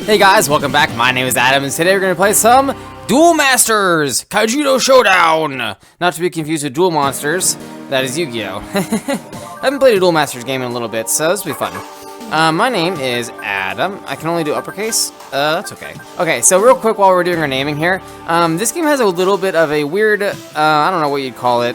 Hey guys, welcome back. My name is Adam, and today we're going to play some Duel Masters Kaijudo Showdown. Not to be confused with Duel Monsters. That is Yu-Gi-Oh! I haven't played a Duel Masters game in a little bit, so this will be fun. My name is Adam. I can only do uppercase. That's okay. Okay, so real quick while we're doing our naming here, this game has a little bit of a weird, I don't know what you'd call it,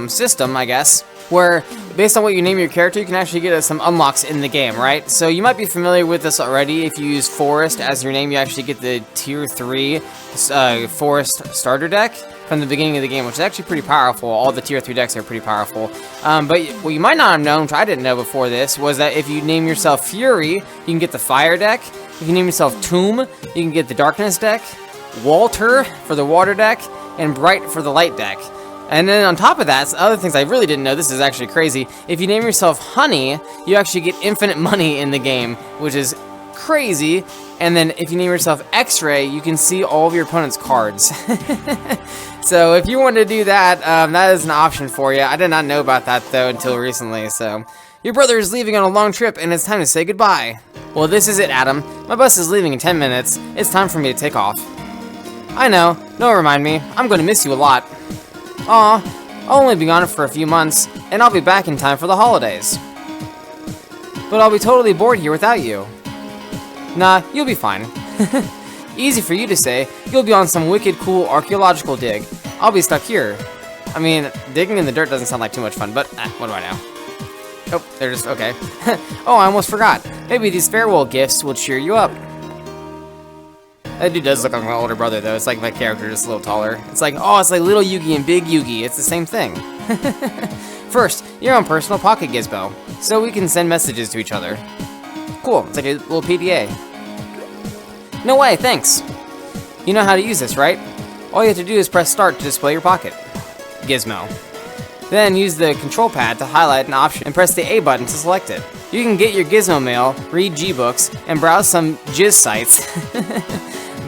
system, I guess, where based on what you name your character, you can actually get some unlocks in the game, right? So you might be familiar with this already. If you use Forest as your name, you actually get the Tier 3 Forest starter deck from the beginning of the game, which is actually pretty powerful. All the Tier 3 decks are pretty powerful. But what you might not have known, which I didn't know before this, was that if you name yourself Fury, you can get the Fire deck. If you name yourself Tomb, you can get the Darkness deck, Walter for the Water deck, and Bright for the Light deck. And then on top of that, other things I really didn't know, this is actually crazy, if you name yourself Honey, you actually get infinite money in the game, which is crazy. And then if you name yourself X-Ray, you can see all of your opponent's cards. So if you want to do that, that is an option for you. I did not know about that, though, until recently. So your brother is leaving on a long trip, and it's time to say goodbye. Well, this is it, Adam. My bus is leaving in 10 minutes. It's time for me to take off. I know. Don't remind me. I'm going to miss you a lot. Aw, I'll only be gone for a few months, and I'll be back in time for the holidays. But I'll be totally bored here without you. Nah, you'll be fine. Easy for you to say. You'll be on some wicked cool archaeological dig. I'll be stuck here. I mean, digging in the dirt doesn't sound like too much fun, but what do I know? Oh, they're just, okay. Oh, I almost forgot. Maybe these farewell gifts will cheer you up. That dude does look like my older brother, though. It's like my character, just a little taller. It's like, oh, it's like little Yugi and big Yugi. It's the same thing. First, your own personal pocket gizmo, so we can send messages to each other. Cool, it's like a little PDA. No way, thanks. You know how to use this, right? All you have to do is press start to display your pocket gizmo. Then use the control pad to highlight an option and press the A button to select it. You can get your gizmo mail, read G-books, and browse some jizz sites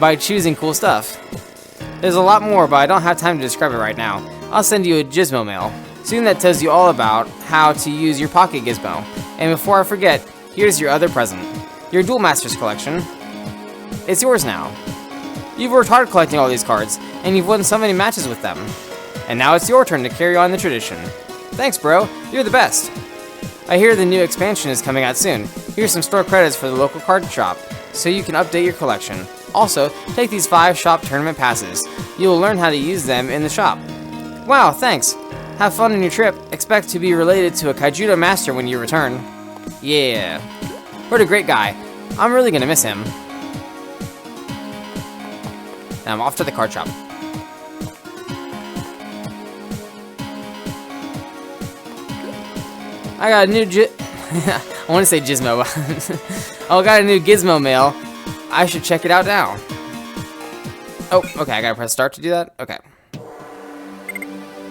by choosing cool stuff. There's a lot more, but I don't have time to describe it right now. I'll send you a gizmo mail, soon that tells you all about how to use your pocket gizmo. And before I forget, here's your other present. Your Duel Masters collection. It's yours now. You've worked hard collecting all these cards, and you've won so many matches with them. And now it's your turn to carry on the tradition. Thanks, bro. You're the best. I hear the new expansion is coming out soon. Here's some store credits for the local card shop, so you can update your collection. Also, take these 5 shop tournament passes. You will learn how to use them in the shop. Wow, thanks. Have fun on your trip. Expect to be related to a Kaijudo master when you return. Yeah. What a great guy. I'm really gonna miss him. Now I'm off to the card shop. I got a new I want to say gizmo. Oh, I got a new gizmo mail. I should check it out now. Oh, okay, I gotta press start to do that? Okay.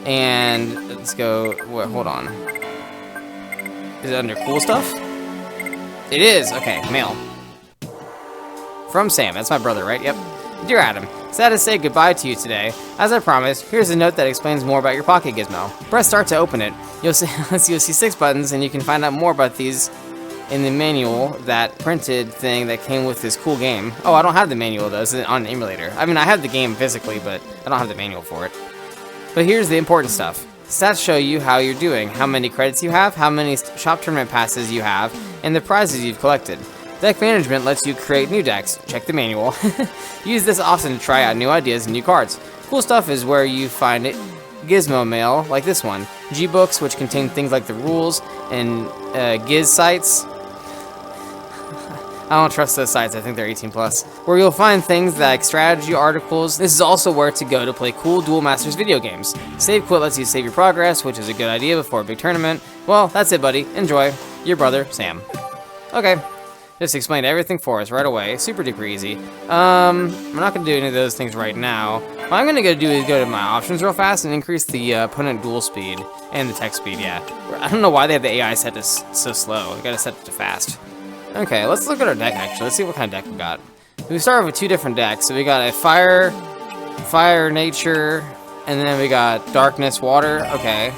And let's go, hold on. Is it under cool stuff? It is, okay, mail. From Sam, that's my brother, right? Yep. Dear Adam, sad to say goodbye to you today. As I promised, here's a note that explains more about your pocket gizmo. Press start to open it. You'll see 6 buttons, and you can find out more about these in the manual, that printed thing that came with this cool game. Oh, I don't have the manual though, it's on an emulator. I mean, I have the game physically, but I don't have the manual for it. But here's the important stuff. Stats show you how you're doing, how many credits you have, how many shop tournament passes you have, and the prizes you've collected. Deck management lets you create new decks. Check the manual. Use this often to try out new ideas and new cards. Cool stuff is where you find it. Gizmo mail, like this one. G-books, which contain things like the rules, and Giz sites. I don't trust those sites, I think they're 18+. Where you'll find things like strategy articles. This is also where to go to play cool Duel Masters video games. Save quit lets you save your progress, which is a good idea before a big tournament. Well, that's it, buddy. Enjoy. Your brother, Sam. Okay. Just explained everything for us right away. Super duper easy. I'm not going to do any of those things right now. What I'm going to do is go to my options real fast and increase the opponent duel speed and the text speed, yeah. I don't know why they have the AI set to so slow. I got to set it to fast. Okay, let's look at our deck, actually. Let's see what kind of deck we got. We started with 2 different decks. So we got a fire, nature, and then we got darkness, water. Okay.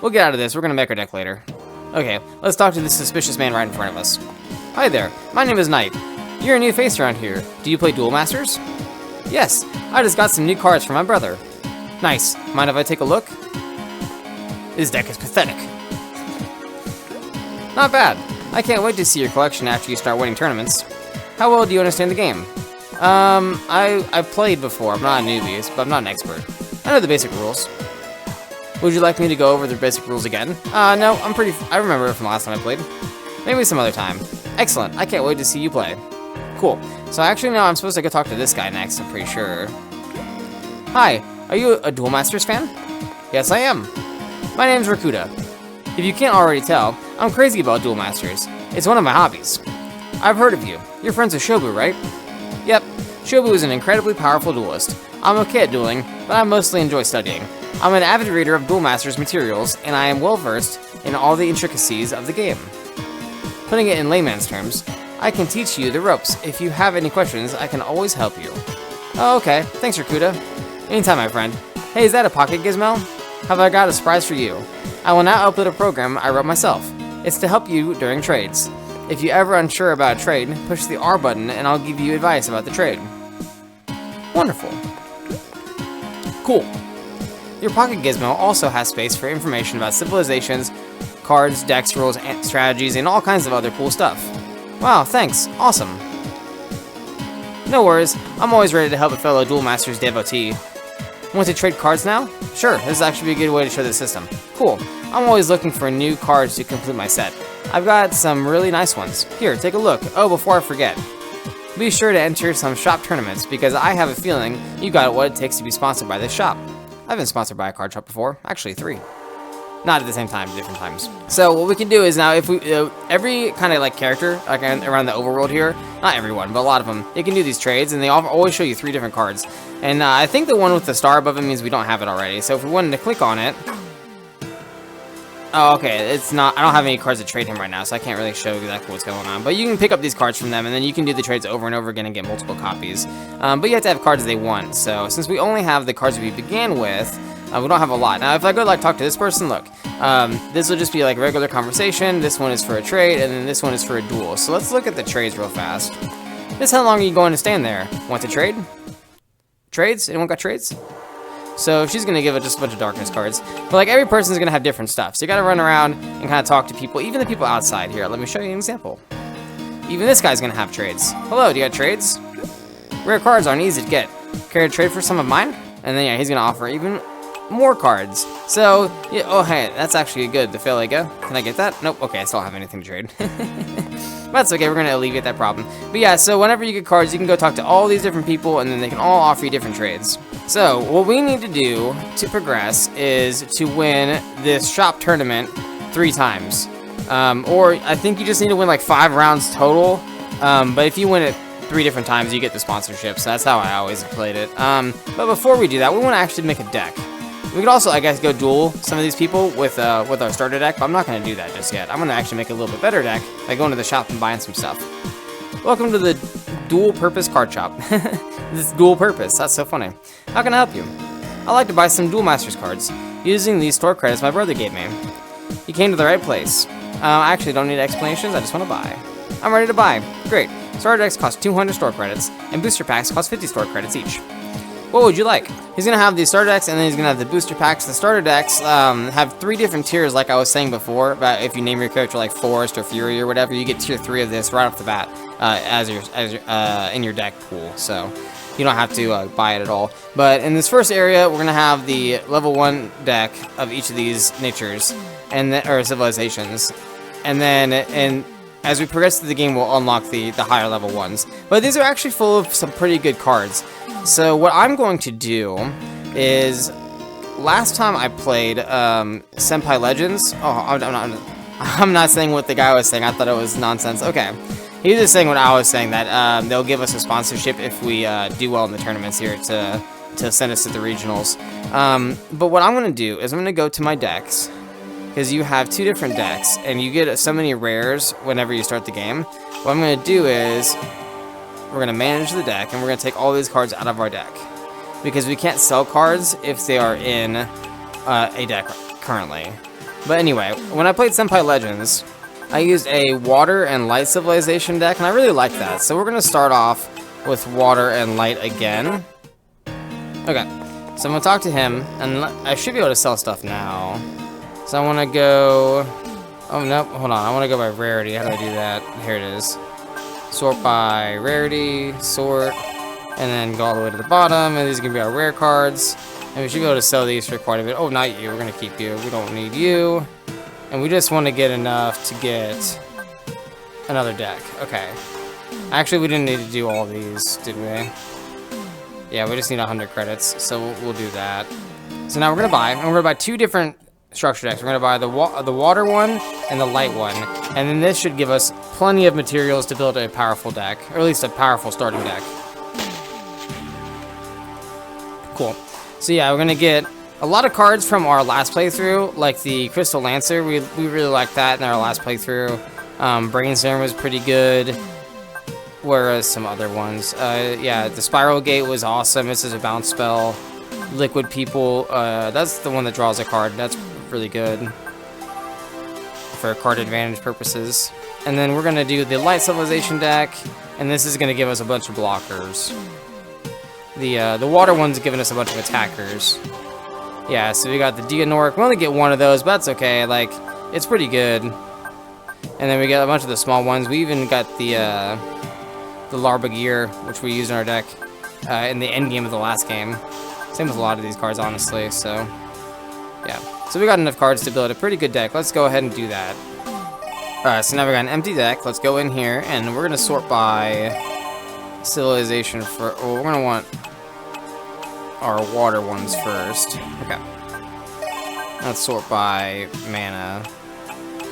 We'll get out of this. We're going to make our deck later. Okay, let's talk to this suspicious man right in front of us. Hi there, my name is Knight. You're a new face around here. Do you play Duel Masters? Yes, I just got some new cards for my brother. Nice. Mind if I take a look? This deck is pathetic. Not bad. I can't wait to see your collection after you start winning tournaments. How well do you understand the game? I've played before. I'm not a newbie, but I'm not an expert. I know the basic rules. Would you like me to go over the basic rules again? No, I remember it from last time I played. Maybe some other time. Excellent. I can't wait to see you play. Cool. So actually now I'm supposed to go talk to this guy next, I'm pretty sure. Hi, are you a Duel Masters fan? Yes, I am. My name's Rakuda. If you can't already tell, I'm crazy about Duel Masters. It's one of my hobbies. I've heard of you. You're friends with Shobu, right? Yep. Shobu is an incredibly powerful duelist. I'm okay at dueling, but I mostly enjoy studying. I'm an avid reader of Duel Masters materials, and I am well versed in all the intricacies of the game. Putting it in layman's terms, I can teach you the ropes. If you have any questions, I can always help you. Oh, okay. Thanks, Rakuda. Anytime, my friend. Hey, is that a pocket gizmo? Have I got a surprise for you? I will now upload a program I wrote myself. It's to help you during trades. If you're ever unsure about a trade, push the R button and I'll give you advice about the trade. Wonderful. Cool. Your pocket gizmo also has space for information about civilizations, cards, decks, rules, and strategies, and all kinds of other cool stuff. Wow, thanks. Awesome. No worries. I'm always ready to help a fellow Duel Masters devotee. Want to trade cards now? Sure, this is actually a good way to show the system. Cool. I'm always looking for new cards to complete my set. I've got some really nice ones. Here, take a look. Oh, before I forget, be sure to enter some shop tournaments because I have a feeling you got what it takes to be sponsored by this shop. I've been sponsored by a card shop before. Actually, 3. Not at the same time, different times. So what we can do is now, if we every kind of like character like around the overworld here, not everyone, but a lot of them, they can do these trades, and they always show you 3 different cards. And I think the one with the star above it means we don't have it already. So if we wanted to click on it, oh, okay, it's not. I don't have any cards to trade him right now, so I can't really show exactly what's going on. But you can pick up these cards from them, and then you can do the trades over and over again and get multiple copies. But you have to have cards they want. So since we only have the cards we began with, we don't have a lot. Now, if I go like talk to this person, look, this will just be like regular conversation. This one is for a trade, and then this one is for a duel. So let's look at the trades real fast. This, how long are you going to stand there? Want to trade? Trades? Anyone got trades? So she's gonna give it just a bunch of darkness cards. But like every person's gonna have different stuff. So you gotta run around and kind of talk to people, even the people outside here. Let me show you an example. Even this guy's gonna have trades. Hello, do you got trades? Rare cards aren't easy to get. Care to trade for some of mine? And then yeah, he's gonna offer even more cards. So, yeah, oh hey, that's actually good. The Feliga. Can I get that? Nope. Okay, I still don't have anything to trade. That's okay, we're gonna alleviate that problem. But yeah, so whenever you get cards, you can go talk to all these different people, and then they can all offer you different trades. So, what we need to do to progress is to win this shop tournament 3 times. Or I think you just need to win like 5 rounds total. But if you win it 3 different times, you get the sponsorship. So that's how I always played it. But before we do that, we want to actually make a deck. We could also, I guess, go duel some of these people with our starter deck, but I'm not going to do that just yet. I'm going to actually make a little bit better deck by going to the shop and buying some stuff. Welcome to the dual purpose card shop. This dual purpose, that's so funny. How can I help you? I'd like to buy some Duel Masters cards using these store credits my brother gave me. You came to the right place. I actually don't need explanations, I just want to buy. I'm ready to buy. Great. Starter decks cost 200 store credits, and booster packs cost 50 store credits each. What would you like? He's going to have the starter decks, and then he's going to have the booster packs. The starter decks have 3 different tiers, like I was saying before, about if you name your character like Forest or Fury or whatever, you get tier 3 of this right off the bat in your deck pool, so you don't have to buy it at all. But in this first area, we're going to have the level 1 deck of each of these natures, or civilizations, and then as we progress through the game, we'll unlock the higher level ones. But these are actually full of some pretty good cards. So what I'm going to do is, last time I played Senpai Legends, I'm not saying what the guy was saying, I thought it was nonsense. Okay, he was just saying what I was saying, that they'll give us a sponsorship if we do well in the tournaments here to send us to the regionals. But what I'm going to do is I'm going to go to my decks, because you have 2 different decks, and you get so many rares whenever you start the game. What I'm going to do is, we're going to manage the deck, and we're going to take all these cards out of our deck. Because we can't sell cards if they are in a deck currently. But anyway, when I played Senpai Legends, I used a water and light civilization deck, and I really like that. So we're going to start off with water and light again. Okay, so I'm going to talk to him, and I should be able to sell stuff now. So I want to go... Oh, nope, hold on. I want to go by rarity. How do I do that? Here it is. Sort by rarity, sort, and then go all the way to the bottom, and these are going to be our rare cards. And we should be able to sell these for quite a bit. Oh, not you. We're going to keep you. We don't need you. And we just want to get enough to get another deck. Okay. Actually, we didn't need to do all these, did we? Yeah, we just need 100 credits, so we'll do that. So now we're going to buy, and we're going to buy 2 different structure decks. We're going to buy the water one and the light one. And then this should give us plenty of materials to build a powerful deck, or at least a powerful starting deck. Cool. So yeah, we're going to get a lot of cards from our last playthrough, like the Crystal Lancer. We really liked that in our last playthrough. Brain Serum was pretty good. Whereas some other ones. Yeah, the Spiral Gate was awesome. This is a bounce spell. Liquid People, that's the one that draws a card. That's really good for card advantage purposes. And then we're going to do the Light Civilization deck, and this is going to give us a bunch of blockers. The water one's giving us a bunch of attackers. Yeah, so we got the Dianoric. We only get one of those, but that's okay. Like, it's pretty good. And then we got a bunch of the small ones. We even got the Larba Gear, which we used in our deck in the end game of the last game. Same with a lot of these cards, honestly, so yeah. So we got enough cards to build a pretty good deck. Let's go ahead and do that. Alright, so now we got an empty deck. Let's go in here, and we're going to sort by civilization for... Oh, we're going to want our water ones first. Okay. Let's sort by mana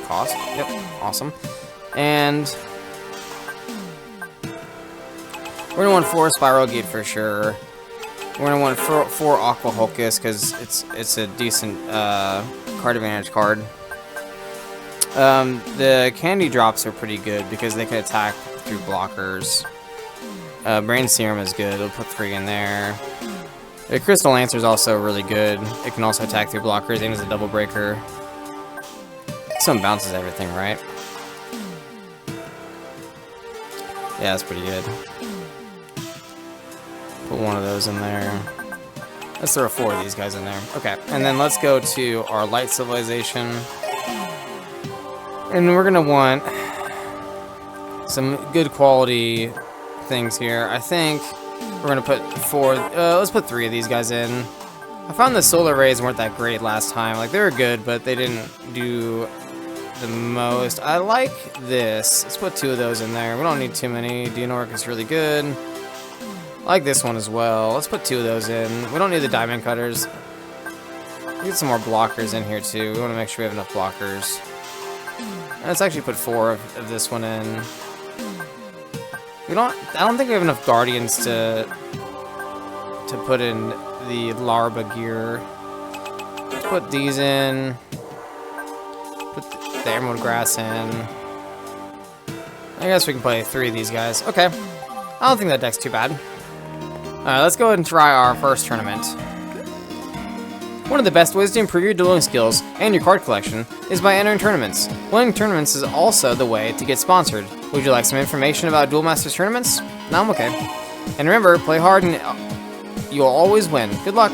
cost. Yep, awesome. And we're going to want 4 Spiral Gate for sure. We're going to want 4 Aqua Hulkus because it's a decent card advantage card. The candy drops are pretty good because they can attack through blockers. Brain Serum is good. We'll put 3 in there. The Crystal Lancer is also really good. It can also attack through blockers and is a double breaker. Some bounces everything, right? Yeah, that's pretty good. Put one of those in there. Let's throw 4 of these guys in there. Okay, and then let's go to our Light Civilization. And we're gonna want some good quality things here. I think we're gonna put 4. Let's put 3 of these guys in. I found the solar rays weren't that great last time. Like, they were good, but they didn't do the most. I like this. Let's put 2 of those in there. We don't need too many. Dianoric is really good. I like this one as well. Let's put 2 of those in. We don't need the diamond cutters. Get some more blockers in here too. We want to make sure we have enough blockers. And let's actually put 4 of this one in. I don't think we have enough guardians to put in the Larba Gear. Let's put these in. Put the Emerald Grass in. I guess we can play 3 of these guys. Okay. I don't think that deck's too bad. Alright, let's go ahead and try our first tournament. One of the best ways to improve your dueling skills and your card collection is by entering tournaments. Winning tournaments is also the way to get sponsored. Would you like some information about Duel Masters tournaments? No, I'm okay. And remember, play hard and you'll always win. Good luck.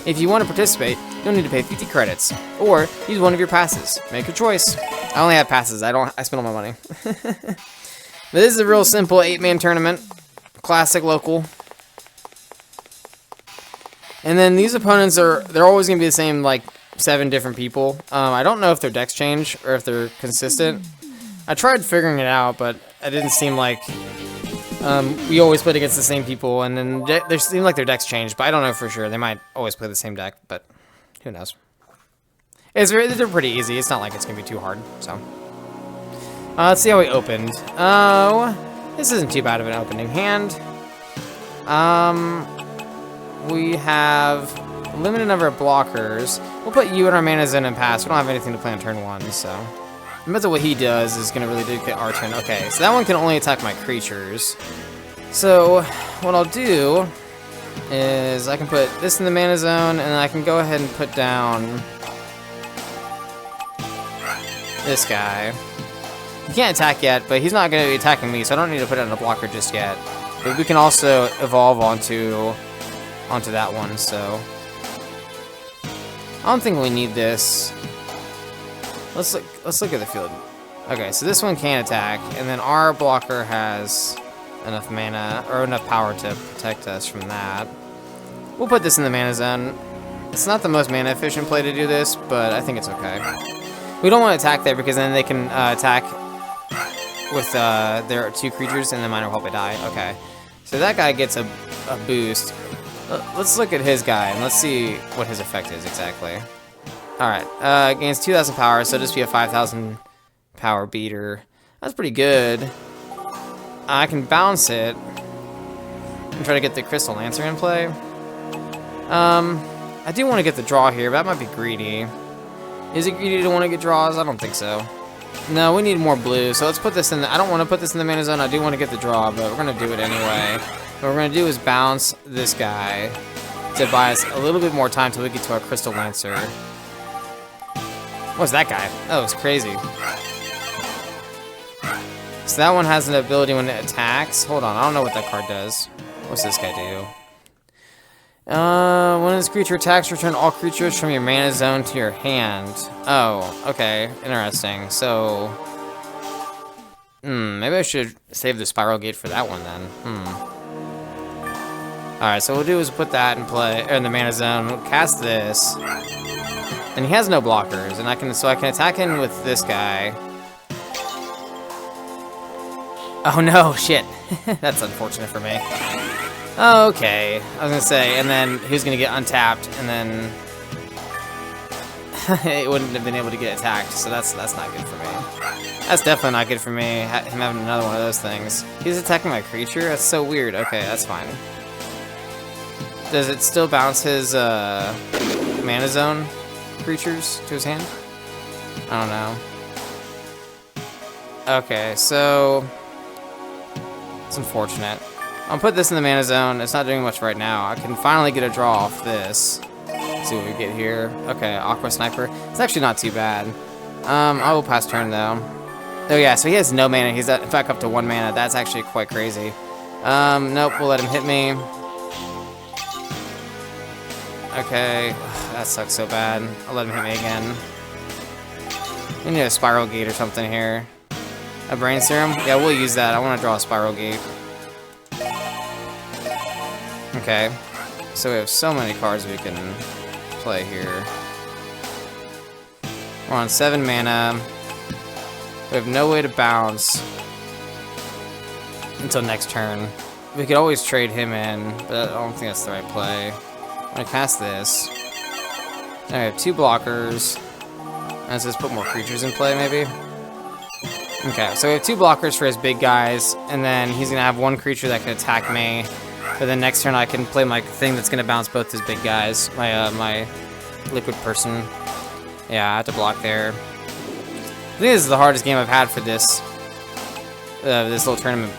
If you want to participate, you'll need to pay 50 credits, or use one of your passes. Make your choice. I only have passes. I spend all my money. This is a real simple 8-man tournament. Classic local. And then these opponents they're always going to be the same, like, 7 different people. I don't know if their decks change or if they're consistent. I tried figuring it out, but it didn't seem like we always played against the same people. And then they seem like their decks change, but I don't know for sure. They might always play the same deck, but who knows. They're pretty easy. It's not like it's going to be too hard, so. Let's see how we opened. Oh, this isn't too bad of an opening hand. We have a limited number of blockers. We'll put you in our mana zone and pass. We don't have anything to play on turn 1, so. I bet that what he does is going to really dictate our turn. Okay, so that one can only attack my creatures. So, what I'll do is I can put this in the mana zone, and I can go ahead and put down this guy. He can't attack yet, but he's not going to be attacking me, so I don't need to put it on a blocker just yet. But we can also evolve onto that one, so I don't think we need this. Let's look at the field. Okay, so this one can attack, and then our blocker has enough mana or enough power to protect us from that. We'll put this in the mana zone. It's not the most mana efficient play to do this, but I think it's okay. We don't want to attack there because then they can attack with their 2 creatures and then mine will probably die. Okay, so that guy gets a boost. Let's look at his guy and let's see what his effect is exactly. Alright, gains 2,000 power, so just be a 5,000 power beater. That's pretty good. I can bounce it and try to get the Crystal Lancer in play. I do want to get the draw here, but that might be greedy. Is it greedy to want to get draws? I don't think so. No, we need more blue, so let's put this in the... I don't want to put this in the mana zone. I do want to get the draw, but we're going to do it anyway. What we're going to do is bounce this guy to buy us a little bit more time till we get to our Crystal Lancer. What's that guy? Oh, it's crazy. So that one has an ability when it attacks. Hold on, I don't know what that card does. What's this guy do? When this creature attacks, return all creatures from your mana zone to your hand. Oh, okay, interesting. So, maybe I should save the Spiral Gate for that one then. Alright, so what we'll do is put that in play, or in the mana zone, we'll cast this. And he has no blockers, and I can attack him with this guy. Oh no, shit. That's unfortunate for me. Okay, I was gonna say, and then who's gonna get untapped, and then it wouldn't have been able to get attacked, so that's not good for me. That's definitely not good for me, him having another one of those things. He's attacking my creature? That's so weird. Okay, that's fine. Does it still bounce his mana zone creatures to his hand? I don't know. Okay, so it's unfortunate. I'll put this in the mana zone. It's not doing much right now. I can finally get a draw off this. Let's see what we get here. Okay, Aqua Sniper. It's actually not too bad. I will pass turn though. Oh yeah, so he has no mana. He's back up to 1 mana. That's actually quite crazy. Nope, we'll let him hit me. Okay, that sucks so bad. I'll let him hit me again. We need a Spiral Gate or something here. A Brain Serum? Yeah, we'll use that. I want to draw a Spiral Gate. Okay, so we have so many cards we can play here. We're on 7 mana. We have no way to bounce until next turn. We could always trade him in, but I don't think that's the right play. I'm gonna cast this. Now we have 2 blockers. Let's just put more creatures in play, maybe. Okay, so we have 2 blockers for his big guys, and then he's gonna have 1 creature that can attack me. But then next turn I can play my thing that's gonna bounce both his big guys. My liquid person. Yeah, I have to block there. I think this is the hardest game I've had for this little tournament.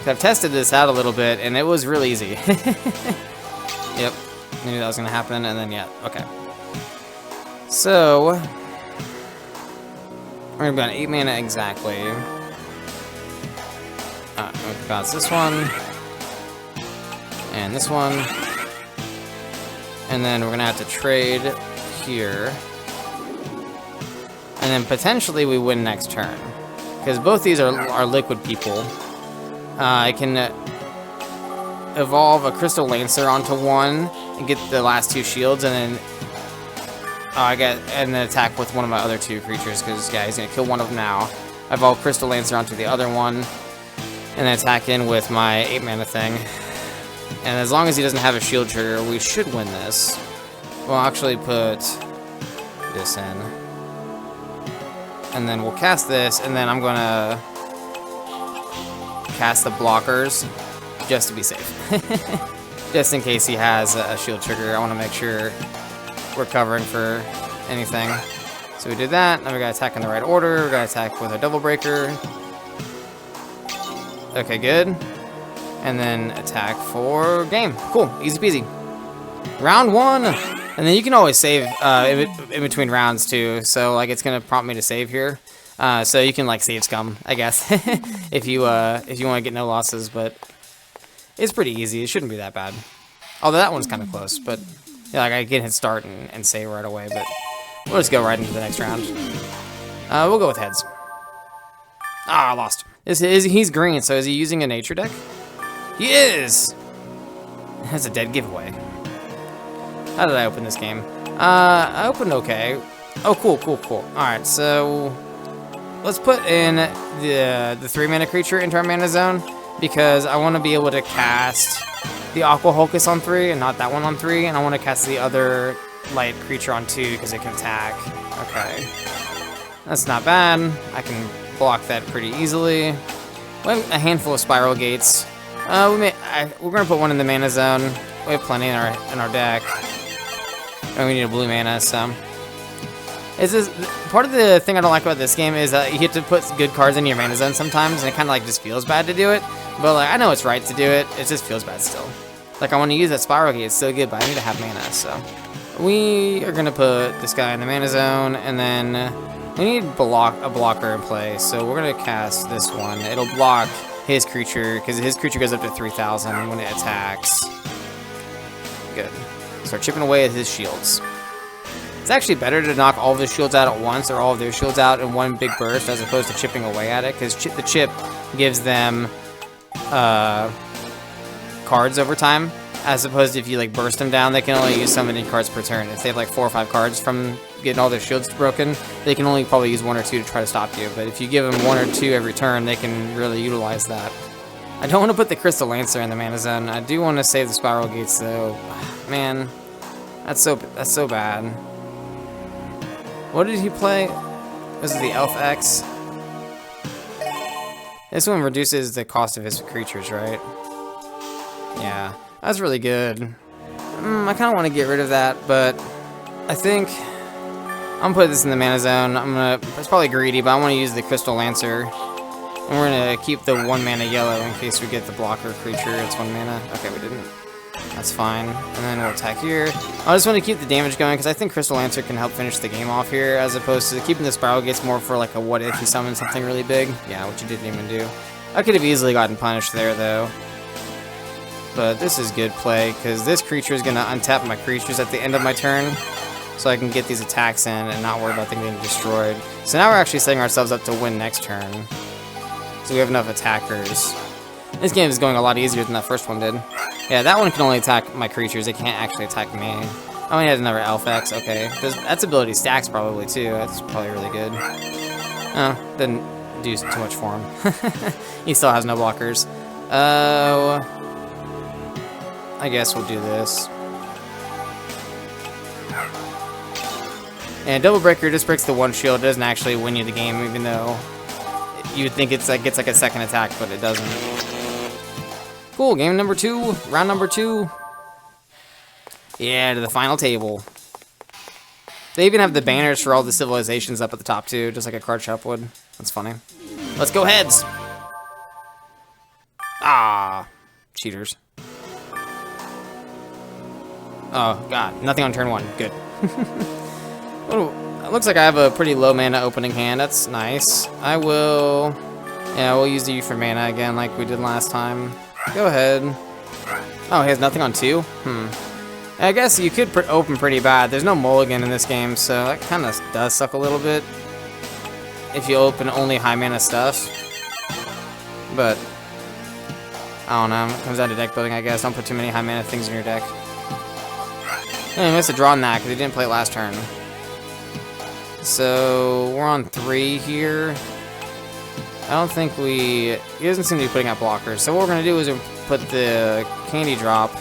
I've tested this out a little bit, and it was real easy. Yep, I knew that was gonna happen, and then yeah, okay. So we're gonna be on 8 mana exactly. I'm gonna bounce this one. And this one. And then we're gonna have to trade here. And then potentially we win next turn. Because both these are liquid people. I can evolve a Crystal Lancer onto one and get the last 2 shields, and then and then attack with one of my other 2 creatures, because yeah, he's gonna kill one of them now. I evolve Crystal Lancer onto the other one, and then attack in with my 8 mana thing. And as long as he doesn't have a shield trigger, we should win this. We'll actually put this in. And then we'll cast this, and then I'm gonna cast the blockers just to be safe. Just in case he has a shield trigger, I want to make sure we're covering for anything. So we did that, now we gotta attack in the right order, we gotta attack with a Double Breaker. Okay, good. And then attack for game. Cool, easy peasy. Round 1! And then you can always save in between rounds too, so like it's gonna prompt me to save here. So you can like save scum, I guess, if you want to get no losses. But it's pretty easy. It shouldn't be that bad. Although that one's kind of close. But yeah, like I can hit start and save right away. But we'll just go right into the next round. We'll go with heads. Ah, I lost. He's green, so is he using a nature deck? He is! That's a dead giveaway. How did I open this game? I opened okay. Oh, cool. Alright, so let's put in the 3-mana creature into our mana zone, because I want to be able to cast the Aqua Hulkus on 3 and not that one on 3, and I want to cast the other light creature on 2 because it can attack. Okay. That's not bad. I can block that pretty easily. We have a handful of spiral gates. We're gonna put one in the mana zone. We have plenty in our deck, and we need a blue mana. So, part of the thing I don't like about this game is that you have to put good cards in your mana zone sometimes, and it kind of like just feels bad to do it. But like I know it's right to do it. It just feels bad still. Like I want to use that spiral gate. It's so good, but I need to have mana. So we are gonna put this guy in the mana zone, and then we need a blocker in play. So we're gonna cast this one. It'll block his creature, because his creature goes up to 3,000 when it attacks. Good. Start chipping away at his shields. It's actually better to knock all of his shields out at once, or all of their shields out in one big burst, as opposed to chipping away at it, because the chip gives them cards over time, as opposed to if you like burst them down, they can only use so many cards per turn. If they have like 4 or 5 cards from getting all their shields broken, they can only probably use 1 or 2 to try to stop you. But if you give them 1 or 2 every turn, they can really utilize that. I don't want to put the Crystal Lancer in the mana zone. I do want to save the spiral gates though. Man, that's so bad. What did he play? This is the Elf X. This one reduces the cost of his creatures, right? Yeah, that's really good. I kind of want to get rid of that, but I think I'm gonna put this in the mana zone. It's probably greedy, but I want to use the Crystal Lancer. And we're gonna keep the 1 mana yellow in case we get the blocker creature. It's 1 mana. Okay, we didn't. That's fine. And then we'll attack here. I just want to keep the damage going because I think Crystal Lancer can help finish the game off here, as opposed to keeping the spiral gates more for like a what if you summon something really big. Yeah, which you didn't even do. I could have easily gotten punished there though. But this is good play because this creature is gonna untap my creatures at the end of my turn, so I can get these attacks in and not worry about them getting destroyed. So now we're actually setting ourselves up to win next turn. So we have enough attackers. This game is going a lot easier than that first one did. Yeah, that one can only attack my creatures. It can't actually attack me. Oh, he has another Elf X. Okay. That's ability stacks probably too. That's probably really good. Oh, didn't do too much for him. He still has no blockers. Oh, I guess we'll do this. And Double Breaker just breaks the 1 shield. It doesn't actually win you the game, even though you would think it's like a second attack, but it doesn't. Cool, game number 2, round number 2. Yeah, to the final table. They even have the banners for all the civilizations up at the top too, just like a card shop would. That's funny. Let's go heads. Ah, cheaters. Oh god, nothing on turn 1. Good. Oh, it looks like I have a pretty low mana opening hand. That's nice. Yeah, we'll use you for mana again like we did last time. Go ahead. Oh, he has nothing on 2? I guess you could open pretty bad. There's no mulligan in this game, so that kind of does suck a little bit if you open only high mana stuff. But I don't know. It comes down to deck building, I guess. Don't put too many high mana things in your deck. He must have drawn that because he didn't play it last turn. So we're on 3 here. I don't think he doesn't seem to be putting out blockers. So what we're going to do is we'll put the candy drop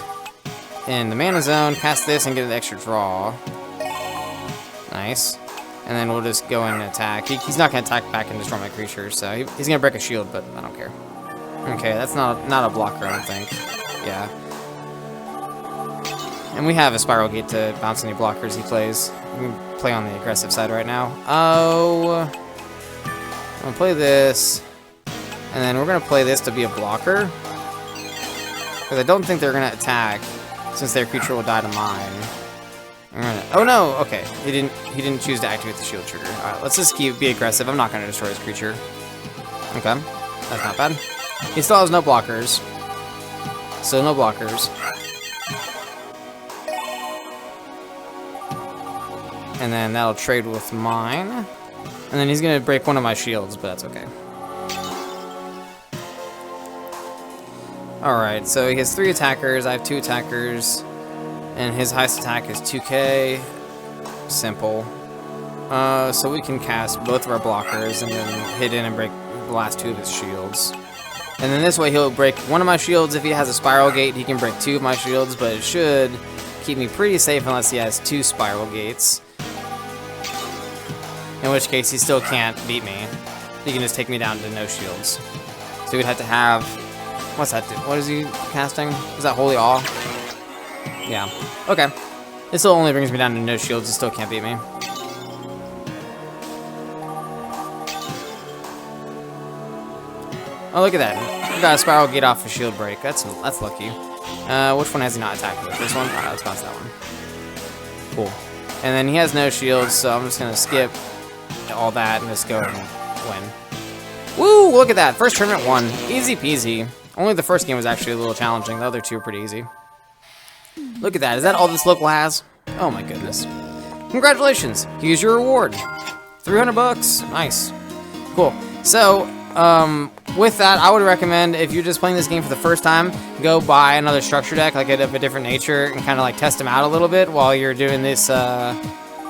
in the mana zone, cast this, and get an extra draw. Nice. And then we'll just go in and attack. He's not going to attack back and destroy my creature, so he's going to break a shield, but I don't care. Okay, that's not a blocker, I don't think. Yeah. And we have a spiral gate to bounce any blockers he plays. We can play on the aggressive side right now. Oh, I'm gonna play this, and then we're gonna play this to be a blocker, because I don't think they're gonna attack since their creature will die to mine. Oh no, okay. He didn't choose to activate the shield trigger. Alright, let's just be aggressive. I'm not gonna destroy his creature. Okay. That's not bad. He still has no blockers. So no blockers. And then that'll trade with mine. And then he's gonna break one of my shields, but that's okay. Alright, so he has 3 attackers, I have 2 attackers, and his highest attack is 2k. Simple. So we can cast both of our blockers and then hit in and break the last 2 of his shields. And then this way he'll break one of my shields. If he has a spiral gate, he can break 2 of my shields, but it should keep me pretty safe unless he has 2 spiral gates. In which case he still can't beat me. He can just take me down to no shields. So we'd have to have... What's that do? What is he casting? Is that Holy Awe? Yeah. Okay. This still only brings me down to no shields. He still can't beat me. Oh, look at that. We got a spiral gate off a shield break. That's lucky. Which one has he not attacked with? This one? Alright, let's pass that one. Cool. And then he has no shields, so I'm just gonna skip all that and just go and win. Woo! Look at that. First tournament won. Easy peasy. Only the first game was actually a little challenging. The other 2 are pretty easy. Look at that. Is that all this local has? Oh my goodness. Congratulations. Here's your reward. 300 bucks. Nice. Cool. So, with that, I would recommend if you're just playing this game for the first time, go buy another structure deck, like of a different nature, and kind of like test them out a little bit while you're doing this,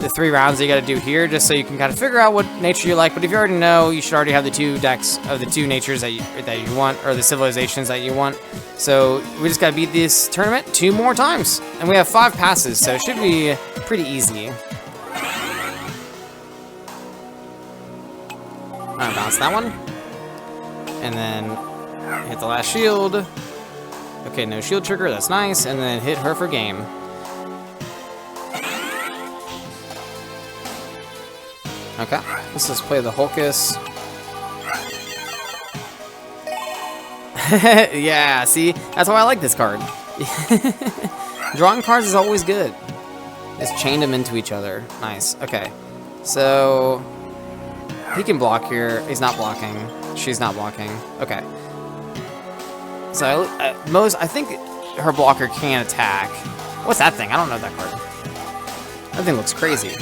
the 3 rounds that you got to do here, just so you can kind of figure out what nature you like. But if you already know, you should already have the 2 decks of the 2 natures that you want, or the civilizations that you want. So we just got to beat this tournament 2 more times, and we have 5 passes, so it should be pretty easy. Alright, bounce that one, and then hit the last shield. Okay, no shield trigger, that's nice, and then hit her for game. Okay, let's just play the Hulkus. Yeah, see? That's why I like this card. Drawing cards is always good. Just chain them into each other. Nice. Okay. So he can block here. He's not blocking. She's not blocking. Okay. So I think her blocker can attack. What's that thing? I don't know that card. That thing looks crazy.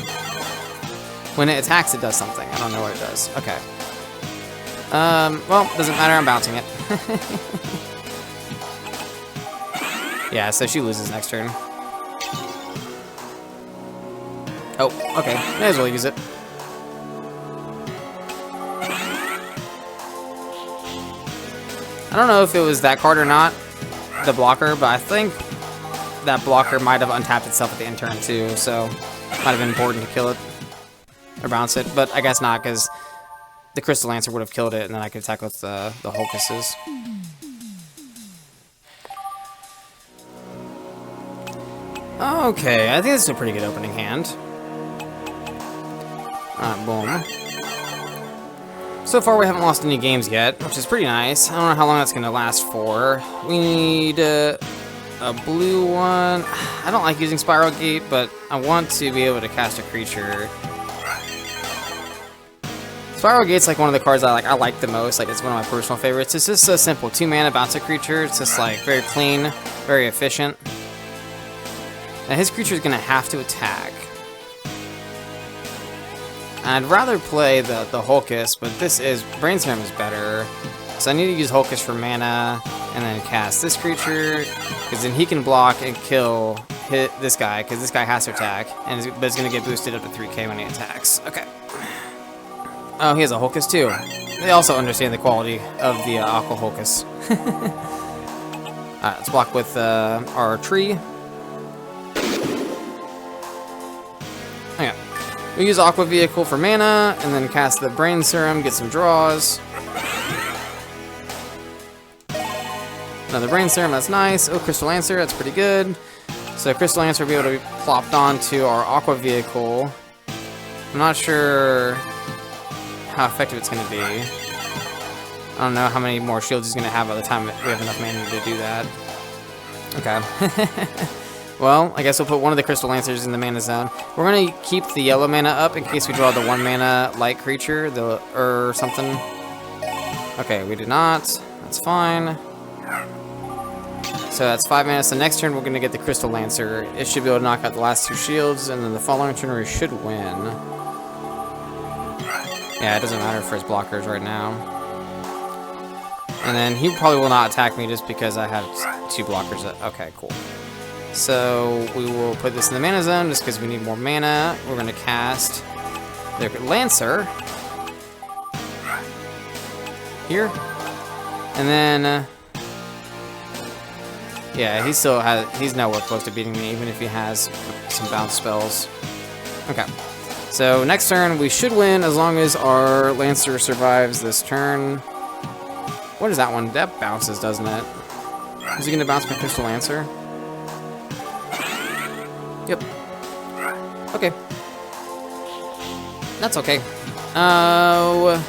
When it attacks, it does something. I don't know what it does. Okay. Well, doesn't matter. I'm bouncing it. Yeah, so she loses next turn. Oh, okay. May as well use it. I don't know if it was that card or not, the blocker, but I think that blocker might have untapped itself at the end turn too, so might have been important to kill it. Or bounce it, but I guess not, because the Crystal Lancer would have killed it, and then I could attack with the Hulkuses. Okay, I think this is a pretty good opening hand. Alright, boom. So far, we haven't lost any games yet, which is pretty nice. I don't know how long that's going to last for. We need a blue one. I don't like using Spiral Gate, but I want to be able to cast a creature. Spiral Gate's like one of the cards I like the most. Like, it's one of my personal favorites. It's just so simple. 2 mana, bounce a creature. It's just like very clean, very efficient. Now his creature is gonna have to attack. I'd rather play the Hulkus, but Brain Serum is better. So I need to use Hulkus for mana and then cast this creature, because then he can block and hit this guy, because this guy has to attack, but it's gonna get boosted up to 3k when he attacks. Okay. Oh, he has a Hulkus too. They also understand the quality of the Aqua Hulkus. Alright, let's block with our tree. Okay. We use Aqua Vehicle for mana, and then cast the Brain Serum, get some draws. Another Brain Serum, that's nice. Oh, Crystal Lancer, that's pretty good. So Crystal Lancer will be able to be plopped onto our Aqua Vehicle. I'm not sure how effective it's going to be. I don't know how many more shields he's going to have by the time we have enough mana to do that. Okay. Well, I guess we'll put one of the Crystal Lancers in the mana zone. We're going to keep the yellow mana up in case we draw the 1 mana light creature, or something. Okay, we did not. That's fine. So that's 5 mana. So next turn we're going to get the Crystal Lancer. It should be able to knock out the last 2 shields, and then the following turn we should win. Yeah, it doesn't matter for his blockers right now. And then he probably will not attack me just because I have 2 blockers. Okay, cool. So we will put this in the mana zone just because we need more mana. We're going to cast the Lancer here. And then, yeah, he's nowhere close to beating me, even if he has some bounce spells. Okay. So next turn we should win as long as our Lancer survives this turn. What is that one? That bounces, doesn't it? Is he going to bounce my Crystal Lancer? Yep. Okay. That's okay. Oh.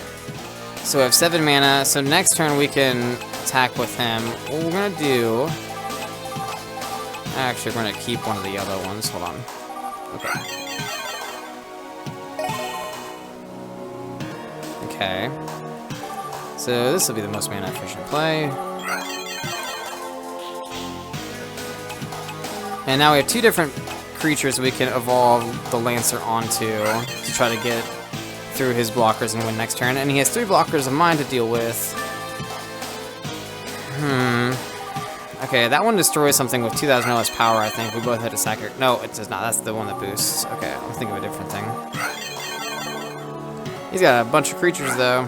So we have 7 mana. So next turn we can attack with him. What we're going to do... Actually, we're going to keep one of the yellow ones. Hold on. Okay. Okay. So this will be the most mana efficient play. And now we have 2 different creatures we can evolve the Lancer onto to try to get through his blockers and win next turn. And he has 3 blockers of mine to deal with. Okay, that one destroys something with 2,000 less power, I think. We both had to sacrifice. No, it does not. That's the one that boosts. Okay, I'm thinking of a different thing. He's got a bunch of creatures, though.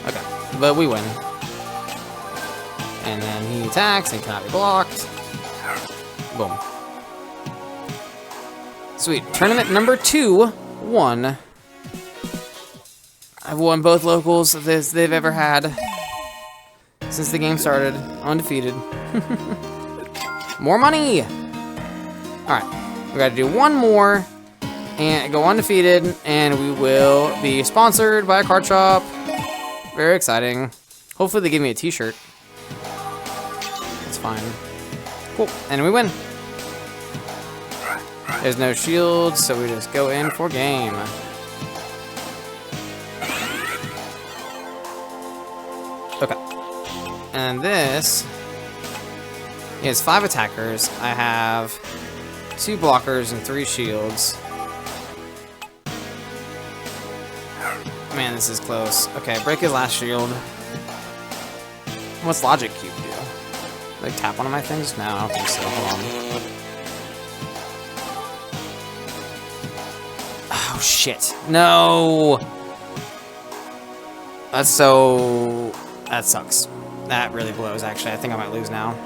Okay, but we win. And then he attacks and cannot be blocked. Boom. Sweet. Tournament number 2 won. I've won both locals they've ever had since the game started. Undefeated. More money! Alright. We gotta do one more and go undefeated, and we will be sponsored by a card shop. Very exciting. Hopefully they give me a t-shirt. That's fine. Cool. And we win. There's no shields, so we just go in for game. Okay. And this is 5 attackers. I have 2 blockers and 3 shields. Man, this is close. Okay, break his last shield. What's Logic Cube do? Like tap one of my things? No, I don't think so. Hold on. Oh, shit. No! That sucks. That really blows, actually. I think I might lose now.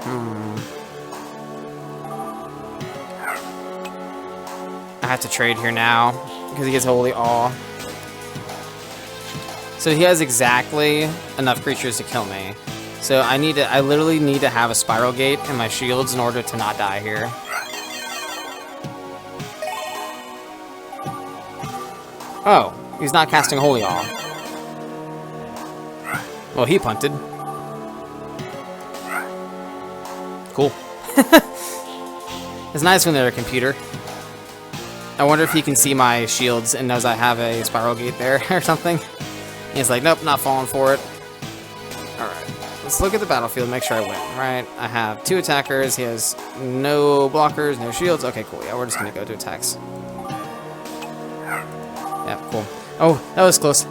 I have to trade here now, because he gets Holy Awe. So he has exactly enough creatures to kill me. So I literally need to have a Spiral Gate in my shields in order to not die here. Oh, he's not casting Holy Awe. Well, he punted. Cool. It's nice when they're a computer. I wonder if he can see my shields and knows I have a Spiral Gate there or something. He's like, nope, not falling for it. Alright, let's look at the battlefield, make sure I win. Right, I have 2 attackers, he has no blockers, no shields. Okay, cool, yeah, we're just gonna go to attacks. Yeah, cool. Oh, that was close.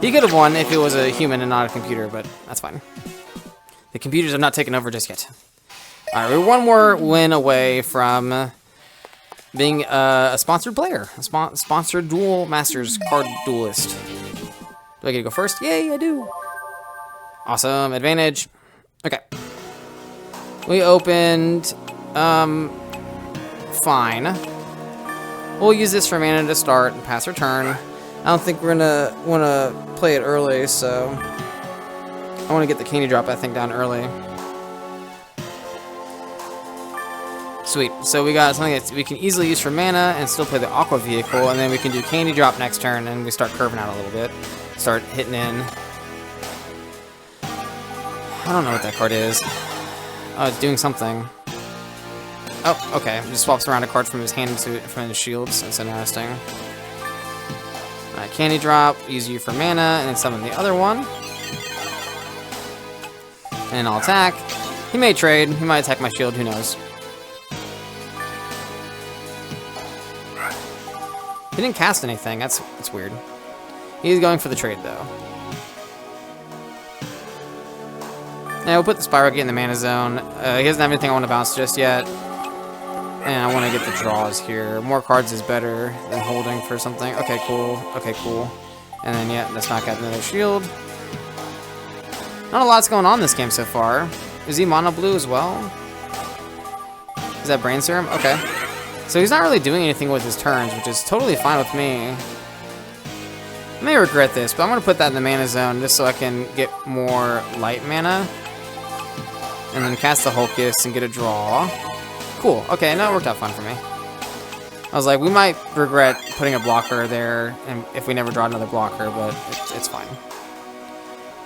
He could have won if it was a human and not a computer, but that's fine. The computers have not taken over just yet. Alright, we're 1 more win away from being a sponsored player. A sponsored Duel Masters card duelist. Do I get to go first? Yay, I do! Awesome, advantage. Okay. We opened, fine. We'll use this for mana to start and pass our turn. I don't think we're gonna wanna play it early, so I wanna get the candy drop, I think, down early. Sweet. So we got something that we can easily use for mana and still play the Aqua Vehicle, and then we can do candy drop next turn, and we start curving out a little bit. Start hitting in. I don't know what that card is. Oh, it's doing something. Oh, okay. Just swaps around a card from his hand from his shields. That's interesting. Alright, Candy Drop. Use you for mana, and then summon the other one. And I'll attack. He may trade. He might attack my shield. Who knows? He didn't cast anything. That's weird. He's going for the trade, though. Now, we'll put the Spiral Gate in the mana zone. He doesn't have anything I want to bounce just yet. And I want to get the draws here. More cards is better than holding for something. Okay, cool. Okay, cool. And then, yeah, let's knock out another shield. Not a lot's going on this game so far. Is he mono blue as well? Is that Brain Serum? Okay. So he's not really doing anything with his turns, which is totally fine with me. I may regret this, but I'm going to put that in the mana zone just so I can get more light mana. And then cast the Hulkus and get a draw. Cool. Okay, no, it worked out fine for me. I was like, we might regret putting a blocker there and if we never draw another blocker, but it's fine.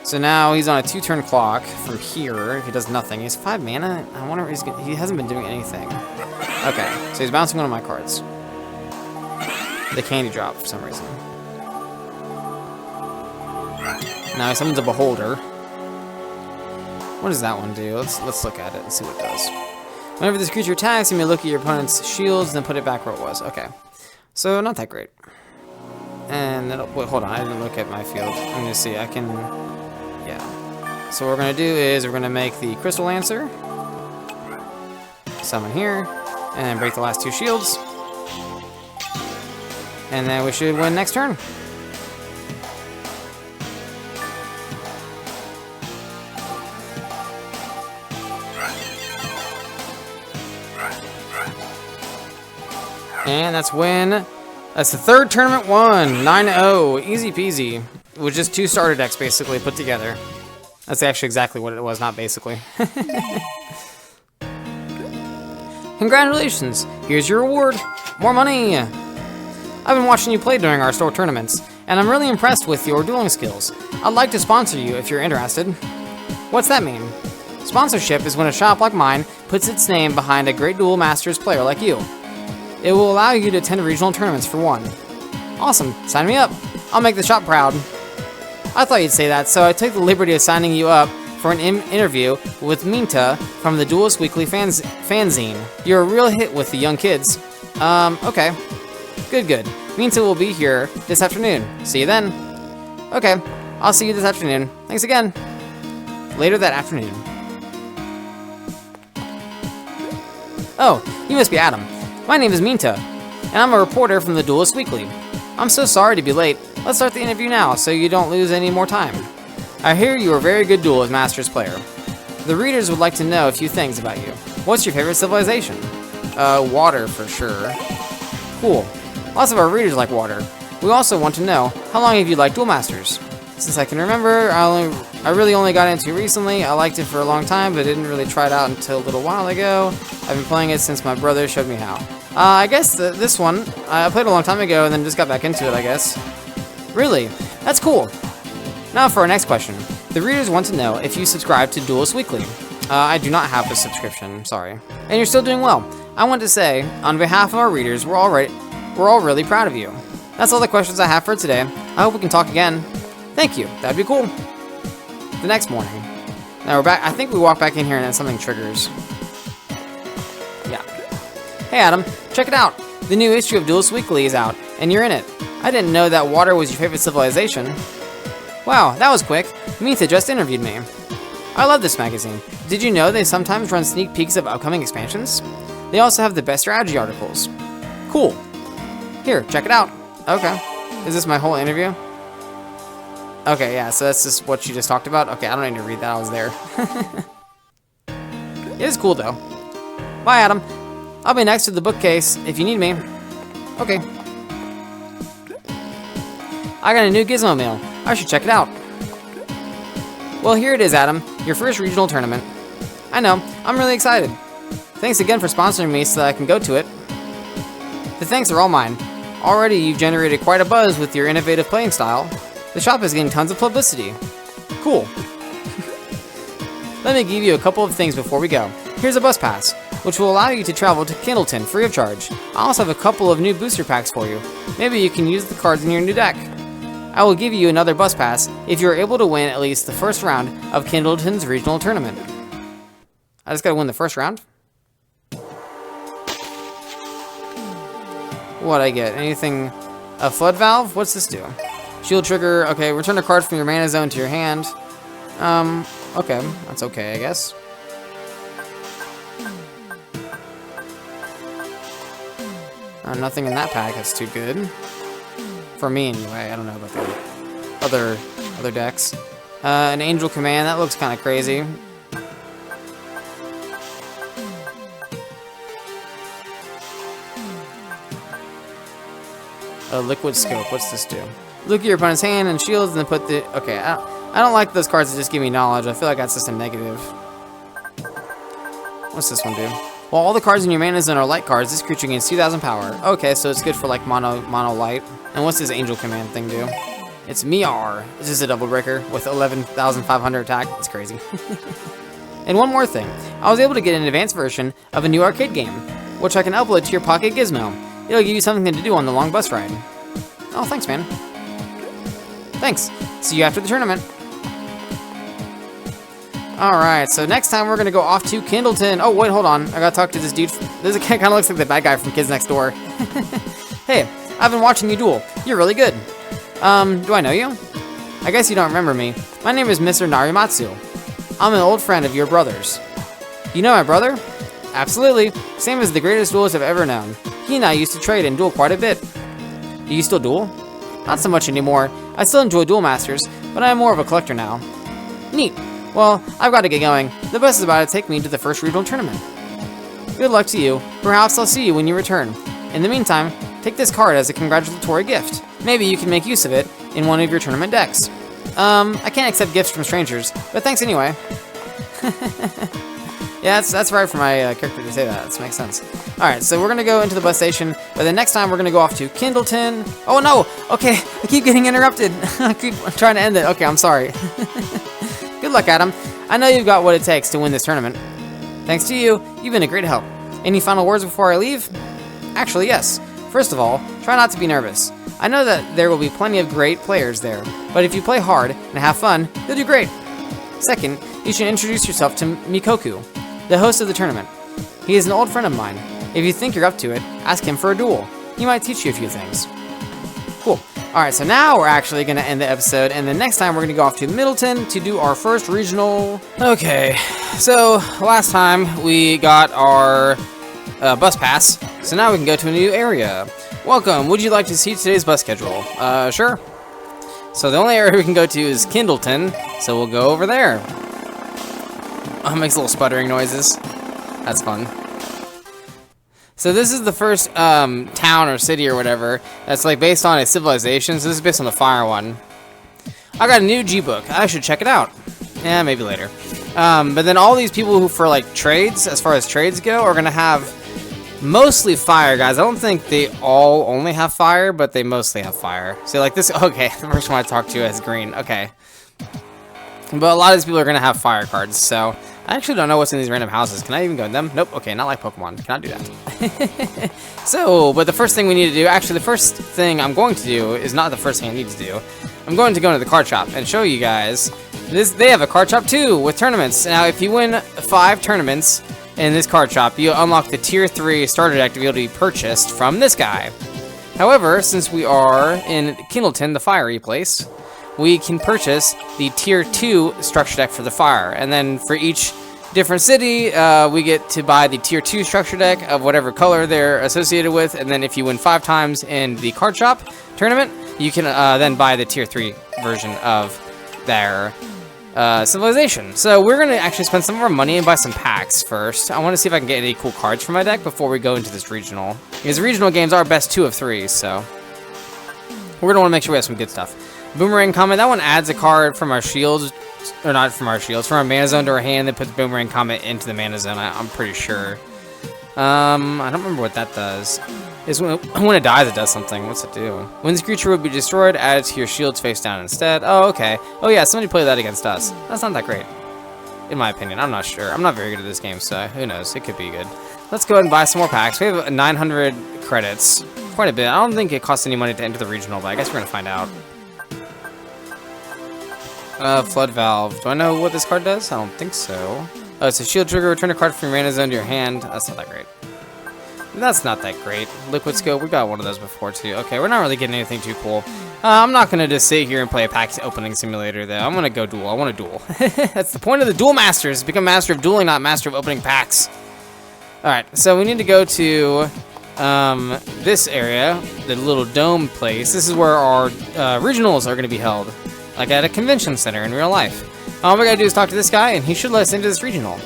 So now he's on a 2-turn clock from here. If he does nothing, he has 5 mana. I wonder if he hasn't been doing anything. Okay, so he's bouncing one of my cards. The Candy Drop for some reason. Now he summons a Beholder. What does that one do? Let's look at it and see what it does. Whenever this creature attacks, you may look at your opponent's shields and then put it back where it was. Okay, so not that great. And wait, hold on, I didn't look at my field. I'm gonna see. I can. Yeah. So what we're gonna do is we're gonna make the Crystal Lancer. Summon here, and then break the last 2 shields. And then we should win next turn. And that's win. That's the 3rd tournament won. 9-0. Easy peasy. With just 2 starter decks basically put together. That's actually exactly what it was, not basically. Congratulations. Here's your reward. More money. I've been watching you play during our store tournaments, and I'm really impressed with your dueling skills. I'd like to sponsor you if you're interested. What's that mean? Sponsorship is when a shop like mine puts its name behind a great Duel Masters player like you. It will allow you to attend regional tournaments for one. Awesome, sign me up. I'll make the shop proud. I thought you'd say that, so I took the liberty of signing you up for an interview with Minta from the Duelist Weekly fanzine. You're a real hit with the young kids. Okay. Good. Minta will be here this afternoon. See you then. Okay, I'll see you this afternoon. Thanks again. Later that afternoon. Oh, you must be Adam. My name is Minta, and I'm a reporter from the Duelist Weekly. I'm so sorry to be late. Let's start the interview now, so you don't lose any more time. I hear you are a very good Duel Masters player. The readers would like to know a few things about you. What's your favorite civilization? Water for sure. Cool. Lots of our readers like water. We also want to know, how long have you liked Duel Masters? Since I can remember, I really only got into it recently. I liked it for a long time, but didn't really try it out until a little while ago. I've been playing it since my brother showed me how. I guess this one, I played a long time ago and then just got back into it, I guess. Really? That's cool. Now for our next question. The readers want to know if you subscribe to Duelist Weekly. I do not have a subscription, sorry. And you're still doing well. I want to say, on behalf of our readers, we're all really proud of you. That's all the questions I have for today. I hope we can talk again. Thank you, that'd be cool. The next morning. Now we're back, I think we walk back in here and then something triggers. Yeah. Hey Adam, check it out. The new issue of Duelist Weekly is out, and you're in it. I didn't know that water was your favorite civilization. Wow, that was quick. Mitha just interviewed me. I love this magazine. Did you know they sometimes run sneak peeks of upcoming expansions? They also have the best strategy articles. Cool. Here, check it out. Okay. Is this my whole interview? Okay, yeah, so that's just what you just talked about? Okay, I don't need to read that, I was there. It is cool, though. Bye, Adam. I'll be next to the bookcase if you need me. Okay. I got a new gizmo mail. I should check it out. Well, here it is, Adam. Your first regional tournament. I know, I'm really excited. Thanks again for sponsoring me so that I can go to it. The thanks are all mine. Already, you've generated quite a buzz with your innovative playing style. The shop is getting tons of publicity. Cool. Let me give you a couple of things before we go. Here's a bus pass. which will allow you to travel to Kindleton free of charge. I also have a couple of new booster packs for you. Maybe you can use the cards in your new deck. I will give you another bus pass if you are able to win at least the first round of Kindleton's regional tournament. I just gotta win the first round? What'd I get? Anything? A flood valve? What's this do? Shield trigger. Okay, return a card from your mana zone to your hand. Okay. That's okay, I guess. Nothing in that pack that's too good. For me, anyway. I don't know about the other decks. An Angel Command. That looks kind of crazy. A Liquid Scope. What's this do? Look at your opponent's hand and shields, and then put the... Okay, I don't like those cards that just give me knowledge. I feel like that's just a negative. What's this one do? Well, all the cards in your mana zone are light cards. This creature gains 2,000 power. Okay, so it's good for like mono light. And what's this Angel Command thing do? It's Miar. It's just a double breaker with 11,500 attack. It's crazy. And one more thing. I was able to get an advanced version of a new arcade game, which I can upload to your Pocket Gizmo. It'll give you something to do on the long bus ride. Oh, thanks, man. Thanks. See you after the tournament. Alright, so next time we're going to go off to Kindleton. Oh, wait, hold on. I got to talk to this dude. This kind of looks like the bad guy from Kids Next Door. Hey, I've been watching you duel. You're really good. Do I know you? I guess you don't remember me. My name is Mr. Narimatsu. I'm an old friend of your brother's. You know my brother? Absolutely. Same as the greatest duelist I've ever known. He and I used to trade and duel quite a bit. Do you still duel? Not so much anymore. I still enjoy Duel Masters, but I'm more of a collector now. Neat. Well, I've got to get going. The bus is about to take me to the first regional tournament. Good luck to you. Perhaps I'll see you when you return. In the meantime, take this card as a congratulatory gift. Maybe you can make use of it in one of your tournament decks. I can't accept gifts from strangers, but thanks anyway. Yeah, that's right for my character to say that. That makes sense. Alright, so we're going to go into the bus station, but then next time we're going to go off to Kindleton. Oh, no! Okay, I keep getting interrupted. I keep trying to end it. Okay, I'm sorry. Good luck, Adam. I know you've got what it takes to win this tournament. Thanks to you, you've been a great help. Any final words before I leave? Actually, yes. First of all, try not to be nervous. I know that there will be plenty of great players there, but if you play hard and have fun, you'll do great. Second, you should introduce yourself to Mikoku, the host of the tournament. He is an old friend of mine. If you think you're up to it, ask him for a duel. He might teach you a few things. Cool. Alright, so now we're actually going to end the episode, and then next time we're going to go off to Middleton to do our first regional. Okay, so last time we got our bus pass, so now we can go to a new area. Welcome, would you like to see today's bus schedule? Sure. So the only area we can go to is Kindleton, so we'll go over there. Oh, it makes little sputtering noises. That's fun. So this is the first town or city or whatever that's like based on a civilization. So this is based on the fire one. I got a new G-book. I should check it out. Yeah, maybe later. But then all these people who for like trades, as far as trades go, are gonna have mostly fire, guys. I don't think they all only have fire, but they mostly have fire. So like this, okay, the first one I talked to has green. Okay. But a lot of these people are gonna have fire cards, so I actually don't know what's in these random houses. Can I even go in them? Nope. Okay, not like Pokemon. Cannot do that. So, but the first thing we need to do, actually the first thing I'm going to do is not the first thing I need to do. I'm going to go into the card shop and show you guys. They have a card shop too with tournaments. Now, if you win 5 tournaments in this card shop, you unlock the Tier 3 starter deck to be able to be purchased from this guy. However, since we are in Kindleton, the fiery place, we can purchase the Tier 2 structure deck for the fire. And then for each different city, we get to buy the Tier 2 structure deck of whatever color they're associated with. And then if you win 5 times in the card shop tournament, you can then buy the Tier 3 version of their civilization. So we're going to actually spend some of our money and buy some packs first. I want to see if I can get any cool cards for my deck before we go into this regional. Because the regional games are best 2 of 3, so we're going to want to make sure we have some good stuff. Boomerang Comet, that one adds a card from our shields, or not from our shields, from our mana zone to our hand that puts Boomerang Comet into the mana zone, I'm pretty sure. I don't remember what that does. It's when it dies, it does something. What's it do? When this creature would be destroyed, add it to your shields face down instead. Oh, okay. Oh yeah, somebody played that against us. That's not that great. in my opinion. I'm not sure. I'm not very good at this game, so who knows? It could be good. Let's go ahead and buy some more packs. We have 900 credits. Quite a bit. I don't think it costs any money to enter the regional, but I guess we're going to find out. Flood Valve. Do I know what this card does? I don't think so. Oh, it's a shield trigger. Return a card from your mana zone to your hand. That's not that great. That's not that great. Liquid Scope. We got one of those before, too. Okay, we're not really getting anything too cool. I'm not going to just sit here and play a pack opening simulator, though. I'm going to go duel. I want to duel. That's the point of the Duel Masters. Become master of dueling, not master of opening packs. Alright, so we need to go to this area, the little dome place. This is where our regionals are going to be held, like at a convention center in real life. All we got to do is talk to this guy, and he should let us into this regional.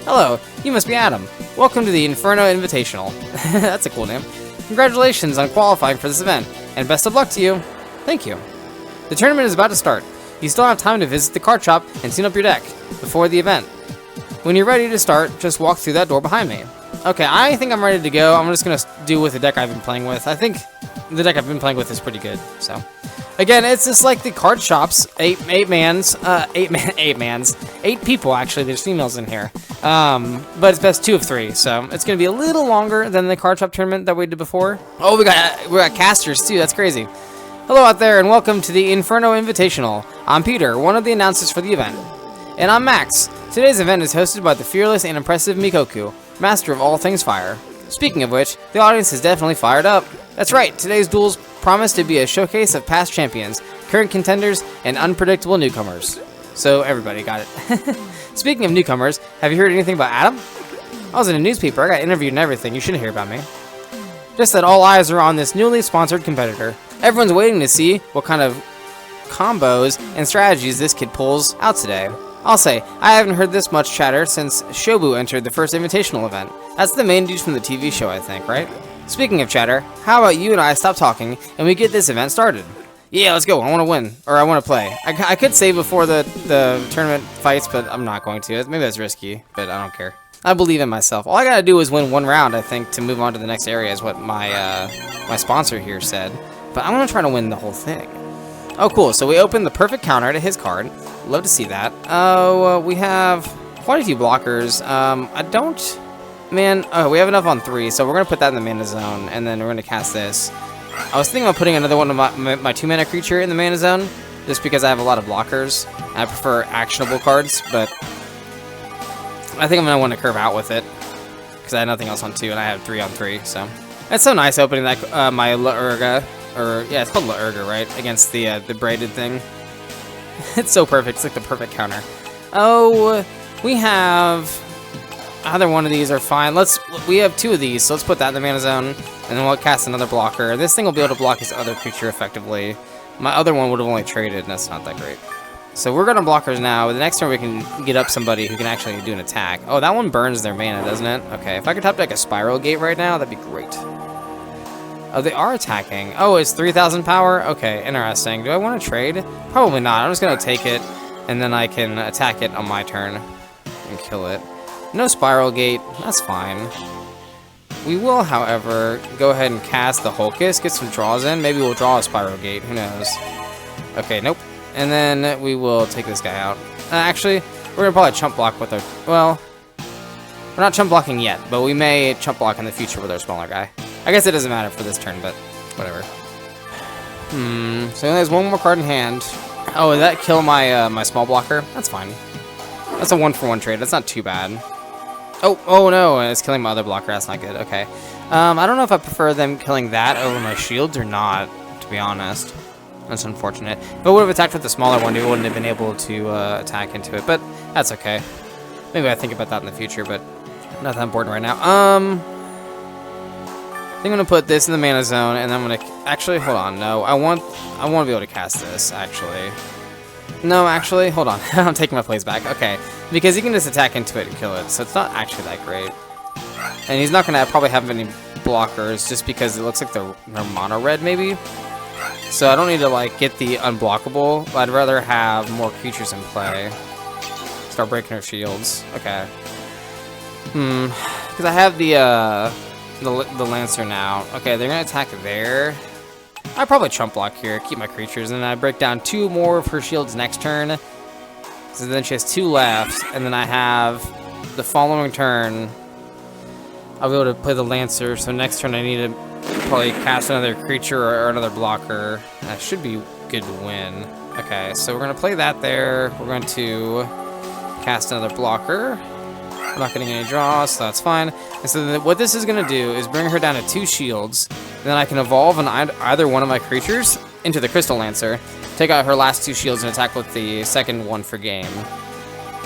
Hello, you must be Adam. Welcome to the Inferno Invitational. That's a cool name. Congratulations on qualifying for this event, and best of luck to you. Thank you. The tournament is about to start. You still have time to visit the card shop and tune up your deck before the event. When you're ready to start, just walk through that door behind me. Okay, I think I'm ready to go. I'm just going to do with the deck I've been playing with. I think the deck I've been playing with is pretty good. So, again, it's just like the card shops. Eight people, actually. There's females in here. But it's best 2 of 3. So, it's going to be a little longer than the card shop tournament that we did before. Oh, we got casters, too. That's crazy. Hello out there, and welcome to the Inferno Invitational. I'm Peter, one of the announcers for the event. And I'm Max. Today's event is hosted by the fearless and impressive Mikoku, master of all things fire. Speaking of which, the audience is definitely fired up. That's right, today's duels promise to be a showcase of past champions, current contenders, and unpredictable newcomers. So everybody got it. Speaking of newcomers, have you heard anything about Adam? I was in a newspaper, I got interviewed and everything, you shouldn't hear about me. Just that all eyes are on this newly sponsored competitor. Everyone's waiting to see what kind of combos and strategies this kid pulls out today. I'll say, I haven't heard this much chatter since Shobu entered the first invitational event. That's the main dude from the TV show, I think, right? Speaking of chatter, how about you and I stop talking and we get this event started? Yeah, let's go. I want to win. Or I want to play. I could save before the tournament fights, but I'm not going to. Maybe that's risky, but I don't care. I believe in myself. All I gotta do is win 1 round, I think, to move on to the next area is what my sponsor here said. But I'm gonna try to win the whole thing. Oh, cool. So we opened the perfect counter to his card. Love to see that. Oh, we have quite a few blockers. We have enough on 3, so we're going to put that in the mana zone, and then we're going to cast this. I was thinking about putting another one of my 2-mana creature in the mana zone, just because I have a lot of blockers. I prefer actionable cards, but I think I'm going to want to curve out with it, because I had nothing else on 2, and I have 3 on 3, so. It's so nice opening that my Laurga, yeah, it's called Laurga, right, against the braided thing. It's so perfect. It's like the perfect counter. Oh, we have either one of these are fine. We have 2 of these, so let's put that in the mana zone, and then we'll cast another blocker. This thing will be able to block his other creature effectively. My other one would have only traded, and that's not that great. So we're gonna blockers now. The next turn we can get up somebody who can actually do an attack. Oh, that one burns their mana, doesn't it? Okay, if I could top deck a Spiral Gate right now, that'd be great. Oh, they are attacking. Oh, it's 3,000 power? Okay, interesting. Do I want to trade? Probably not. I'm just going to take it, and then I can attack it on my turn and kill it. No Spiral Gate. That's fine. We will, however, go ahead and cast the Hulkus, get some draws in. Maybe we'll draw a Spiral Gate. Who knows? Okay, nope. And then we will take this guy out. Actually, we're going to probably chump block with our... Well, we're not chump blocking yet, but we may chump block in the future with our smaller guy. I guess it doesn't matter for this turn, but whatever. So he only has 1 more card in hand. Oh, did that kill my my small blocker? That's fine. That's a 1-for-1 trade. That's not too bad. Oh no, it's killing my other blocker. That's not good. Okay. I don't know if I prefer them killing that over my shields or not, to be honest. That's unfortunate. If I would have attacked with the smaller one, we wouldn't have been able to attack into it, but that's okay. Maybe I think about that in the future, but not that important right now. I think I'm gonna put this in the mana zone, and I'm gonna actually hold on. No, I want to be able to cast this. Actually, no, actually, hold on. I'm taking my plays back. Okay, because he can just attack into it and kill it, so it's not actually that great. And he's not gonna probably have any blockers, just because it looks like they're mono red maybe. So I don't need to like get the unblockable. I'd rather have more creatures in play. Start breaking her shields. Okay. Because I have the Lancer now. Okay, they're gonna attack there. I probably chump block here, keep my creatures, and then I break down 2 more of her shields next turn. So then she has 2 left, and then I have the following turn. I'll be able to play the Lancer, so next turn I need to probably cast another creature or another blocker. That should be good to win. Okay, so we're going to play that there. We're going to cast another blocker. I'm not getting any draws, so that's fine. And so what this is going to do is bring her down to 2 shields. And then I can evolve on either one of my creatures into the Crystal Lancer, take out her last 2 shields, and attack with the second one for game.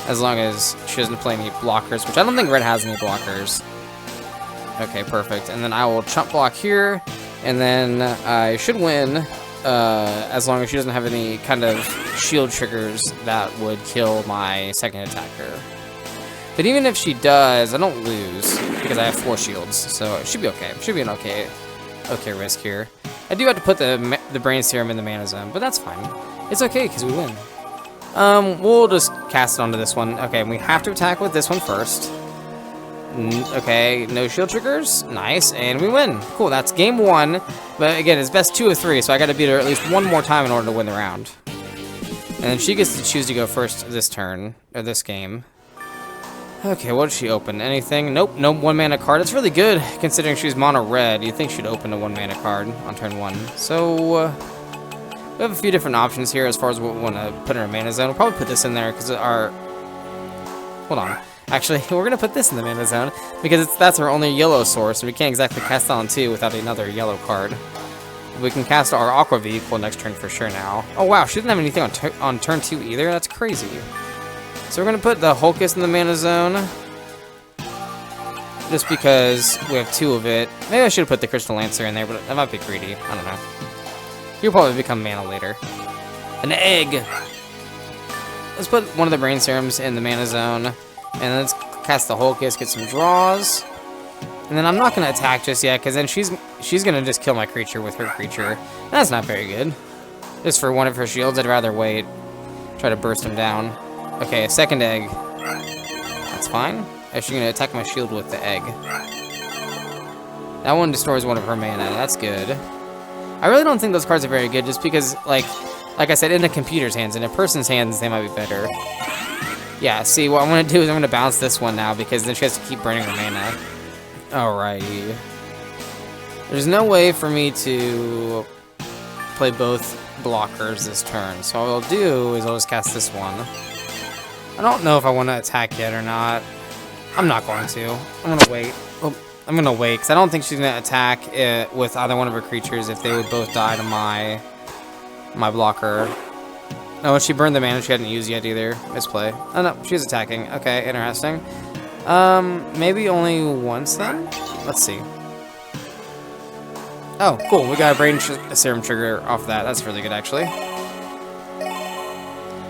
As long as she doesn't play any blockers, which I don't think red has any blockers. Okay, perfect. And then I will chump block here, and then I should win as long as she doesn't have any kind of shield triggers that would kill my second attacker. But even if she does, I don't lose because I have 4 shields, so it should be okay. It should be an okay risk here. I do have to put the Brain Serum in the Mana Zone, but that's fine. It's okay because we win. We'll just cast it onto this one. Okay, we have to attack with this one first. Okay, no shield triggers. Nice, and we win. Cool, that's game 1. But again, it's best 2 of 3, so I got to beat her at least one more time in order to win the round. And then she gets to choose to go first this turn, or this game. Okay, what did she open? Anything? Nope, no 1 mana card. It's really good, considering she's mono red. You'd think she'd open a 1 mana card on turn 1. So, we have a few different options here as far as what we want to put in our Mana Zone. We'll probably put this in there, because our... Hold on. Actually, we're going to put this in the Mana Zone, because that's our only yellow source, and we can't exactly cast on 2 without another yellow card. We can cast our Aqua Vehicle next turn for sure now. Oh wow, she didn't have anything on turn 2 either? That's crazy. So we're going to put the Hulkus in the Mana Zone, just because we have 2 of it. Maybe I should have put the Crystal Lancer in there, but that might be greedy. I don't know. You'll probably become mana later. An egg! Let's put one of the Brain Serums in the Mana Zone, and let's cast the Hulkus, get some draws. And then I'm not going to attack just yet, because then she's going to just kill my creature with her creature. That's not very good. Just for one of her shields, I'd rather wait. Try to burst him down. Okay, a second egg. That's fine. She's going to attack my shield with the egg. That one destroys one of her mana. That's good. I really don't think those cards are very good, just because, like I said, in a computer's hands. In a person's hands, they might be better. Yeah, see, what I'm going to do is I'm going to bounce this one now, because then she has to keep burning her mana. Alrighty. There's no way for me to play both blockers this turn, so what I'll do is I'll just cast this one. I don't know if I want to attack yet or not. I'm not going to. I'm going to wait. Oh, I'm going to wait, because I don't think she's going to attack it with either one of her creatures if they would both die to my blocker. No, she burned the mana she hadn't used yet either. Misplay. Oh no, she's attacking. Okay, interesting. Maybe only once then? Let's see. Oh, cool. We got a Brain Serum trigger off that. That's really good, actually.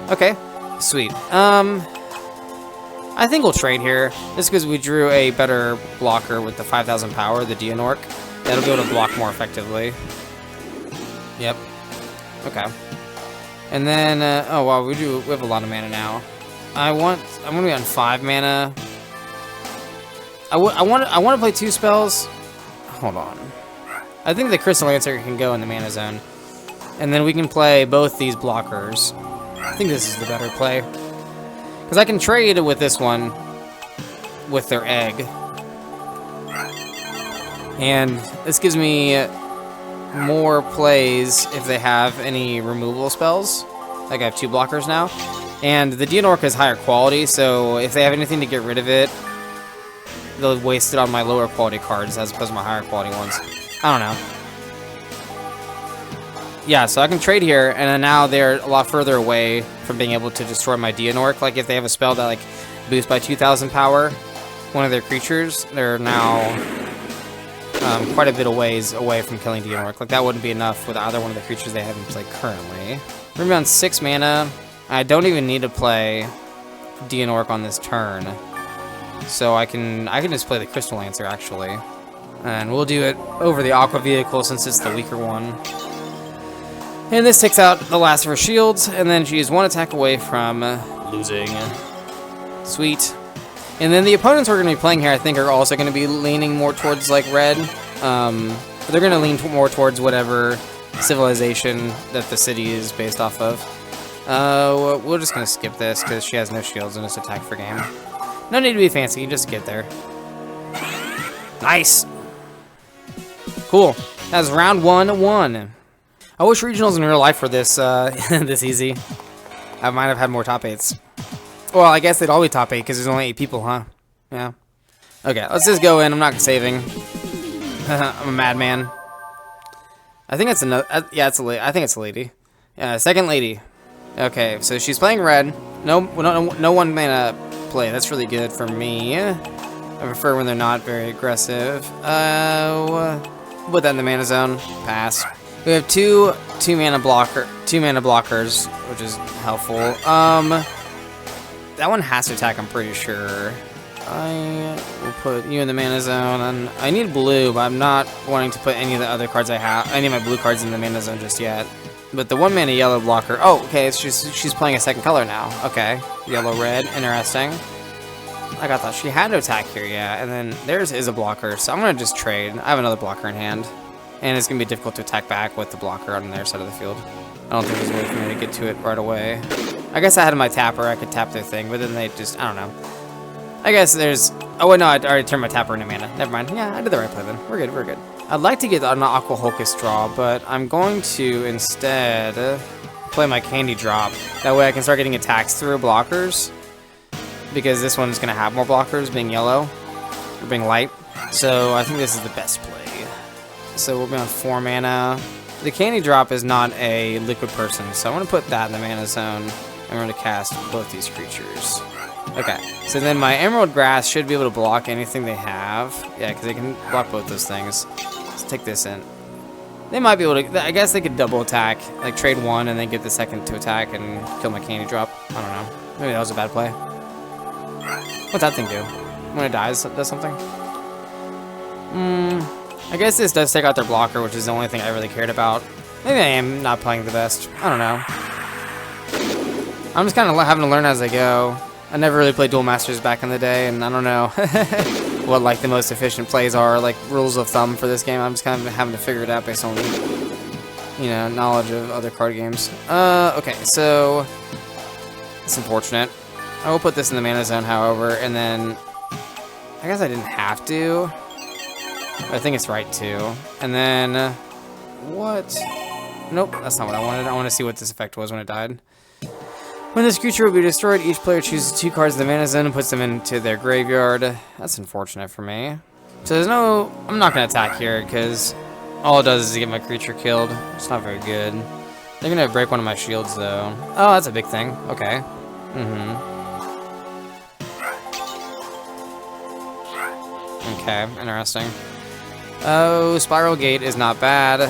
Okay. Sweet. I think we'll trade here. Just because we drew a better blocker with the 5,000 power, the Dianork. That'll be able to block more effectively. Yep. Okay. And then, oh wow, we have a lot of mana now. I'm gonna be on 5 mana. I want to play 2 spells. Hold on. I think the Crystal Lancer can go in the Mana Zone. And then we can play both these blockers. I think this is the better play. Because I can trade with this one with their egg. And this gives me more plays if they have any removal spells. Like I have 2 blockers now. And the Dianork is higher quality, so if they have anything to get rid of it, they'll waste it on my lower quality cards as opposed to my higher quality ones. I don't know. Yeah, so I can trade here, and then now they're a lot further away from being able to destroy my Dianork. Like, if they have a spell that, like, boosts by 2,000 power one of their creatures, they're now quite a bit of ways away from killing Dianork. Like, that wouldn't be enough with either one of the creatures they have in play currently. We're gonna be on 6 mana. I don't even need to play Dianork on this turn. So I can just play the Crystal Lancer, actually. And we'll do it over the Aqua Vehicle since it's the weaker one. And this takes out the last of her shields, and then she is 1 attack away from losing. Sweet. And then the opponents we're going to be playing here, I think, are also going to be leaning more towards, like, red. They're going to lean more towards whatever civilization that the city is based off of. We're just gonna skip this because she has no shields and just attack for game. No need to be fancy, you just get there. Nice! Cool. That's round 1 won. I wish regionals in real life were this this easy. I might have had more top 8s. Well, I guess they'd all be top 8 because there's only 8 people, huh? Yeah. Okay, let's just go in. I'm not saving. I'm a madman. I think it's another. Yeah, it's a lady. I think it's a lady. Yeah, second lady. Okay, so she's playing red. No one mana play. That's really good for me. I prefer when they're not very aggressive. Put that in the mana zone. Pass. We have two mana blockers, which is helpful. That one has to attack, I'm pretty sure. I will put you in the mana zone, and I need blue, but I'm not wanting to put any of the other cards I have, any of my blue cards in the mana zone just yet. But the 1 mana yellow blocker, oh, okay, she's playing a second color now. Okay, yellow-red, interesting. Like I thought she had to attack here, yeah, and then theirs is a blocker, so I'm gonna just trade. I have another blocker in hand, and it's gonna be difficult to attack back with the blocker on their side of the field. I don't think there's a way for me to get to it right away. I guess I had my tapper, I could tap their thing, but then they just, I don't know. I guess there's, oh wait, no, I already turned my tapper into mana. Never mind, yeah, I did the right play then. We're good, we're good. I'd like to get an Aquahulkus draw, but I'm going to instead play my Candy Drop. That way I can start getting attacks through blockers, because this one's gonna have more blockers, being yellow, or being light. So I think this is the best play. So we'll be on 4 mana. The Candy Drop is not a liquid person, so I'm gonna put that in the mana zone. I'm going to cast both these creatures. Okay, so then my Emerald Grass should be able to block anything they have. Yeah, because they can block both those things. Let's take this in. They might be able to, I guess they could double attack, like trade 1 and then get the second to attack and kill my Candy Drop. I don't know. Maybe that was a bad play. What's that thing do? When it dies, does something? I guess this does take out their blocker, which is the only thing I really cared about. Maybe I am not playing the best. I don't know. I'm just kind of having to learn as I go. I never really played Duel Masters back in the day, and I don't know what like the most efficient plays are, like rules of thumb for this game. I'm just kind of having to figure it out based on, you know, knowledge of other card games. Okay, so it's unfortunate. I will put this in the mana zone, however, and then I guess I didn't have to. But I think it's right to. And then what? Nope, that's not what I wanted. I want to see what this effect was when it died. When this creature will be destroyed, each player chooses 2 cards in the mana zone and puts them into their graveyard. That's unfortunate for me. So there's no... I'm not going to attack here, because all it does is get my creature killed. It's not very good. They're going to break one of my shields, though. Oh, that's a big thing. Okay. Okay, interesting. Oh, Spiral Gate is not bad.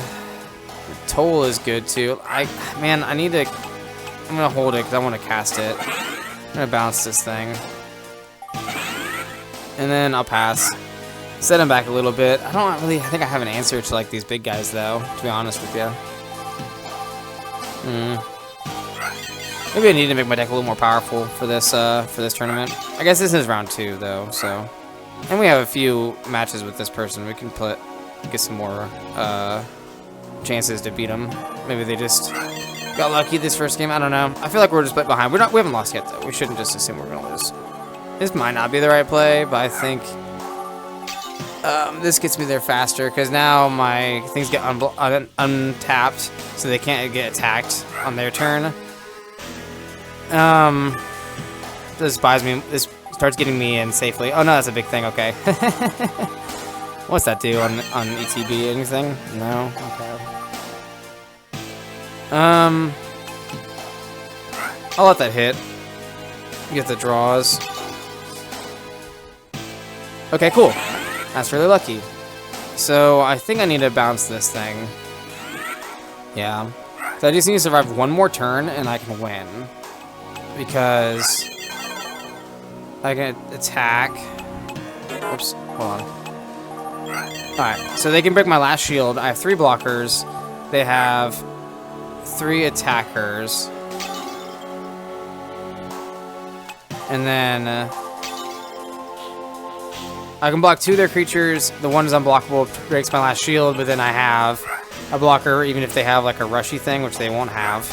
Toll is good, too. Man, I need to... I'm gonna hold it because I want to cast it. I'm gonna bounce this thing. And then I'll pass. Set him back a little bit. I think I have an answer to like these big guys though, to be honest with you. Maybe I need to make my deck a little more powerful for this tournament. I guess this is round 2 though, so. And we have a few matches with this person. We can get some more chances to beat them. Maybe they just got lucky this first game. I don't know. I feel like we're just behind. We haven't lost yet though. We shouldn't just assume we're gonna lose. This might not be the right play, but I think this gets me there faster because now my things get untapped, so they can't get attacked on their turn. This buys me. This starts getting me in safely. Oh no, that's a big thing. Okay. What's that do on ETB? Anything? No. Okay. I'll let that hit. Get the draws. Okay, cool. That's really lucky. So I think I need to bounce this thing. Yeah. So I just need to survive 1 more turn and I can win. Because I can attack. Oops, hold on. Alright, so they can break my last shield. I have 3 blockers. They have 3 attackers. And then I can block 2 of their creatures. The one is unblockable, breaks my last shield, but then I have a blocker even if they have like a rushy thing, which they won't have.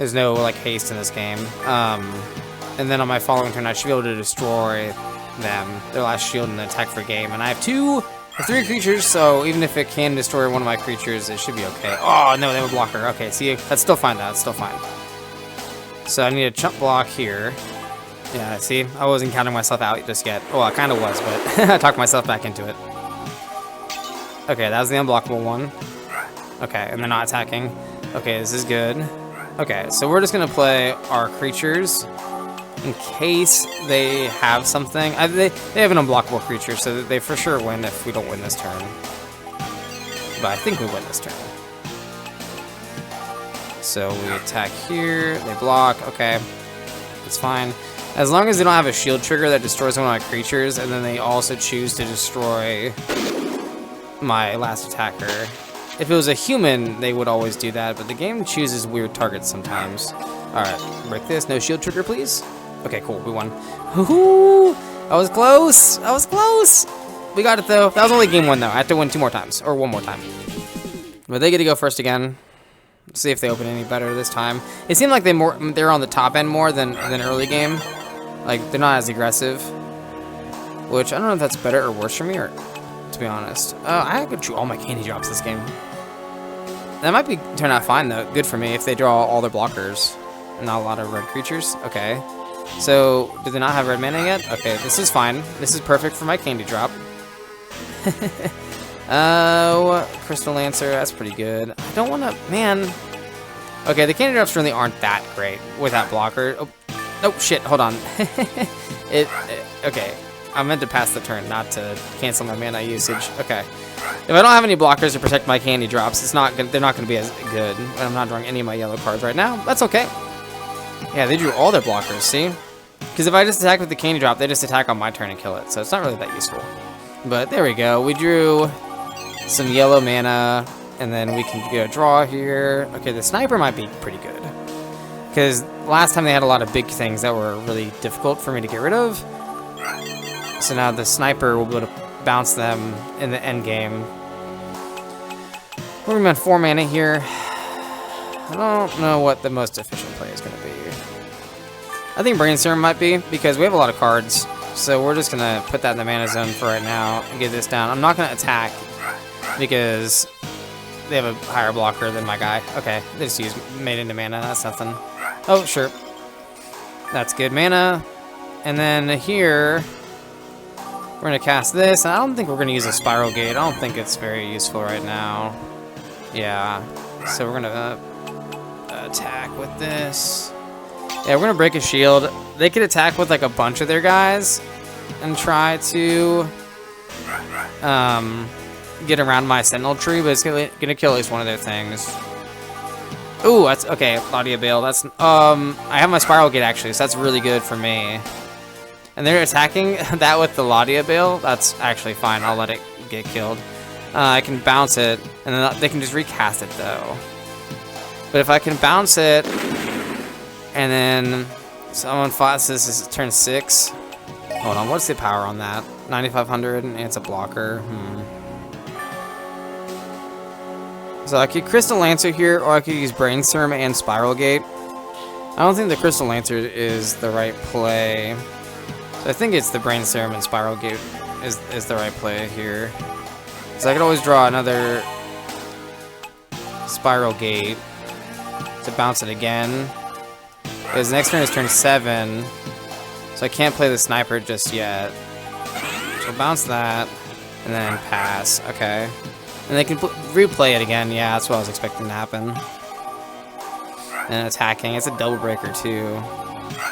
There's no like haste in this game. And then on my following turn, I should be able to destroy them, their last shield, and attack for game. And I have 3 creatures, so even if it can destroy one of my creatures, it should be okay. Oh no, they have a blocker. Okay, see, that's still fine. That's still fine. So I need a chump block here. Yeah, see, I wasn't counting myself out just yet. Well, I kind of was, but I talked myself back into it. Okay, that was the unblockable one. Okay, and they're not attacking. Okay, this is good. Okay, so we're just gonna play our creatures in case they have something. They have an unblockable creature, so they for sure win if we don't win this turn. But I think we win this turn. So we attack here, they block, okay. It's fine. As long as they don't have a shield trigger that destroys one of my creatures, and then they also choose to destroy my last attacker. If it was a human, they would always do that, but the game chooses weird targets sometimes. Alright, break this. No shield trigger, please. Okay, cool. We won. Woohoo! I was close! I was close! We got it, though. That was only game 1, though. I have to win 2 more times. Or 1 more time. But they get to go first again. Let's see if they open any better this time. It seemed like they're on the top end more than early game. Like, they're not as aggressive. Which, I don't know if that's better or worse for me, or to be honest. I could chew all my candy drops this game. That might turn out fine, though. Good for me if they draw all their blockers. Not a lot of red creatures. Okay. So, do they not have red mana yet? Okay, this is fine. This is perfect for my candy drop. Crystal Lancer, that's pretty good. I don't want to, man. Okay, the candy drops really aren't that great with that blocker. Oh, shit, hold on. Okay, I meant to pass the turn, not to cancel my mana usage. Okay. If I don't have any blockers to protect my candy drops, they're not going to be as good. And I'm not drawing any of my yellow cards right now. That's okay. Yeah, they drew all their blockers, see? Because if I just attack with the candy drop, they just attack on my turn and kill it. So it's not really that useful. But there we go. We drew some yellow mana, and then we can get a draw here. Okay, the sniper might be pretty good. Because last time they had a lot of big things that were really difficult for me to get rid of. So now the sniper will be able to bounce them in the end game. We're going to 4 mana here. I don't know what the most efficient play is going to be. I think Brainstorm might be, because we have a lot of cards. So we're just going to put that in the mana zone for right now and get this down. I'm not going to attack because they have a higher blocker than my guy. Okay, they just made into mana. That's nothing. Oh, sure. That's good mana. And then here, we're going to cast this. I don't think we're going to use a Spiral Gate. I don't think it's very useful right now. Yeah. So we're going to attack with this. Yeah, we're going to break a shield. They could attack with like a bunch of their guys and try to get around my Sentinel Tree, but it's going to kill at least one of their things. Ooh, that's okay. Laudia Bale. That's I have my Spiral Gate actually, so that's really good for me. And they're attacking that with the Laudia Bale. That's actually fine. I'll let it get killed. I can bounce it, and then they can just recast it though. But if I can bounce it, and then someone fights this is turn 6. Hold on, what's the power on that? 9,500, and it's a blocker. So I could Crystal Lancer here, or I could use Brainstorm and Spiral Gate. I don't think the Crystal Lancer is the right play. So I think it's the Brainstorm and Spiral Gate is the right play here. So I could always draw another Spiral Gate to bounce it again. Because next turn is turn 7, so I can't play the sniper just yet. So bounce that, and then pass. Okay. And they can replay it again. Yeah, that's what I was expecting to happen. And attacking. It's a double breaker, too.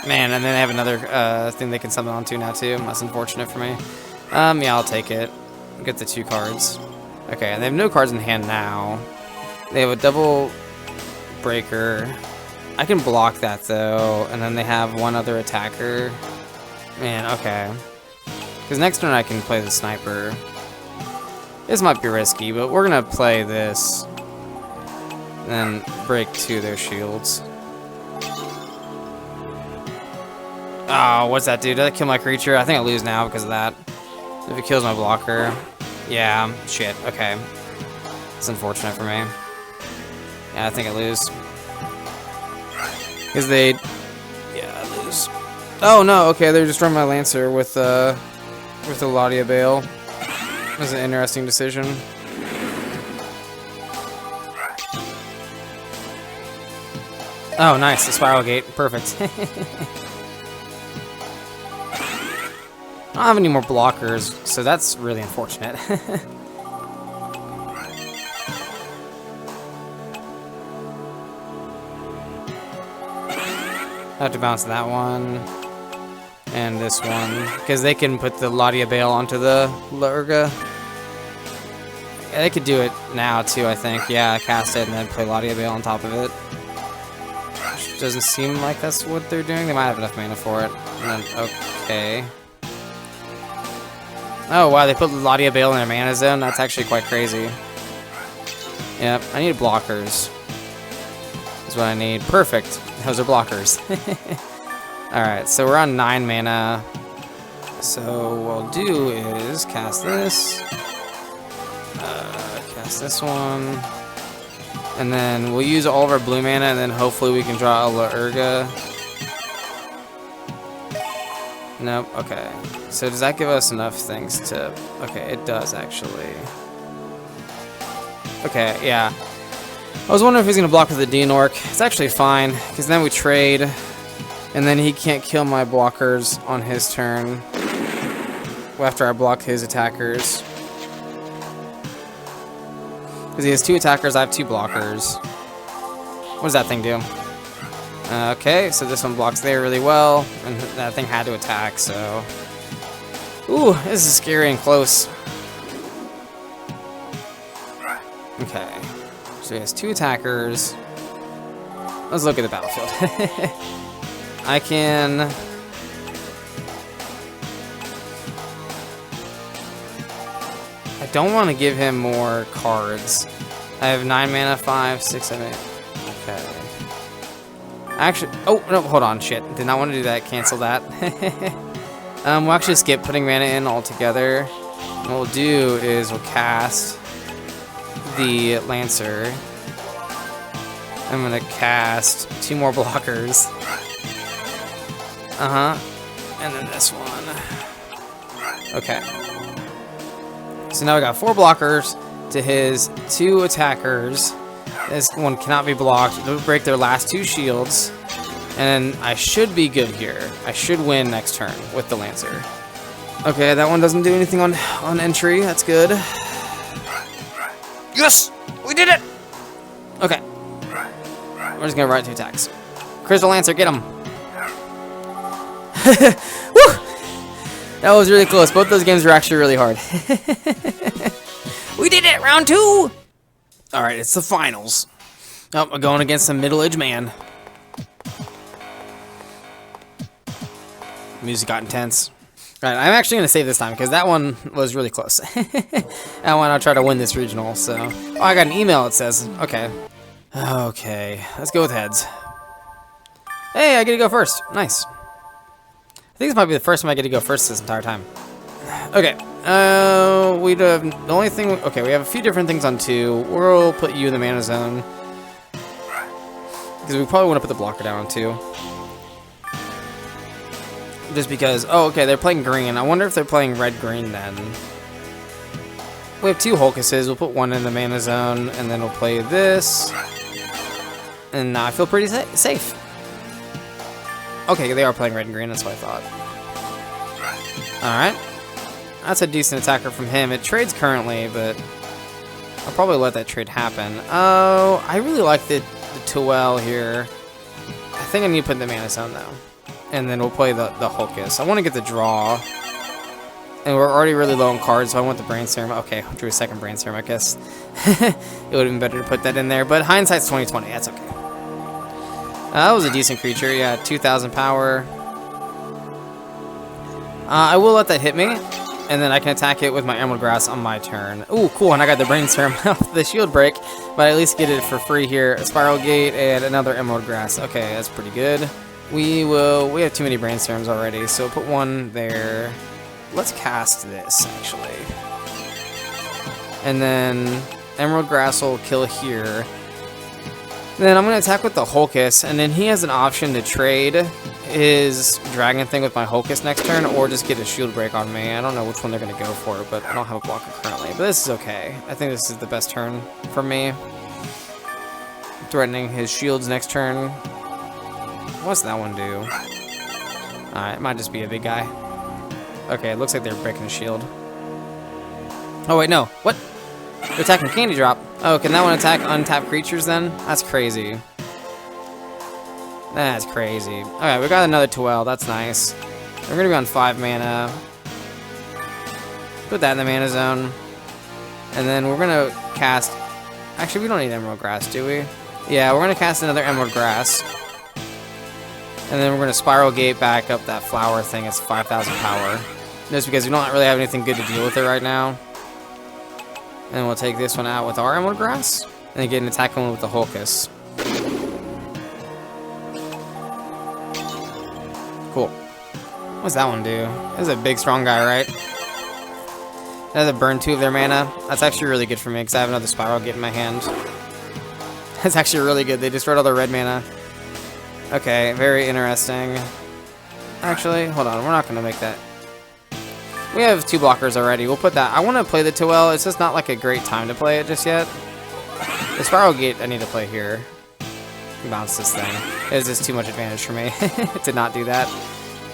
Man, and then they have another thing they can summon onto now, too. That's unfortunate for me. Yeah, I'll take it. Get the 2 cards. Okay, and they have no cards in hand now. They have a double breaker. I can block that, though, and then they have one other attacker. Man, okay. Because next turn I can play the sniper. This might be risky, but we're going to play this. And then break 2 of their shields. Oh, what's that do? Did that kill my creature? I think I lose now because of that. If it kills my blocker. Yeah, shit, okay. It's unfortunate for me. Yeah, I think I lose. Because they... Yeah, I lose. Oh, no, okay, they're destroying my Lancer with the Ladia Bale. That was an interesting decision. Oh, nice, the Spiral Gate. Perfect. I don't have any more blockers, so that's really unfortunate. I have to bounce that one and this one because they can put the Ladia Bale onto the Lurga. Yeah, they could do it now too, I think. Yeah, cast it and then play Ladia Bale on top of it. Which doesn't seem like that's what they're doing. They might have enough mana for it. And then, okay. Oh wow, they put Ladia Bale in their mana zone. That's actually quite crazy. Yep, I need blockers. Is what I need. Perfect. Those are blockers. Alright, so we're on 9 mana. So what we'll do is cast this. Cast this one. And then we'll use all of our blue mana, and then hopefully we can draw a Lurga. Nope, okay. So does that give us enough things to... Okay, it does actually. Okay, yeah. I was wondering if he's going to block with the Deanorc. It's actually fine, because then we trade, and then he can't kill my blockers on his turn after I block his attackers. Because he has 2 attackers, I have 2 blockers. What does that thing do? Okay, so this one blocks there really well, and that thing had to attack, so... Ooh, this is scary and close. Okay. So he has 2 attackers. Let's look at the battlefield. I can... I don't want to give him more cards. I have 9 mana, 5, 6, 7, 8. Okay. Actually... Oh, no, hold on, shit. Did not want to do that. Cancel that. We'll actually skip putting mana in altogether. What we'll do is we'll cast... the Lancer. I'm gonna cast 2 more blockers. And then this one. Okay. So now we got 4 blockers to his 2 attackers. This one cannot be blocked. It'll break their last 2 shields. And I should be good here. I should win next turn with the Lancer. Okay, that one doesn't do anything on entry. That's good. Yes! We did it! Okay. We're just gonna ride 2 attacks. Crystal Lancer, get him! Woo! That was really close. Both those games were actually really hard. We did it! Round 2! Alright, it's the finals. Oh, we're going against a middle-aged man. Music got intense. Alright, I'm actually going to save this time, because that one was really close. I want to try to win this regional, so... Oh, I got an email, it says. Okay. Okay, let's go with heads. Hey, I get to go first. Nice. I think this might be the first time I get to go first this entire time. Okay. We'd have... The only thing... Okay, we have a few different things on 2. We'll put you in the mana zone. Because we probably want to put the blocker down on 2. Just because... Oh, okay, they're playing green. I wonder if they're playing red-green then. We have 2 Hulkuses. We'll put 1 in the mana zone, and then we'll play this. And now I feel pretty safe. Okay, they are playing red and green. That's what I thought. Alright. That's a decent attacker from him. It trades currently, but I'll probably let that trade happen. Oh, I really like the Tuel here. I think I need to put in the mana zone, though. And then we'll play the Hulkus. I want to get the draw. And we're already really low on cards, so I want the Brain Serum. Okay, I drew a second Brain Serum, I guess. It would have been better to put that in there, but hindsight's 2020. That's okay. That was a decent creature. Yeah, 2,000 power. I will let that hit me, and then I can attack it with my Emerald Grass on my turn. Ooh, cool, and I got the Brain Serum off the shield break, but I at least get it for free here. A Spiral Gate and another Emerald Grass. Okay, that's pretty good. We have too many Brain Serums already, so we'll put 1 there. Let's cast this, actually. And then Emerald Grass will kill here. Then I'm going to attack with the Hulkus, and then he has an option to trade his dragon thing with my Hulkus next turn, or just get a shield break on me. I don't know which one they're going to go for, but I don't have a blocker currently. But this is okay. I think this is the best turn for me. Threatening his shields next turn. What's that one do? Alright, it might just be a big guy. Okay, it looks like they're breaking a shield. Oh wait, no. What? They're attacking Candy Drop. Oh, can that one attack untapped creatures then? That's crazy. That's crazy. Alright, we got another Duel. That's nice. We're gonna be on 5 mana. Put that in the mana zone. And then we're gonna cast... Actually, we don't need Emerald Grass, do we? Yeah, we're gonna cast another Emerald Grass. And then we're gonna Spiral Gate back up that flower thing. It's 5,000 power. Just because we don't really have anything good to deal with it right now. And we'll take this one out with our Emerald Grass. And then get an attack one with the Hulkus. Cool. What's that one do? That's a big, strong guy, right? That has a burn 2 of their mana. That's actually really good for me, because I have another Spiral Gate in my hand. That's actually really good. They destroyed all their red mana. Okay, very interesting. Actually, hold on. We're not going to make that. We have 2 blockers already. We'll put that. I want to play the Duel. It's just not like a great time to play it just yet. The Spiral Gate I need to play here. Bounce this thing. It's just too much advantage for me to not do that.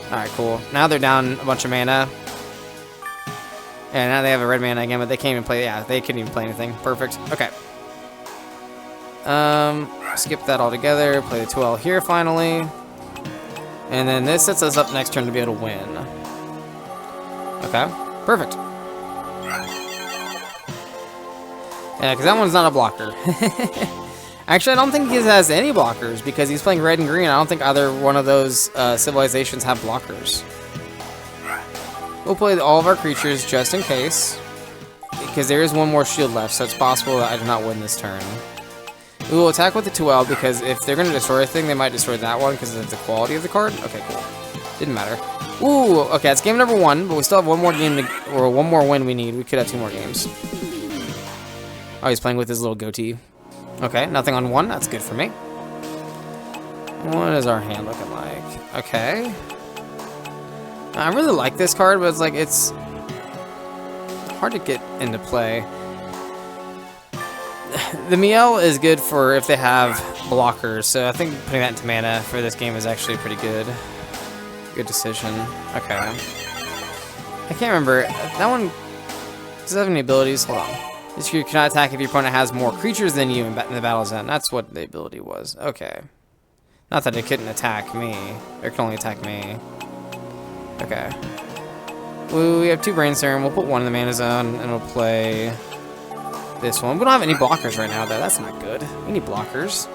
Alright, cool. Now they're down a bunch of mana. And now they have a red mana again, but they can't even play. Yeah, they couldn't even play anything. Perfect. Okay. Skip that all together. Play the Duel here finally. And then this sets us up next turn to be able to win. Okay. Perfect. Yeah, because that one's not a blocker. Actually, I don't think he has any blockers because he's playing red and green. I don't think either one of those civilizations have blockers. We'll play all of our creatures just in case, because there is one more shield left, so it's possible that I do not win this turn. We will attack with the Duel because if they're going to destroy a thing, they might destroy that one because of the quality of the card. Okay, cool. Didn't matter. Ooh, okay, that's game number 1, but we still have one more game or one more win we need. We could have 2 more games. Oh, he's playing with his little goatee. Okay, nothing on 1. That's good for me. What is our hand looking like? Okay. I really like this card, but it's hard to get into play. The Miel is good for if they have blockers, so I think putting that into mana for this game is actually pretty good. Good decision. Okay. I can't remember. That one does it have any abilities? Hold on. This creature cannot attack if your opponent has more creatures than you in the battle zone. That's what the ability was. Okay. Not that it couldn't attack me. It can only attack me. Okay. We have 2 Brainstorm. We'll put 1 in the mana zone, and we'll play this one. We don't have any blockers right now, though. That's not good. We need blockers.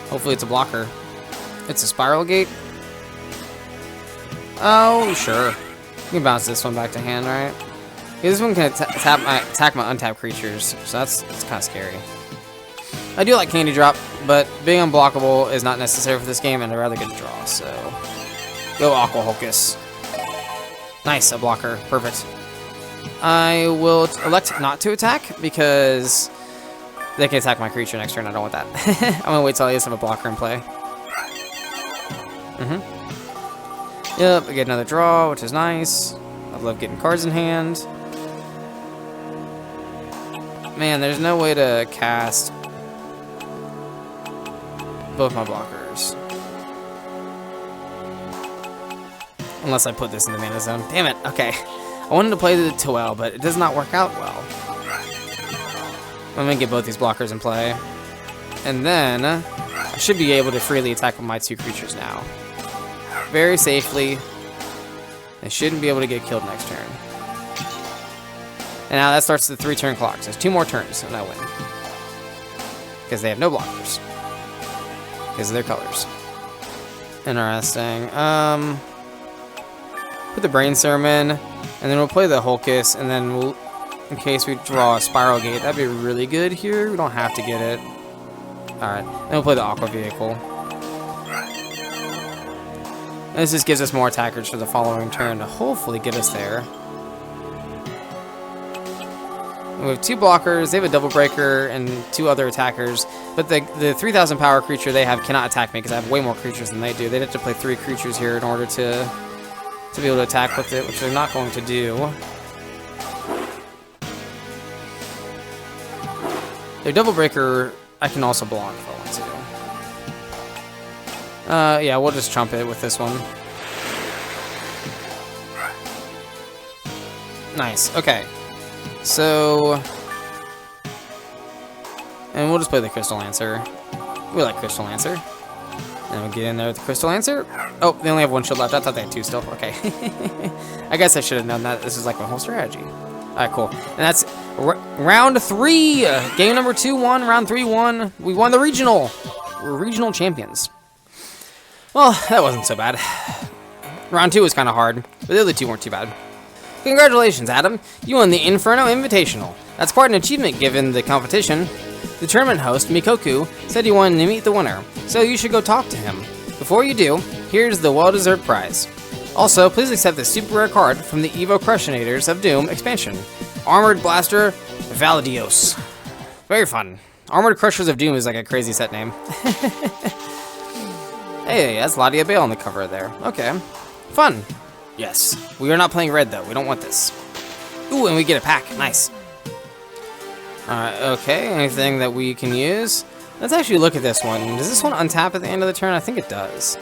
Hopefully it's a blocker. It's a Spiral Gate. Oh, sure. You can bounce this one back to hand, right? Yeah, this one can attack my untapped creatures, so that's kind of scary. I do like Candy Drop, but being unblockable is not necessary for this game, and I'd rather get a draw, so... Go Aqua Hulkus. Nice, a blocker. Perfect. I will elect not to attack, because they can attack my creature next turn. I don't want that. I'm going to wait till I just have a blocker in play. Yep, I get another draw, which is nice. I love getting cards in hand. Man, there's no way to cast both my blockers. Unless I put this in the mana zone. Damn it, okay. I wanted to play the Duel, but it does not work out well. I'm going to get both these blockers in play. And then, I should be able to freely attack with my 2 creatures now. Very safely. They shouldn't be able to get killed next turn. And now that starts the 3-turn clock. So there's 2 more turns, and I win. Because they have no blockers. Because of their colors. Interesting. Put the Brainstorm in, and then we'll play the Hulkus, and then we'll, in case we draw a Spiral Gate, that'd be really good here. We don't have to get it. Alright, then we'll play the Aqua Vehicle. And this just gives us more attackers for the following turn to hopefully get us there. We have 2 blockers, they have a double breaker, and 2 other attackers. But the 3,000 power creature they have cannot attack me because I have way more creatures than they do. They'd have to play 3 creatures here in order to be able to attack with it, which they're not going to do. Their double breaker I can also block if I want to. Yeah, we'll just trump it with this one. Nice, okay. So, and we'll just play the Crystal Lancer. We like Crystal Lancer. And we'll get in there with the Crystal Lancer. Oh, they only have 1 shield left. I thought they had 2 still. Okay. I guess I should have known that. This is like my whole strategy. Alright, cool. And that's round 3. Game number 2 won. Round 3 won. We won the regional. We're regional champions. Well, that wasn't so bad. Round 2 was kind of hard, but the other 2 weren't too bad. Congratulations, Adam. You won the Inferno Invitational. That's quite an achievement given the competition. The tournament host, Mikoku, said he wanted to meet the winner, so you should go talk to him. Before you do, here's the well-deserved prize. Also, please accept the super rare card from the Evo Crushionators of Doom expansion. Armored Blaster Valadios. Very fun. Armored Crushers of Doom is like a crazy set name. Hey, that's Ladia Bale on the cover there. Okay. Fun. Yes. We are not playing red, though. We don't want this. Ooh, and we get a pack. Nice. Alright, okay. Anything that we can use? Let's actually look at this one. Does this one untap at the end of the turn? I think it does.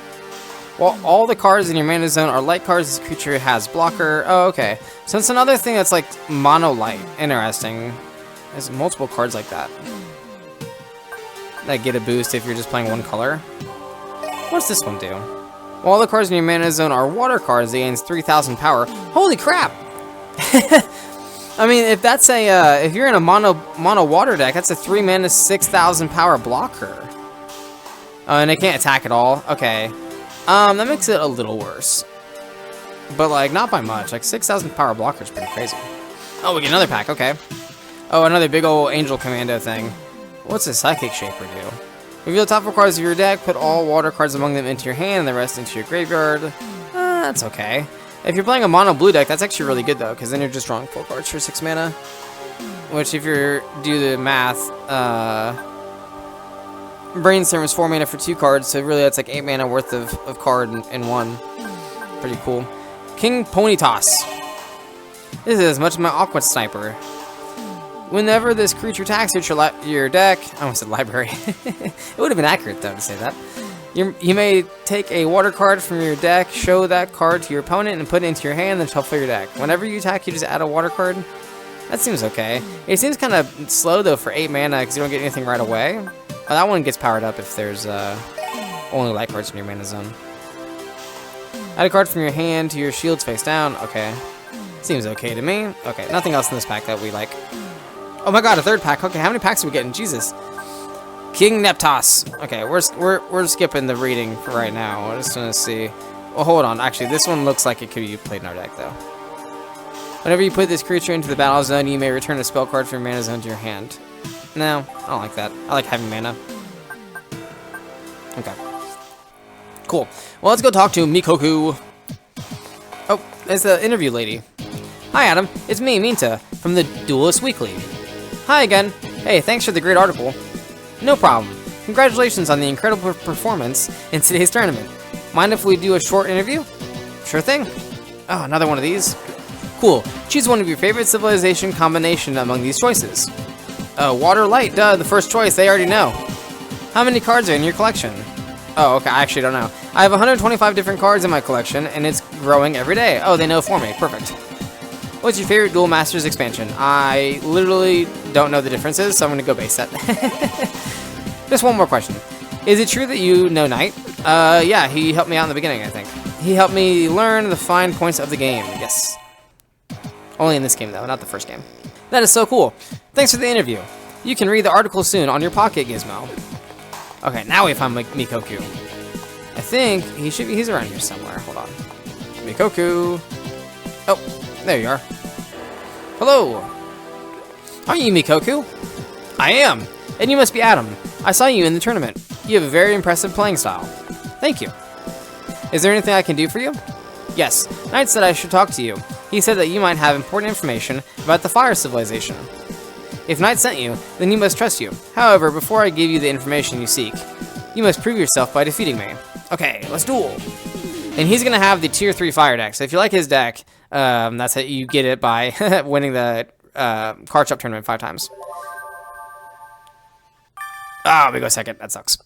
Well, all the cards in your mana zone are light cards. This creature has blocker. Oh, okay. So it's another thing that's like mono light. Interesting. There's multiple cards like that. That get a boost if you're just playing one color. What's this one do? Well, all the cards in your mana zone are water cards. They gain 3,000 power. Holy crap! I mean, if that's a if you're in a mono water deck, that's a 3 mana 6,000 power blocker. And it can't attack at all. Okay, that makes it a little worse, but like not by much. Like 6,000 power blocker is pretty crazy. Oh, we get another pack. Okay. Oh, another big old Angel Commando thing. What's a Psychic Shaper do? Reveal the top 4 cards of your deck, put all water cards among them into your hand, and the rest into your graveyard. That's okay. If you're playing a mono blue deck, that's actually really good though, because then you're just drawing 4 cards for 6 mana. Which, if you do the math, Brainstorm is 4 mana for 2 cards, so really that's like 8 mana worth of card in one. Pretty cool. King Ponytoss. This is as much as my Aqua Sniper. Whenever this creature attacks your deck, I almost said library. It would have been accurate though to say that. You may take a water card from your deck, show that card to your opponent, and put it into your hand, then shuffle your deck. Whenever you attack, you just add a water card. That seems okay. It seems kind of slow though for 8 mana because you don't get anything right away. Oh, that one gets powered up if there's only light cards in your mana zone. Add a card from your hand to your shields face down. Okay. Seems okay to me. Okay, nothing else in this pack that we like. Oh my god, a 3rd pack. Okay, how many packs are we getting? Jesus. King Neptos. Okay, we're skipping the reading for right now. We're just gonna see. Well, hold on. Actually, this one looks like it could be played in our deck, though. Whenever you put this creature into the battle zone, you may return a spell card from your mana zone to your hand. No, I don't like that. I like having mana. Okay. Cool. Well, let's go talk to Mikoku. Oh, it's the interview lady. Hi, Adam. It's me, Minta, from the Duelist Weekly. Hi again. Hey, thanks for the great article. No problem. Congratulations on the incredible performance in today's tournament. Mind if we do a short interview? Sure thing. Oh, another one of these. Cool. Choose one of your favorite civilization combination among these choices. Water, light, duh, the first choice, they already know. How many cards are in your collection? Oh, okay, I actually don't know. I have 125 different cards in my collection, and it's growing every day. Oh, they know for me. Perfect. What's your favorite Duel Masters expansion? I literally don't know the differences, so I'm going to go base set. Just one more question. Is it true that you know Knight? Yeah, he helped me out in the beginning, I think. He helped me learn the fine points of the game. Yes. Only in this game, though, not the first game. That is so cool. Thanks for the interview. You can read the article soon on your Pocket Gizmo. Okay, now we find Mikoku. I think he's around here somewhere. Hold on. Mikoku. Oh. There you are. Hello. Are you Mikoku? I am. And you must be Adam. I saw you in the tournament. You have a very impressive playing style. Thank you. Is there anything I can do for you? Yes. Knight said I should talk to you. He said that you might have important information about the Fire Civilization. If Knight sent you, then he must trust you. However, before I give you the information you seek, you must prove yourself by defeating me. Okay, let's duel. And he's gonna have the tier 3 fire deck. So if you like his deck, that's how you get it by winning the card shop tournament 5 times. Ah, we go second. That sucks.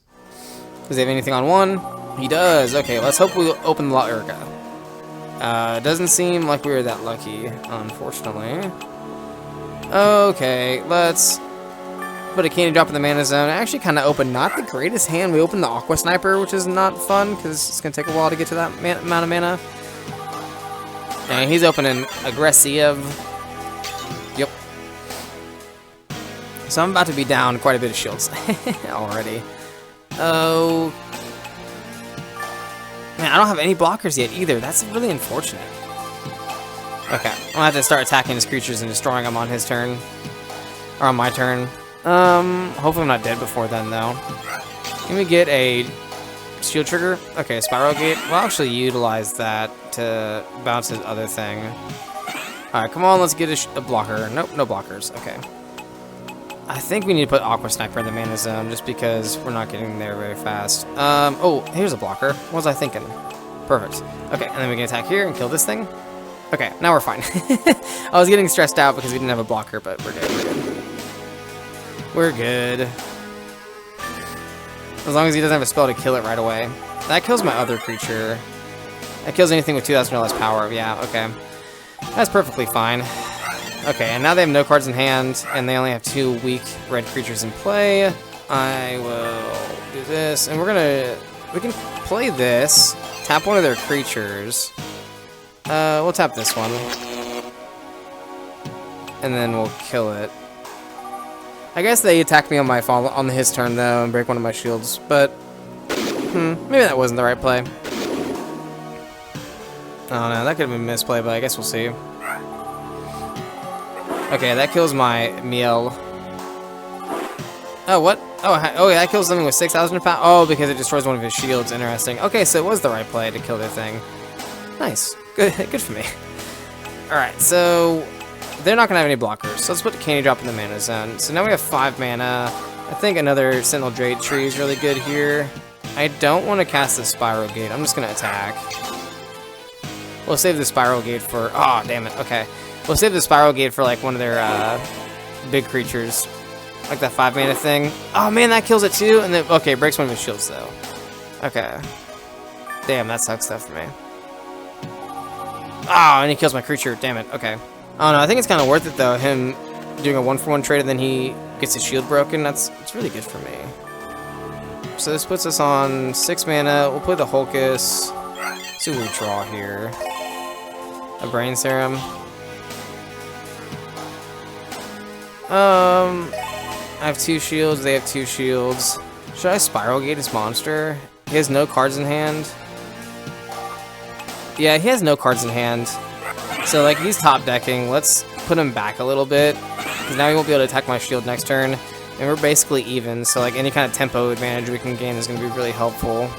Does he have anything on 1? He does. Okay, let's hope we open the Larkwell. Doesn't seem like we were that lucky, unfortunately. Okay, let's put a candy drop in the mana zone. I actually kind of opened not the greatest hand. We opened the Aqua Sniper, which is not fun because it's going to take a while to get to that amount of mana. And he's opening aggressive. Yep. So I'm about to be down quite a bit of shields already. Oh. Man, I don't have any blockers yet either. That's really unfortunate. Okay, I'm gonna have to start attacking his creatures and destroying them on his turn. Or on my turn. Hopefully I'm not dead before then, though. Can we get a shield trigger? Okay, Spiral Gate. We'll actually utilize that to bounce his other thing. Alright, come on, let's get a blocker. Nope, no blockers. Okay. I think we need to put Aqua Sniper in the mana zone just because we're not getting there very fast. Oh, here's a blocker. What was I thinking? Perfect. Okay, and then we can attack here and kill this thing. Okay, now we're fine. I was getting stressed out because we didn't have a blocker, but we're good. We're good. As long as he doesn't have a spell to kill it right away. That kills my other creature. That kills anything with 2,000 or less power. Yeah, okay. That's perfectly fine. Okay, and now they have no cards in hand, and they only have 2 weak red creatures in play. I will do this, and we can play this, tap one of their creatures. We'll tap this one. And then we'll kill it. I guess they attacked me on my fall on his turn though and break one of my shields, but maybe that wasn't the right play. Oh no, that could have been a misplay, but I guess we'll see. Okay, that kills my Miel. Oh, what? Oh, yeah, that kills something with 6,000 power. Oh, because it destroys one of his shields. Interesting. Okay, so it was the right play to kill their thing. Nice. Good for me. Alright, so they're not going to have any blockers. So let's put the candy drop in the mana zone. So now we have 5 mana. I think another Sentinel Jade Tree is really good here. I don't want to cast the Spiral Gate. I'm just going to attack. We'll save the Spiral Gate for... Oh, damn it. Okay. We'll save the Spiral Gate for, like, one of their big creatures. Like that 5 mana thing. Oh, man, that kills it too. And then... Okay, breaks one of his shields, though. Okay. Damn, that sucks stuff for me. Oh, and he kills my creature. Damn it. Okay. Oh, no, I think it's kind of worth it, though. Him doing a 1-for-1 trade, and then he gets his shield broken. It's really good for me. So this puts us on 6 mana. We'll play the Hulkus. See what we draw here. A Brain Serum. I have 2 shields. They have 2 shields. Should I Spiral Gate his monster? He has no cards in hand. Yeah, he has no cards in hand. So, like, he's top decking. Let's put him back a little bit. Because now he won't be able to attack my shield next turn. And we're basically even. So, like, any kind of tempo advantage we can gain is going to be really helpful.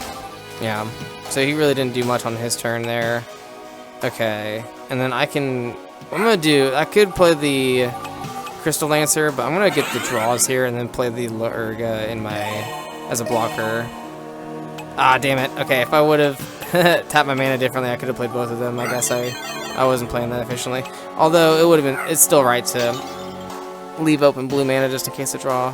Yeah. So, he really didn't do much on his turn there. Okay. And then I can... What I'm going to do... I could play the Crystal Lancer, but I'm going to get the draws here and then play the Lurga in my... as a blocker. Ah, damn it. Okay, if I would have tapped my mana differently, I could have played both of them. I guess I wasn't playing that efficiently. Although, it would have been... It's still right to leave open blue mana just in case I draw.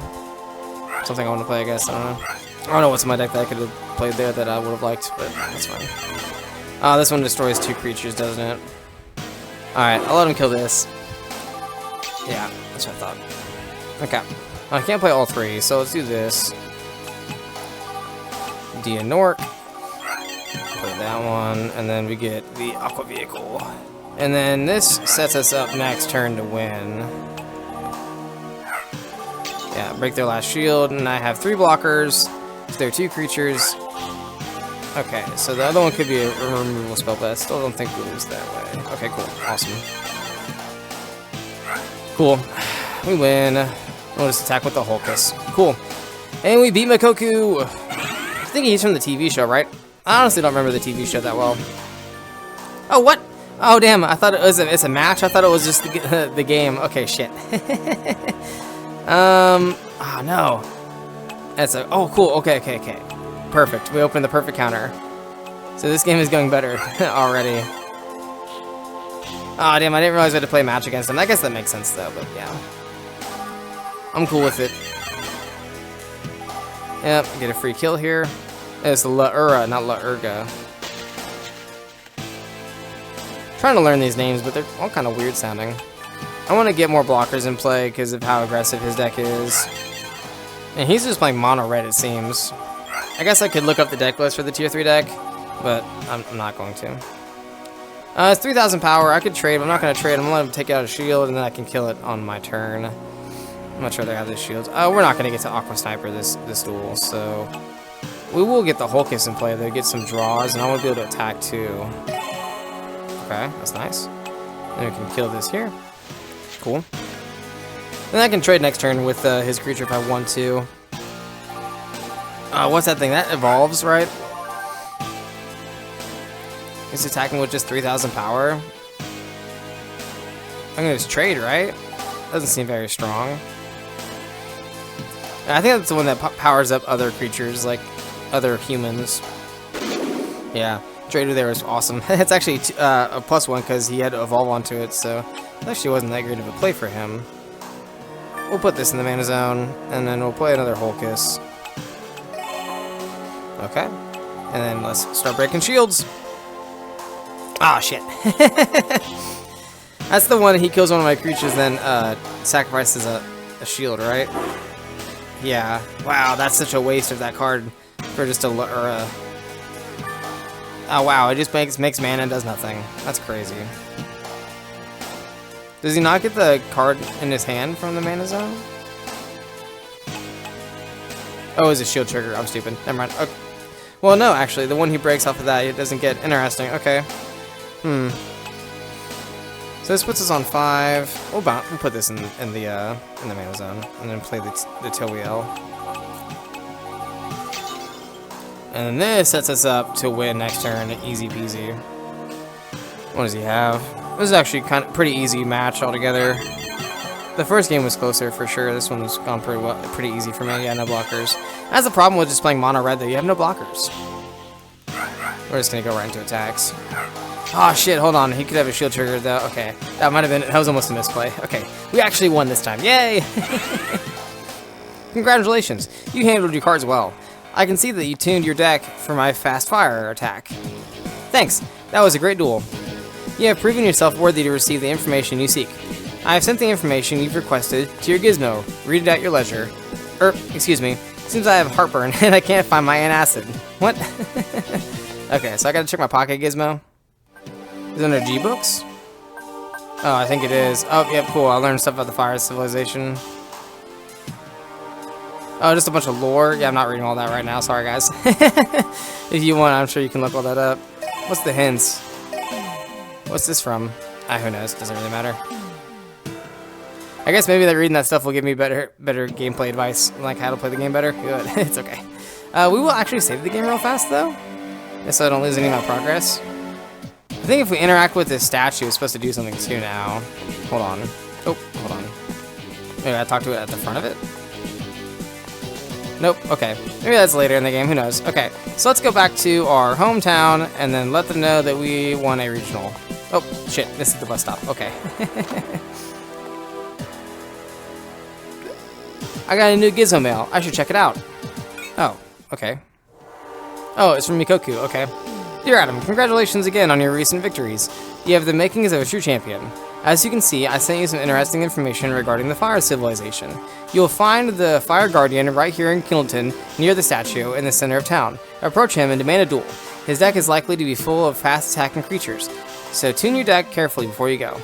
Something I want to play, I guess. I don't know. I don't know what's in my deck that I could have played there that I would have liked, but that's fine. This one destroys 2 creatures, doesn't it? Alright, I'll let him kill this. Yeah, that's what I thought. Okay. I can't play all 3, so let's do this. Dianork. Play that one, and then we get the Aqua Vehicle. And then this sets us up next turn to win. Yeah, break their last shield, and I have 3 blockers. So there are 2 creatures. Okay, so the other one could be a removal spell, but I still don't think we lose that way. Okay, cool. Awesome. Cool. We win. We'll just attack with the Hulkus. Cool. And we beat Mikoku. I think he's from the TV show, right? I honestly don't remember the TV show that well. Oh, what? Oh, damn. I thought it's a match. I thought it was just the game. Okay, shit. Oh no. That's a, oh cool, okay. Perfect, we opened the perfect counter. So this game is going better already. Oh damn, I didn't realize I had to play a match against him. I guess that makes sense though, but yeah. I'm cool with it. Yep, get a free kill here. It's Laura, not Laurga. Trying to learn these names, but they're all kind of weird sounding. I want to get more blockers in play because of how aggressive his deck is. And he's just playing mono red, it seems. I guess I could look up the deck list for the tier 3 deck, but I'm not going to. It's 3,000 power. I could trade, but I'm not going to trade. I'm going to let him take out a shield, and then I can kill it on my turn. I'm not sure they have this shield. We're not going to get to Aqua Sniper this duel, so... We will get the Hulkus in play, though, get some draws, and I want to be able to attack, too. Okay, that's nice. Then we can kill this here. Cool. Then I can trade next turn with his creature if I want to. What's that thing? That evolves, right? He's attacking with just 3,000 power. I'm gonna just trade, right? Doesn't seem very strong. I think that's the one that powers up other creatures, like other humans. Yeah, trade there is awesome. It's actually a +1 because he had to evolve onto it, so it actually wasn't that great of a play for him. We'll put this in the mana zone, and then we'll play another Hulkus. Okay, and then let's start breaking shields. Ah, shit. That's the one he kills one of my creatures, then sacrifices a shield, right? Yeah. Wow, that's such a waste of that card for just a... Oh, wow, it just makes mana and does nothing. That's crazy. Does he not get the card in his hand from the mana zone? Oh, it's a shield trigger. I'm stupid. Never mind. Okay. Well, no, actually, the one he breaks off of that, it doesn't get interesting. Okay. So this puts us on 5. We'll put this in the mana zone, and then play the Towiel. And then this sets us up to win next turn, easy peasy. What does he have? This is actually pretty easy match altogether. The first game was closer for sure. This one was gone pretty easy for me. Yeah, no blockers. That's the problem with just playing mono red, though. You have no blockers. We're just gonna go right into attacks. Oh shit, hold on. He could have a shield trigger though. Okay. That was almost a misplay. Okay. We actually won this time. Yay! Congratulations. You handled your cards well. I can see that you tuned your deck for my fast fire attack. Thanks. That was a great duel. You have proven yourself worthy to receive the information you seek. I have sent the information you've requested to your gizmo. Read it at your leisure. Excuse me. Seems I have heartburn and I can't find my antacid. What? Okay, so I gotta check my pocket gizmo. Is it under G books? Oh, I think it is. Oh, yep, cool. I learned stuff about the fire civilization. Oh, just a bunch of lore. Yeah, I'm not reading all that right now. Sorry, guys. If you want, I'm sure you can look all that up. What's the hints? What's this from? Who knows? Doesn't really matter. I guess maybe that reading that stuff will give me better gameplay advice, like how to play the game better. Good. It's okay. We will actually save the game real fast, though, so I don't lose any of my progress. I think if we interact with this statue, it's supposed to do something too now. Hold on. Oh, hold on. Maybe I talk to it at the front of it? Nope, okay. Maybe that's later in the game, who knows. Okay, so let's go back to our hometown and then let them know that we won a regional. Oh, shit, this is the bus stop. Okay. I got a new Gizmo mail. I should check it out. Oh, okay. Oh, it's from Mikoku, okay. Dear Adam, congratulations again on your recent victories. You have the makings of a true champion. As you can see, I sent you some interesting information regarding the fire civilization. You'll find the fire guardian right here in Kindleton, near the statue in the center of town. Approach him and demand a duel. His deck is likely to be full of fast attacking creatures, so tune your deck carefully before you go.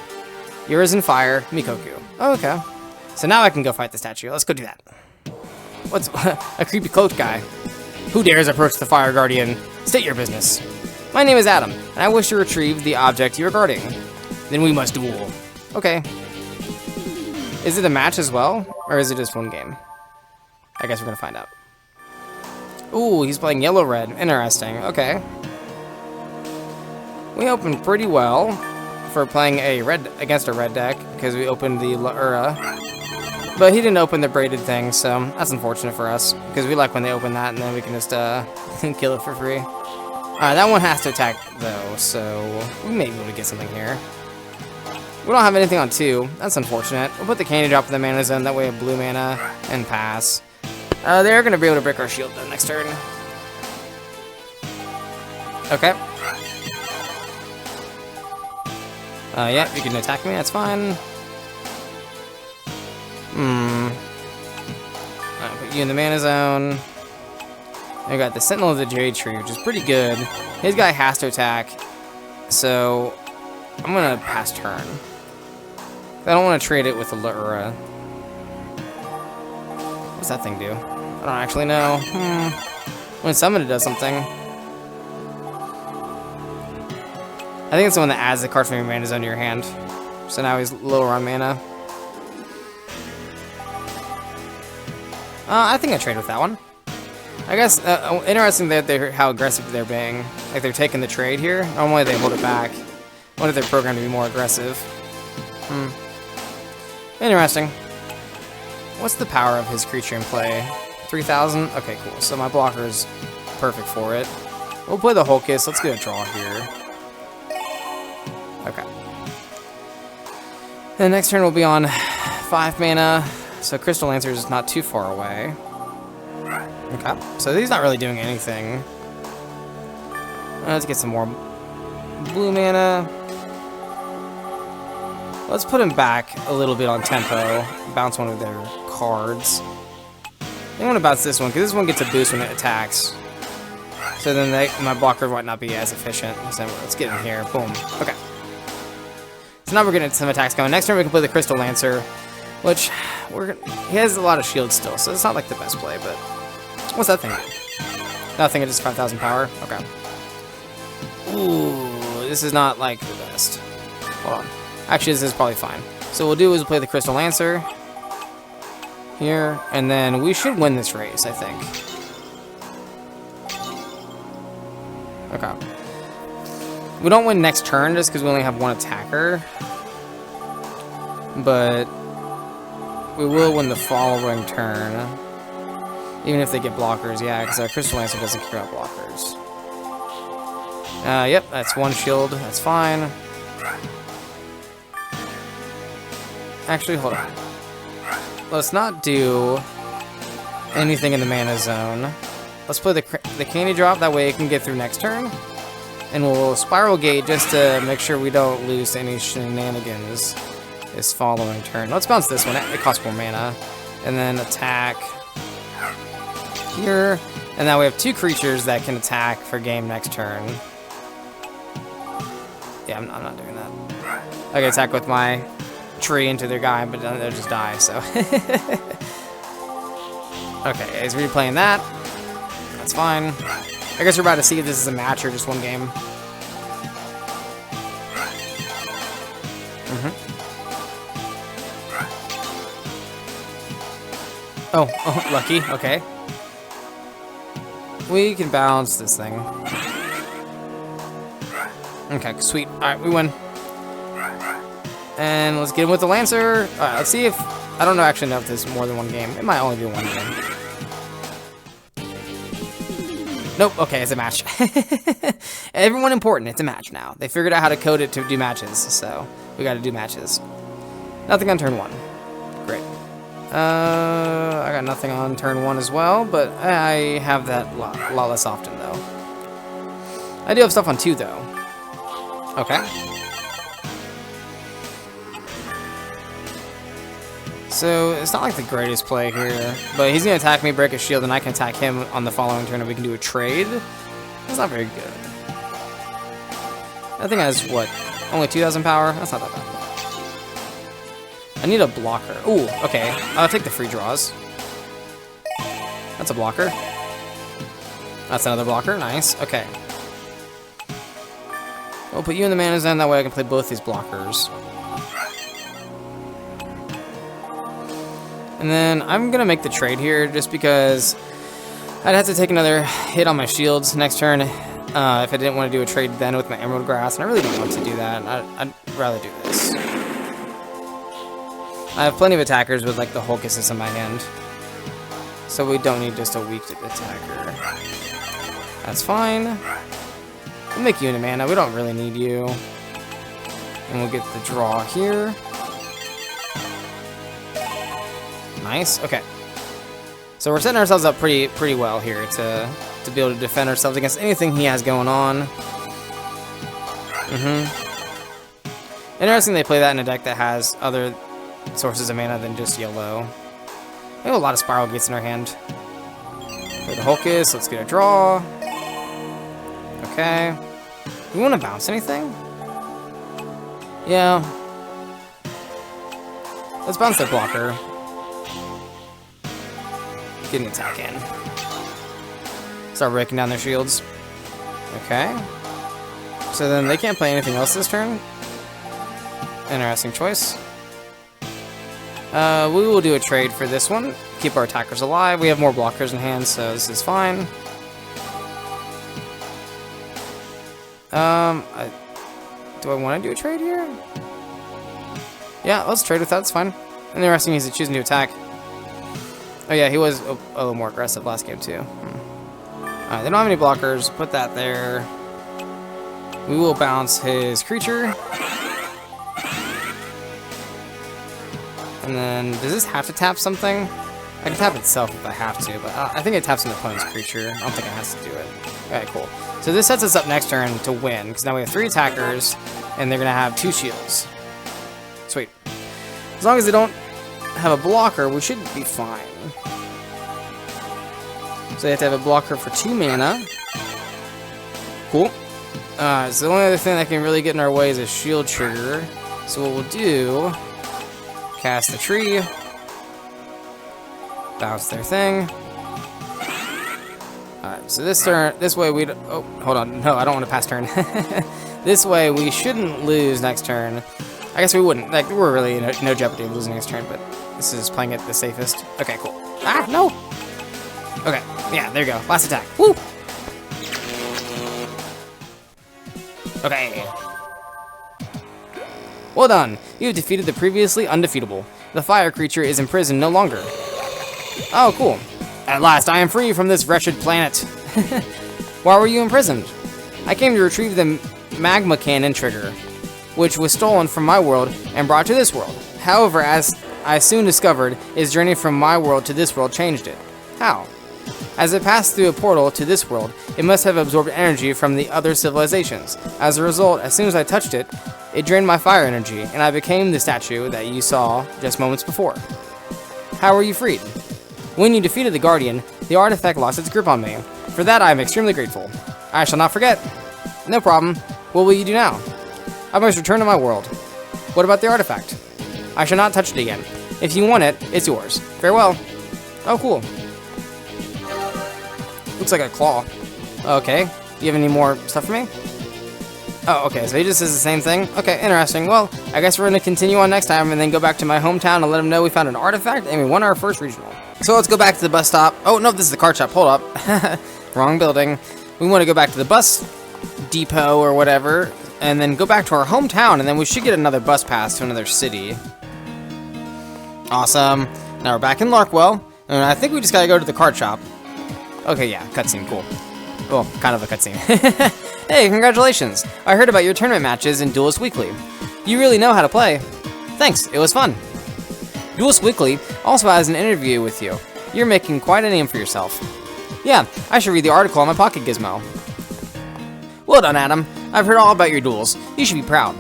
Yours in fire, Mikoku. Oh, okay. So now I can go fight the statue. Let's go do that. What's a creepy cloaked guy? Who dares approach the fire guardian? State your business. My name is Adam, and I wish to retrieve the object you are guarding. Then we must duel. Okay. Is it a match as well, or is it just one game? I guess we're gonna find out. Ooh, he's playing yellow-red. Interesting. Okay. We opened pretty well for playing a red against a red deck because we opened the Laura. But he didn't open the braided thing, so that's unfortunate for us. Because we like when they open that, and then we can just kill it for free. Alright, that one has to attack, though, so we may be able to get something here. We don't have anything on 2. That's unfortunate. We'll put the candy drop in the mana zone, that way we have blue mana, and pass. They're going to be able to break our shield, though, next turn. Okay. Yeah, you can attack me, that's fine. I'll put you in the mana zone. I got the Sentinel of the Jade Tree, which is pretty good. His guy has to attack, so I'm gonna pass turn. I don't want to trade it with the Lura. What's that thing do? I don't actually know. When summoned, it does something. I think it's the one that adds the card from your mana zone to your hand. So now he's lower on mana. I think I trade with that one. I guess, interesting that how aggressive they're being. Like, they're taking the trade here. Normally they hold it back. What if they're programmed to be more aggressive? Interesting. What's the power of his creature in play? 3,000? Okay, cool. So my blocker's perfect for it. We'll play the Hulkus. Let's get a draw here. Okay. And next turn will be on 5 mana. So Crystal Lancer is not too far away. Okay, so he's not really doing anything. Let's get some more blue mana. Let's put him back a little bit on tempo. Bounce one of their cards. I want to bounce this one, because this one gets a boost when it attacks. So then my blocker might not be as efficient. So let's get in here. Boom. Okay. So now we're getting some attacks going. Next turn we can play the Crystal Lancer, which he has a lot of shields still, so it's not like the best play, but what's that thing? Nothing, it's just 5,000 power. Okay. Ooh, this is not like the best. Hold on. Actually, this is probably fine. So what we'll do is we'll play the Crystal Lancer here, and then we should win this race, I think. Okay. We don't win next turn just because we only have one attacker, but we will win the following turn, even if they get blockers. Yeah, because our Crystal Lancer doesn't care about blockers. Yep, that's one shield. That's fine. Actually, hold on. Let's not do anything in the mana zone. Let's play the candy drop. That way it can get through next turn. And we'll Spiral Gate just to make sure we don't lose any shenanigans this following turn. Let's bounce this one. It costs more mana. And then attack here. And now we have 2 creatures that can attack for game next turn. Yeah, I'm not doing that. I can attack with my tree into their guy, but they'll just die, so. Okay, he's replaying that. That's fine. I guess we're about to see if this is a match or just one game. Oh, lucky. Okay. We can bounce this thing. Okay, sweet. Alright, we win. And let's get him with the Lancer. Alright, let's see if... I don't actually know if this is more than one game. It might only be one game. Nope, okay, it's a match. Everyone important, it's a match now. They figured out how to code it to do matches, so we gotta do matches. Nothing on turn 1. Great. I got nothing on turn 1 as well, but I have that a lot less often, though. I do have stuff on 2, though. Okay. So, it's not like the greatest play here, but he's going to attack me, break a shield, and I can attack him on the following turn, and we can do a trade. That's not very good. That thing has, what, only 2,000 power? That's not that bad. I need a blocker. Ooh, okay. I'll take the free draws. That's a blocker. That's another blocker. Nice. Okay. We'll put you in the mana zone, that way I can play both these blockers. And then I'm going to make the trade here just because I'd have to take another hit on my shields next turn if I didn't want to do a trade then with my Emerald Grass, and I really don't want to do that. I'd rather do this. I have plenty of attackers with like the Hulk assist in my hand. So we don't need just a weak attacker. That's fine. We'll make you into mana. We don't really need you. And we'll get the draw here. Nice. Okay. So we're setting ourselves up pretty well here to be able to defend ourselves against anything he has going on. Interesting they play that in a deck that has other sources of mana than just yellow. We have a lot of Spiral Gates in our hand. Play the Hulkus. Let's get a draw. Okay. You want to bounce anything? Yeah. Let's bounce their blocker. Get an attack in. Start breaking down their shields. Okay. So then they can't play anything else this turn. Interesting choice. We will do a trade for this one. Keep our attackers alive. We have more blockers in hand, so this is fine. Do I want to do a trade here? Yeah, let's trade with that. It's fine. Interesting, he's choosing to attack. Oh yeah, he was a little more aggressive last game too. Alright, they don't have any blockers. Put that there. We will bounce his creature. And then, does this have to tap something? I can tap itself if I have to, but I think it taps an opponent's creature. I don't think it has to do it. Alright, cool. So this sets us up next turn to win, because now we have 3 attackers, and they're going to have 2 shields. Sweet. As long as they don't have a blocker, we should be fine. So they have to have a blocker for 2 mana. Cool. So the only other thing that can really get in our way is a shield trigger. So what we'll do, cast the tree, bounce their thing. Alright, so this way we, oh, hold on, no, I don't want to pass turn. This way we shouldn't lose next turn. I guess we wouldn't, like, we're really in no jeopardy of losing next turn, but this is playing it the safest. Okay, cool. Ah, no! Okay, yeah, there you go, last attack. Woo! Okay. Well done, you have defeated the previously undefeatable. The fire creature is imprisoned no longer. Oh, cool. At last, I am free from this wretched planet. Why were you imprisoned? I came to retrieve the magma cannon trigger, which was stolen from my world and brought to this world. However, as I soon discovered, its journey from my world to this world changed it. How? As it passed through a portal to this world, it must have absorbed energy from the other civilizations. As a result, as soon as I touched it, it drained my fire energy, and I became the statue that you saw just moments before. How were you freed? When you defeated the Guardian, the artifact lost its grip on me. For that, I am extremely grateful. I shall not forget. No problem. What will you do now? I must return to my world. What about the artifact? I shall not touch it again. If you want it, it's yours. Farewell. Oh, cool. Looks like a claw. Okay. Do you have any more stuff for me? Oh, okay, so he just says the same thing? Okay, interesting. Well, I guess we're going to continue on next time and then go back to my hometown and let them know we found an artifact and we won our first regional. So let's go back to the bus stop. Oh, no, this is the card shop. Hold up. Wrong building. We want to go back to the bus depot or whatever and then go back to our hometown and then we should get another bus pass to another city. Awesome. Now we're back in Larkwell and I think we just got to go to the card shop. Okay, yeah, cutscene, cool. Well, kind of a cutscene. Hey, congratulations! I heard about your tournament matches in Duelist Weekly. You really know how to play. Thanks, it was fun. Duelist Weekly also has an interview with you. You're making quite a name for yourself. Yeah, I should read the article on my pocket gizmo. Well done, Adam. I've heard all about your duels. You should be proud.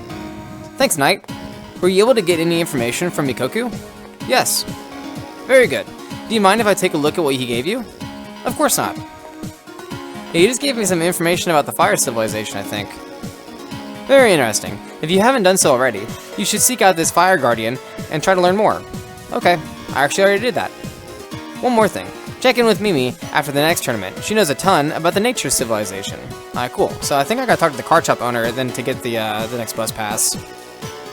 Thanks, Knight. Were you able to get any information from Mikoku? Yes. Very good. Do you mind if I take a look at what he gave you? Of course not. He just gave me some information about the fire civilization, I think. Very interesting. If you haven't done so already, you should seek out this fire guardian and try to learn more. Okay, I actually already did that. One more thing. Check in with Mimi after the next tournament. She knows a ton about the nature civilization. Cool. So I think I gotta talk to the card shop owner then to get the next bus pass.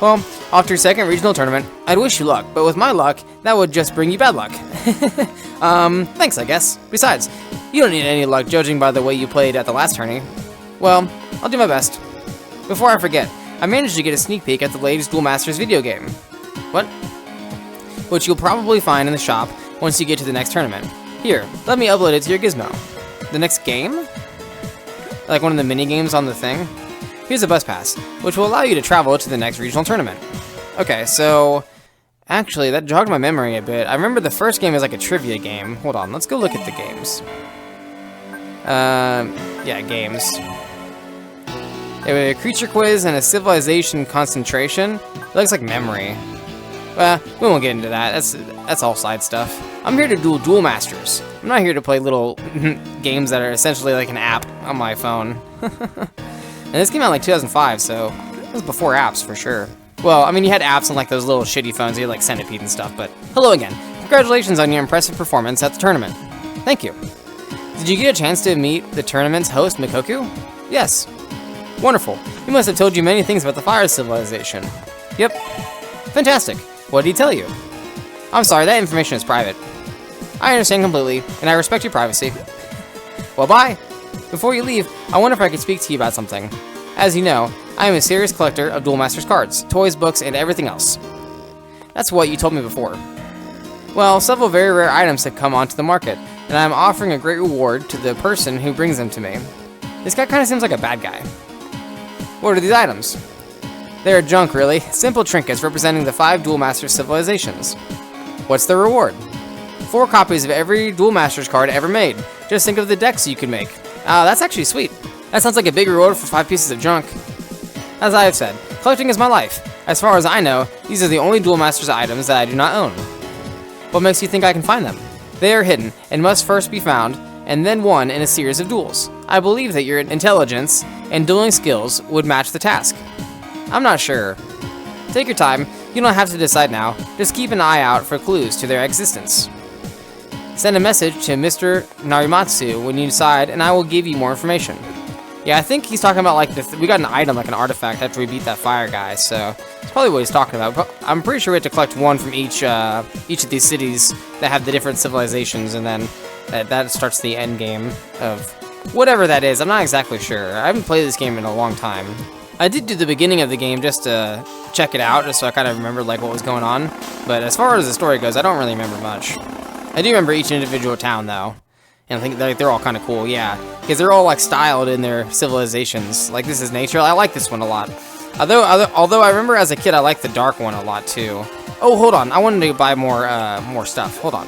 Well, off to your second regional tournament. I'd wish you luck, but with my luck, that would just bring you bad luck. Thanks, I guess. Besides, you don't need any luck judging by the way you played at the last tourney. Well, I'll do my best. Before I forget, I managed to get a sneak peek at the latest Duel Masters video game. What? which you'll probably find in the shop once you get to the next tournament. Here, let me upload it to your gizmo. The next game? Like one of the mini games on the thing? Here's a bus pass, which will allow you to travel to the next regional tournament. Okay, so actually that jogged my memory a bit. I remember the first game is like a trivia game. Hold on, let's go look at the games. Yeah, games. A creature quiz and a civilization concentration. It looks like memory. We won't get into that. That's all side stuff. I'm here to duel Duel Masters. I'm not here to play little games that are essentially like an app on my phone. And this came out like 2005, so it was before apps for sure. Well, I mean, you had apps on like those little shitty phones, you had like Centipede and stuff, but hello again. Congratulations on your impressive performance at the tournament. Thank you. Did you get a chance to meet the tournament's host, Mikoku? Yes. Wonderful. He must have told you many things about the fire civilization. Yep. Fantastic. What did he tell you? I'm sorry, that information is private. I understand completely, and I respect your privacy. Well, bye. Before you leave, I wonder if I could speak to you about something. As you know, I am a serious collector of Duel Masters cards, toys, books, and everything else. That's what you told me before. Well, several very rare items have come onto the market, and I'm offering a great reward to the person who brings them to me. This guy kind of seems like a bad guy. What are these items? They're junk, really. Simple trinkets representing the 5 Duel Masters civilizations. What's the reward? 4 copies of every Duel Masters card ever made. Just think of the decks you could make. That's actually sweet. That sounds like a big reward for 5 pieces of junk. As I have said, collecting is my life. As far as I know, these are the only Duel Masters items that I do not own. What makes you think I can find them? They are hidden and must first be found and then won in a series of duels. I believe that your intelligence and dueling skills would match the task. I'm not sure. Take your time. You don't have to decide now. Just keep an eye out for clues to their existence. Send a message to Mr. Narimatsu when you decide, and I will give you more information. Yeah, I think he's talking about like we got an item, like an artifact, after we beat that fire guy. So that's probably what he's talking about. I'm pretty sure we have to collect one from each of these cities that have the different civilizations, and then that starts the end game of whatever that is. I'm not exactly sure. I haven't played this game in a long time. I did do the beginning of the game just to check it out, just so I kind of remembered like what was going on. But as far as the story goes, I don't really remember much. I do remember each individual town though, and I think they're all kind of cool. Yeah, because they're all like styled in their civilizations. Like this is nature. I like this one a lot. Although I remember as a kid I liked the dark one a lot too. Oh, hold on. I wanted to buy more stuff. Hold on.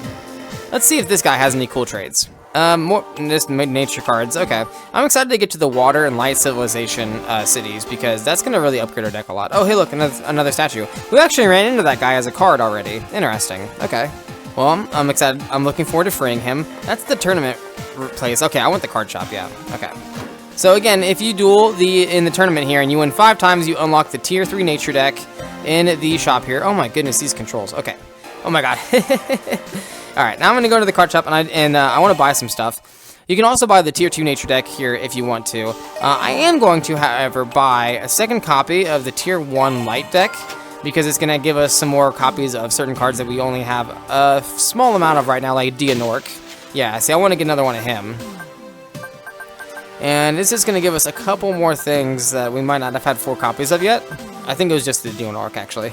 Let's see if this guy has any cool trades. More just nature cards. Okay, I'm excited to get to the water and light civilization cities because that's gonna really upgrade our deck a lot. Oh, hey, look, another statue. We actually ran into that guy as a card already. Interesting. Okay. Well, I'm excited. I'm looking forward to freeing him. That's the tournament place. Okay, I want the card shop. Yeah. Okay. So again, if you duel in the tournament here and you win 5 times, you unlock the Tier 3 nature deck in the shop here. Oh my goodness, these controls. Okay. Oh my god. All right, now I'm gonna go to the card shop and I want to buy some stuff. You can also buy the Tier 2 nature deck here if you want to. I am going to, however, buy a second copy of the Tier 1 light deck because it's gonna give us some more copies of certain cards that we only have a small amount of right now, like Dianork. Yeah, see, I want to get another one of him. And this is gonna give us a couple more things that we might not have had 4 copies of yet. I think it was just the Dianork, actually.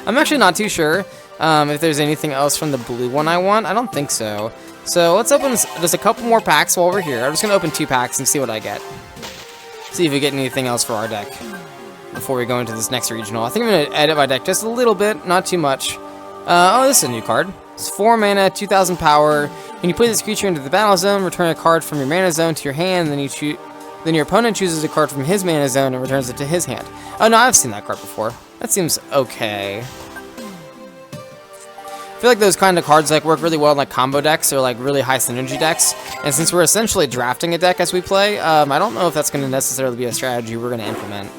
I'm actually not too sure if there's anything else from the blue one I want. I don't think so. So let's open just a couple more packs while we're here. I'm just going to open 2 packs and see what I get. See if we get anything else for our deck before we go into this next regional. I think I'm going to edit my deck just a little bit, not too much. Oh, this is a new card. It's 4 mana, 2000 power. When you put this creature into the battle zone, return a card from your mana zone to your hand, then your opponent chooses a card from his mana zone and returns it to his hand. Oh no, I've seen that card before. That seems okay. I feel like those kind of cards like work really well in like combo decks or like really high synergy decks. And since we're essentially drafting a deck as we play, I don't know if that's going to necessarily be a strategy we're going to implement.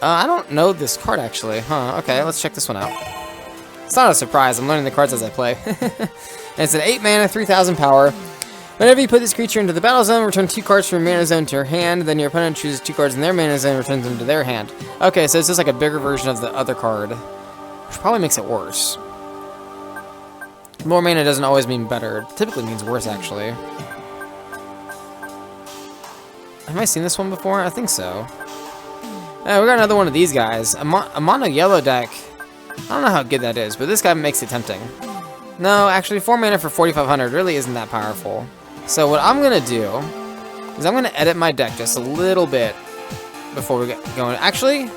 I don't know this card actually. Huh, okay, let's check this one out. It's not a surprise, I'm learning the cards as I play. And it's an 8 mana, 3000 power. Whenever you put this creature into the battle zone, return 2 cards from your mana zone to your hand, then your opponent chooses 2 cards in their mana zone and returns them to their hand. Okay, so it's just like a bigger version of the other card, which probably makes it worse. More mana doesn't always mean better. It typically means worse, actually. Have I seen this one before? I think so. We got another one of these guys. A mono yellow deck. I don't know how good that is, but this guy makes it tempting. No, actually 4 mana for 4,500 really isn't that powerful. So what I'm gonna do is I'm gonna edit my deck just a little bit before we get going. Actually,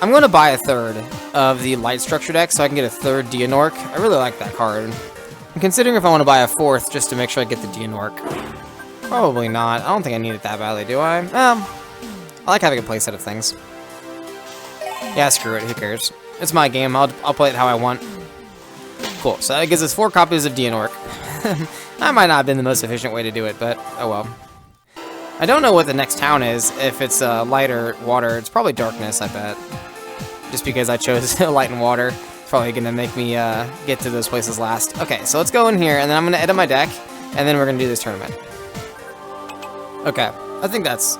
I'm gonna buy a third of the light structure deck so I can get a third Dianork. I really like that card. I'm considering if I want to buy a fourth just to make sure I get the Dianork. Probably not. I don't think I need it that badly, do I? I like having a playset of things. Yeah, screw it. Who cares? It's my game. I'll play it how I want. Cool. So that gives us 4 copies of Dianork. That might not have been the most efficient way to do it, but oh well. I don't know what the next town is. If it's light or water, it's probably darkness, I bet. Just because I chose light and water. It's probably going to make me get to those places last. Okay, so let's go in here, and then I'm going to edit my deck, and then we're going to do this tournament. Okay, I think that's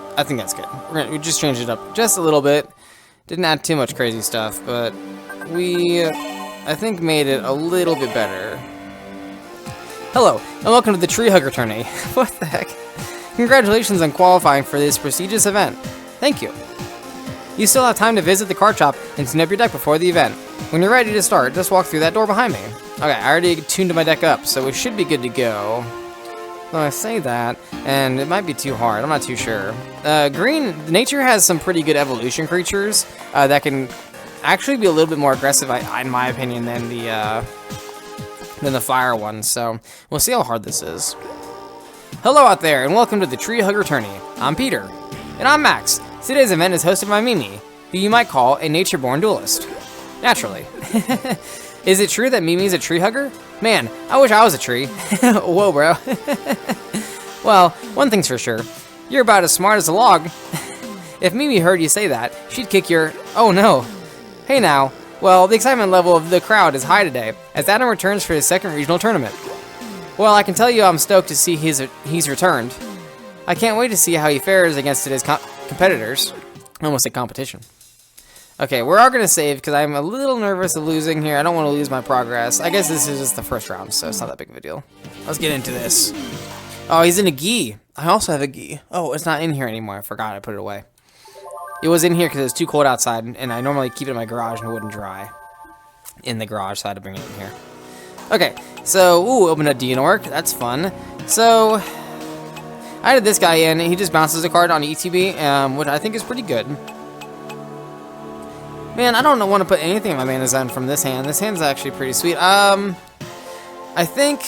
good. We just changed it up just a little bit. Didn't add too much crazy stuff, but we, I think, made it a little bit better. Hello, and welcome to the Tree Hugger Tourney. What the heck? Congratulations on qualifying for this prestigious event. Thank you. You still have time to visit the card shop and tune up your deck before the event. When you're ready to start, just walk through that door behind me. Okay, I already tuned my deck up, so we should be good to go. Well, I say that, and it might be too hard. I'm not too sure. Green, nature has some pretty good evolution creatures that can actually be a little bit more aggressive, in my opinion, than the fire ones. So we'll see how hard this is. Hello out there, and welcome to the Tree Hugger Tourney. I'm Peter. And I'm Max. Today's event is hosted by Mimi, who you might call a nature-born duelist. Naturally. Is it true that Mimi's a tree hugger? Man, I wish I was a tree. Whoa, bro. Well, one thing's for sure. You're about as smart as a log. If Mimi heard you say that, she'd kick your... Oh, no. Hey, now. Well, the excitement level of the crowd is high today, as Adam returns for his second regional tournament. Well, I can tell you I'm stoked to see he's returned. I can't wait to see how he fares against today's competitors. I almost said competition. Okay, we're all going to save because I'm a little nervous of losing here. I don't want to lose my progress. I guess this is just the first round, so it's not that big of a deal. Let's get into this. Oh, he's in a gi. I also have a gi. Oh, it's not in here anymore. I forgot. I put it away. It was in here because it was too cold outside, and I normally keep it in my garage and it wouldn't dry in the garage, so I had to bring it in here. Okay, so, open a Dianork. That's fun. So, I added this guy in. He just bounces a card on ETB, which I think is pretty good. Man, I don't want to put anything in my mana zone from this hand. This hand's actually pretty sweet. I think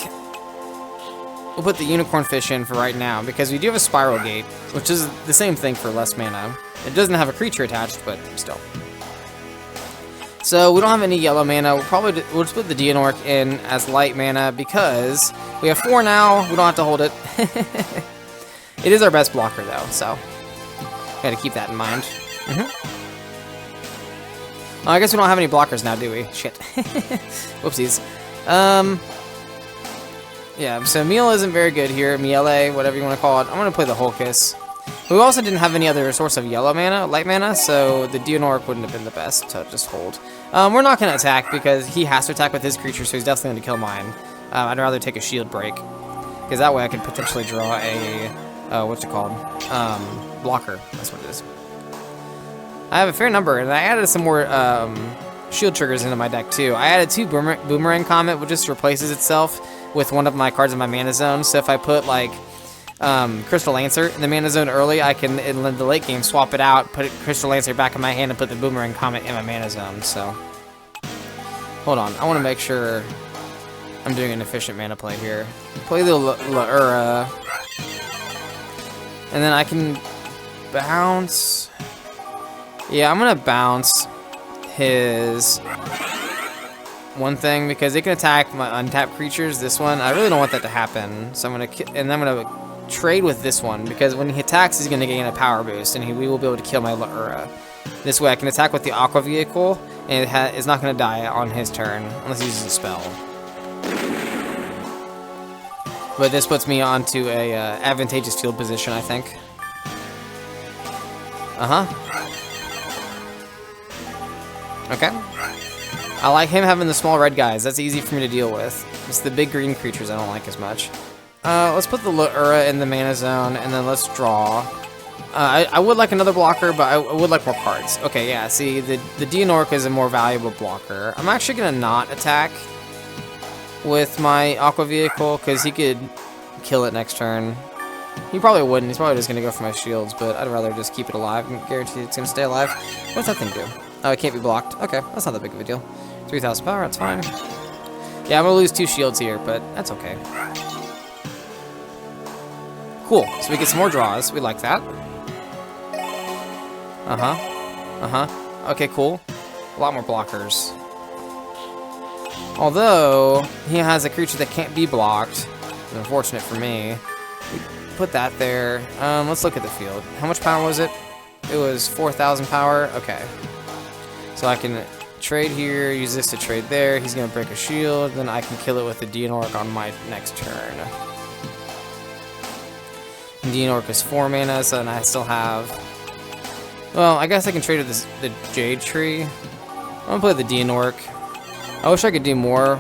we'll put the Unicorn Fish in for right now, because we do have a Spiral Gate, which is the same thing for less mana. It doesn't have a creature attached, but still. So we don't have any yellow mana. We'll just put the Dianork in as light mana because we have 4 now. We don't have to hold it. It is our best blocker though, so gotta keep that in mind. Oh, I guess we don't have any blockers now, do we? Shit. Whoopsies. Yeah, so Meal isn't very good here. Miele, whatever you want to call it. I'm gonna play the Holkis. We also didn't have any other source of yellow mana, light mana, so the Dianork wouldn't have been the best to just hold. We're not going to attack because he has to attack with his creature, so he's definitely going to kill mine. I'd rather take a shield break, because that way I could potentially draw a, what's it called? Blocker, that's what it is. I have a fair number, and I added some more shield triggers into my deck too. I added 2 Boomerang Comet, which just replaces itself with one of my cards in my mana zone, so if I put like Crystal Lancer in the mana zone early, I can, in the late game, swap it out, put Crystal Lancer back in my hand, and put the Boomerang Comet in my mana zone, so... Hold on, I want to make sure I'm doing an efficient mana play here. Play the Laura, and then I can bounce... Yeah, I'm going to bounce his one thing, because it can attack my untapped creatures, this one. I really don't want that to happen, so I'm going to trade with this one, because when he attacks, he's going to gain a power boost, and we will be able to kill my Laura. This way, I can attack with the Aqua Vehicle, and it's not going to die on his turn, unless he uses a spell. But this puts me onto a advantageous field position, I think. Okay. I like him having the small red guys. That's easy for me to deal with. It's the big green creatures I don't like as much. Let's put the Laura in the mana zone, and then let's draw. I would like another blocker, but I would like more cards. Okay, yeah, see, the Dianork is a more valuable blocker. I'm actually going to not attack with my Aqua Vehicle, because he could kill it next turn. He probably wouldn't. He's probably just going to go for my shields, but I'd rather just keep it alive and guarantee it's going to stay alive. What's that thing do? Oh, it can't be blocked. Okay, that's not that big of a deal. 3,000 power, that's fine. Yeah, I'm going to lose 2 shields here, but that's okay. Cool, so we get some more draws. We like that. Okay, cool. A lot more blockers. Although, he has a creature that can't be blocked. Unfortunate for me. We put that there. Let's look at the field. How much power was it? It was 4,000 power. Okay. So I can trade here, use this to trade there. He's going to break a shield. Then I can kill it with the Dianork on my next turn. And Dianork is 4 mana, so then I still have... Well, I guess I can trade with the Jade Tree. I'm going to play the Dianork. I wish I could do more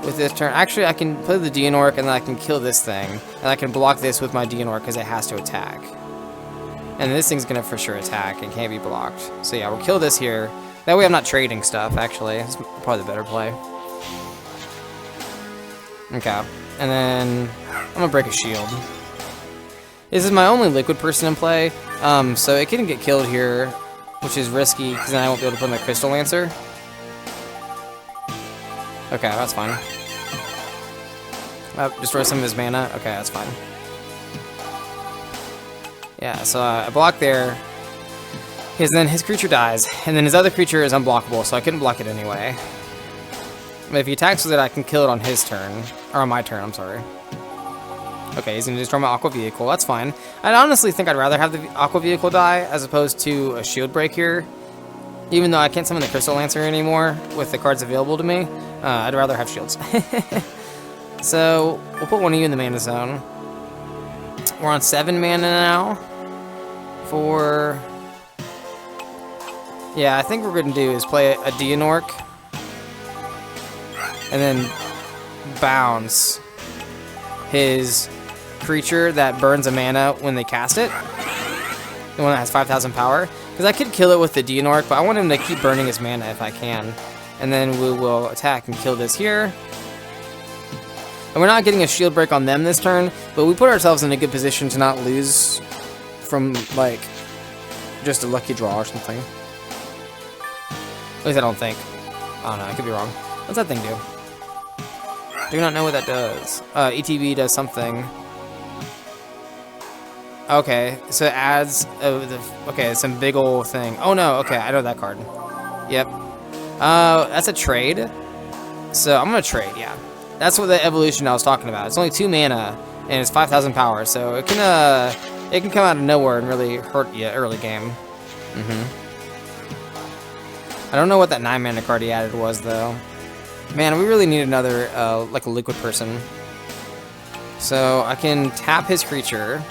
with this turn. Actually, I can play the Dianork, and then I can kill this thing. And I can block this with my Dianork, because it has to attack. And this thing's going to for sure attack. It can't be blocked. So yeah, we'll kill this here. That way I'm not trading stuff, actually. It's probably the better play. Okay. And then I'm going to break a shield. This is my only liquid person in play, so it can get killed here, which is risky, because then I won't be able to play my Crystal Lancer. Okay, that's fine. Destroy some of his mana. Okay, that's fine. Yeah, so I block there, because then his creature dies, and then his other creature is unblockable, so I couldn't block it anyway. But if he attacks with it, I can kill it on his turn, or on my turn, I'm sorry. Okay, he's going to destroy my Aqua Vehicle. That's fine. I honestly think I'd rather have the Aqua Vehicle die as opposed to a shield break here. Even though I can't summon the Crystal Lancer anymore with the cards available to me, I'd rather have shields. So, we'll put one of you in the mana zone. We're on 7 mana now. For... Yeah, I think what we're going to do is play a Dianork. And then bounce his creature that burns a mana when they cast it. The one that has 5,000 power. Because I could kill it with the Dianork, but I want him to keep burning his mana if I can. And then we will attack and kill this here. And we're not getting a shield break on them this turn, but we put ourselves in a good position to not lose from, like, just a lucky draw or something. At least I don't think. I don't know, I could be wrong. What's that thing do? Do not know what that does. ETB does something. Okay, so it adds okay, some big ol' thing. Oh no, okay, I know that card. Yep. That's a trade. So I'm gonna trade, yeah. That's what the evolution I was talking about. It's only 2 mana and it's 5,000 power, so it can come out of nowhere and really hurt you early game. I don't know what that 9 mana card he added was though. Man, we really need another like a liquid person. So I can tap his creature.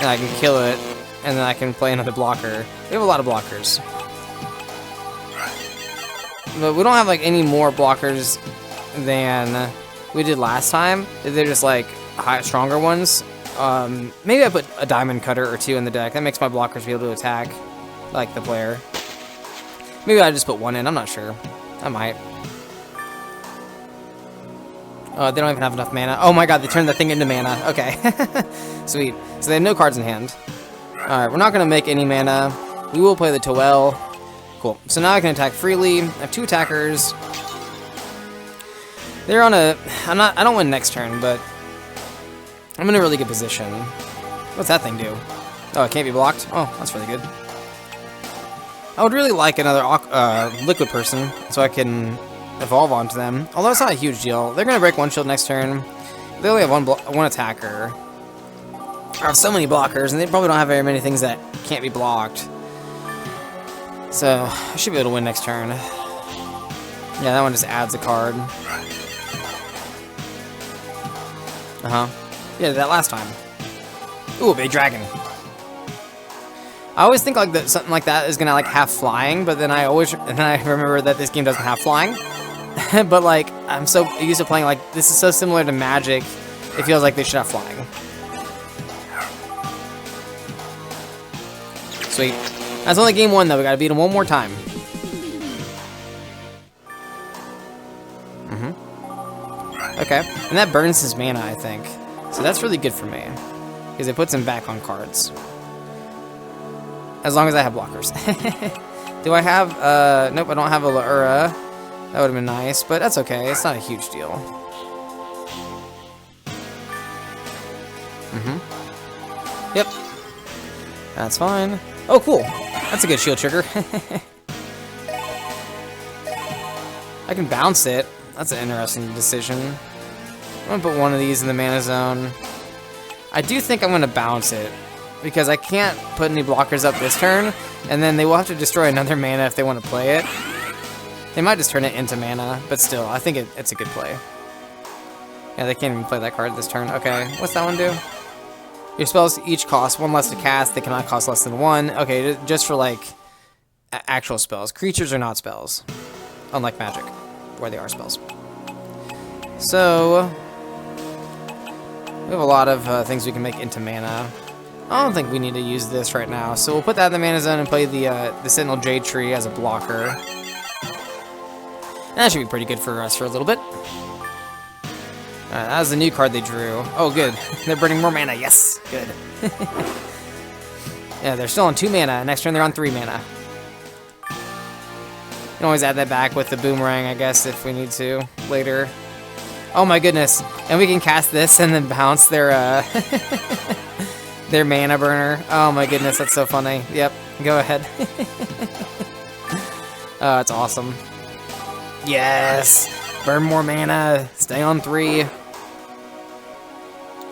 And I can kill it, and then I can play another blocker. We have a lot of blockers. But we don't have, like, any more blockers than we did last time. They're just, like, stronger ones. Maybe I put a Diamond Cutter or 2 in the deck. That makes my blockers be able to attack, like the player. Maybe I just put 1 in. I'm not sure. I might. They don't even have enough mana. Oh my god, they turned the thing into mana. Okay. Sweet. So they have no cards in hand. Alright, we're not going to make any mana. We will play the Duel. Cool. So now I can attack freely. I have 2 attackers. They're on a... I don't win next turn, but... I'm in a really good position. What's that thing do? Oh, it can't be blocked? Oh, that's really good. I would really like another liquid person, so I can... evolve onto them. Although it's not a huge deal. They're going to break 1 shield next turn. They only have one attacker. I have so many blockers, and they probably don't have very many things that can't be blocked. So, I should be able to win next turn. Yeah, that one just adds a card. Yeah, that last time. Ooh, a big dragon. I always think like that something like that is gonna like have flying, but then I remember that this game doesn't have flying. But like I'm so used to playing like this is so similar to Magic, it feels like they should have flying. Sweet. That's only game 1, though. We gotta beat him one more time. Okay. And that burns his mana, I think. So that's really good for me. Because it puts him back on cards. As long as I have blockers. Do I have, nope, I don't have a Laura. That would have been nice, but that's okay. It's not a huge deal. Yep. That's fine. Oh, cool. That's a good shield trigger. I can bounce it. That's an interesting decision. I'm gonna put one of these in the mana zone. I do think I'm gonna bounce it, because I can't put any blockers up this turn, and then they will have to destroy another mana if they want to play it. They might just turn it into mana, but still, I think it's a good play. Yeah, they can't even play that card this turn. Okay, what's that one do? Your spells each cost 1 less to cast. They cannot cost less than 1. Okay, just for, like, actual spells. Creatures are not spells, unlike magic, where they are spells. So, we have a lot of things we can make into mana. I don't think we need to use this right now, so we'll put that in the mana zone and play the Sentinel Jade Tree as a blocker. And that should be pretty good for us for a little bit. That was the new card they drew. Oh, good. They're burning more mana. Yes, good. Yeah, they're still on 2 mana. Next turn, they're on 3 mana. You can always add that back with the boomerang, I guess, if we need to later. Oh my goodness! And we can cast this and then bounce their their mana burner. Oh my goodness, that's so funny. Yep, go ahead. Oh, it's awesome. Yes! Burn more mana. Stay on 3.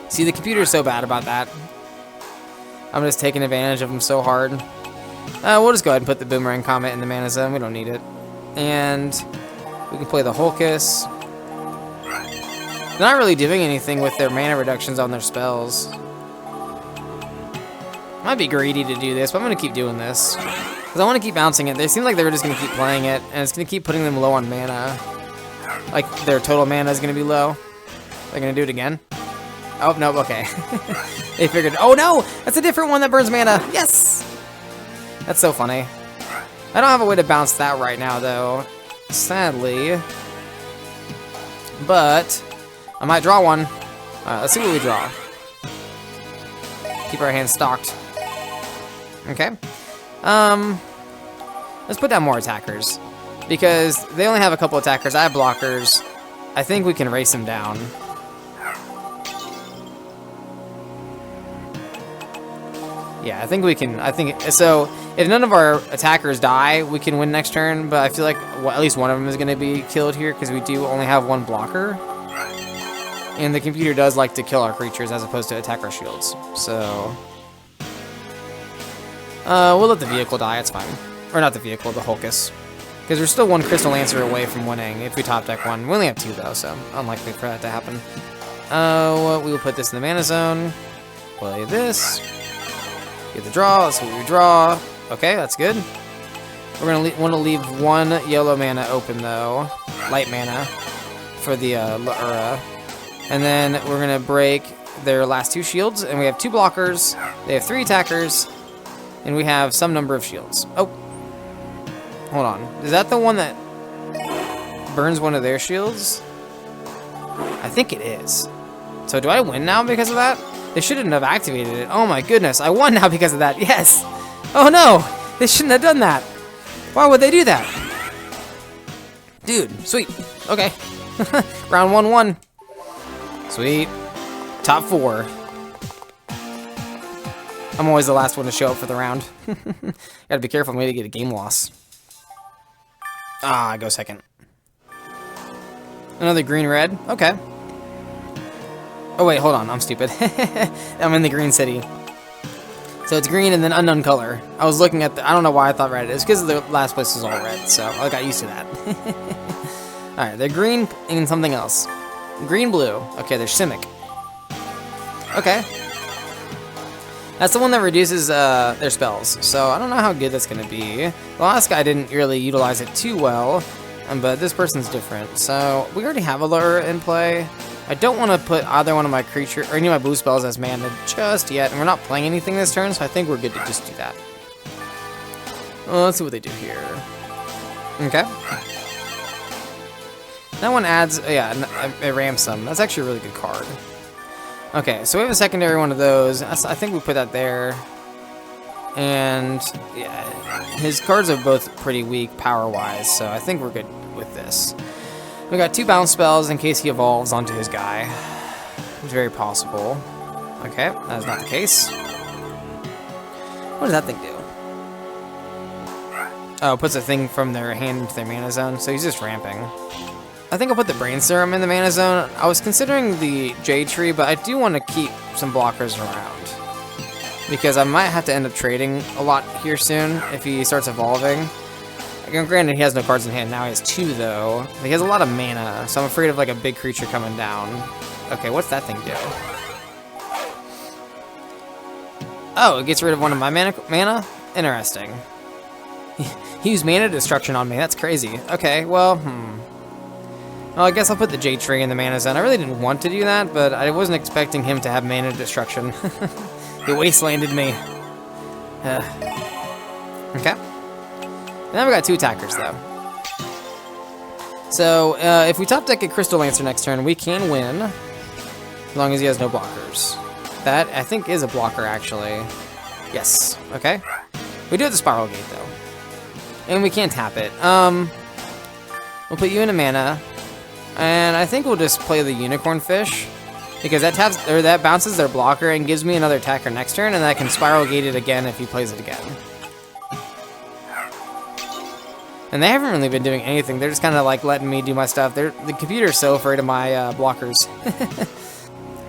See, the computer's so bad about that. I'm just taking advantage of them so hard. We'll just go ahead and put the Boomerang Comet in the mana zone. We don't need it. And we can play the Holkus. They're not really doing anything with their mana reductions on their spells. Might be greedy to do this, but I'm going to keep doing this. Because I want to keep bouncing it. They seem like they were just going to keep playing it, and it's going to keep putting them low on mana. Like, their total mana is going to be low. They're going to do it again. Oh, no, okay. They figured, oh no! That's a different one that burns mana! Yes! That's so funny. I don't have a way to bounce that right now, though. Sadly. But I might draw one. Alright, let's see what we draw. Keep our hands stocked. Okay. Let's put down more attackers. Because they only have a couple attackers. I have blockers. I think we can race them down. Yeah, I think we can. I think so. If none of our attackers die, we can win next turn. But I feel like at least one of them is going to be killed here because we do only have one blocker. And the computer does like to kill our creatures as opposed to attack our shields. So we'll let the vehicle die. It's fine. Or not the vehicle, the Holkus. Because we're still one Crystal Lancer away from winning if we top deck one. We only have 2 though, so unlikely for that to happen. We will put this in the mana zone. Play this. Get the draw. Let's see what we draw. Okay, that's good. We're gonna want to leave 1 yellow mana open though, light mana, for the Laura. And then we're gonna break their last 2 shields, and we have 2 blockers. They have 3 attackers, and we have some number of shields. Oh, hold on. Is that the one that burns one of their shields? I think it is. So do I win now because of that? They shouldn't have activated it. Oh my goodness, I won now because of that. Yes! Oh no! They shouldn't have done that. Why would they do that? Dude, sweet. Okay. Round 1-1. Sweet. Top 4. I'm always the last one to show up for the round. Gotta be careful, maybe to get a game loss. Ah, I go second. Another green-red. Okay. Oh wait, hold on, I'm stupid. I'm in the green city. So it's green and then unknown color. I was looking at I don't know why I thought red. It's because the last place was all red, so I got used to that. Alright, they're green and something else. Green-blue. Okay, they're Simic. Okay. That's the one that reduces their spells, so I don't know how good that's going to be. The last guy didn't really utilize it too well, but this person's different. So we already have a lure in play. I don't want to put either one of my creature or any of my blue spells as mana just yet, and we're not playing anything this turn, so I think we're good to just do that. Well, let's see what they do here. Okay. That one adds, yeah, it ramps them. That's actually a really good card. Okay, so we have a secondary one of those. I think we put that there. And, yeah, his cards are both pretty weak power-wise, so I think we're good with this. We got 2 bounce spells in case he evolves onto his guy. It's very possible. Okay, that is not the case. What does that thing do? Oh, it puts a thing from their hand into their mana zone, so he's just ramping. I think I'll put the Brain Serum in the mana zone. I was considering the Jade Tree, but I do want to keep some blockers around. Because I might have to end up trading a lot here soon if he starts evolving. Granted, he has no cards in hand. Now he has 2, though. He has a lot of mana, so I'm afraid of like a big creature coming down. Okay, what's that thing do? Oh, it gets rid of one of my mana? Interesting. He used mana destruction on me. That's crazy. Okay, well, Well, I guess I'll put the Jade Tree in the mana zone. I really didn't want to do that, but I wasn't expecting him to have mana destruction. He wastelanded me. Okay. And then we got 2 attackers, though. So, if we top deck a Crystal Lancer next turn, we can win. As long as he has no blockers. That, I think, is a blocker, actually. Yes. Okay. We do have the Spiral Gate, though. And we can tap it. We'll put you in a mana. And I think we'll just play the Unicorn Fish. Because that taps, or that bounces their blocker and gives me another attacker next turn, and I can Spiral Gate it again if he plays it again. And they haven't really been doing anything. They're just kind of like letting me do my stuff. The computer's so afraid of my blockers.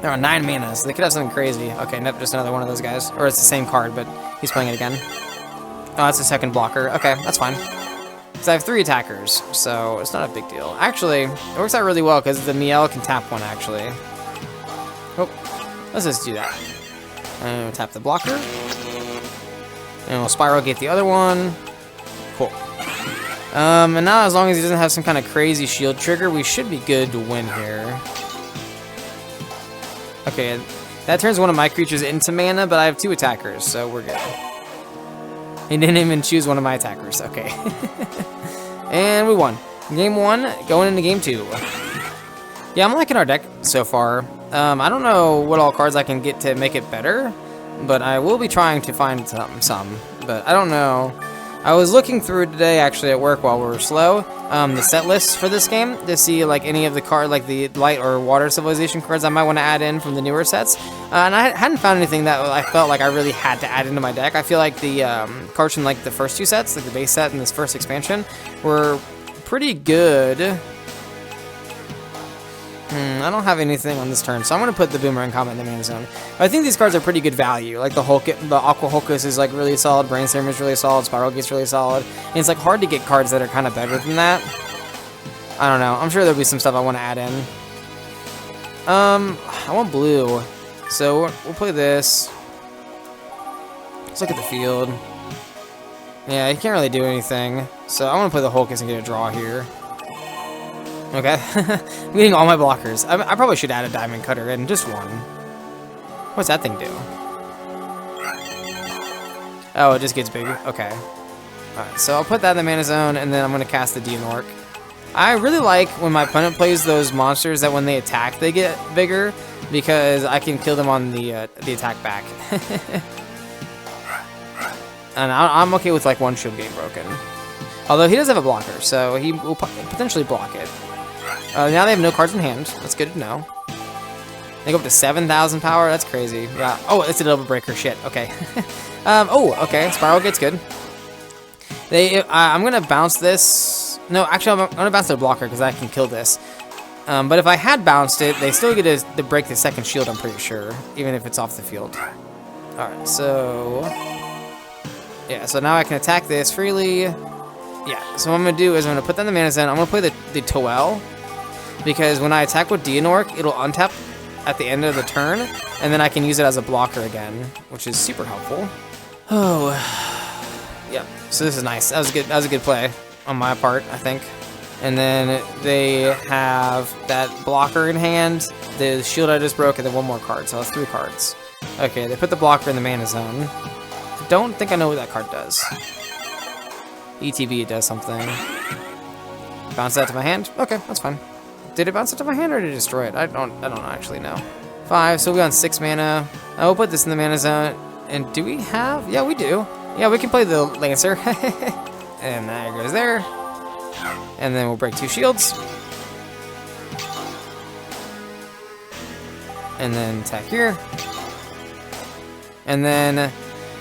They're on 9 mana, so they could have something crazy. Okay, nope, just another one of those guys. Or it's the same card, but he's playing it again. Oh, that's a second blocker. Okay, that's fine. Because I have 3 attackers, so it's not a big deal. Actually, it works out really well because the Miel can tap one, actually. Oh, let's just do that. And we'll tap the blocker. And we'll Spiral Gate the other one. Cool. And now as long as he doesn't have some kind of crazy shield trigger, we should be good to win here. Okay, that turns one of my creatures into mana, but I have 2 attackers, so we're good. He didn't even choose one of my attackers, okay. And we won. Game 1, going into game 2. Yeah, I'm liking our deck so far. I don't know what all cards I can get to make it better, but I will be trying to find some. But I don't know. I was looking through today, actually, at work while we were slow, the set lists for this game to see like any of the like the light or water civilization cards I might want to add in from the newer sets. And I hadn't found anything that I felt like I really had to add into my deck. I feel like the cards from like the first 2 sets, like the base set and this first expansion, were pretty good. I don't have anything on this turn, so I'm going to put the Boomerang Comet in the mana zone. I think these cards are pretty good value. Like the Aqua Hulkus is like really solid, Brain Serum is really solid, Spiral Gate's really solid. And it's like hard to get cards that are kind of better than that. I don't know. I'm sure there'll be some stuff I want to add in. I want blue. So we'll play this. Let's look at the field. Yeah, he can't really do anything. So I want to play the Hulkus and get a draw here. Okay, I'm getting all my blockers. I probably should add a Diamond Cutter in, just one. What's that thing do? Oh, it just gets bigger. Okay. Alright, so I'll put that in the mana zone, and then I'm going to cast the Deonork. I really like when my opponent plays those monsters that when they attack, they get bigger, because I can kill them on the attack back. And I'm okay with like 1 shield getting broken. Although he does have a blocker, so he will potentially block it. Now they have no cards in hand. That's good to know. They go up to 7,000 power. That's crazy. Yeah. Oh, it's a double breaker. Shit. Okay. Oh, okay. Spiral Gate's good. I'm gonna bounce this. No, actually, I'm gonna bounce their blocker because I can kill this. But if I had bounced it, they still get to break the second shield. I'm pretty sure, even if it's off the field. All right. So yeah. So now I can attack this freely. Yeah, so what I'm going to do is I'm going to put that in the mana zone. I'm going to play the Toel, because when I attack with Deonork, it'll untap at the end of the turn, and then I can use it as a blocker again, which is super helpful. Oh, yeah, so this is nice. That was a good play on my part, I think. And then they have that blocker in hand, the shield I just broke, and then 1 more card, so that's 3 cards. Okay, they put the blocker in the mana zone. I don't think I know what that card does. ETB, it does something. Bounce that to my hand? Okay, that's fine. Did it bounce it to my hand or did it destroy it? I don't actually know. 5, so we'll be on 6 mana. I will put this in the mana zone. And do we have? Yeah, we do. Yeah, we can play the Lancer. And there it goes there. And then we'll break 2 shields. And then attack here. And then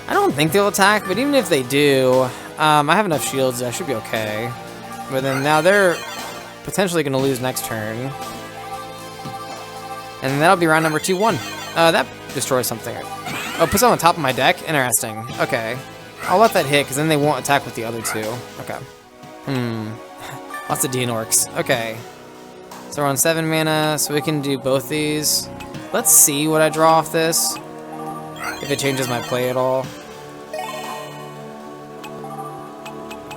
I don't think they'll attack, but even if they do, I have enough shields, I should be okay. But then now they're potentially going to lose next turn. And that'll be round number 2-1. That destroys something. Oh, puts it on the top of my deck? Interesting. Okay. I'll let that hit, because then they won't attack with the other 2. Okay. Lots of Dianorks. Okay. So we're on 7 mana, so we can do both these. Let's see what I draw off this. If it changes my play at all.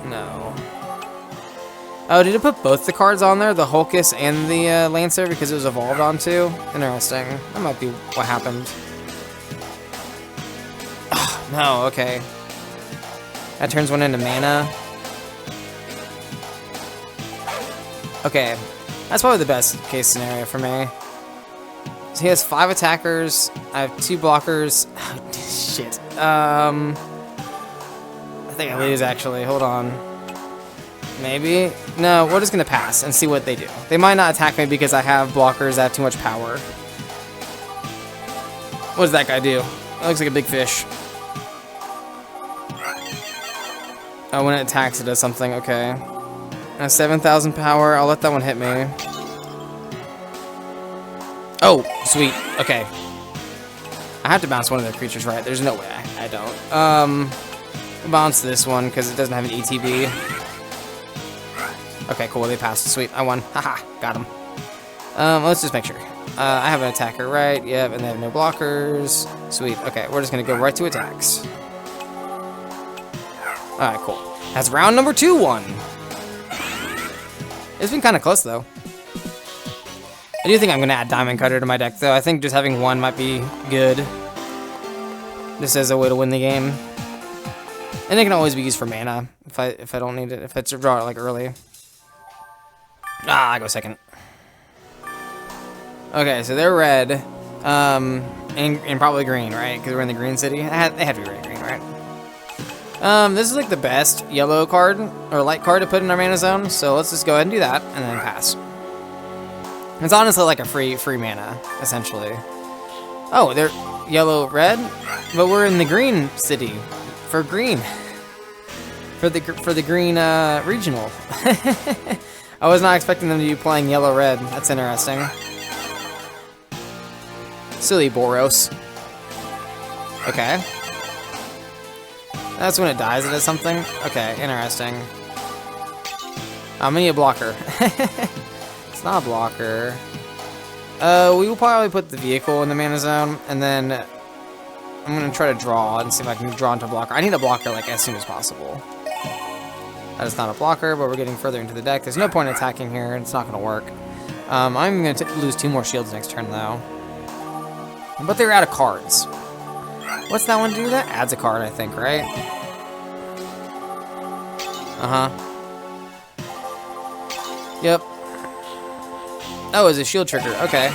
No. Oh, did it put both the cards on there? The Hulkus and the Lancer because it was evolved onto? Interesting. That might be what happened. Oh, no, okay. That turns one into mana. Okay. That's probably the best case scenario for me. So he has 5 attackers. I have 2 blockers. Oh, shit. I think I lose, actually. Hold on. Maybe? No, we're just going to pass and see what they do. They might not attack me because I have blockers that have too much power. What does that guy do? That looks like a big fish. Oh, when it attacks, it does something. Okay. I have 7,000 power. I'll let that one hit me. Oh, sweet. Okay. I have to bounce one of their creatures, right? There's no way I don't. Bounce this one because it doesn't have an ETB. Okay, cool. They passed. Sweet. I won. Haha. Got him. Let's just make sure. I have an attacker, right? Yep, and they have no blockers. Sweet. Okay, we're just going to go right to attacks. Alright, cool. That's round number 2-1. It's been kind of close, though. I do think I'm going to add Diamond Cutter to my deck, though. I think just having 1 might be good. Just as a way to win the game. And it can always be used for mana if I don't need it. If it's a draw like early. Ah, I go second. Okay, so they're red. And probably green, right? Because we're in the green city. They have to be red green, right? This is like the best yellow card or light card to put in our mana zone. So let's just go ahead and do that and then pass. It's honestly like a free mana, essentially. Oh, they're yellow red, but we're in the green city for green. For the green regional. I was not expecting them to be playing yellow red. That's interesting. Silly Boros. Okay. That's when it dies. It does something. Okay, interesting. I'm gonna need a blocker. It's not a blocker. We will probably put the vehicle in the mana zone, and then I'm gonna try to draw and see if I can draw into a blocker. I need a blocker like as soon as possible. That is not a blocker, but we're getting further into the deck. There's no point in attacking here. It's not gonna work. I'm gonna lose 2 more shields next turn though. But they're out of cards. What's that one do? That adds a card, I think, right? Uh-huh. Yep. Oh, it's a shield trigger. Okay.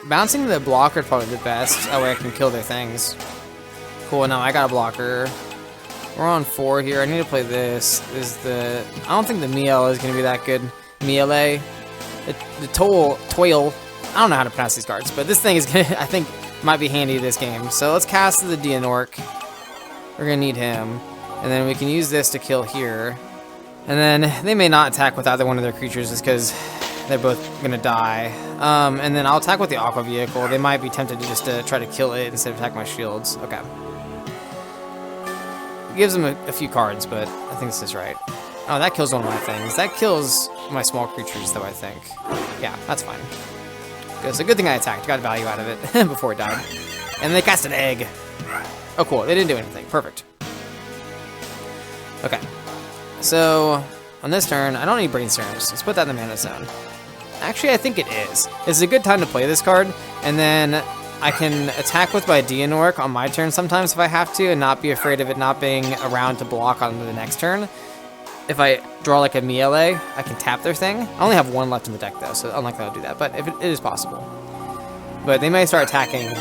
Bouncing the blocker is probably the best. That way I can kill their things. Cool, now I got a blocker. We're on 4 here. I need to play this. I don't think the Miele is going to be that good. Miele. The Toil. I don't know how to pronounce these cards, but this thing is gonna, I think, might be handy this game. So let's cast the Dianork. We're gonna need him, and then we can use this to kill here. And then they may not attack with either one of their creatures just because they're both gonna die. And then I'll attack with the Aqua Vehicle. They might be tempted to just try to kill it instead of attack my shields. Okay. It gives them a few cards, but I think this is right. Oh, that kills one of my things. That kills my small creatures, though, I think. Yeah, that's fine. It's a good thing I attacked. Got value out of it before it died. And they cast an egg. Oh, cool. They didn't do anything. Perfect. Okay. So, on this turn, I don't need Brainstorms. Let's put that in the mana zone. Actually, I think it is. It's a good time to play this card. And then I can attack with my Dianork on my turn sometimes if I have to, and not be afraid of it not being around to block on the next turn. If I draw like a melee, I can tap their thing. I only have one left in the deck though, so unlikely I'll do that, but if it is possible. But they may start attacking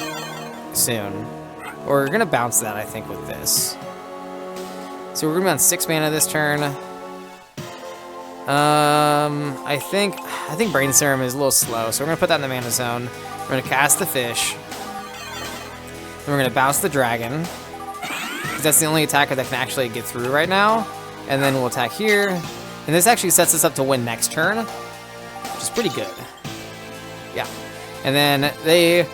soon. Or we're gonna bounce that, I think, with this. So we're gonna be on 6 mana this turn. I think Brain Serum is a little slow, so we're gonna put that in the mana zone. We're gonna cast the fish. Then we're gonna bounce the dragon, because that's the only attacker that can actually get through right now. And then we'll attack here. And this actually sets us up to win next turn, which is pretty good. Yeah. And then they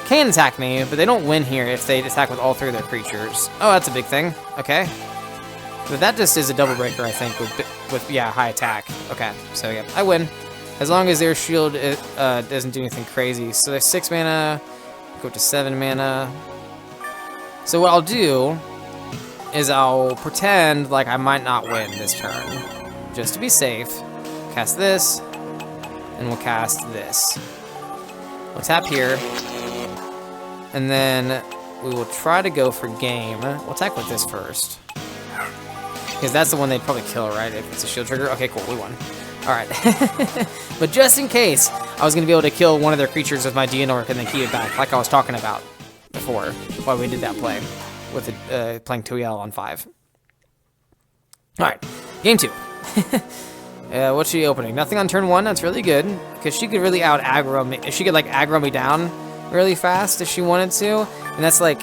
can attack me, but they don't win here if they attack with all 3 of their creatures. Oh, that's a big thing. Okay. But that just is a double breaker, I think, with yeah, high attack. Okay, so yeah, I win. As long as their shield doesn't do anything crazy. So there's 6 mana, go to 7 mana. So what I'll do is I'll pretend like I might not win this turn. Just to be safe, cast this, and we'll cast this. We'll tap here, and then we will try to go for game. We'll attack with this first. Because that's the one they'd probably kill, right? If it's a shield trigger. Okay, cool, we won. Alright. But just in case, I was going to be able to kill one of their creatures with my Dianork and then keep it back, like I was talking about before, while we did that play, with playing Tuyel on 5. Alright, game 2. What's she opening? Nothing on turn 1, that's really good, because she could really out-aggro me. If she could, like, aggro me down really fast if she wanted to, and that's, like,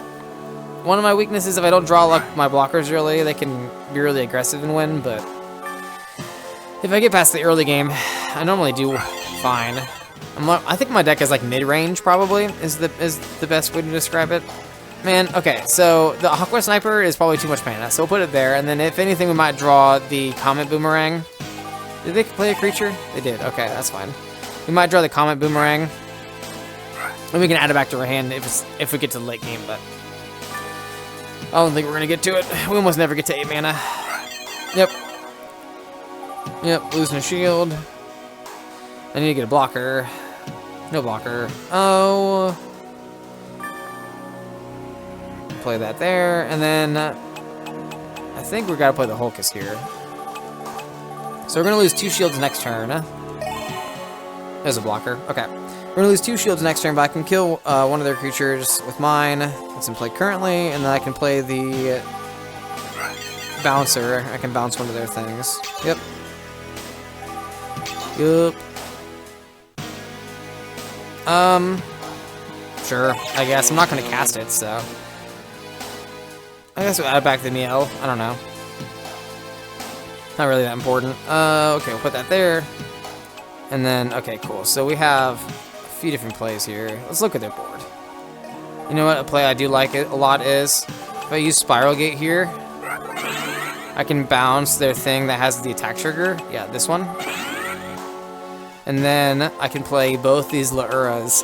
one of my weaknesses. If I don't draw like my blockers early, they can be really aggressive and win, but if I get past the early game, I normally do fine. I think my deck is like mid-range, probably, is the best way to describe it. Man, okay, so the Hakuoh Sniper is probably too much mana, so we'll put it there, and then if anything, we might draw the Comet Boomerang. Did they play a creature? They did, okay, that's fine. We might draw the Comet Boomerang, and we can add it back to our hand if we get to the late game, but I don't think we're gonna get to it. We almost never get to 8 mana. Yep. Yep, losing a shield. I need to get a blocker. No blocker. Oh. Play that there, and then I think we gotta play the Hulkus here. So we're gonna lose 2 shields next turn. There's a blocker. Okay. We're gonna lose 2 shields next turn, but I can kill one of their creatures with mine. It's in play currently, and then I can play the bouncer. I can bounce one of their things. Yep. Yup. Sure. I guess I'm not gonna cast it, so I guess we'll add back the Miel. I don't know. Not really that important. Okay, we'll put that there. And then, okay, cool. So we have a few different plays here. Let's look at their board. You know what? A play I do like a lot is, if I use Spiral Gate here, I can bounce their thing that has the attack trigger. Yeah, this one. And then I can play both these Lauras.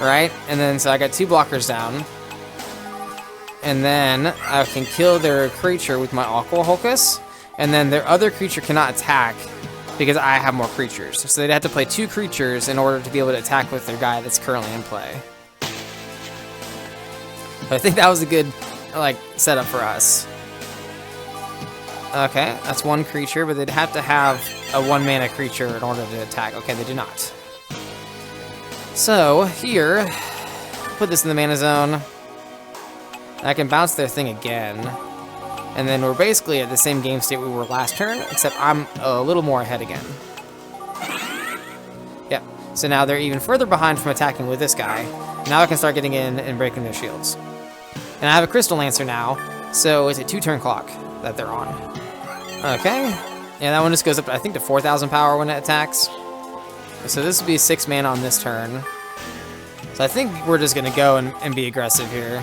Right? And then, so I got 2 blockers down. And then I can kill their creature with my Aqua Hulkus. And then their other creature cannot attack because I have more creatures. So they'd have to play 2 creatures in order to be able to attack with their guy that's currently in play. But I think that was a good, like, setup for us. Okay, that's 1 creature, but they'd have to have a 1-mana creature in order to attack. Okay, they do not. So, here, put this in the mana zone. I can bounce their thing again. And then we're basically at the same game state we were last turn, except I'm a little more ahead again. Yep. So now they're even further behind from attacking with this guy. Now I can start getting in and breaking their shields. And I have a Crystal Lancer now, so it's a 2-turn clock that they're on. Okay. Yeah, that one just goes up, I think, to 4,000 power when it attacks. So this would be 6 mana on this turn. So I think we're just going to go and be aggressive here.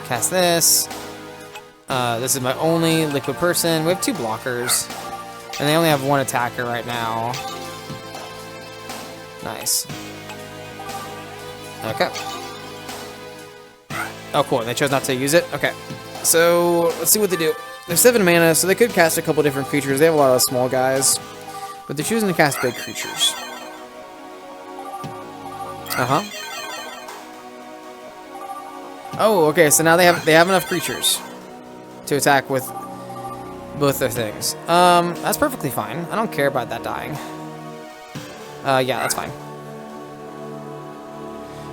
Cast this. This is my only liquid person. We have 2 blockers. And they only have 1 attacker right now. Nice. Okay. Oh, cool. They chose not to use it? Okay. So, let's see what they do. They're 7 mana, so they could cast a couple different creatures. They have a lot of small guys. But they're choosing to cast big creatures. Uh-huh. Oh, okay, so now they have enough creatures to attack with both their things. That's perfectly fine. I don't care about that dying. Yeah, that's fine.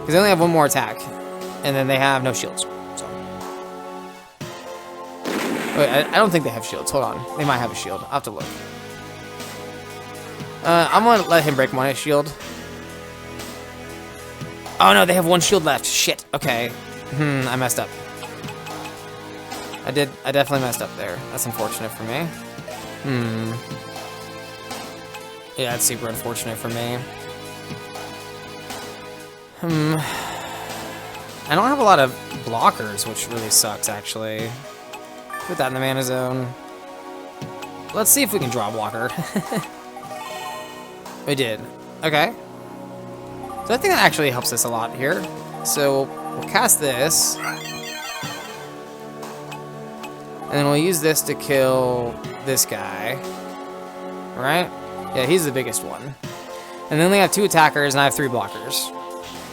Because they only have one more attack, and then they have no shields. So. Wait, I don't think they have shields. Hold on. They might have a shield. I'll have to look. I'm gonna let him break my shield. Oh no, they have one shield left. Shit. Okay. I messed up. I definitely messed up there. That's unfortunate for me. Yeah, it's super unfortunate for me. I don't have a lot of blockers, which really sucks, actually. Put that in the mana zone. Let's see if we can draw a blocker. We did. Okay. So I think that actually helps us a lot here. So we'll cast this. And then we'll use this to kill this guy. Right? Yeah, he's the biggest one. And then they have 2 attackers, and I have 3 blockers.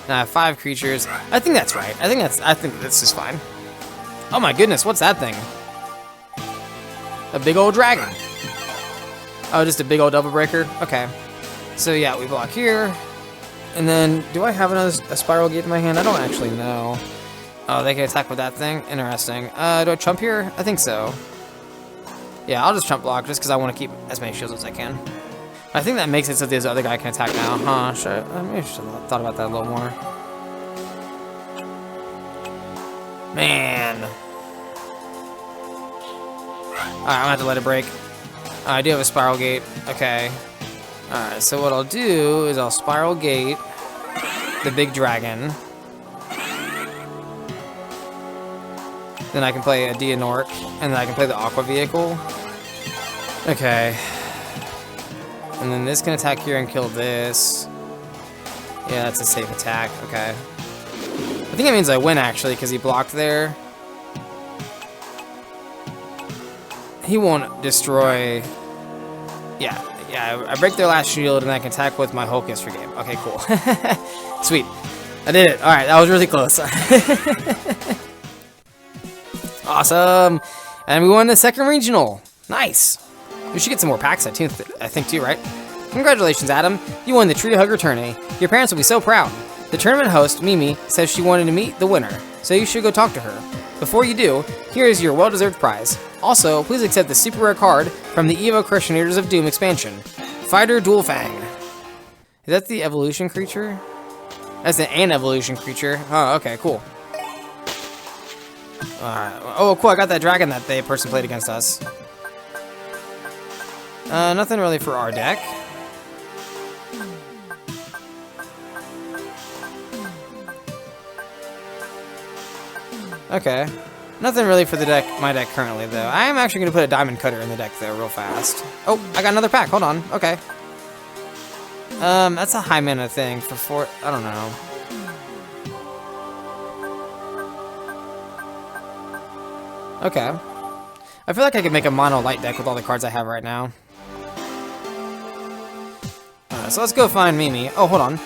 And I have 5 creatures. I think that's right. I think this is fine. Oh my goodness, what's that thing? A big old dragon. Oh, just a big old double breaker? Okay. So yeah, we block here. And then, do I have a spiral gate in my hand? I don't actually know. Oh, they can attack with that thing? Interesting. Do I chump here? I think so. Yeah, I'll just chump block just because I want to keep as many shields as I can. I think that makes it so this other guy can attack now. Huh, maybe I should have thought about that a little more. Man. Alright, I'm gonna have to let it break. I do have a spiral gate. Okay. Alright, so what I'll do is I'll spiral gate the big dragon. Then I can play a Dianork, and then I can play the Aqua Vehicle. Okay. And then this can attack here and kill this. Yeah, that's a safe attack. Okay. I think it means I win, actually, because he blocked there. He won't destroy... Yeah, I break their last shield, and I can attack with my Hulk history game. Okay, cool. Sweet. I did it. Alright, that was really close. Awesome. And we won the 2nd regional. Nice. We should get some more packs, I think, too, right? Congratulations, Adam. You won the Tree Hugger Tourney. Your parents will be so proud. The tournament host, Mimi, says she wanted to meet the winner, so you should go talk to her. Before you do, here is your well-deserved prize. Also, please accept the super rare card from the Evo Crushionators of Doom expansion. Fighter Dual Fang. Is that the evolution creature? That's an evolution creature. Oh, okay, cool. Alright. Oh, cool, I got that dragon that the person played against us. Nothing really for our deck. Okay. Nothing really for the deck, my deck currently, though. I am actually going to put a diamond cutter in the deck, though, real fast. Oh, I got another pack. Hold on. Okay. That's a high mana thing for 4... I don't know. Okay. I feel like I could make a mono light deck with all the cards I have right now. So let's go find Mimi. Oh, hold on.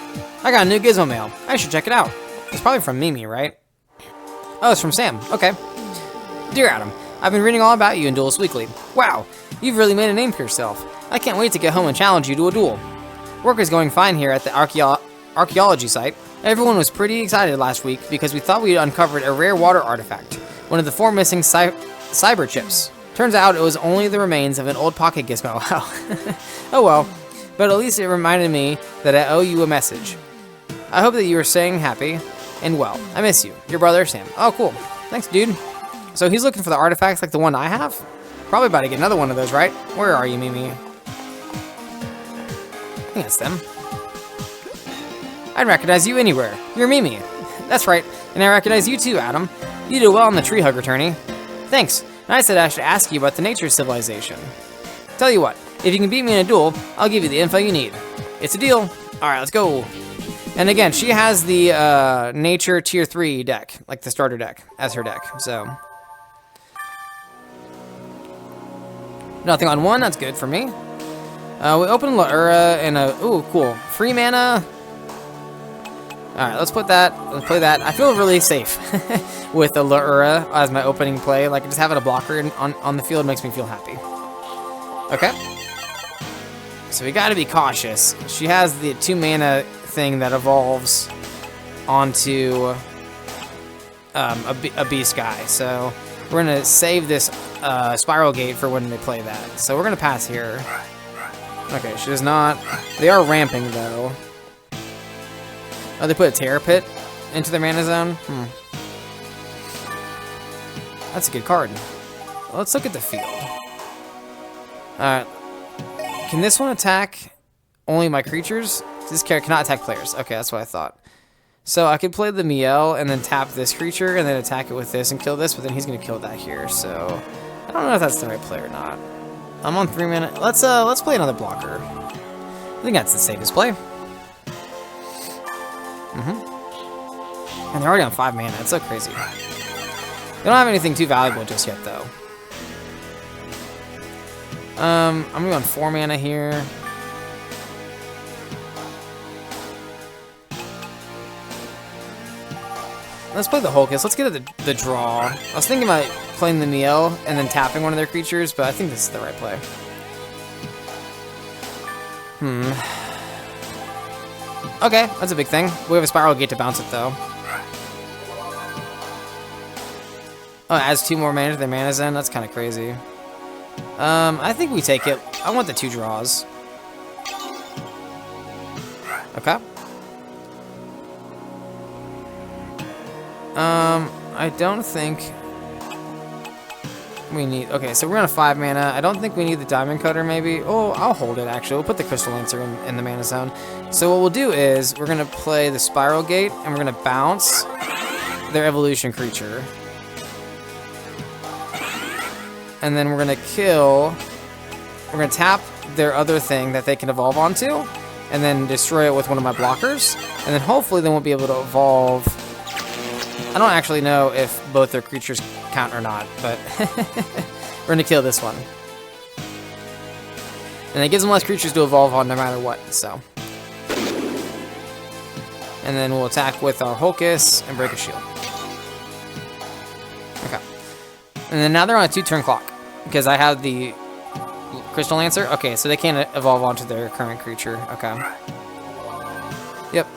I got a new Gizmo mail. I should check it out. It's probably from Mimi, right? Oh, it's from Sam. Okay. Dear Adam, I've been reading all about you in Duelist Weekly. Wow, you've really made a name for yourself. I can't wait to get home and challenge you to a duel. Work is going fine here at the archaeology site. Everyone was pretty excited last week because we thought we had uncovered a rare water artifact, one of the 4 missing cyber chips. Turns out it was only the remains of an old pocket gizmo. Oh well, but at least it reminded me that I owe you a message. I hope that you are staying happy and well. I miss you. Your brother, Sam. Oh, cool. Thanks, dude. So he's looking for the artifacts like the one I have? Probably about to get another one of those, right? Where are you, Mimi? I think that's them. I'd recognize you anywhere. You're Mimi. That's right. And I recognize you too, Adam. You did well in the Tree Hugger tourney. Thanks. And I said I should ask you about the nature civilization. Tell you what, if you can beat me in a duel, I'll give you the info you need. It's a deal. Alright, let's go. And again, she has the nature tier 3 deck, like the starter deck, as her deck, so. Nothing on 1, that's good for me. We open Laura and a, ooh, cool. Free mana. Alright, let's put that. Let's play that. I feel really safe with the Laura as my opening play. Like, just having a blocker on the field makes me feel happy. Okay. So we gotta be cautious. She has the 2 mana thing that evolves onto a beast guy. So we're gonna save this spiral gate for when they play that. So we're gonna pass here. Okay, she does not. They are ramping though. Oh, they put a Terror Pit into their mana zone? That's a good card. Well, let's look at the field. Alright. Can this one attack only my creatures? This character cannot attack players. Okay, that's what I thought. So I could play the Miel and then tap this creature and then attack it with this and kill this, but then he's going to kill that here. So I don't know if that's the right play or not. I'm on 3 mana. Let's play another blocker. I think that's the safest play. And they're already on 5 mana. That's so crazy. They don't have anything too valuable just yet, though. I'm gonna go on 4 mana here. Let's play the Hulkus. Let's get the draw. I was thinking about playing the Miel and then tapping one of their creatures, but I think this is the right play. Okay, that's a big thing. We have a Spiral Gate to bounce it, though. Oh, it adds 2 more mana to their mana zen. That's kind of crazy. I think we take it. I want the 2 draws. Okay. I don't think we need... Okay, so we're on a 5 mana. I don't think we need the Diamond Cutter, maybe. Oh, I'll hold it, actually. We'll put the Crystal Lancer in the mana zone. So what we'll do is, we're going to play the Spiral Gate, and we're going to bounce their evolution creature. And then we're going to kill... We're going to tap their other thing that they can evolve onto, and then destroy it with one of my blockers. And then hopefully they won't be able to evolve... I don't actually know if both their creatures count or not, but we're going to kill this one. And it gives them less creatures to evolve on no matter what, so. And then we'll attack with our Hulkus and break a shield. Okay. And then now they're on a 2-turn clock, because I have the Crystal Lancer. Okay, so they can't evolve onto their current creature. Okay. Yep.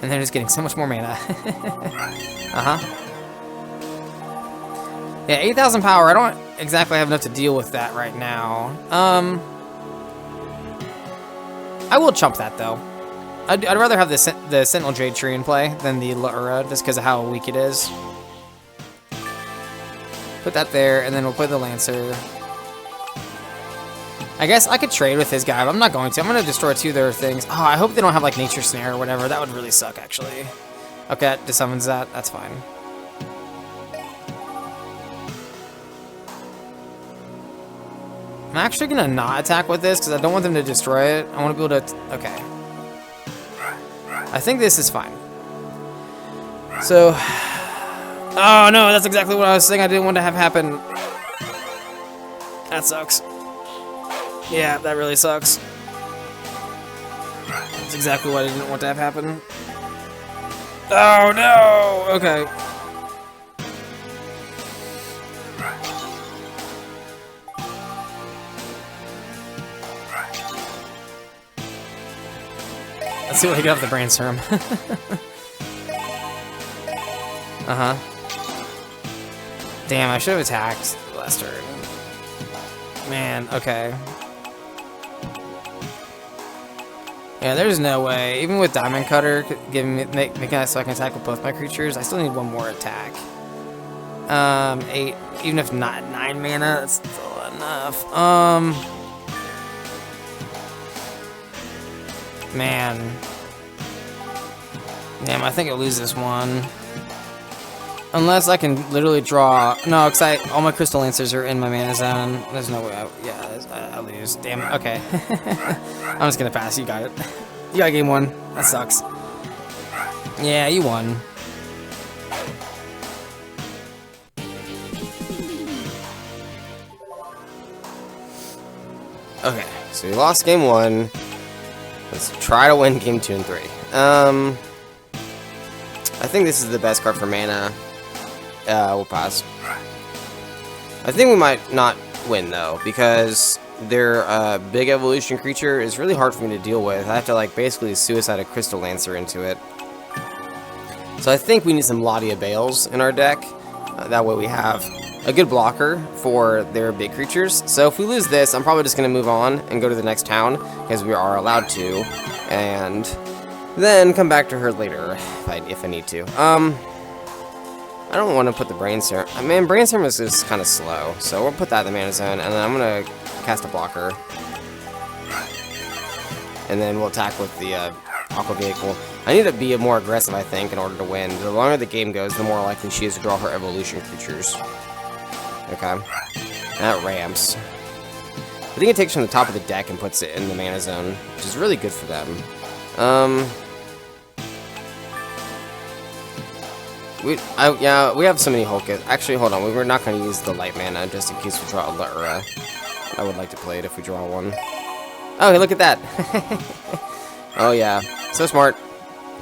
And they're just getting so much more mana. Yeah, 8,000 power. I don't exactly have enough to deal with that right now. I will chump that, though. I'd rather have the Sentinel Jade Tree in play than the Laura, just because of how weak it is. Put that there, and then we'll play the Lancer. I guess I could trade with his guy, but I'm not going to. I'm going to destroy 2 of their things. Oh, I hope they don't have, like, Nature Snare or whatever. That would really suck, actually. Okay, it summons that. That's fine. I'm actually going to not attack with this, because I don't want them to destroy it. I want to be able to... Okay. I think this is fine. So... Oh, no, that's exactly what I was saying I didn't want to have happen. That sucks. Yeah, that really sucks. That's exactly what I didn't want to have happen. Oh, no! Okay. Let's see what I get off the brainstorm. Damn, I should have attacked last turn. Man, okay. Yeah, there's no way. Even with Diamond Cutter making it so I can attack with both my creatures, I still need 1 more attack. 8. Even if not 9 mana, that's still enough. Man. Damn, I think I'll lose this one. Unless I can literally draw... No, because all my Crystal Lancers are in my mana zone. There's no way I lose. Damn it. Okay. I'm just going to pass. You got it. You got game 1. That sucks. Yeah, you won. Okay, so we lost game 1. Let's try to win game 2 and 3. I think this is the best card for mana. We'll pass. I think we might not win, though, because their big evolution creature is really hard for me to deal with. I have to, like, basically suicide a Crystal Lancer into it. So I think we need some Ladia Bales in our deck. That way we have a good blocker for their big creatures. So if we lose this, I'm probably just going to move on and go to the next town, because we are allowed to, and then come back to her later if I need to. I don't want to put the Brain Serum. Man, Brain Serum is just kind of slow, so we'll put that in the mana zone, and then I'm going to cast a blocker. And then we'll attack with the Aqua Vehicle. I need to be more aggressive, I think, in order to win. The longer the game goes, the more likely she is to draw her evolution creatures. Okay. And that ramps. I think it takes from the top of the deck and puts it in the mana zone, which is really good for them. Yeah, we have so many Hulkas. Actually, hold on. We're not going to use the light mana just in case we draw a Laura. I would like to play it if we draw one. Oh, hey, look at that. Oh, yeah. So smart.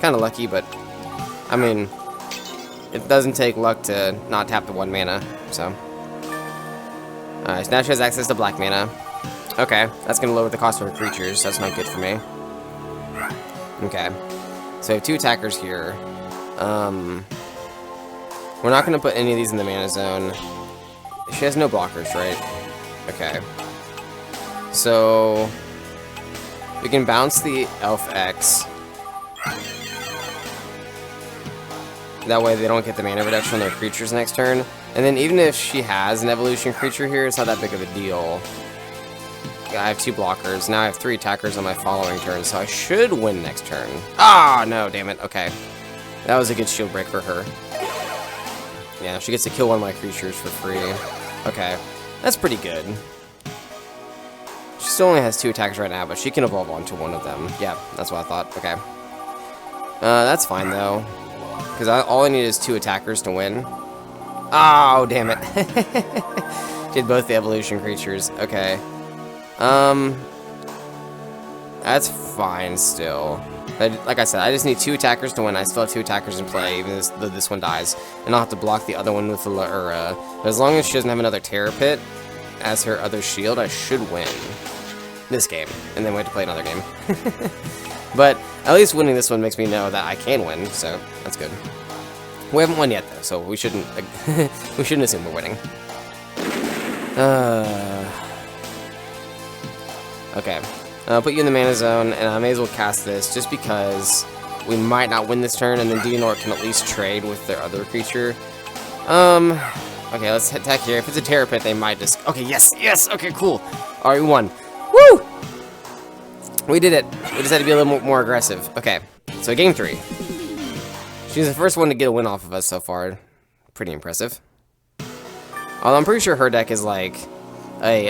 Kind of lucky, but I mean, it doesn't take luck to not tap the 1 mana, so. Alright, so now she has access to black mana. Okay, that's going to lower the cost of her creatures. That's not good for me. Okay. So we have 2 attackers here. We're not going to put any of these in the mana zone. She has no blockers, right? Okay. So we can bounce the Elf X. That way they don't get the mana reduction on their creatures next turn. And then even if she has an evolution creature here, it's not that big of a deal. I have 2 blockers. Now I have 3 attackers on my following turn, so I should win next turn. Ah, no, damn it. Okay. That was a good shield break for her. Yeah, she gets to kill one of my creatures for free. Okay. That's pretty good. She still only has 2 attacks right now, but she can evolve onto one of them. Yeah, that's what I thought. Okay. That's fine, though. Because all I need is 2 attackers to win. Oh, damn it. She had both the evolution creatures. Okay. That's fine still. Like I said, I just need 2 attackers to win. I still have 2 attackers in play, even though this one dies. And I'll have to block the other one with the Laura. But as long as she doesn't have another Terror Pit as her other shield, I should win this game. And then we have to play another game. But at least winning this one makes me know that I can win, so that's good. We haven't won yet, though, so we shouldn't we shouldn't assume we're winning. Okay. I'll put you in the mana zone, and I may as well cast this just because we might not win this turn, and then Dinor can at least trade with their other creature. Okay, let's attack here. If it's a Terror Pit, they might just... Okay, yes, yes, okay, cool. Alright, we won. Woo! We did it. We just had to be a little more aggressive. Okay, so game 3. She's the first one to get a win off of us so far. Pretty impressive. Although I'm pretty sure her deck is like a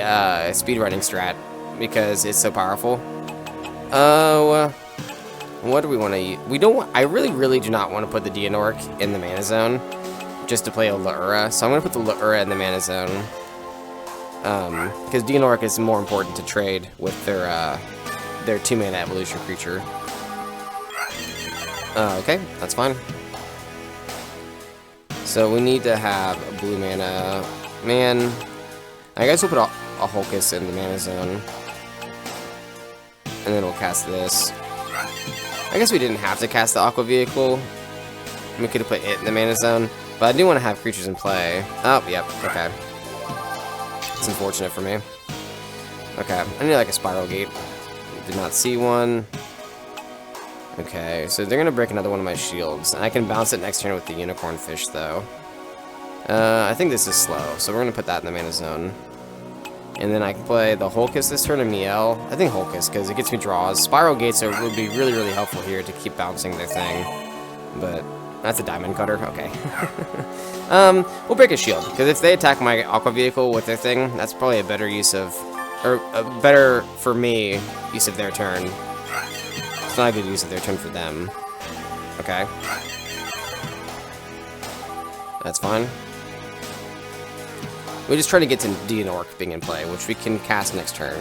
speedrunning strat because it's so powerful. What do we want to use? We don't. I really do not want to put the Dianork in the mana zone just to play a Laura. So I'm gonna put the Laura in the mana zone because Dianork is more important to trade with their 2 mana evolution creature. Okay, that's fine. So we need to have a blue mana. Man, I guess we'll put a Hulkus in the mana zone. And then we'll cast this. I guess we didn't have to cast the Aqua Vehicle. We could have put it in the mana zone. But I do want to have creatures in play. Oh, yep, okay. It's unfortunate for me. Okay, I need like a Spiral Gate. Did not see one. Okay, so they're going to break another one of my shields. I can bounce it next turn with the Unicorn Fish, though. I think this is slow, so we're going to put that in the mana zone. And then I can play the Hulkus this turn and Miel. I think Hulkus, because it gets me draws. Spiral Gates would be really helpful here to keep bouncing their thing. But that's a Diamond Cutter, okay. We'll break a shield, because if they attack my Aqua Vehicle with their thing, that's probably a better use of... Or a better, for me, use of their turn. It's not a good use of their turn for them. Okay. That's fine. We just try to get to Dianork being in play, which we can cast next turn.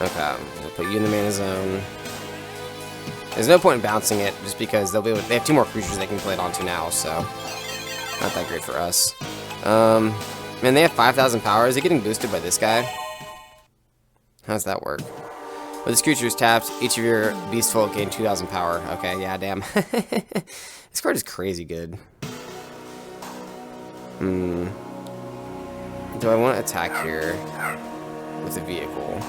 Okay, we'll put you in the mana zone. There's no point in bouncing it just because they have 2 more creatures they can play it onto now, so not that great for us. Man, they have 5,000 power. Is it getting boosted by this guy? How does that work? When this creature is tapped, each of your beast folk gain 2,000 power. Okay, yeah, damn. This card is crazy good. Do I want to attack here with the vehicle?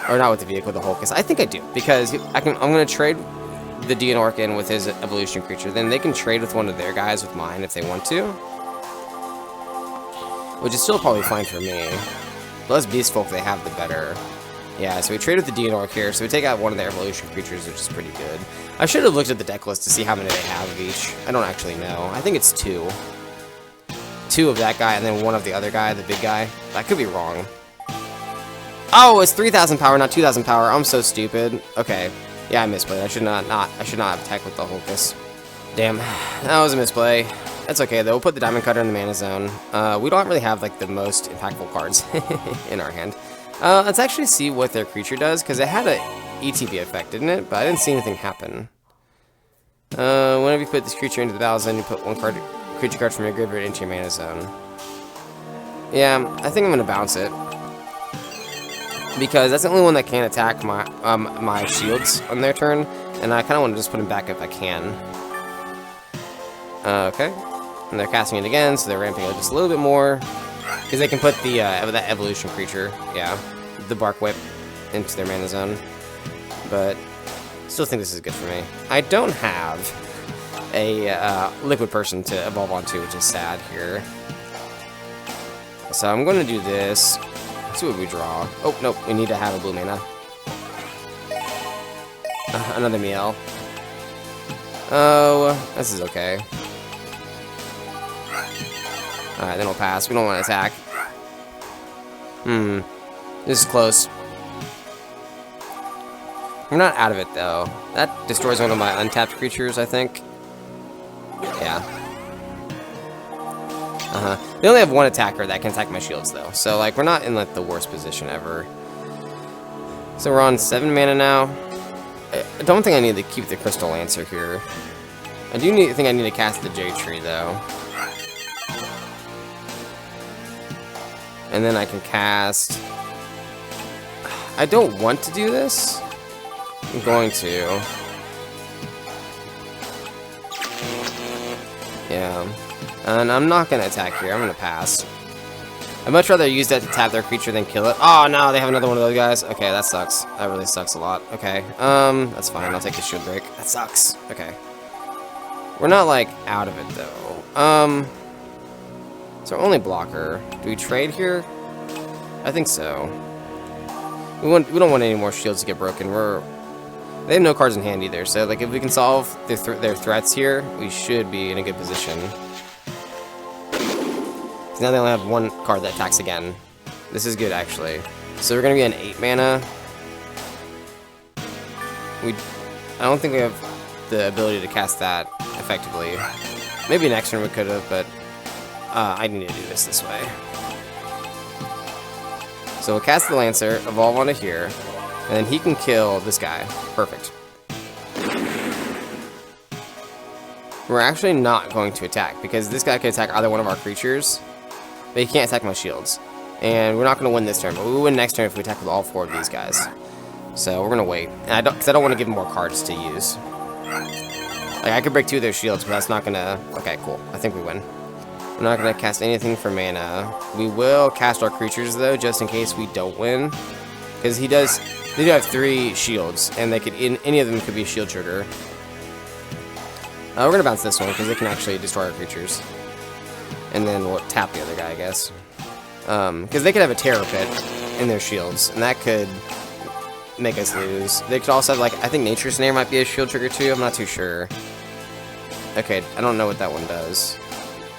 Or not with the vehicle, the Hulkus? I think I do, because I'm going to trade the Dianork in with his evolution creature. Then they can trade with one of their guys with mine if they want to. Which is still probably fine for me. The less beast folk they have, the better. Yeah, so we trade with the Dianork here, so we take out one of their evolution creatures, which is pretty good. I should have looked at the deck list to see how many they have of each. I don't actually know. I think it's 2. 2 of that guy, and then 1 of the other guy, the big guy. I could be wrong. Oh, it's 3,000 power, not 2,000 power. I'm so stupid. Okay. Yeah, I misplayed. I should not have attacked with the Hulkus. Damn. That was a misplay. That's okay, though. We'll put the Diamond Cutter in the mana zone. We don't really have, like, the most impactful cards in our hand. Let's actually see what their creature does, because it had a ETB effect, didn't it? But I didn't see anything happen. Whenever you put this creature into the battle zone, you put 1 creature card from your graveyard into your mana zone. Yeah, I think I'm going to bounce it. Because that's the only one that can attack my shields on their turn, and I kind of want to just put him back if I can. Okay. And they're casting it again, so they're ramping it just a little bit more. Because they can put the that evolution creature, yeah, the Bark Whip, into their mana zone. But still think this is good for me. I don't have a liquid person to evolve onto, which is sad here. So I'm going to do this. Let's see what we draw. Oh, nope, we need to have a blue mana. Another meow. Oh, this is okay. Alright, then we'll pass. We don't want to attack. This is close. We're not out of it, though. That destroys one of my untapped creatures, I think. Yeah. They only have 1 attacker that can attack my shields, though. So, like, we're not in, like, the worst position ever. So we're on 7 mana now. I don't think I need to keep the Crystal Lancer here. I do think I need to cast the Jade Tree, though. And then I can cast... I don't want to do this. I'm going to. Yeah. And I'm not going to attack here. I'm going to pass. I'd much rather use that to tap their creature than kill it. Oh, no, they have another one of those guys. Okay, that sucks. That really sucks a lot. Okay. That's fine. I'll take the shield break. That sucks. Okay. We're not, like, out of it, though. It's our only blocker. Do we trade here? I think so. We don't want any more shields to get broken. They have no cards in hand either, so like if we can solve their threats here, we should be in a good position. So now they only have 1 card that attacks again. This is good, actually. So we're gonna be an 8 mana. I don't think we have the ability to cast that effectively. Maybe next turn we could have, but I need to do this way. So we'll cast the Lancer, evolve onto here, and then he can kill this guy. Perfect. We're actually not going to attack, because this guy can attack either one of our creatures, but he can't attack my shields. And we're not going to win this turn, but we will win next turn if we attack with all 4 of these guys. So we're going to wait. And because I don't want to give him more cards to use. Like, I could break 2 of their shields, but that's not going to... Okay, cool. I think we win. We're not going to cast anything for mana. We will cast our creatures, though, just in case we don't win. Because they do have 3 shields, and they could any of them could be a shield trigger. We're going to bounce this one, because they can actually destroy our creatures. And then we'll tap the other guy, I guess. Because they could have a Terror Pit in their shields, and that could make us lose. They could also have, like, I think Nature's Snare might be a shield trigger, too. I'm not too sure. Okay, I don't know what that one does.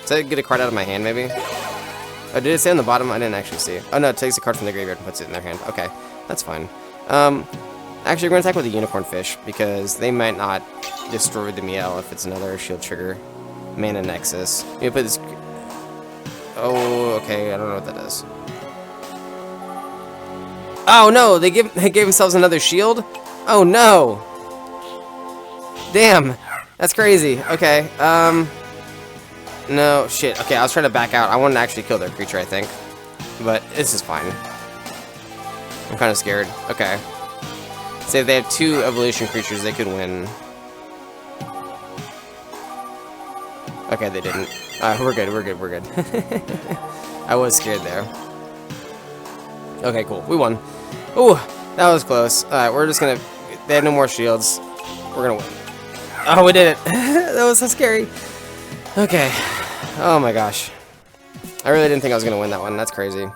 Does that get a card out of my hand, maybe? Oh, did it say on the bottom? I didn't actually see. Oh, no, it takes a card from the graveyard and puts it in their hand. Okay, that's fine. Actually, we're going to attack with the Unicorn Fish, because they might not destroy the Miel if it's another shield trigger. Mana Nexus. Let me put this... Oh, okay, I don't know what that does. Oh, no, they gave themselves another shield? Oh, no! Damn, that's crazy. Okay, no, shit. Okay, I was trying to back out. I wanted to actually kill their creature, I think. But this is fine. I'm kind of scared. Okay. Say if they have 2 evolution creatures, they could win. Okay, they didn't. We're good, we're good, we're good. I was scared there. Okay, cool. We won. Ooh, that was close. Alright, we're just gonna... They have no more shields. We're gonna win. Oh, we did it. That was so scary. Okay. Oh my gosh. I really didn't think I was gonna win that one. That's crazy.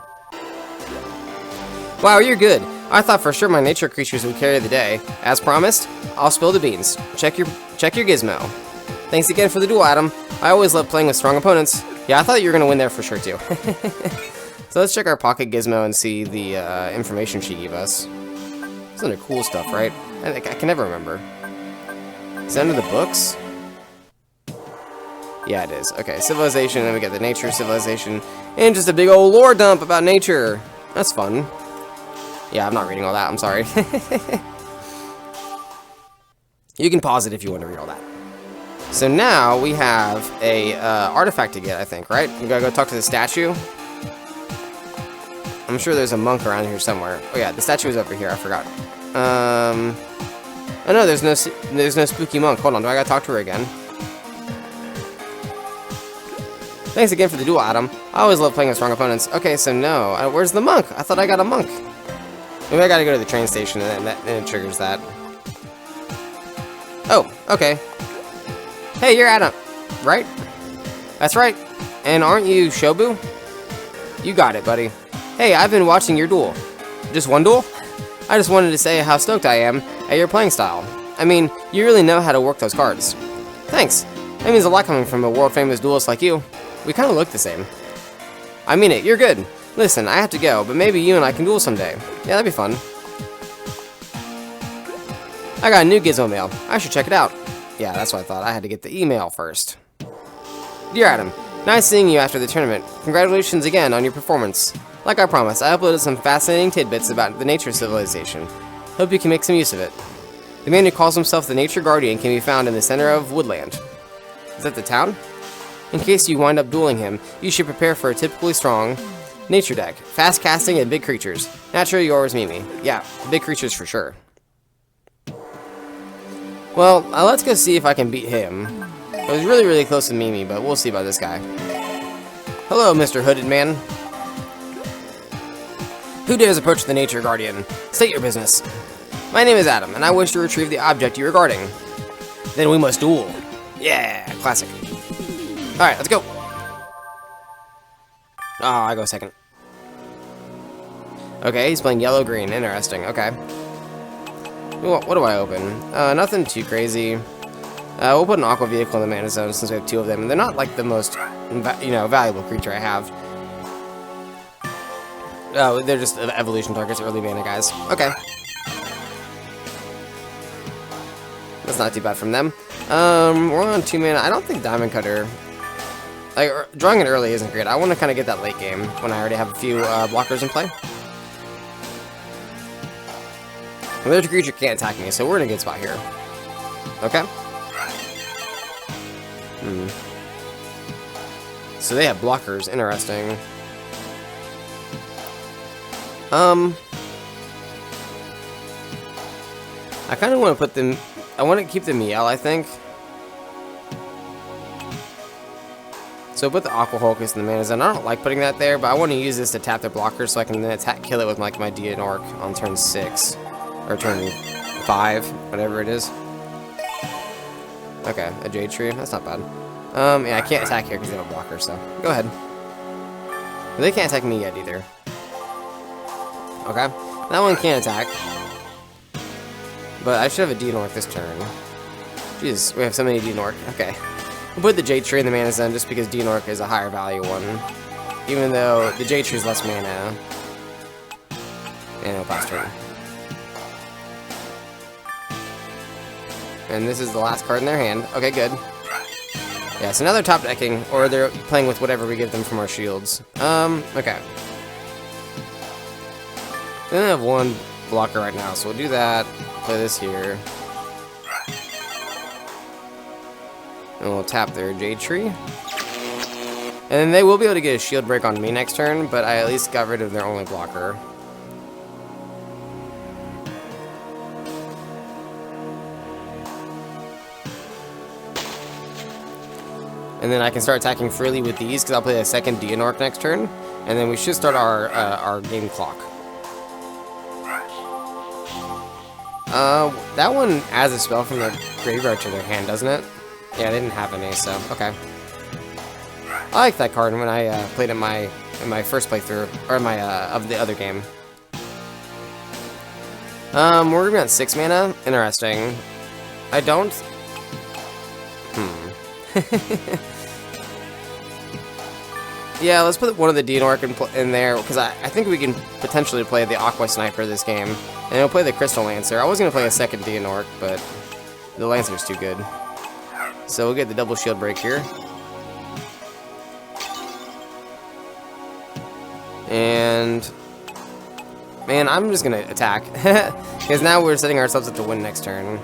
Wow, you're good. I thought for sure my nature creatures would carry the day. As promised, I'll spill the beans. Check your gizmo. Thanks again for the duel, Adam. I always love playing with strong opponents. Yeah, I thought you were gonna win there for sure too. So let's check our pocket gizmo and see the information she gave us. It's under cool stuff, right? I can never remember. Is it under the books? Yeah, it is. Okay, civilization, and then we get the nature civilization, and just a big old lore dump about nature. That's fun. Yeah, I'm not reading all that. I'm sorry. You can pause it if you want to read all that. So now we have a artifact to get, I think, right? We gotta go talk to the statue. I'm sure there's a monk around here somewhere. Oh yeah, the statue is over here. I forgot. Oh no, there's no spooky monk. Hold on, do I gotta talk to her again? Thanks again for the duel, Adam. I always love playing with strong opponents. Okay, so no. Where's the monk? I thought I got a monk. Maybe I gotta go to the train station and it triggers that. Oh, okay. Hey, you're Adam, right? That's right. And aren't you Shobu? You got it, buddy. Hey, I've been watching your duel. Just one duel? I just wanted to say how stoked I am at your playing style. I mean, you really know how to work those cards. Thanks. That means a lot coming from a world-famous duelist like you. We kind of look the same. I mean it, you're good. Listen, I have to go, but maybe you and I can duel someday. Yeah, that'd be fun. I got a new Gizmo mail. I should check it out. Yeah, that's what I thought. I had to get the email first. Dear Adam, nice seeing you after the tournament. Congratulations again on your performance. Like I promised, I uploaded some fascinating tidbits about the nature civilization. Hope you can make some use of it. The man who calls himself the Nature Guardian can be found in the center of Woodland. Is that the town? In case you wind up dueling him, you should prepare for a typically strong nature deck. Fast casting and big creatures. Naturally yours, Mimi. Yeah, big creatures for sure. Well, let's go see if I can beat him. I was really, really close to Mimi, but we'll see about this guy. Hello, Mr. Hooded Man. Who dares approach the Nature Guardian? State your business. My name is Adam, and I wish to retrieve the object you are guarding. Then we must duel. Yeah, classic. Alright, let's go. Oh, I go second. Okay, he's playing yellow-green. Interesting, okay. What do I open? Nothing too crazy. We'll put an aqua vehicle in the mana zone since we have 2 of them. And they're not like the most, valuable creature I have. They're just evolution targets, early mana guys. Okay. That's not too bad from them. We're on 2 mana. I don't think Diamond Cutter... Like, drawing it early isn't great. I want to kind of get that late game when I already have a few blockers in play. Well, their creature can't attack me, so we're in a good spot here. Okay. So they have blockers. Interesting. I kind of want to put them... I want to keep the Miel, I think. So put the Aqua Hulkus in the mana zone. I don't like putting that there, but I want to use this to tap their blockers so I can then kill it with like my Dianork on turn 6. Or turn 5, whatever it is. Okay, a Jade Tree. That's not bad. Yeah, I can't attack here because they have a blocker, so go ahead. But they can't attack me yet either. Okay, that one can't attack. But I should have a Dianork this turn. Jeez, we have so many Dianork. Okay. We'll put the Jade Tree in the mana zone just because Dianork is a higher value one. Even though the Jade Tree is less mana. And it'll pass turn. And this is the last card in their hand. Okay, good. Yeah, so now they're top decking, or they're playing with whatever we give them from our shields. Okay. They only have 1 blocker right now, so we'll do that. Play this here. And we'll tap their Jade Tree. And then they will be able to get a shield break on me next turn, but I at least got rid of their only blocker. And then I can start attacking freely with these, because I'll play a second Dianork next turn. And then we should start our game clock. That one adds a spell from the graveyard to their hand, doesn't it? Yeah, they didn't have any, so okay. I like that card when I played it in my first playthrough, or my of the other game. We're gonna be on 6 mana. Interesting. I don't. Yeah, let's put one of the Dianork in there, because I think we can potentially play the Aqua Sniper this game. And we'll play the Crystal Lancer. I was going to play a second Dianork, but the Lancer's too good. So we'll get the double shield break here. And man, I'm just going to attack. Because now we're setting ourselves up to win next turn.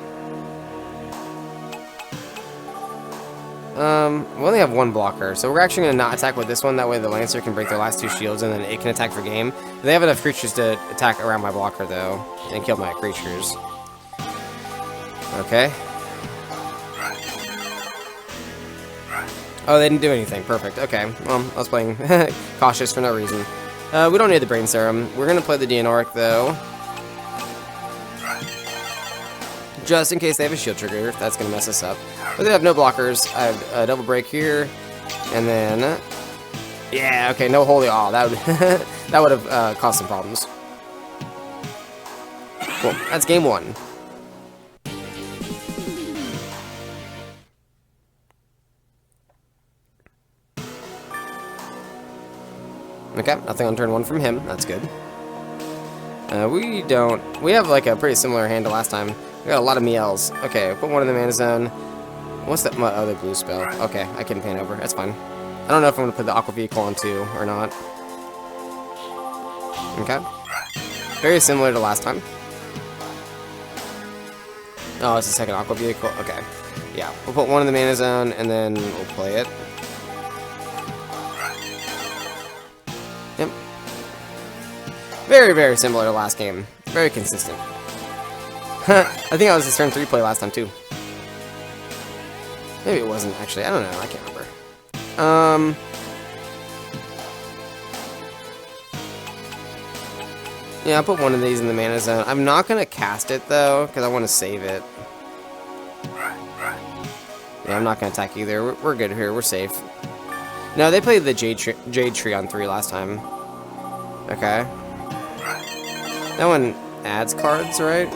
We only have one blocker, so we're actually going to not attack with this one. That way the Lancer can break their last 2 shields, and then it can attack for game. They have enough creatures to attack around my blocker, though, and kill my creatures. Okay. Oh, they didn't do anything. Perfect. Okay. Well, I was playing cautious for no reason. We don't need the Brain Serum. We're going to play the Dianork, though. Just in case they have a shield trigger, that's going to mess us up. But they have no blockers. I have a double break here. And then... yeah, okay, no Holy Awe. That would, that would have caused some problems. Cool. That's game 1. Okay, nothing on turn 1 from him. That's good. We have like a pretty similar hand to last time. We got a lot of meows. Okay, put one in the mana zone. What's that? My other blue spell. Okay, I can pan over. That's fine. I don't know if I'm going to put the Aqua Vehicle on 2 or not. Okay. Very similar to last time. Oh, it's the second Aqua Vehicle. Okay. Yeah, we'll put one in the mana zone and then we'll play it. Yep. Very, very similar to last game. Very consistent. I think that was his turn 3 play last time, too. Maybe it wasn't, actually. I don't know. I can't remember. Yeah, I'll put one of these in the mana zone. I'm not going to cast it, though, because I want to save it. Yeah, I'm not going to attack either. We're good here. We're safe. No, they played the Jade Tree on 3 last time. Okay. That one adds cards, right?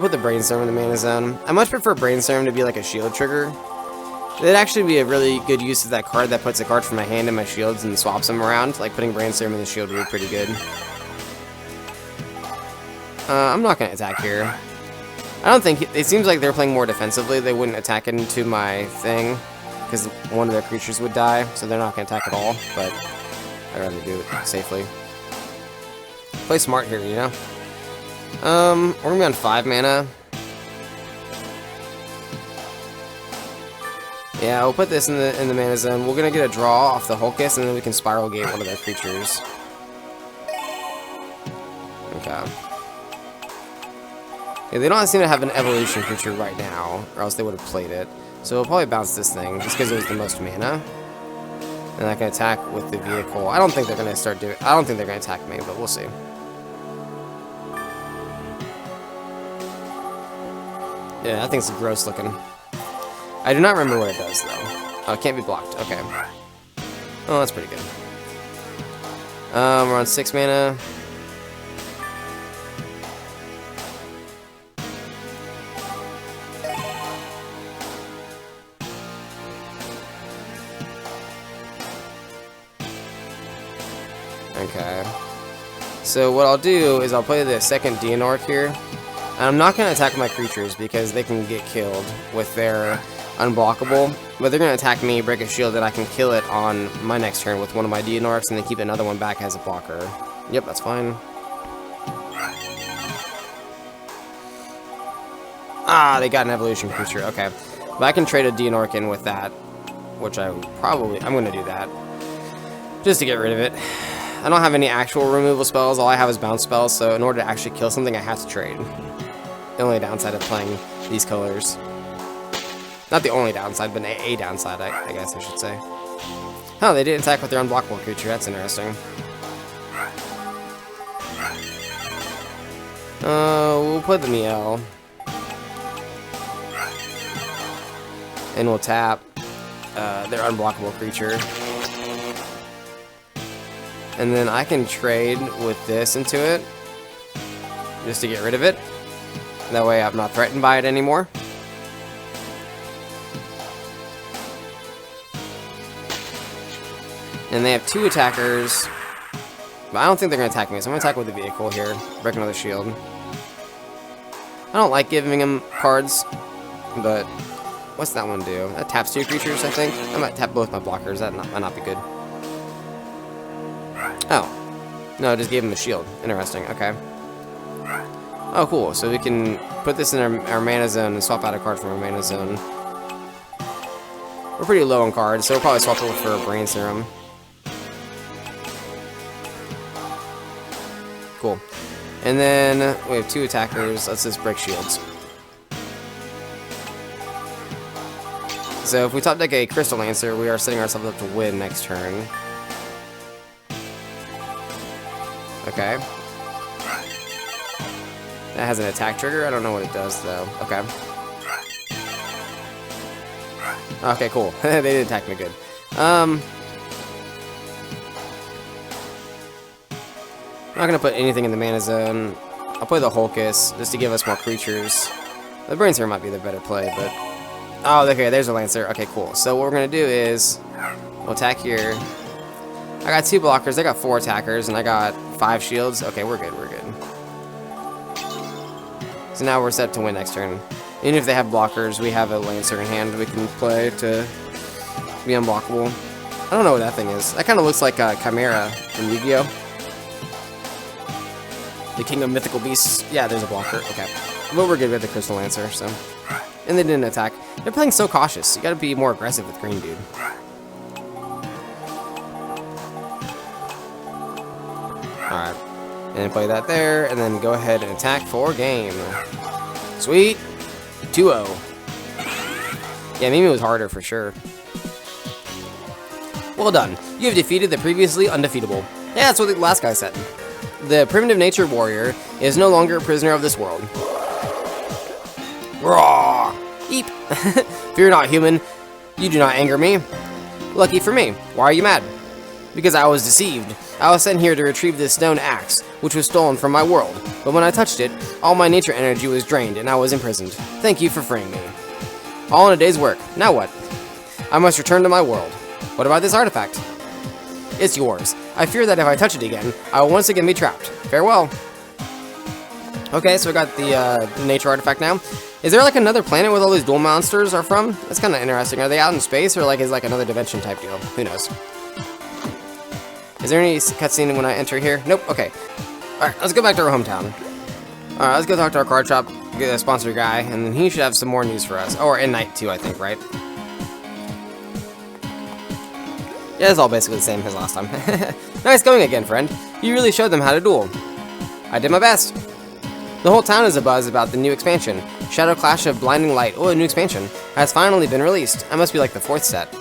Put the Brain Serum in the mana zone. I much prefer Brain Serum to be like a shield trigger. It'd actually be a really good use of that card that puts a card from my hand in my shields and swaps them around. Like putting Brain Serum in the shield would be pretty good. I'm not going to attack here. I don't think... it seems like they're playing more defensively. They wouldn't attack into my thing, because one of their creatures would die, so they're not going to attack at all, but I'd rather do it safely. Play smart here, you know? We're going to be on 5 mana. Yeah, we'll put this in the mana zone. We're going to get a draw off the Hulkus, and then we can Spiral Gate one of their creatures. Okay. Yeah, they don't seem to have an evolution creature right now, or else they would have played it. So we'll probably bounce this thing, just because it was the most mana. And I can attack with the vehicle. I don't think they're going to start doing... I don't think they're going to attack me, but we'll see. Yeah, that thing's gross looking. I do not remember what it does, though. Oh, it can't be blocked. Okay. Oh, that's pretty good. We're on 6 mana. Okay. So what I'll do is I'll play the second Dianork here. And I'm not going to attack my creatures because they can get killed with their unblockable. But they're going to attack me, break a shield, and I can kill it on my next turn with one of my Dianorks and then keep another one back as a blocker. Yep, that's fine. Ah, they got an evolution creature. Okay. But I can trade a Dianorkin with that, which I'm going to do that. Just to get rid of it. I don't have any actual removal spells. All I have is bounce spells, so in order to actually kill something, I have to trade. The only downside of playing these colors. Not the only downside, but a downside, I guess I should say. Oh, they didn't attack with their unblockable creature. That's interesting. We'll put the Miel. And we'll tap their unblockable creature. And then I can trade with this into it. Just to get rid of it. That way I'm not threatened by it anymore. And they have 2 attackers. But I don't think they're going to attack me, so I'm going to attack with the vehicle here. Break another shield. I don't like giving them cards, but what's that one do? That taps 2 creatures, I think. I might tap both my blockers. That might not be good. Oh. No, I just gave him a shield. Interesting. Okay. Oh, cool. So we can put this in our mana zone and swap out a card from our mana zone. We're pretty low on cards, so we'll probably swap it for a Brain Serum. Cool. And then we have 2 attackers. Let's just break shields. So if we top deck a Crystal Lancer, we are setting ourselves up to win next turn. Okay. That has an attack trigger. I don't know what it does though. Okay. Okay, cool. They didn't attack me good. I'm not gonna put anything in the mana zone. I'll play the Hulkus just to give us more creatures. The Brain Serum might be the better play, but oh, okay, there's a Lancer. Okay, cool. So what we're gonna do is we'll attack here. I got 2 blockers. I got 4 attackers, and I got 5 shields. Okay, we're good. We're good. So now we're set to win next turn. Even if they have blockers, we have a Lancer in hand we can play to be unblockable. I don't know what that thing is. That kind of looks like a Chimera from Yu-Gi-Oh! The King of Mythical Beasts. Yeah, there's a blocker. Okay. But we're good with the Crystal Lancer, so. And they didn't attack. They're playing so cautious. You gotta be more aggressive with green, dude. Alright. And play that there, and then go ahead and attack for game. Sweet. 2-0. Yeah, Mimi was harder for sure. Well done. You have defeated the previously undefeatable. Yeah, that's what the last guy said. The primitive nature warrior is no longer a prisoner of this world. Raw! Eep! Fear not, human. You do not anger me. Lucky for me. Why are you mad? Because I was deceived. I was sent here to retrieve this stone axe, which was stolen from my world. But when I touched it, all my nature energy was drained, and I was imprisoned. Thank you for freeing me. All in a day's work. Now what? I must return to my world. What about this artifact? It's yours. I fear that if I touch it again, I will once again be trapped. Farewell. Okay, so we got the nature artifact now. Is there like another planet where all these duel monsters are from? That's kind of interesting. Are they out in space or like is like another dimension type deal? Who knows? Is there any cutscene when I enter here? Nope. Okay. Alright, let's go back to our hometown. Alright, let's go talk to our card shop, get a sponsor guy, and then he should have some more news for us. Or in night too, I think, right? Yeah, it's all basically the same as last time. Nice going again, friend. You really showed them how to duel. I did my best. The whole town is abuzz about the new expansion. Shadow Clash of Blinding Light, oh, a new expansion, has finally been released. I must be like the 4th set.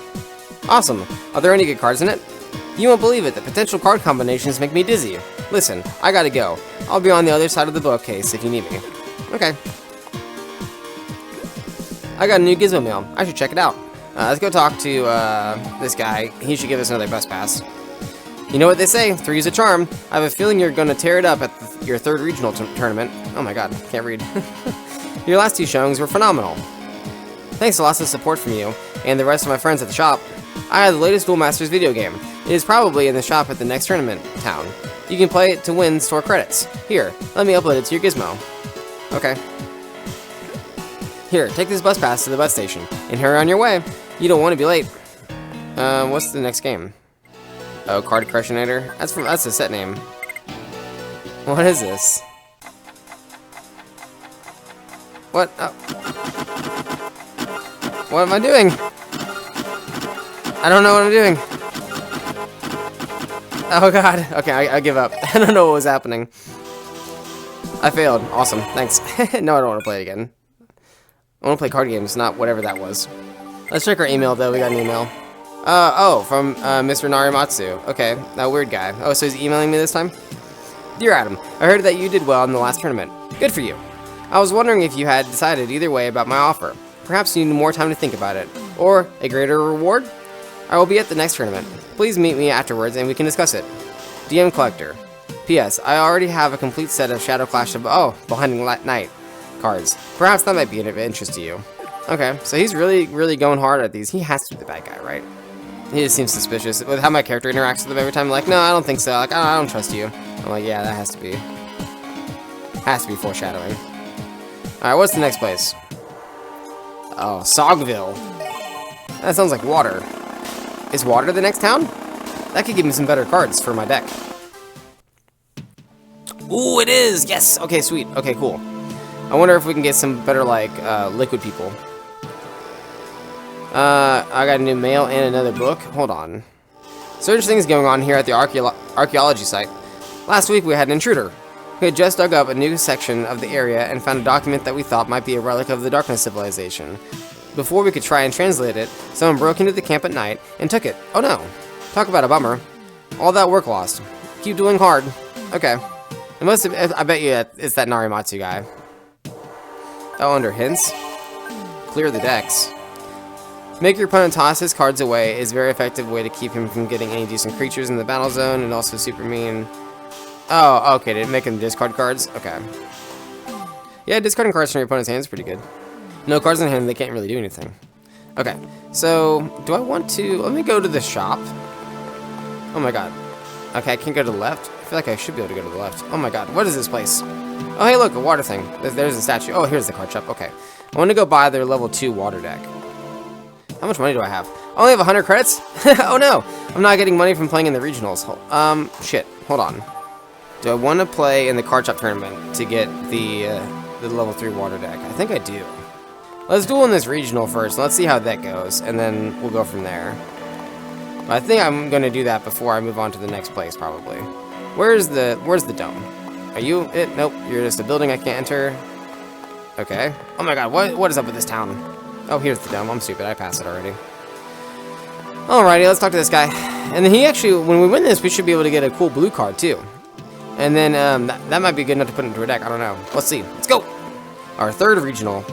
Awesome. Are there any good cards in it? You won't believe it, the potential card combinations make me dizzy. Listen, I gotta go. I'll be on the other side of the bookcase if you need me. Okay. I got a new Gizmo mail. I should check it out. Let's go talk to this guy. He should give us another bus pass. You know what they say, 3 is a charm. I have a feeling you're going to tear it up at your 3rd regional tournament. Oh my god, can't read. Your last 2 showings were phenomenal. Thanks to lots of support from you and the rest of my friends at the shop. I have the latest Duel Masters video game. It is probably in the shop at the next tournament town. You can play it to win store credits. Here, let me upload it to your gizmo. Okay. Here, take this bus pass to the bus station and hurry on your way. You don't want to be late. What's the next game? Oh, Card Crushinator? That's a set name. What is this? What? Oh. What am I doing? I don't know what I'm doing. Oh god. Okay, I give up. I don't know what was happening. I failed. Awesome. Thanks. No, I don't want to play it again. I want to play card games, not whatever that was. Let's check our email, though. We got an email. Oh, from Mr. Narimatsu. Okay, that weird guy. Oh, so he's emailing me this time? Dear Adam, I heard that you did well in the last tournament. Good for you. I was wondering if you had decided either way about my offer. Perhaps you need more time to think about it. Or a greater reward? I will be at the next tournament. Please meet me afterwards and we can discuss it. DM Collector. P.S. I already have a complete set of Shadow Clash of... Oh, Blinding Night cards. Perhaps that might be of interest to you. Okay, so he's really going hard at these. He has to be the bad guy, right? He just seems suspicious. With how my character interacts with him every time, I'm like, no, I don't think so. Like, I don't trust you. I'm like, yeah, that has to be. Has to be foreshadowing. Alright, what's the next place? Oh, Sogivle. That sounds like water. Is water the next town? That could give me some better cards for my deck. Ooh, it is! Yes! Okay, sweet. Okay, cool. I wonder if we can get some better, like, liquid people. I got a new mail and another book. Hold on. Strange things going on here at the archaeology site. Last week we had an intruder. We had just dug up a new section of the area and found a document that we thought might be a relic of the Darkness civilization. Before we could try and translate it, someone broke into the camp at night and took it. Oh no. Talk about a bummer. All that work lost. Keep doing hard. Okay. It must have, I bet you it's that Narimatsu guy. Oh, under hints? Clear the decks. Make your opponent toss his cards away is a very effective way to keep him from getting any decent creatures in the battle zone, and also super mean. Oh, okay, did it make him discard cards? Okay. Yeah, discarding cards from your opponent's hand is pretty good. No cards in hand, they can't really do anything. Okay, so, do I want to... Let me go to the shop. Oh my god. Okay, I can't go to the left. I feel like I should be able to go to the left. Oh my god, what is this place? Oh, hey, look, a water thing. There's a statue. Oh, here's the card shop. Okay. I want to go buy their level 2 water deck. How much money do I have? I only have 100 credits? Oh no! I'm not getting money from playing in the regionals. Shit. Hold on. Do I want to play in the card shop tournament to get the level 3 water deck? I think I do. Let's duel in this regional first. Let's see how that goes, and then we'll go from there. But I think I'm going to do that before I move on to the next place, probably. Where's the dome? Are you it? Nope. You're just a building I can't enter. Okay. Oh my god, what is up with this town? Oh, here's the dome. I'm stupid. I passed it already. Alrighty, let's talk to this guy. And then he actually, when we win this, we should be able to get a cool blue card, too. And then, that might be good enough to put into a deck. I don't know. Let's see. Let's go! Our third regional.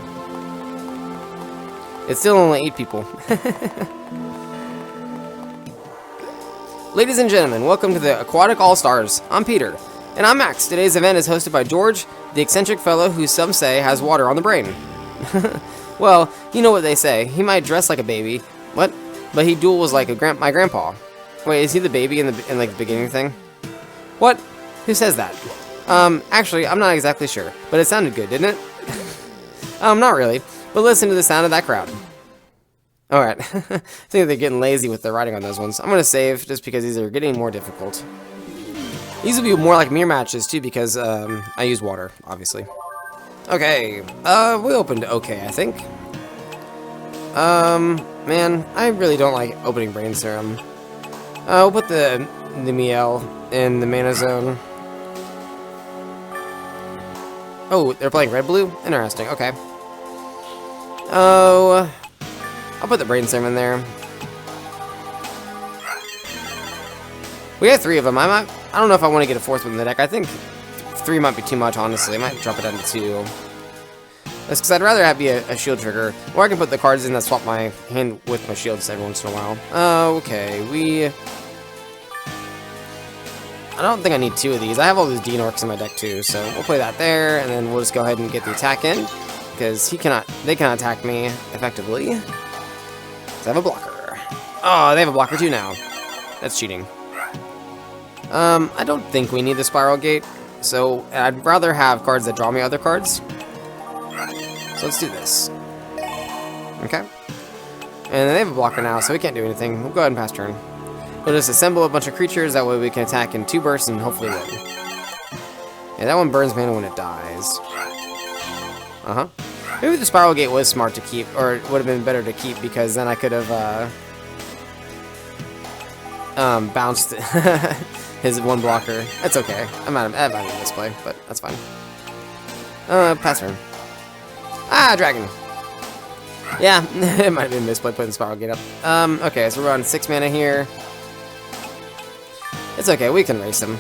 It's still only 8 people. Ladies and gentlemen, welcome to the Aquatic All-Stars. I'm Peter. And I'm Max. Today's event is hosted by George, the eccentric fellow who some say has water on the brain. Well, you know what they say. He might dress like a baby. What? But he duels like my grandpa. Wait, is he the baby in like the beginning thing? What? Who says that? Actually, I'm not exactly sure, but it sounded good, didn't it? Not really. But listen to the sound of that crowd. Alright. I think they're getting lazy with the writing on those ones. I'm gonna save just because these are getting more difficult. These will be more like mirror matches too because I use water, obviously. Okay, we opened okay, I think. Man, I really don't like opening Brain Serum. We'll put the Miel in the mana zone. Oh, they're playing red-blue? Interesting, okay. Oh, I'll put the Brain Serum in there. We have 3 of them. I don't know if I want to get a 4th one in the deck. I think 3 might be too much, honestly. I might drop it down to 2. That's because I'd rather have be a shield trigger. Or I can put the cards in that swap my hand with my shields every once in a while. Okay, I don't think I need 2 of these. I have all these Deanorks in my deck too, so we'll play that there, and then we'll just go ahead and get the attack in. Because they cannot attack me effectively. Because I have a blocker. Oh, they have a blocker too now. That's cheating. I don't think we need the Spiral Gate, so I'd rather have cards that draw me other cards. So let's do this. Okay. And they have a blocker now, so we can't do anything. We'll go ahead and pass turn. We'll just assemble a bunch of creatures, that way we can attack in 2 bursts and hopefully win. Yeah, that one burns mana when it dies. Uh-huh. Maybe the Spiral Gate was smart to keep, or it would have been better to keep, because then I could have bounced his one blocker. It's okay. I might have misplay, but that's fine. Pass turn. Ah, dragon. Yeah, it might have been misplay putting Spiral Gate up. Okay, so we're on 6 mana here. It's okay, we can race him.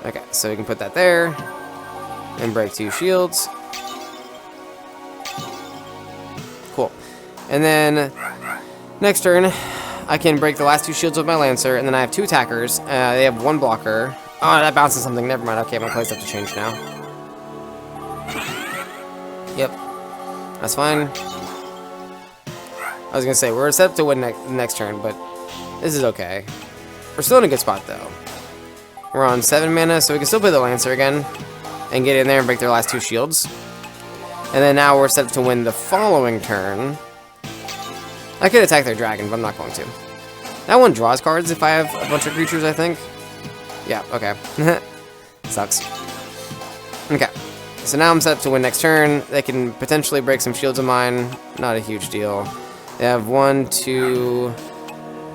Okay, so we can put that there. And break 2 shields. Cool. And then, next turn, I can break the last 2 shields with my Lancer, and then I have 2 attackers. They have 1 blocker. Oh, that bounces something. Never mind. Okay, my plays have to change now. Yep. That's fine. I was gonna say, we're set up to win next turn, but this is okay. We're still in a good spot, though. We're on 7 mana, so we can still play the Lancer again and get in there and break their last 2 shields. And then now we're set up to win the following turn. I could attack their dragon, but I'm not going to. That one draws cards if I have a bunch of creatures, I think. Yeah, okay. Sucks. Okay. So now I'm set up to win next turn. They can potentially break some shields of mine. Not a huge deal. They have 1, 2,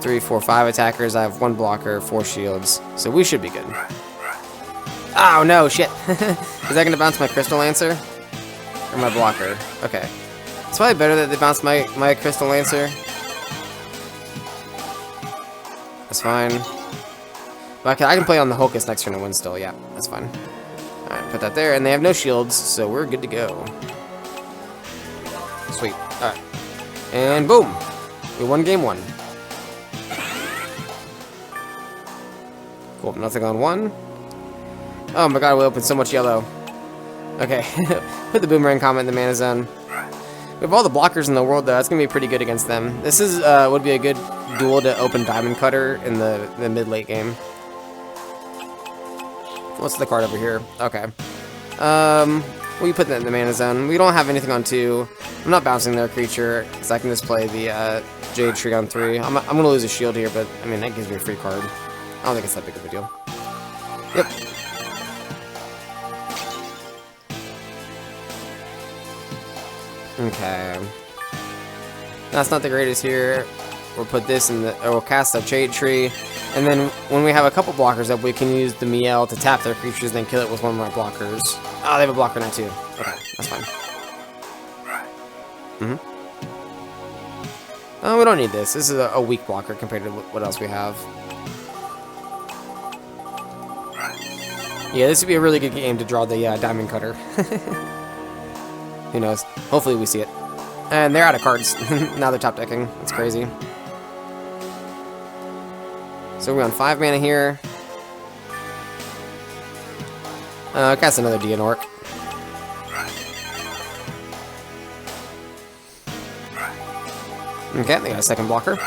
3, 4, 5 attackers. I have 1 blocker, 4 shields. So we should be good. Oh no, shit. Is that going to bounce my Crystal Lancer? Or my blocker? Okay. It's probably better that they bounce my Crystal Lancer. That's fine. But I can play on the Hocus next turn and win still. Yeah, that's fine. Alright, put that there. And they have no shields, so we're good to go. Sweet. Alright. And boom! We won game 1. Cool, nothing on 1. Oh my god, we opened so much yellow. Okay, put the Boomerang Comet in the mana zone. We have all the blockers in the world, though. That's going to be pretty good against them. This is would be a good duel to open Diamond Cutter in the mid-late game. What's the card over here? Okay. We put that in the mana zone. We don't have anything on 2. I'm not bouncing their creature, because I can just play the Jade Tree on 3. I'm going to lose a shield here, but, I mean, that gives me a free card. I don't think it's that big of a deal. Yep. Okay. That's not the greatest here. We'll put this in the, or we'll cast a Jade Tree, and then when we have a couple blockers up, we can use the Miel to tap their creatures, then kill it with one of my blockers. Oh, they have a blocker now too. Okay, that's fine. Oh, we don't need this. This is a weak blocker compared to what else we have. Yeah, this would be a really good game to draw the Diamond Cutter. Who knows? Hopefully we see it. And they're out of cards. Now they're top decking. It's crazy. So we're on 5 mana here. Cast another Dianork. Okay, they got a second blocker.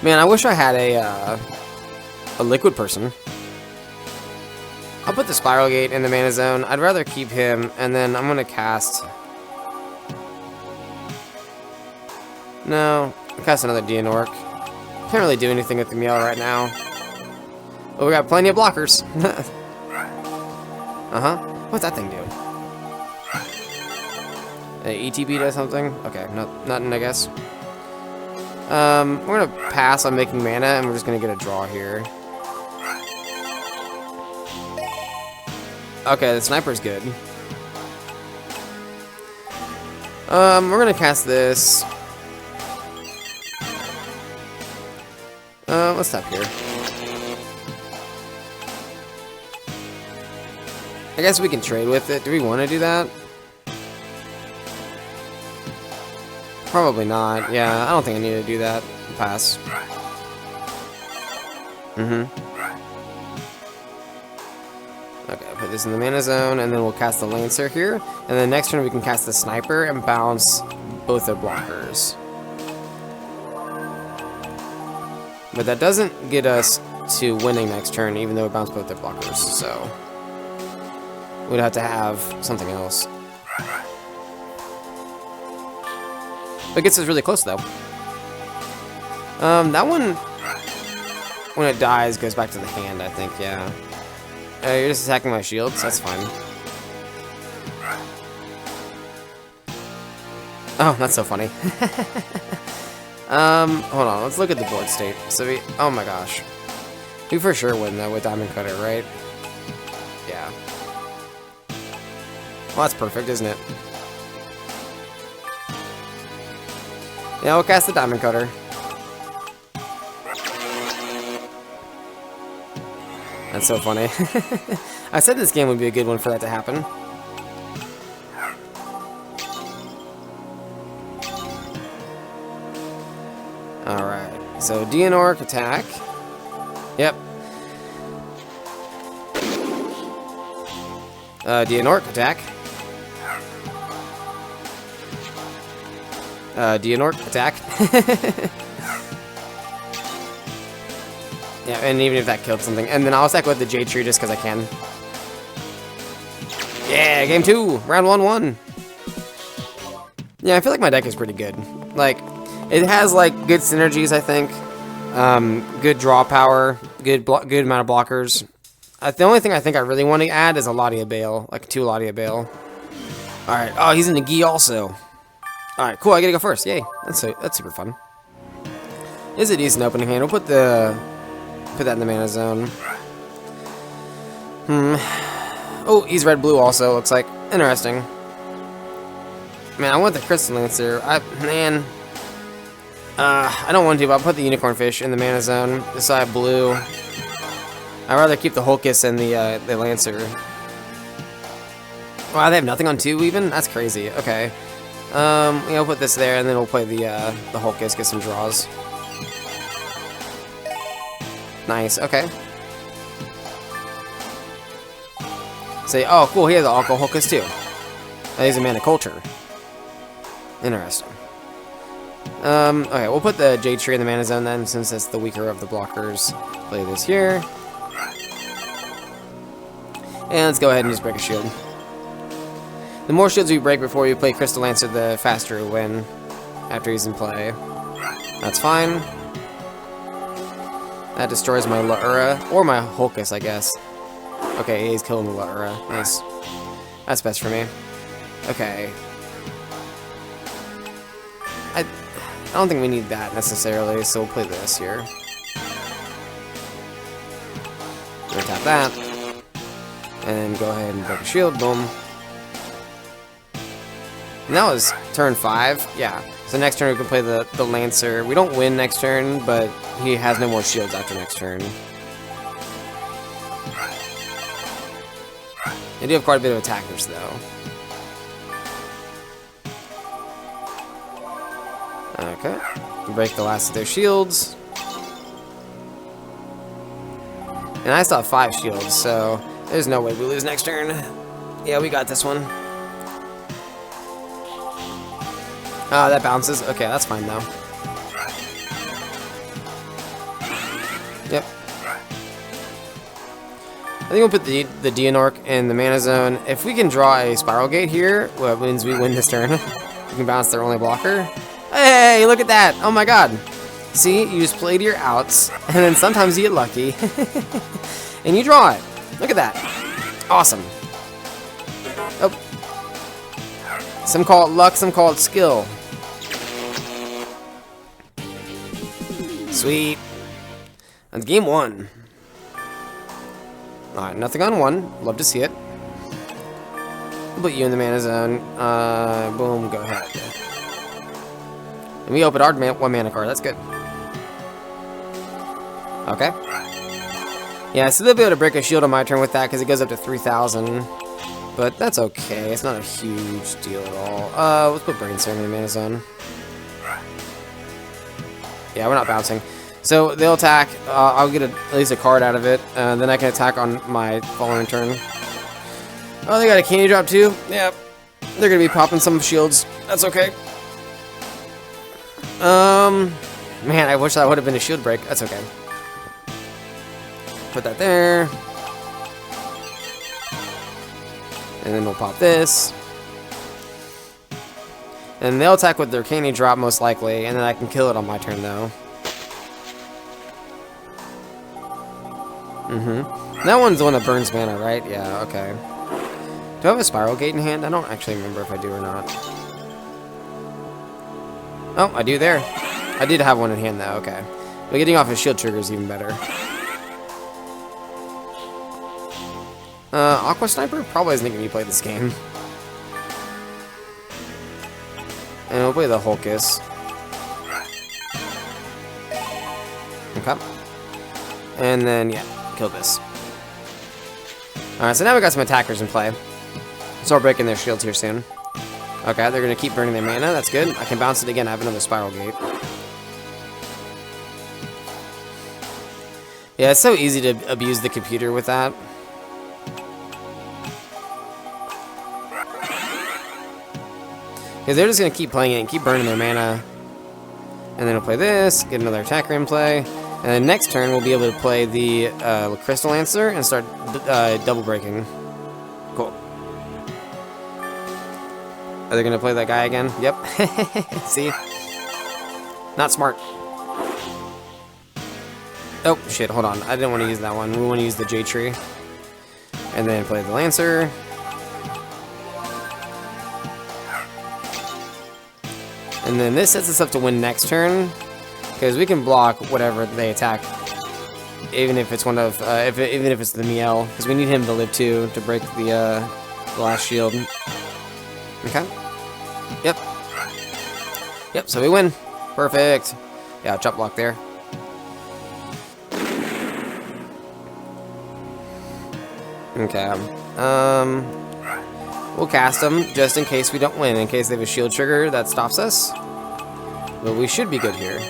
Man, I wish I had a liquid person. I'll put the Spiral Gate in the mana zone. I'd rather keep him, and then I'm gonna cast. No, I'll cast another Dianork. Can't really do anything with the Miel right now. But we got plenty of blockers. What's that thing do? ETB does something? Okay, nothing, I guess. We're gonna pass on making mana, and we're just gonna get a draw here. Okay, the sniper's good. We're gonna cast this. Let's stop here. I guess we can trade with it. Do we want to do that? Probably not. Yeah, I don't think I need to do that. Pass. Okay, put this in the mana zone, and then we'll cast the Lancer here. And then next turn we can cast the Sniper and bounce both their blockers. But that doesn't get us to winning next turn, even though we bounce both their blockers. So we'd have to have something else. But it gets us really close, though. That one, when it dies, goes back to the hand, I think, yeah. You're just attacking my shields? That's fine. Oh, that's so funny. Hold on, let's look at the board state. So we, oh my gosh. We for sure win though with Diamond Cutter, right? Yeah. Well, that's perfect, isn't it? Yeah, we'll cast the Diamond Cutter. That's so funny. I said this game would be a good one for that to happen. Alright, so Dianork attack. Yep. Dianork attack. Dianork attack. Yeah, and even if that killed something. And then I'll attack with the Jade Tree just because I can. Yeah, game 2! Round 1-1. Yeah, I feel like my deck is pretty good. Like, it has, like, good synergies, I think. Good draw power. Good amount of blockers. The only thing I think I really want to add is a Ladia Bale. Like, 2 Ladia Bale. Alright. Oh, he's in the Gi also. Alright, cool. I get to go first. Yay. That's super fun. It's a decent opening hand. We'll put that in the mana zone. Oh, he's red-blue also, looks like. Interesting. Man, I want the Crystal Lancer. I don't want to, but I'll put the Unicorn Fish in the mana zone. This I have blue. I'd rather keep the Hulkus and the Lancer. Wow, they have nothing on 2 even? That's crazy. Okay. We'll put this there, and then we'll play the Hulkus, get some draws. Nice, okay. Say, oh, cool, he has the Alco Hulkus too. He's a Mana Culture. Interesting. Okay, we'll put the Jade Tree in the Mana Zone then, since it's the weaker of the blockers. Play this here. And let's go ahead and just break a shield. The more shields we break before we play Crystal Lancer, the faster we win after he's in play. That's fine. That destroys my Laura, or my Hulkus, I guess. Okay, he's killing the Laura. Nice. That's best for me. Okay. I don't think we need that necessarily, so we'll play this here. We'll tap that. And go ahead and break a shield, boom. And that was turn 5, yeah. So next turn we can play the Lancer. We don't win next turn, but he has no more shields after next turn. They do have quite a bit of attackers, though. Okay. Break the last of their shields. And I still have 5 shields, so there's no way we lose next turn. Yeah, we got this one. Oh, that bounces? Okay, that's fine, though. Yep. I think we'll put the Dianork in the Mana Zone. If we can draw a Spiral Gate here, well, it means we win this turn. We can bounce their only blocker. Hey, look at that! Oh my god! See, you just play to your outs, and then sometimes you get lucky. And you draw it. Look at that. Awesome. Oh. Some call it luck, some call it skill. Sweet. That's game 1. Alright, nothing on 1. Love to see it. We'll put you in the Mana Zone. Boom, go ahead. And we opened our 1 mana card. That's good. Okay. Yeah, so they'll be able to break a shield on my turn with that because it goes up to 3,000. But that's okay. It's not a huge deal at all. Let's put Brainstorm in the Mana Zone. Yeah, we're not bouncing. So they'll attack. I'll get at least a card out of it. Then I can attack on my following turn. Oh, they got a candy drop too? Yeah. They're going to be popping some shields. That's okay. Man, I wish that would have been a shield break. That's okay. Put that there. And then we'll pop this. And they'll attack with their candy drop most likely, and then I can kill it on my turn though. That one's the one that burns mana, right? Yeah, okay. Do I have a Spiral Gate in hand? I don't actually remember if I do or not. Oh, I do there. I did have one in hand, though, okay. But getting off his shield trigger is even better. Aqua Sniper probably isn't making me play this game. And we'll play the Hulkus. Okay. And then, yeah, kill this. Alright, so now we got some attackers in play. Start breaking their shields here soon. Okay, they're going to keep burning their mana. That's good. I can bounce it again. I have another Spiral Gate. Yeah, it's so easy to abuse the computer with that. Because they're just going to keep playing it and keep burning their mana. And then we'll play this, get another attacker in play. And then next turn, we'll be able to play the Crystal Lancer and start double breaking. Cool. Are they going to play that guy again? Yep. See? Not smart. Oh, shit, hold on. I didn't want to use that one. We want to use the Jade Tree. And then play the Lancer. And then this sets us up to win next turn. Because we can block whatever they attack. Even if it's one of, even if it's the Miel. Because we need him to live too, to break the last shield. Okay. Yep. Yep, so we win. Perfect. Yeah, chop block there. Okay. We'll cast them just in case we don't win. In case they have a shield trigger that stops us. But we should be good here.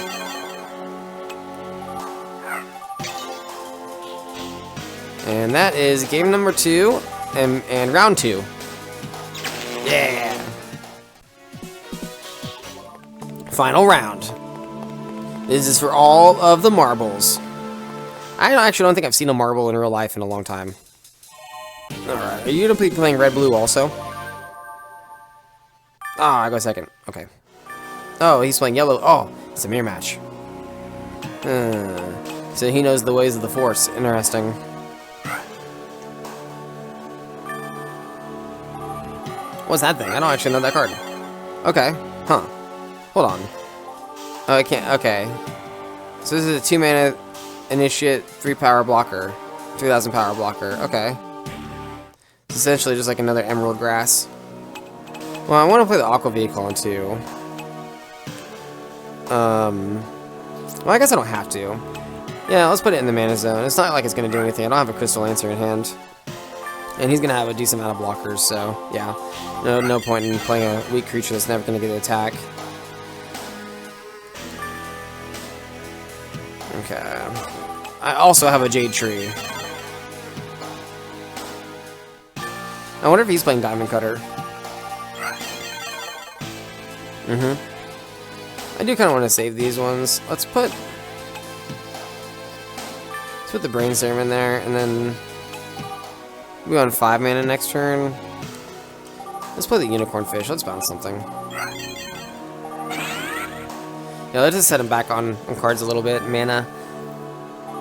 And that is game number 2 and round 2. Yeah. Final round. This is for all of the marbles. I actually don't think I've seen a marble in real life in a long time. Alright, are you going to be playing red-blue also? Ah, I go second. Okay. Oh, he's playing yellow. Oh, it's a mirror match. So he knows the ways of the Force. Interesting. What's that thing? I don't actually know that card. Okay. Huh. Hold on. Oh, I can't. Okay. So this is a 2-mana initiate, 3-power blocker. 3,000 power blocker. Okay. It's essentially just like another Emerald Grass. Well, I want to play the Aqua Vehicle on 2. Well, I guess I don't have to. Yeah, let's put it in the mana zone. It's not like it's going to do anything. I don't have a Crystal Lancer in hand. And he's going to have a decent amount of blockers, so, yeah. No point in playing a weak creature that's never going to get an attack. Okay. I also have a Jade Tree. I wonder if he's playing Diamond Cutter. I do kind of want to save these ones. Let's put the Brain Serum in there, and then we go on 5 mana next turn. Let's play the Unicorn Fish. Let's bounce something. Yeah, let's just set him back on cards a little bit. Mana.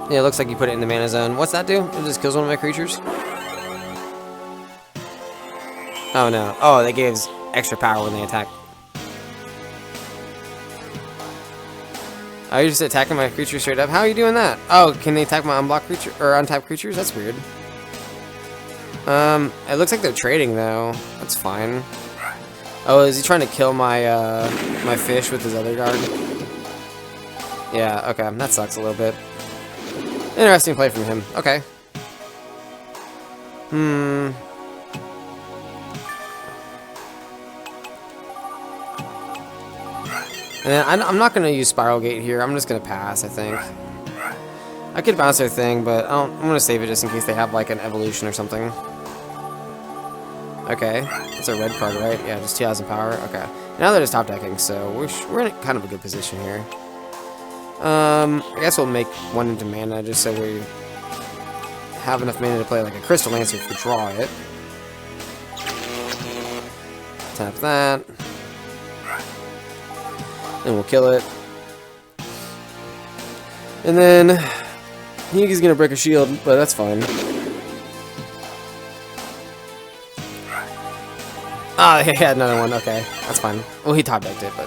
Yeah, it looks like you put it in the mana zone. What's that do? It just kills one of my creatures? Oh no. Oh, that gives extra power when they attack. Oh, you're just attacking my creature straight up? How are you doing that? Oh, can they attack my unblocked creature or untapped creatures? That's weird. It looks like they're trading though. That's fine. Oh, is he trying to kill my my fish with his other guard? Yeah, okay, that sucks a little bit. Interesting play from him. Okay. And I'm not going to use Spiral Gate here. I'm just going to pass, I think. I could bounce their thing, but I'm going to save it just in case they have, like, an evolution or something. Okay. It's a red card, right? Yeah, just 2,000 power. Okay. Now they're just top decking, so we're in kind of a good position here. I guess we'll make one into mana just so we have enough mana to play, like, a Crystal Lancer if we draw it. Tap that. And we'll kill it. And then Yugi's gonna break a shield, but that's fine. Ah, he had another one. Okay, that's fine. Well, he top decked it, but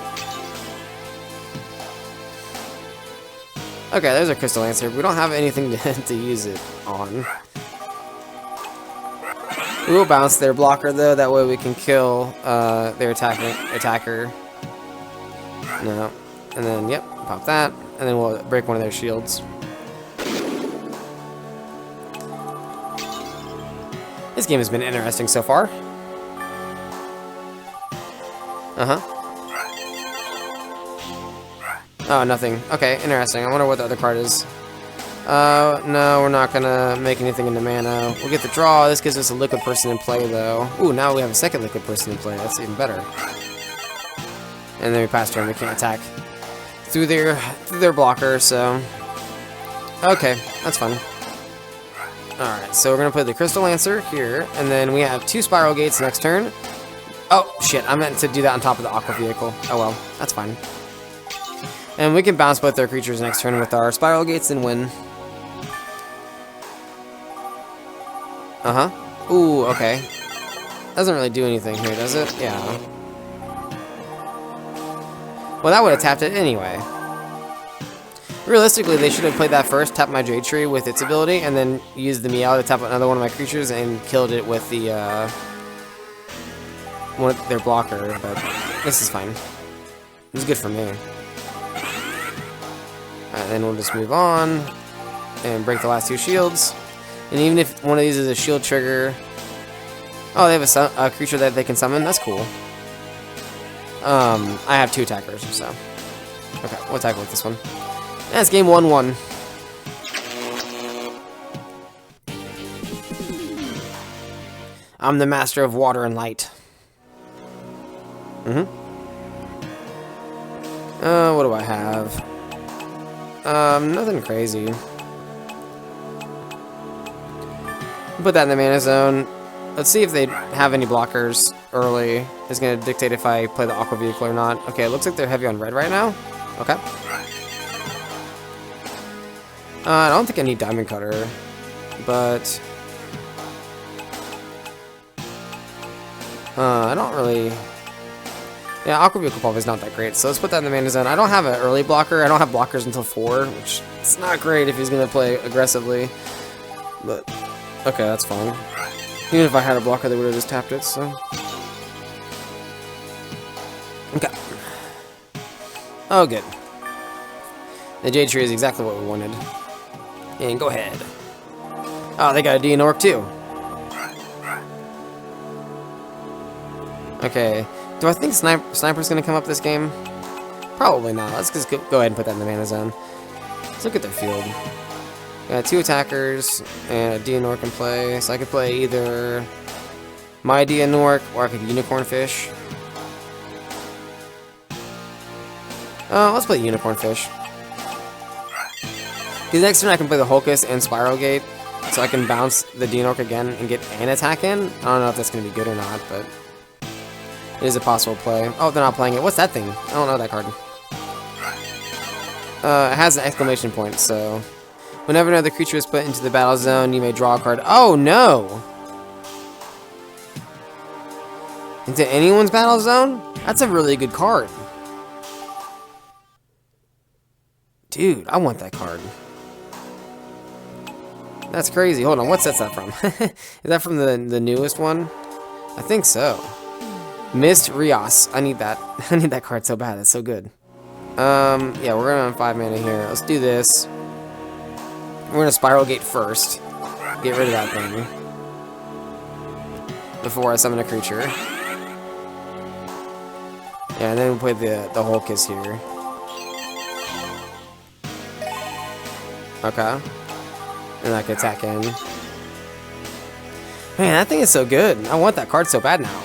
okay. There's our Crystal Lancer. We don't have anything to use it on. We will bounce their blocker though. That way we can kill their attacker. No, and then yep, pop that, and then we'll break one of their shields. This game has been interesting so far. Oh, nothing. Okay, interesting. I wonder what the other card is. No, we're not gonna make anything into mana. We'll get the draw. This gives us a liquid person in play, though. Ooh, now we have a second liquid person in play. That's even better. And then we pass turn. We can't attack through their blocker, so... Okay, that's fine. Alright, so we're gonna play the Crystal Lancer here, and then we have 2 Spiral Gates next turn. Oh, shit, I meant to do that on top of the Aqua Vehicle. Oh well, that's fine. And we can bounce both their creatures next turn with our Spiral Gates and win. Ooh, okay. Doesn't really do anything here, does it? Yeah. Well, that would have tapped it anyway. Realistically, they should have played that first, tapped my Jade Tree with its ability, and then used the Meow to tap another one of my creatures and killed it with the, their blocker, but this is fine. It's good for me. Alright, then we'll just move on and break the last 2 shields. And even if one of these is a shield trigger... Oh, they have a creature that they can summon? That's cool. I have 2 attackers, so... Okay, we'll attack with this one. That's game 1-1. I'm the master of water and light. What do I have? Nothing crazy. Put that in the mana zone. Let's see if they have any blockers early. It's going to dictate if I play the Aqua Vehicle or not. Okay, it looks like they're heavy on red right now. Okay. I don't think I need Diamond Cutter, but... I don't really... Yeah, Aqua Vehicle probably is not that great, so let's put that in the mana zone. I don't have an early blocker. I don't have blockers until 4, which is not great if he's going to play aggressively. But, okay, that's fine. Even if I had a blocker, they would have just tapped it, so... Okay. Oh, good. The Jade Tree is exactly what we wanted. And go ahead. Oh, they got a Dianork too. Okay. Do I think Sniper's going to come up this game? Probably not. Let's just go ahead and put that in the mana zone. Let's look at their field. Got 2 attackers and a Dianork in play. So I could play either my Dianork or I could Unicorn Fish. Let's play Unicorn Fish. Because next turn I can play the Hulkus and Spiral Gate. So I can bounce the Dianork again and get an attack in. I don't know if that's going to be good or not, but... It is a possible play. Oh, they're not playing it. What's that thing? I don't know that card. It has an exclamation point, so... Whenever another creature is put into the battle zone, you may draw a card. Oh, no! Into anyone's battle zone? That's a really good card. Dude, I want that card. That's crazy. Hold on, what set's that from? Is that from the newest one? I think so. Mist Rios. I need that. I need that card so bad. That's so good. Yeah, we're going on 5 mana here. Let's do this. We're going to Spiral Gate first. Get rid of that thing. Before I summon a creature. Yeah, and then we'll play the Hulkus here. Okay. And I can attack in. Man, that thing is so good. I want that card so bad now.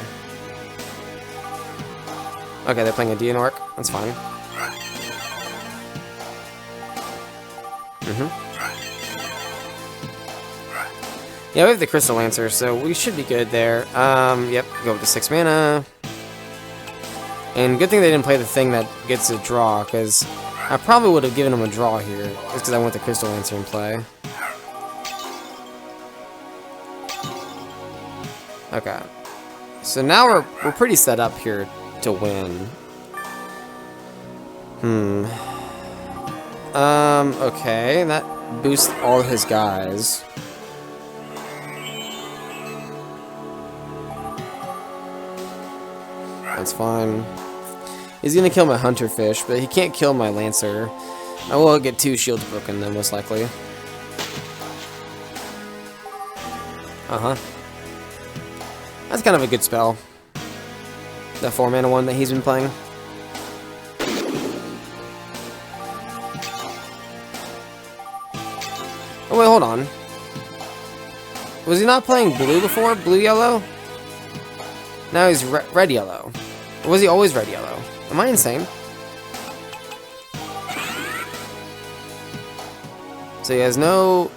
Okay, they're playing a Dianork. That's fine. Yeah, we have the Crystal Lancer, so we should be good there. Yep, go with the 6 mana. And good thing they didn't play the thing that gets a draw, because I probably would have given them a draw here, just because I want the Crystal Lancer in play. Okay. So now we're pretty set up here to win. Okay, that boosts all his guys. That's fine. He's gonna kill my hunter fish, but he can't kill my lancer. I will get 2 shields broken then, most likely. That's kind of a good spell. The 4-mana one that he's been playing. Oh wait, hold on. Was he not playing blue before? Blue-yellow? Now he's red-yellow. Or was he always red-yellow? Am I insane? So he has no...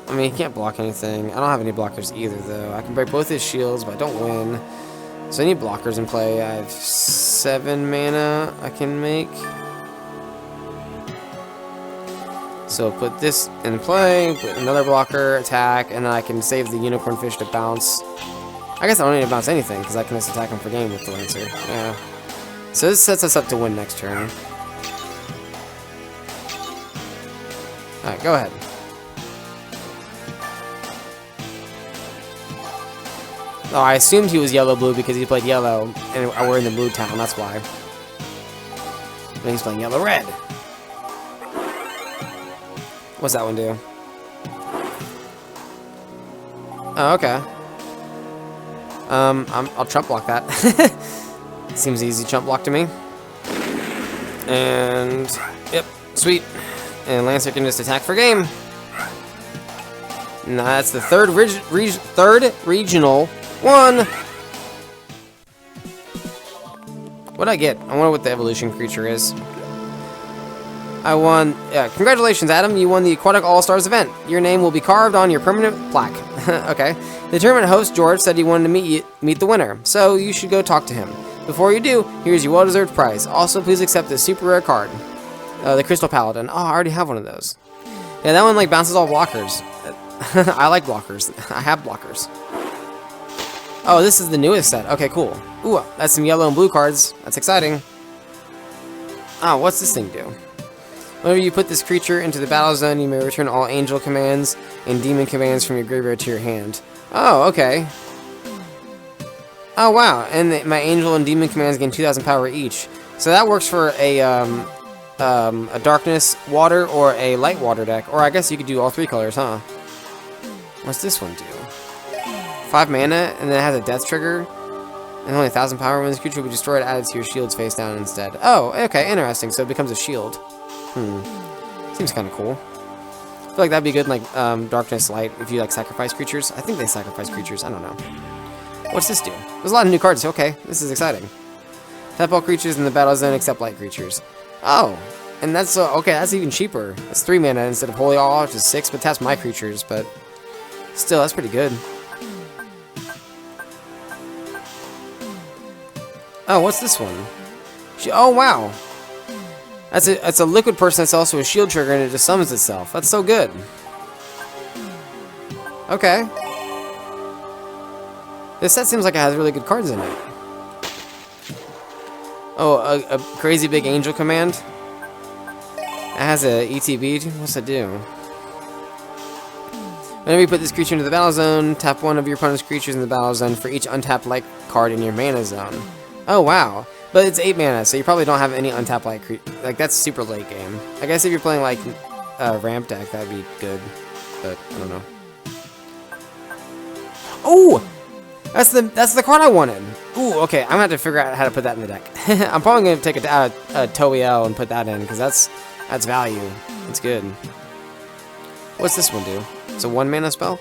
I mean, he can't block anything. I don't have any blockers either, though. I can break both his shields, but I don't win. So I need blockers in play. I have 7 mana I can make. So put this in play, put another blocker, attack, and then I can save the unicorn fish to bounce. I guess I don't need to bounce anything, because I can just attack him for game with the Lancer. Yeah. So this sets us up to win next turn. Alright, go ahead. Oh, I assumed he was yellow-blue because he played yellow, and we're in the blue town, that's why. But he's playing yellow-red. What's that one do? Oh, okay. I'll chump block that. Seems easy chump block to me. And, yep, sweet. And Lancer can just attack for game. Nah, that's the third regional one. What'd I get? I wonder what the evolution creature is. I won. Yeah, congratulations, Adam. You won the Aquatic All-Stars event. Your name will be carved on your permanent plaque. Okay. The tournament host, George, said he wanted to meet the winner, so you should go talk to him. Before you do, here's your well-deserved prize. Also, please accept this super rare card. The Crystal Paladin. Oh, I already have one of those. Yeah, that one, like, bounces all blockers. I like blockers. I have blockers. Oh, this is the newest set. Okay, cool. Ooh, that's some yellow and blue cards. That's exciting. Oh, what's this thing do? Whenever you put this creature into the battle zone, you may return all angel commands and demon commands from your graveyard to your hand. Oh, okay. Oh, wow. And my angel and demon commands gain 2,000 power each. So that works for a darkness water or a light water deck. Or I guess you could do all 3 colors, huh? What's this one do? 5 mana, and then it has a death trigger. And only 1,000 power. When this creature will be destroyed, added to your shield's face down instead. Oh, okay, interesting. So it becomes a shield. Seems kind of cool. I feel like that'd be good in, like, Darkness Light, if you, like, sacrifice creatures. I think they sacrifice creatures. I don't know. What's this do? There's a lot of new cards. Okay, this is exciting. Tap all creatures in the battle zone except light creatures. Oh, and that's, okay, that's even cheaper. That's 3 mana instead of Holy All, which is 6, but taps my creatures, but still, that's pretty good. Oh, what's this one? Oh, wow. That's a liquid person that's also a shield trigger, and it just summons itself. That's so good. Okay. This set seems like it has really good cards in it. Oh, a crazy big angel command. It has a ETB. What's it do? Whenever you put this creature into the battle zone, tap one of your opponent's creatures in the battle zone for each untapped light card in your mana zone. Oh, wow. But it's 8 mana, so you probably don't have any untapped light creatures. Like, that's super late game. I guess if you're playing, like, a ramp deck, that'd be good. But, I don't know. Oh! That's the card I wanted. Ooh, okay. I'm gonna have to figure out how to put that in the deck. I'm probably gonna take a Toei and put that in, because that's value. It's good. What's this one do? It's a 1 mana spell?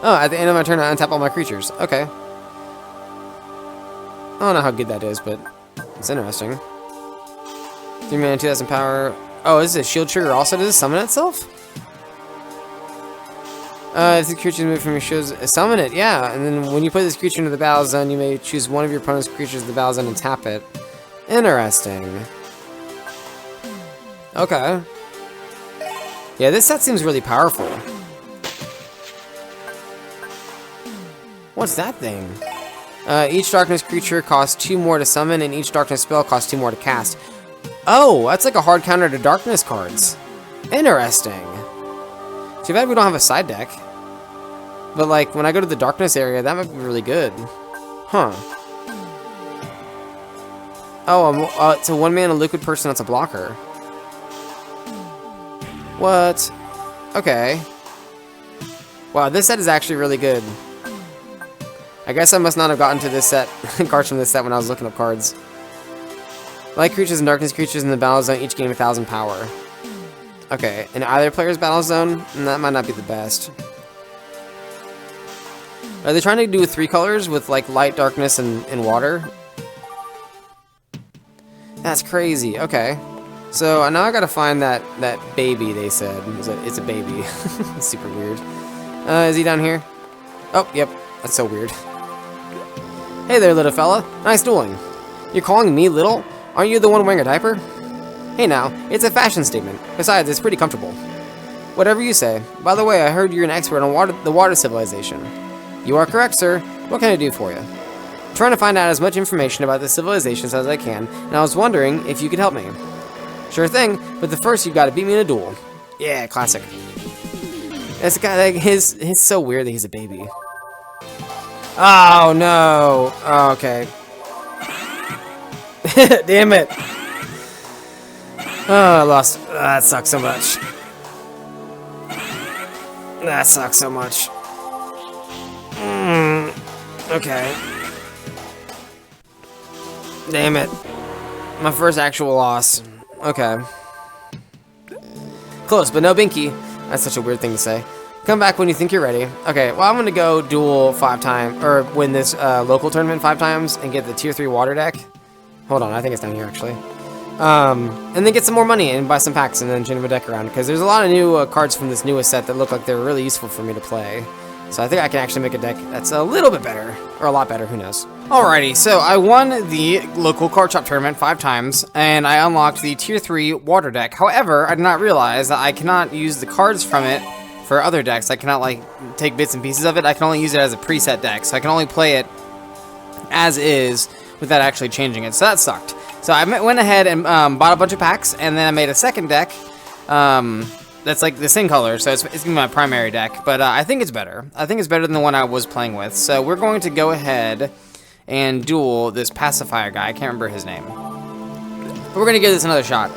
Oh, at the end of my turn, I untap all my creatures. Okay. I don't know how good that is, but it's interesting. 3 mana, 2,000 power. Oh, is this a shield trigger also? Does it summon itself? If the creature is moved from your shields, summon it, yeah. And then when you put this creature into the battle zone, you may choose one of your opponent's creatures in the battle zone and tap it. Interesting. Okay. Yeah, this set seems really powerful. What's that thing? Each darkness creature costs 2 more to summon, and each darkness spell costs 2 more to cast. Oh, that's like a hard counter to darkness cards. Interesting. Too bad we don't have a side deck. But like, when I go to the darkness area, that might be really good. Huh. Oh, it's a 1-mana liquid person that's a blocker. What? Okay. Wow, this set is actually really good. I guess I must not have gotten to this set, cards from this set when I was looking up cards. Light creatures and darkness creatures in the battle zone each gain 1,000 power. Okay, in either player's battle zone, that might not be the best. Are they trying to do 3 colors with like light, darkness, and water? That's crazy. Okay. So now I gotta find that baby they said. It's a baby. It's super weird. Is he down here? Oh, yep. That's so weird. Hey there, little fella. Nice dueling. You're calling me little? Aren't you the one wearing a diaper? Hey now, it's a fashion statement. Besides, it's pretty comfortable. Whatever you say. By the way, I heard you're an expert on the water civilization. You are correct, sir. What can I do for you? I'm trying to find out as much information about the civilizations as I can, and I was wondering if you could help me. Sure thing, but first you've got to beat me in a duel. Yeah, classic. This guy, like, he's so weird that he's a baby. Oh no. Oh, okay. Damn it. Oh, I lost. That sucks so much. That sucks so much. Okay. Damn it. My first actual loss. Okay. Close, but no binky. That's such a weird thing to say. Come back when you think you're ready. Okay, well, I'm gonna go duel 5 times, or win this local tournament 5 times and get the tier 3 water deck. Hold on, I think it's down here actually. And then get some more money and buy some packs and then change my deck around, because there's a lot of new cards from this newest set that look like they're really useful for me to play. So I think I can actually make a deck that's a little bit better, or a lot better, who knows. Alrighty, so I won the local card shop tournament 5 times, and I unlocked the tier 3 water deck. However, I did not realize that I cannot use the cards from it for other decks. I cannot like take bits and pieces of it. I can only use it as a preset deck, so I can only play it as is without actually changing it. So that sucked. So I went ahead and bought a bunch of packs, and then I made a second deck that's like the same color, so it's gonna be my primary deck. But I think it's better. I think it's better than the one I was playing with. So we're going to go ahead and duel this pacifier guy. I can't remember his name, but we're gonna give this another shot.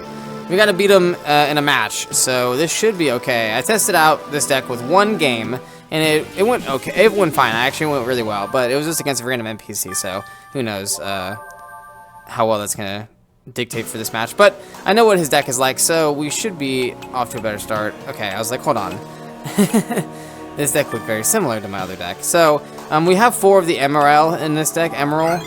We gotta beat him in a match, so this should be okay. I tested out this deck with 1 game, and it went okay. It went fine. I actually went really well, but it was just against a random NPC, so who knows how well that's gonna dictate for this match. But I know what his deck is like, so we should be off to a better start. Okay, I was like, hold on. This deck looked very similar to my other deck. So we have 4 of the Emerald in this deck, Emerald,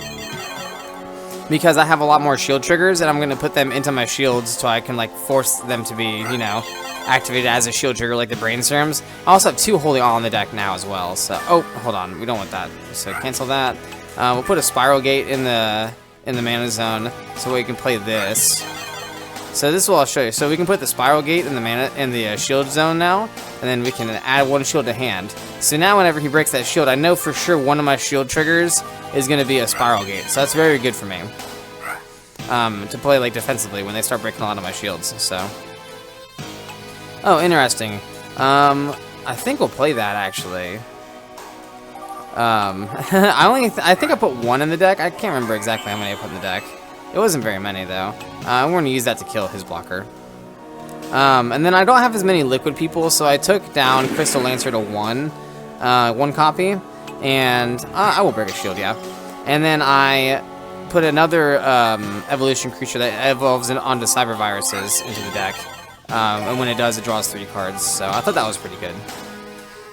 because I have a lot more shield triggers, and I'm going to put them into my shields so I can like force them to be, you know, activated as a shield trigger like the brain serums. I also have 2 Holy Awe on the deck now as well. So, oh, hold on, we don't want that. So cancel that. We'll put a Spiral Gate in the mana zone so we can play this. So this is what I'll show you. So we can put the Spiral Gate in the shield zone now, and then we can add 1 shield to hand. So now whenever he breaks that shield, I know for sure one of my shield triggers is going to be a Spiral Gate. So that's very good for me to play like defensively when they start breaking a lot of my shields. So, oh, interesting. I think we'll play that actually. I think I put 1 in the deck. I can't remember exactly how many I put in the deck. It wasn't very many though. I'm going to use that to kill his blocker. And then I don't have as many liquid people, so I took down Crystal Lancer to 1 copy, and I will break a shield, yeah. And then I put another evolution creature that evolves onto cyber viruses into the deck, and when it does, it draws 3 cards. So I thought that was pretty good.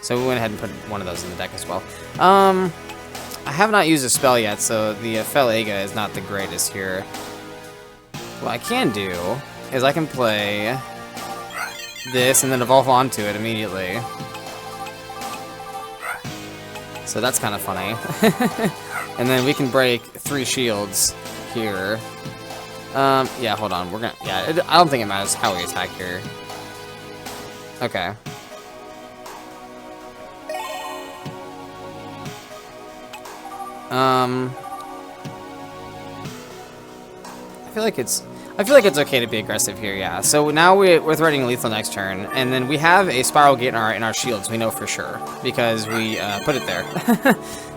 So we went ahead and put 1 of those in the deck as well. I have not used a spell yet, so the Felega is not the greatest here. What I can do is I can play this and then evolve onto it immediately. So that's kind of funny. And then we can break 3 shields here. Yeah, hold on. I don't think it matters how we attack here. Okay. I feel like it's okay to be aggressive here, yeah. So now we're threatening lethal next turn, and then we have a spiral gate in our shields, we know for sure, because we put it there.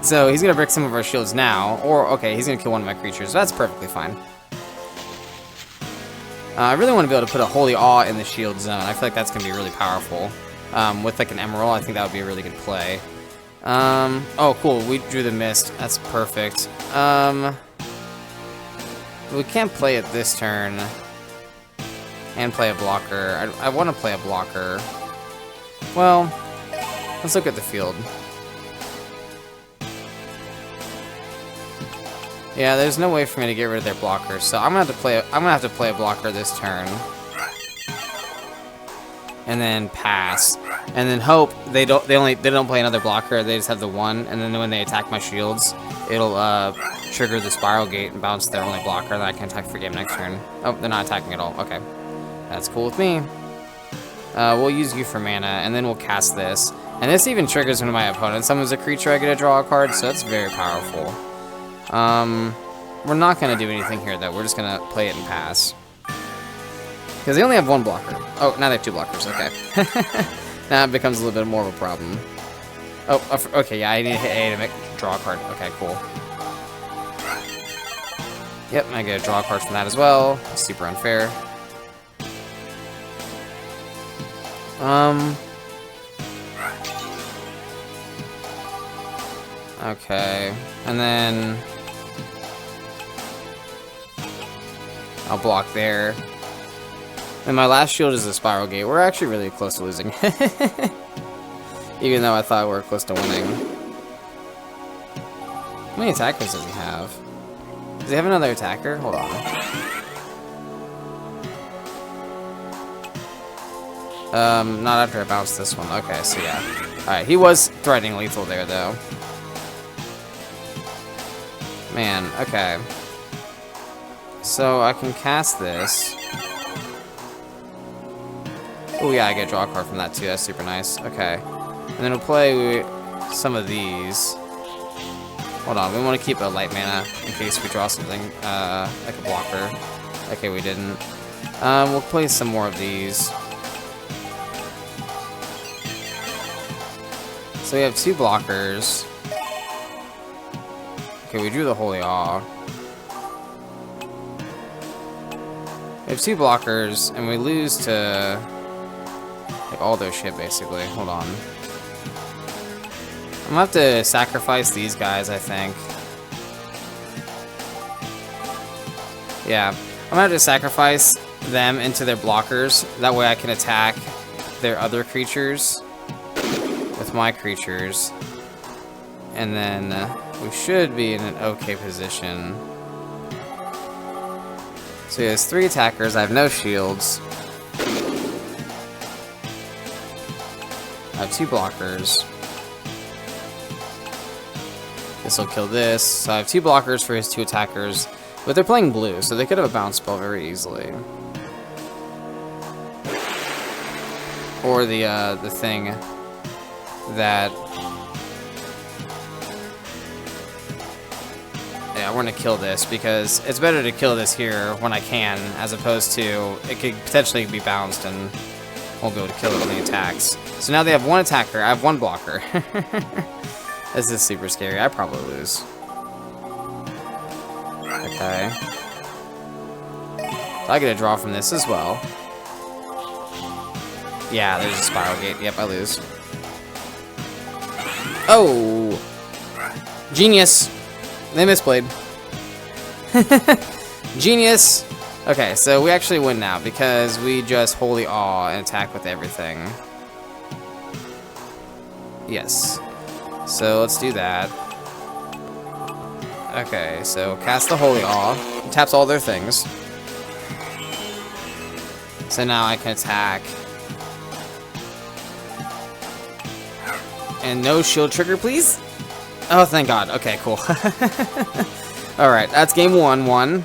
So he's gonna break some of our shields now, or okay, he's gonna kill one of my creatures. That's perfectly fine. I really want to be able to put a Holy Awe in the shield zone. I feel like that's gonna be really powerful. With like an Emerald, I think that would be a really good play. Oh cool, we drew the mist. That's perfect. We can't play it this turn and play a blocker. I want to play a blocker. Well, let's look at the field. Yeah, there's no way for me to get rid of their blockers, so I'm gonna have to play a blocker this turn, and then pass, and then hope they don't play another blocker. They just have the one, and then when they attack my shields, it'll trigger the spiral gate and bounce their only blocker that I can attack for game next turn. Oh, they're not attacking at all. Okay, that's cool with me. We'll use you for mana, and then we'll cast this, and this even triggers when my opponent summons a creature. I get to draw a card, so that's very powerful. We're not gonna do anything here though. We're just gonna play it and pass. Because they only have one blocker. Oh, now they have two blockers, okay. Now it becomes a little bit more of a problem. Oh, okay, yeah, I need to hit A to draw a card. Okay, cool. Yep, I get a draw card from that as well. Super unfair. Okay, and then I'll block there. And my last shield is a spiral gate. We're actually really close to losing. Even though I thought we were close to winning. How many attackers does he have? Does he have another attacker? Hold on. Not after I bounce this one. Okay, so yeah. Alright, he was threatening lethal there, though. Man, okay. So I can cast this. Oh yeah, I get a draw card from that too. That's super nice. Okay. And then we'll play some of these. Hold on, we want to keep a light mana in case we draw something like a blocker. Okay, we didn't. We'll play some more of these. So we have two blockers. Okay, we drew the Holy Awe. We have two blockers, and we lose to like all their shit, basically. Hold on. I'm gonna have to sacrifice these guys, I think. Yeah, I'm gonna have to sacrifice them into their blockers. That way I can attack their other creatures with my creatures. And then we should be in an okay position. So he has 3 attackers. I have no shields. I have 2 blockers. This will kill this. So I have 2 blockers for his 2 attackers. But they're playing blue, so they could have a bounce spell very easily. Or the thing that... Yeah, we're gonna kill this because it's better to kill this here when I can, as opposed to it could potentially be bounced and we'll go to kill it when he attacks. So now they have 1 attacker, I have 1 blocker. This is super scary. I probably lose. Okay. So I get a draw from this as well. Yeah, there's a spiral gate. Yep, I lose. Oh! Genius! They misplayed. Genius! Okay, so we actually win now because we just Holy Awe and attack with everything. Yes. So let's do that. Okay, so cast the Holy Awe. Taps all their things. So now I can attack. And no shield trigger, please? Oh, thank God. Okay, cool. Alright, that's game 1.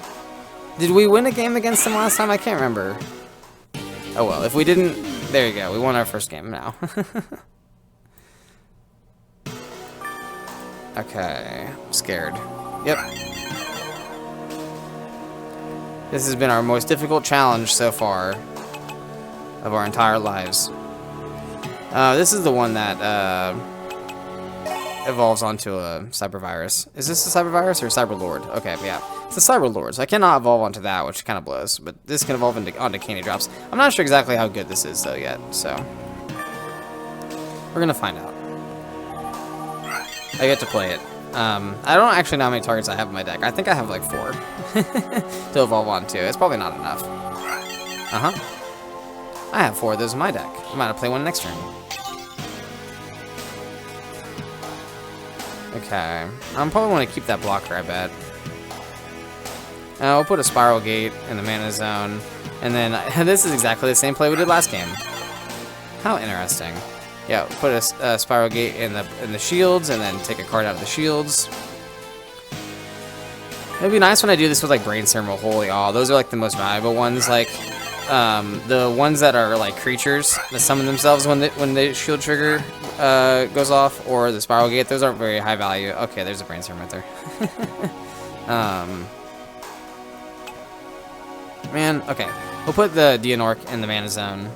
Did we win a game against them last time? I can't remember. Oh well, if we didn't... There you go, we won our first game now. Okay, I'm scared. Yep. This has been our most difficult challenge so far of our entire lives. This is the one that evolves onto a cyber virus. Is this a cyber virus or a cyber lord? Okay, yeah. It's a cyber lord, so I cannot evolve onto that, which kind of blows. But this can evolve onto candy drops. I'm not sure exactly how good this is, though, yet. So, we're going to find out. I get to play it. I don't actually know how many targets I have in my deck. I think I have like 4 to evolve onto. It's probably not enough. I have 4 of those in my deck. I might have to play one next turn. Okay. I'm probably want to keep that blocker, I bet. We'll put a Spiral Gate in the mana zone. And then, this is exactly the same play we did last game. How interesting. Yeah, put a Spiral Gate in the shields, and then take a card out of the shields. It'd be nice when I do this with like Brain Serum or Holy Awe. Those are like the most valuable ones. Like the ones that are like creatures that summon themselves when the shield trigger goes off, or the Spiral Gate. Those aren't very high value. Okay, there's a Brain Serum right there. Man, okay. We'll put the Dianork in the mana zone.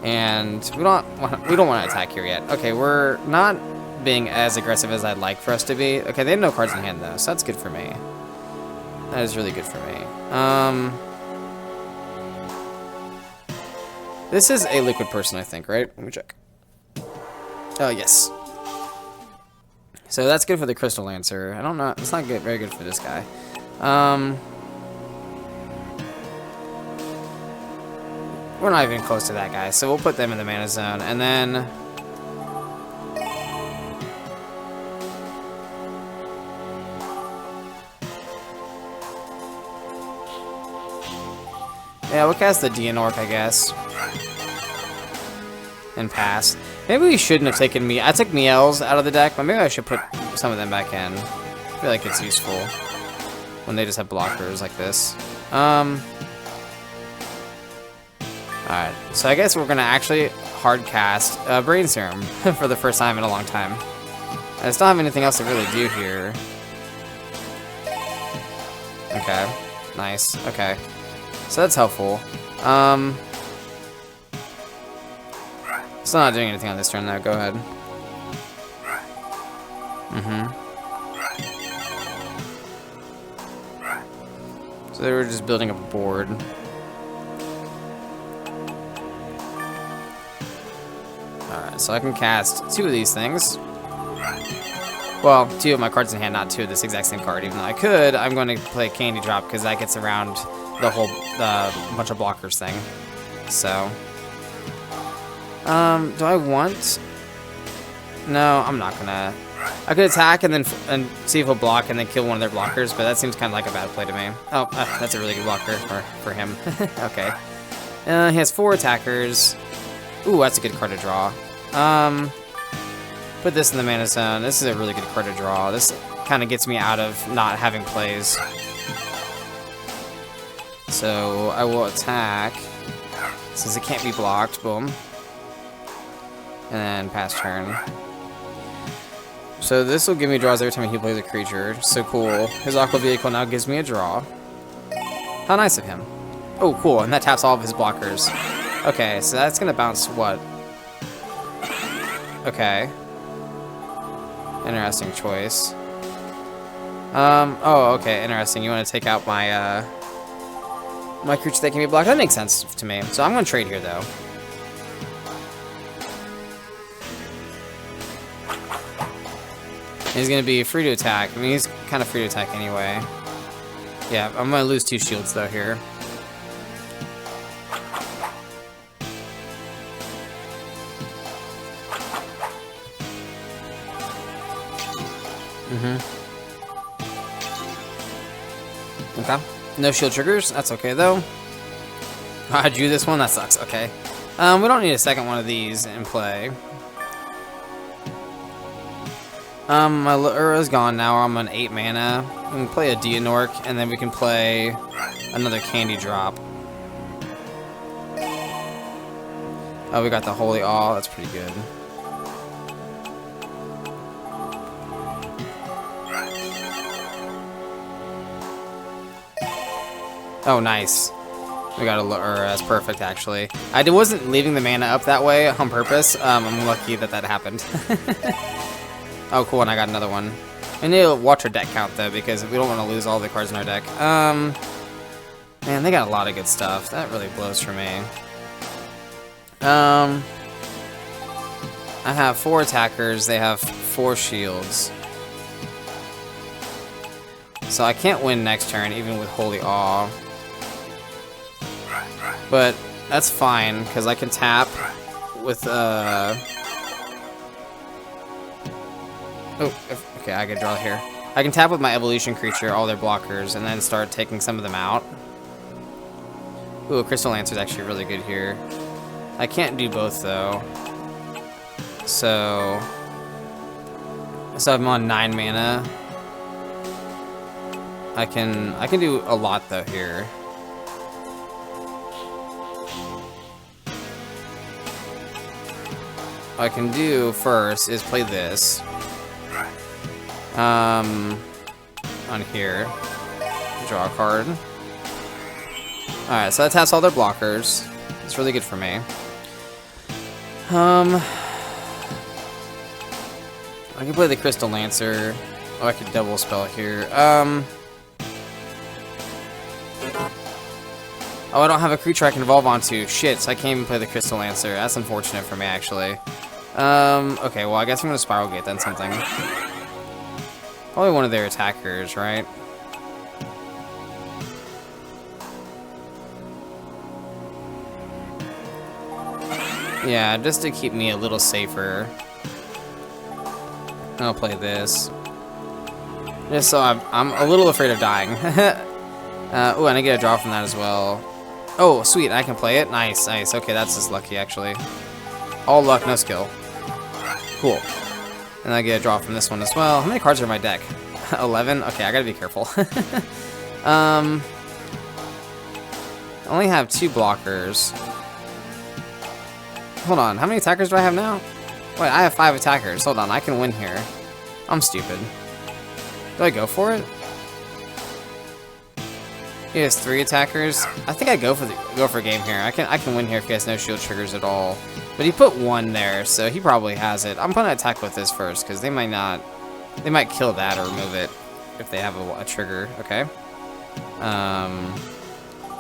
And we don't want to attack here yet. Okay, we're not being as aggressive as I'd like for us to be. Okay, they have no cards in hand though, so that's good for me. That is really good for me. This is a liquid person, I think, right? Let me check. Oh, yes. So that's good for the Crystal Lancer. I don't know. It's not good. Very good for this guy. We're not even close to that guy, so we'll put them in the mana zone, and then yeah, we'll cast the Dianork, I guess, and pass. Maybe we shouldn't have taken I took Miels out of the deck, but maybe I should put some of them back in. I feel like it's useful when they just have blockers like this. Alright, so I guess we're going to actually hard cast Brain Serum for the first time in a long time. I just don't have anything else to really do here. Okay, nice, okay. So that's helpful. Still not doing anything on this turn though, go ahead. So they were just building up a board. Alright, so I can cast 2 of these things. Well, 2 of my cards in hand, not 2 of this exact same card. Even though I could, I'm going to play Candy Drop because that gets around the whole bunch of blockers thing. So, do I want? No, I'm not gonna. I could attack and see if he'll block and then kill one of their blockers, but that seems kind of like a bad play to me. Oh, that's a really good blocker for him. Okay. He has 4 attackers. Ooh, that's a good card to draw. Put this in the mana zone. This is a really good card to draw. This kind of gets me out of not having plays. So I will attack since it can't be blocked. Boom. And then pass turn. So this will give me draws every time he plays a creature. So cool. His Aqua Vehicle now gives me a draw. How nice of him. Oh, cool. And that taps all of his blockers. Okay, so that's gonna bounce what? Okay. Interesting choice. Oh, okay, interesting. You want to take out my, my creature that can be blocked? That makes sense to me. So I'm gonna trade here, though. He's gonna be free to attack. I mean, he's kind of free to attack anyway. Yeah, I'm gonna lose 2 shields, though, here. Okay. No shield triggers. That's okay, though. I drew this one. That sucks. Okay. We don't need a second one of these in play. My Ura's gone now. I'm on 8 mana. We can play a Dianork, and then we can play another Candy Drop. Oh, we got the Holy Awe. That's pretty good. Oh, nice. We got that's perfect, actually. I wasn't leaving the mana up that way on purpose. I'm lucky that happened. Oh, cool, and I got another one. I need to watch our deck count, though, because we don't want to lose all the cards in our deck. Man, they got a lot of good stuff. That really blows for me. I have 4 attackers. They have 4 shields. So I can't win next turn, even with Holy Awe. But that's fine, because I can tap with, Oh, okay, I can draw here. I can tap with my evolution creature, all their blockers, and then start taking some of them out. Ooh, Crystal Lancer's actually really good here. I can't do both, though. So I'm on 9 mana. I can do a lot, though, here. What I can do first is play this. On here. Draw a card. Alright, so that taps all their blockers. It's really good for me. I can play the Crystal Lancer. Oh, I could double spell here. Oh, I don't have a creature I can evolve onto. Shit, so I can't even play the Crystal Lancer. That's unfortunate for me, actually. Okay, well, I guess I'm gonna Spiral Gate then something. Probably one of their attackers, right? Yeah, just to keep me a little safer. I'll play this. Just so I'm a little afraid of dying. Oh, and I get a draw from that as well. Oh, sweet, I can play it? Nice, nice. Okay, that's just lucky, actually. All luck, no skill. Cool. And I get a draw from this one as well. How many cards are in my deck? 11? Okay, I gotta be careful. I only have 2 blockers. Hold on, how many attackers do I have now? Wait, I have 5 attackers. Hold on, I can win here. I'm stupid. Do I go for it? He has 3 attackers. I think I go for a game here. I can win here if he has no shield triggers at all. But he put 1 there, so he probably has it. I'm gonna attack with this first because they might not. They might kill that or remove it if they have a trigger. Okay.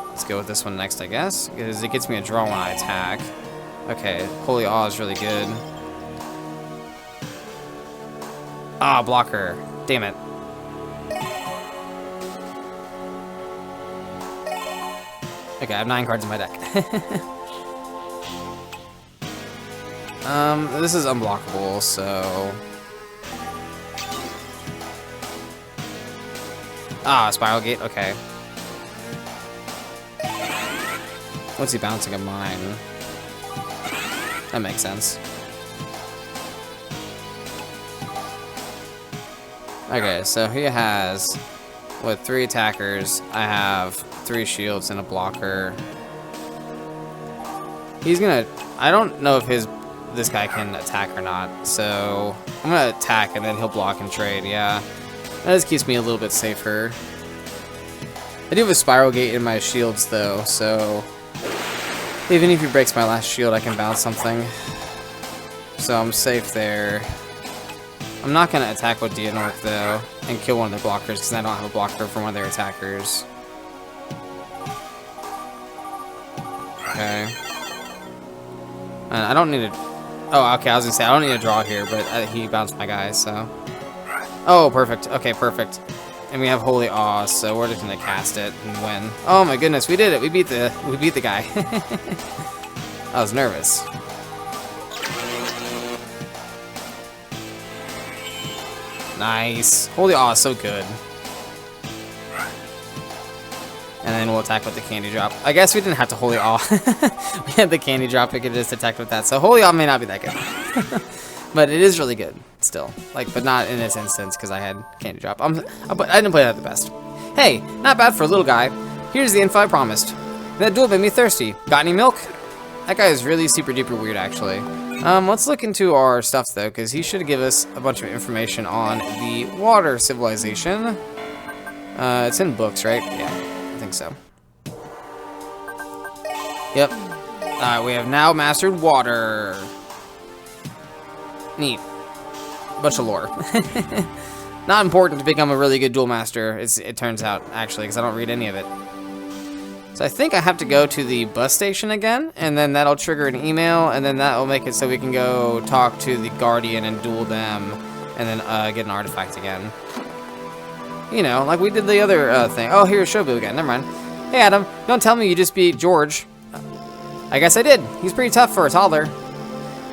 Let's go with this one next, I guess, because it gets me a draw when I attack. Okay, Holy Awe is really good. Ah, blocker. Damn it. Okay, I have 9 cards in my deck. This is unblockable, so... Ah, Spiral Gate, okay. What's he bouncing a mine? That makes sense. Okay, so he has, with 3 attackers, I have 3 shields and a blocker. He's gonna, I don't know if this guy can attack or not, so I'm gonna attack and then he'll block and trade, yeah. That just keeps me a little bit safer. I do have a Spiral Gate in my shields though, so even if he breaks my last shield, I can bounce something. So I'm safe there. I'm not gonna attack with Dianork though, and kill one of their blockers, because I don't have a blocker for one of their attackers. Okay. And I don't need to... Oh, okay, I was gonna say, I don't need to draw here, but he bounced my guy, so... Oh, perfect. Okay, perfect. And we have Holy Awe, so we're just gonna cast it and win. Oh my goodness, we did it! We beat the guy. I was nervous. Nice. Holy Awe is so good. And then we'll attack with the Candy Drop. I guess we didn't have to Holy Awe. We had the Candy Drop, we could just attack with that. So Holy Awe may not be that good. But it is really good, still. Like, but not in this instance, because I had Candy Drop. But I didn't play that the best. Hey, not bad for a little guy. Here's the info I promised. That duel made me thirsty. Got any milk? That guy is really super duper weird, actually. Let's look into our stuff, though, because he should give us a bunch of information on the water civilization. It's in books, right? Yeah, I think so. Yep. We have now mastered water. Neat. Bunch of lore. Not important to become a really good duel master, it turns out, actually, because I don't read any of it. So I think I have to go to the bus station again, and then that'll trigger an email, and then that'll make it so we can go talk to the Guardian and duel them, and then get an artifact again. You know, like we did the other thing. Oh, here's Shobu again. Never mind. Hey, Adam, don't tell me you just beat George. I guess I did. He's pretty tough for a toddler.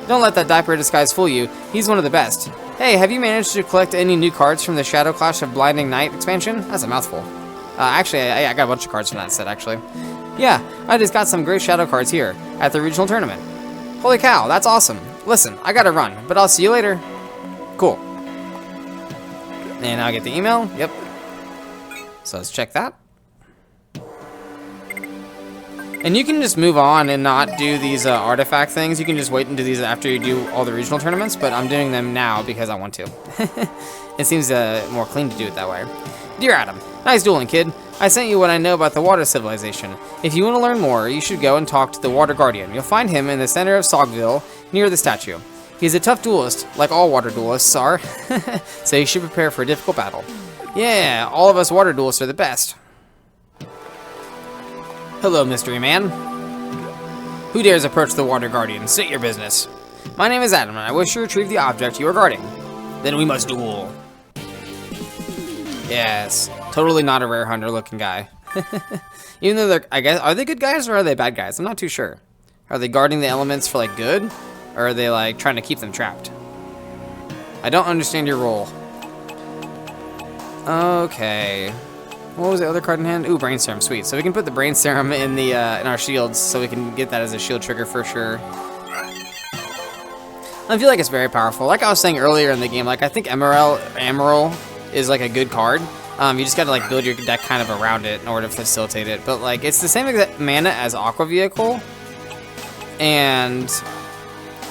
Don't let that diaper disguise fool you. He's one of the best. Hey, have you managed to collect any new cards from the Shadow Clash of Blinding Night expansion? That's a mouthful. Actually, I got a bunch of cards from that set, actually. Yeah, I just got some great Shadow cards here at the regional tournament. Holy cow, that's awesome. Listen, I gotta run, but I'll see you later. Cool. And I'll get the email. Yep. So let's check that. And you can just move on and not do these artifact things. You can just wait and do these after you do all the regional tournaments, but I'm doing them now because I want to. It seems more clean to do it that way. Dear Adam, nice dueling, kid. I sent you what I know about the water civilization. If you want to learn more, you should go and talk to the Water Guardian. You'll find him in the center of Sogivle, near the statue. He's a tough duelist, like all water duelists are, so you should prepare for a difficult battle. Yeah, all of us water duelists are the best. Hello, mystery man. Who dares approach the Water Guardian? State your business. My name is Adam, and I wish to retrieve the object you are guarding. Then we must duel. Yes, totally not a rare hunter looking guy. Even though they're, I guess, are they good guys or are they bad guys? I'm not too sure. Are they guarding the elements for like good? Or are they like trying to keep them trapped? I don't understand your role. Okay. What was the other card in hand? Ooh, Brain Serum, sweet. So we can put the Brain Serum in the in our shields, so we can get that as a shield trigger for sure. I feel like it's very powerful. Like I was saying earlier in the game, like I think Emerald is like a good card. You just gotta like build your deck kind of around it in order to facilitate it. But like it's the same exact mana as Aqua Vehicle, and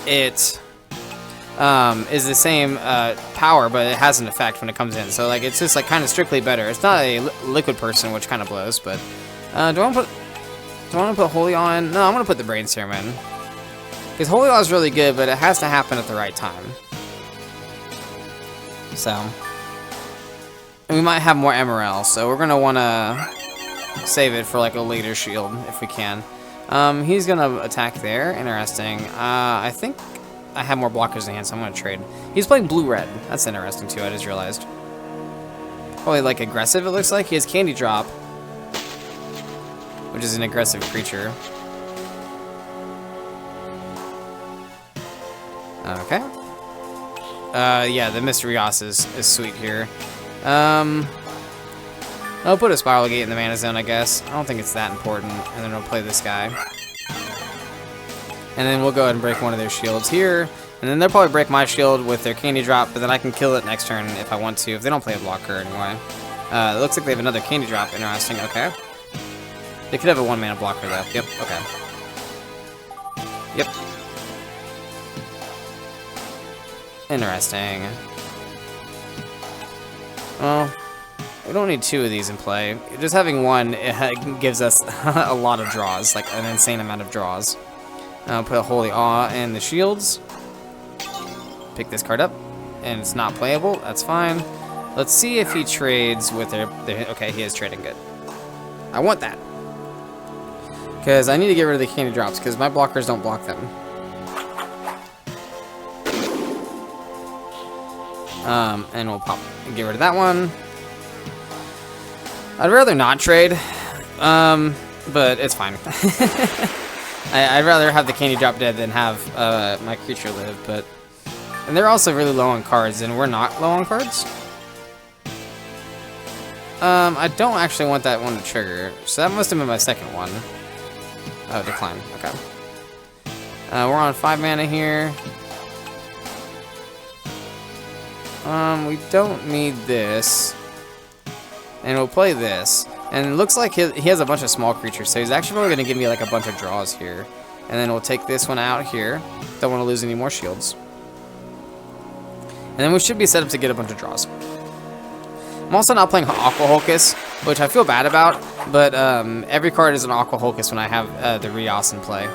it is the same power, but it has an effect when it comes in. So like it's just like kind of strictly better. It's not a liquid person, which kind of blows. But do I want to put Holy on? No, I'm gonna put the Brain Serum in because Holy Law is really good, but it has to happen at the right time. So and we might have more Emerald, so we're gonna want to save it for like a later shield if we can. He's gonna attack there. Interesting. I think I have more blockers in hand, so I'm gonna trade. He's playing blue-red. That's interesting too, I just realized. Probably like aggressive, it looks like. He has Candy Drop, which is an aggressive creature. Okay. Yeah, the Mysterios is sweet here. I'll put a Spiral Gate in the Mana Zone, I guess. I don't think it's that important. And then we'll play this guy. And then we'll go ahead and break one of their shields here. And then they'll probably break my shield with their Candy Drop, but then I can kill it next turn if I want to, if they don't play a blocker anyway. It looks like they have another Candy Drop. Interesting, okay. They could have a 1-mana blocker though. Yep, okay. Yep. Interesting. Well, we don't need 2 of these in play. Just having 1 gives us a lot of draws, like an insane amount of draws. I'll put a Holy Awe in the shields. Pick this card up, and it's not playable. That's fine. Let's see if he trades with their okay, he is trading good. I want that. Because I need to get rid of the Candy Drops, because my blockers don't block them. And we'll get rid of that one. I'd rather not trade, but it's fine. I'd rather have the Candy Drop dead than have my creature live, but... And they're also really low on cards, and we're not low on cards. I don't actually want that one to trigger, so that must have been my second one. Oh, decline, okay. We're on 5 mana here. We don't need this. And we'll play this. And it looks like he has a bunch of small creatures, so he's actually probably going to give me like a bunch of draws here. And then we'll take this one out here. Don't want to lose any more shields. And then we should be set up to get a bunch of draws. I'm also not playing Hakuoh, which I feel bad about. But every card is an Aqua Hulkus when I have the Rios in play.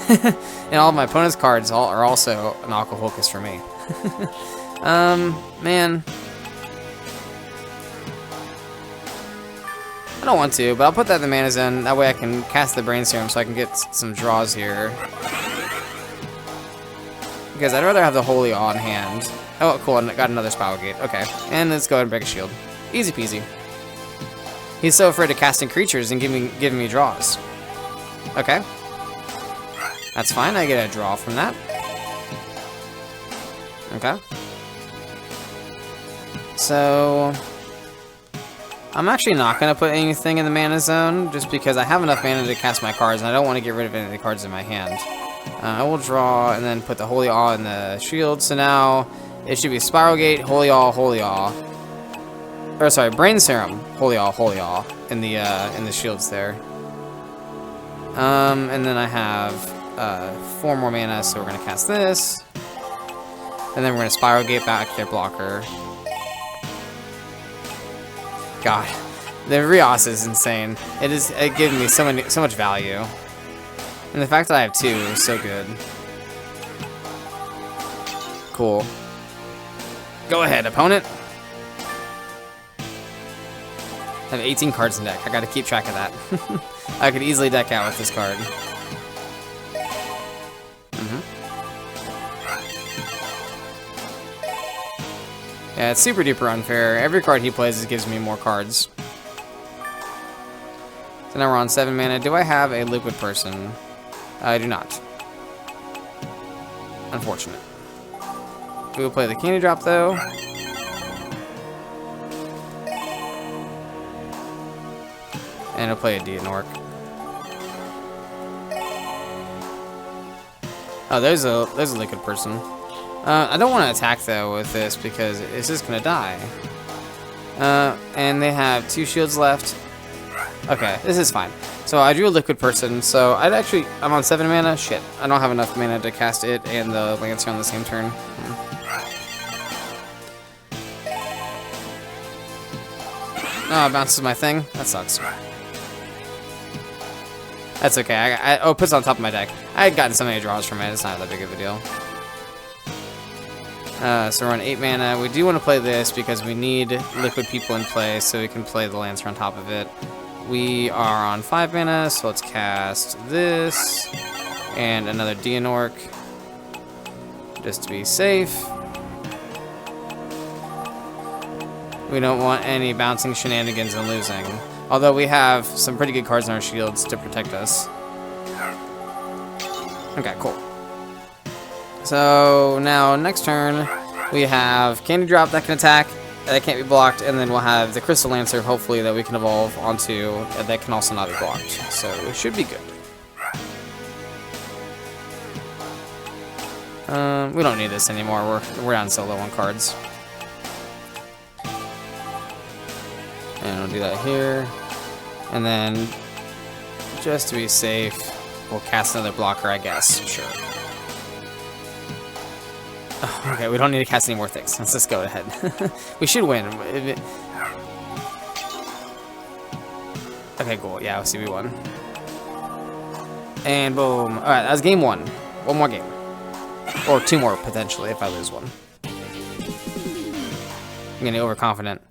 And all of my opponent's cards are also an Aqua Hulkus for me. Man. I don't want to, but I'll put that in the mana zone. That way I can cast the Brain Serum so I can get some draws here. Because I'd rather have the Holy Awe in hand. Oh, cool, I got another Spiral Gate. Okay, and let's go ahead and break a shield. Easy peasy. He's so afraid of casting creatures and giving me draws. Okay. That's fine, I get a draw from that. Okay. So... I'm actually not going to put anything in the mana zone, just because I have enough mana to cast my cards, and I don't want to get rid of any of the cards in my hand. I will draw, and then put the Holy Awe in the shield, so now it should be Spiral Gate, Holy Awe, Holy Awe. Or sorry, Brain Serum, Holy Awe, in the shields there. And then I have 4 more mana, so we're going to cast this. And then we're going to Spiral Gate back their blocker. God, the Rios is insane. It gives me so much value. And the fact that I have 2 is so good. Cool. Go ahead, opponent. I have 18 cards in deck. I gotta keep track of that. I could easily deck out with this card. Yeah, it's super duper unfair. Every card he plays gives me more cards. So now we're on 7 mana. Do I have a liquid person? I do not. Unfortunate. We will play the candy drop though. And I'll play a Dianork. Oh, there's a liquid person. I don't want to attack though with this because it's just gonna die. And they have 2 shields left. Okay, this is fine. So I drew a liquid person. So I'm on 7 mana. Shit, I don't have enough mana to cast it and the Lancer on the same turn. Oh, it bounces my thing. That sucks. That's okay. Oh, it puts it on top of my deck. I had gotten so many draws from it. It's not that big of a deal. So we're on 8 mana. We do want to play this because we need liquid people in play so we can play the Lancer on top of it. We are on 5 mana, so let's cast this and another Dianork just to be safe. We don't want any bouncing shenanigans and losing. Although we have some pretty good cards in our shields to protect us. Okay, cool. So now next turn we have Candy Drop that can attack, that can't be blocked, and then we'll have the Crystal Lancer hopefully that we can evolve onto that can also not be blocked. So it should be good. We don't need this anymore. We're down so low on cards. And we'll do that here. And then just to be safe, we'll cast another blocker, I guess. Sure. Oh, okay, we don't need to cast any more things. Let's just go ahead. We should win. Okay, cool. Yeah, we won. And boom. Alright, that was game 1. One more game. Or 2 more, potentially, if I lose one. I'm getting overconfident.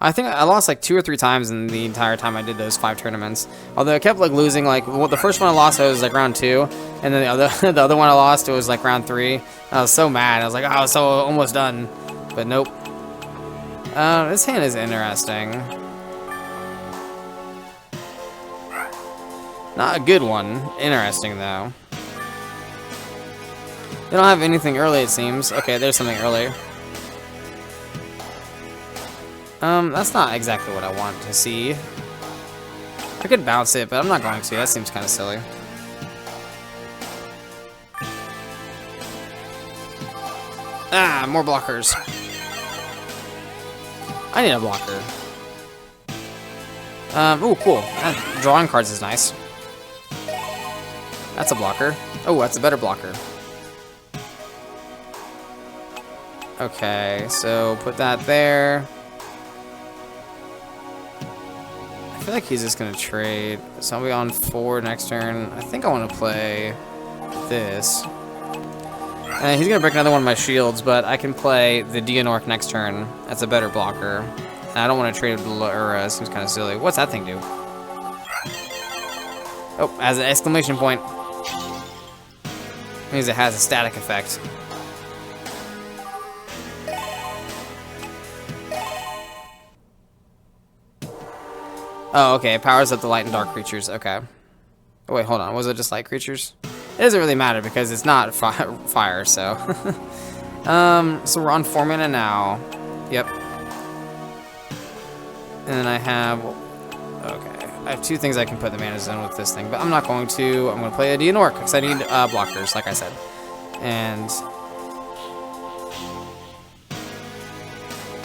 I think I lost like 2 or 3 times in the entire time I did those 5 tournaments. Although I kept like losing, like the first one I lost was like round 2, and then the other one I lost it was like round 3. I was so mad. I was like, oh, I was so almost done, but nope. This hand is interesting. Not a good one. Interesting though. They don't have anything early, it seems. Okay, there's something early. That's not exactly what I want to see. I could bounce it, but I'm not going to. That seems kind of silly. Ah, more blockers. I need a blocker. Ooh, cool. Drawing cards is nice. That's a blocker. Oh, that's a better blocker. Okay, so put that there. I feel like he's just gonna trade. So I'll be on 4 next turn. I think I want to play this. He's gonna break another one of my shields, but I can play the Dianork next turn. That's a better blocker. And I don't want to trade with Laura. It seems kind of silly. What's that thing do? Oh, has an exclamation point. Means it has a static effect. Oh, okay. It powers up the light and dark creatures. Okay. Oh, wait, hold on. Was it just light creatures? It doesn't really matter because it's not fire, so. So we're on 4 mana now. Yep. And then I have... Okay. I have 2 things I can put in the mana zone with this thing, but I'm not going to. I'm going to play a Dianork because I need blockers, like I said. And...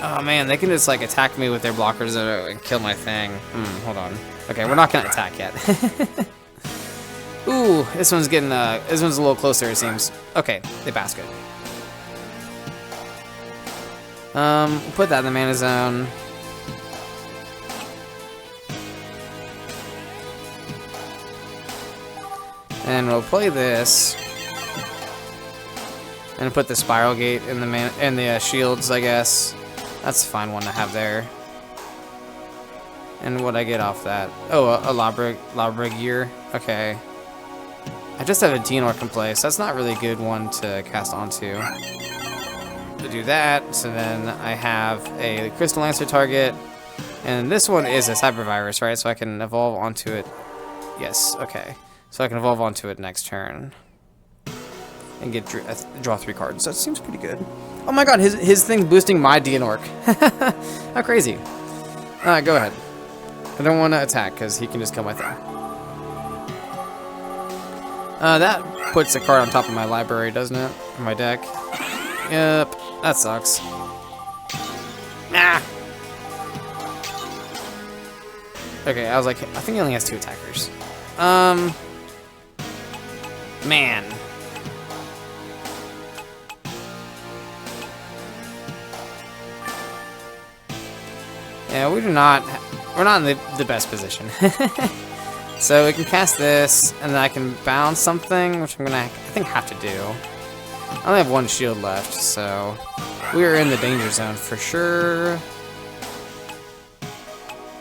Oh man, they can just like attack me with their blockers and kill my thing. Hold on. Okay, we're not going to attack yet. Ooh, this one's getting, this one's a little closer, it seems. Okay, they basket. We'll put that in the mana zone. And we'll play this. And put the Spiral Gate in the shields, I guess. That's a fine one to have there. And what I get off that? Oh, a Labrig gear. Okay. I just have a Dianork in place. That's not really a good one to cast onto. To do that, so then I have a Crystal Lancer target. And this one is a Cyber Virus, right? So I can evolve onto it. Yes, okay. So I can evolve onto it next turn. And get draw 3 cards. That seems pretty good. Oh my god, his thing boosting my Dianork. How crazy. Go ahead. I don't want to attack because he can just kill my thing. That puts a card on top of my library, doesn't it? In my deck. Yep, that sucks. Ah! Okay, I was like, I think he only has 2 attackers. Man. Yeah, we're not in the best position. So we can cast this, and then I can bounce something, which I'm gonna, I think, have to do. I only have 1 shield left, so we are in the danger zone for sure.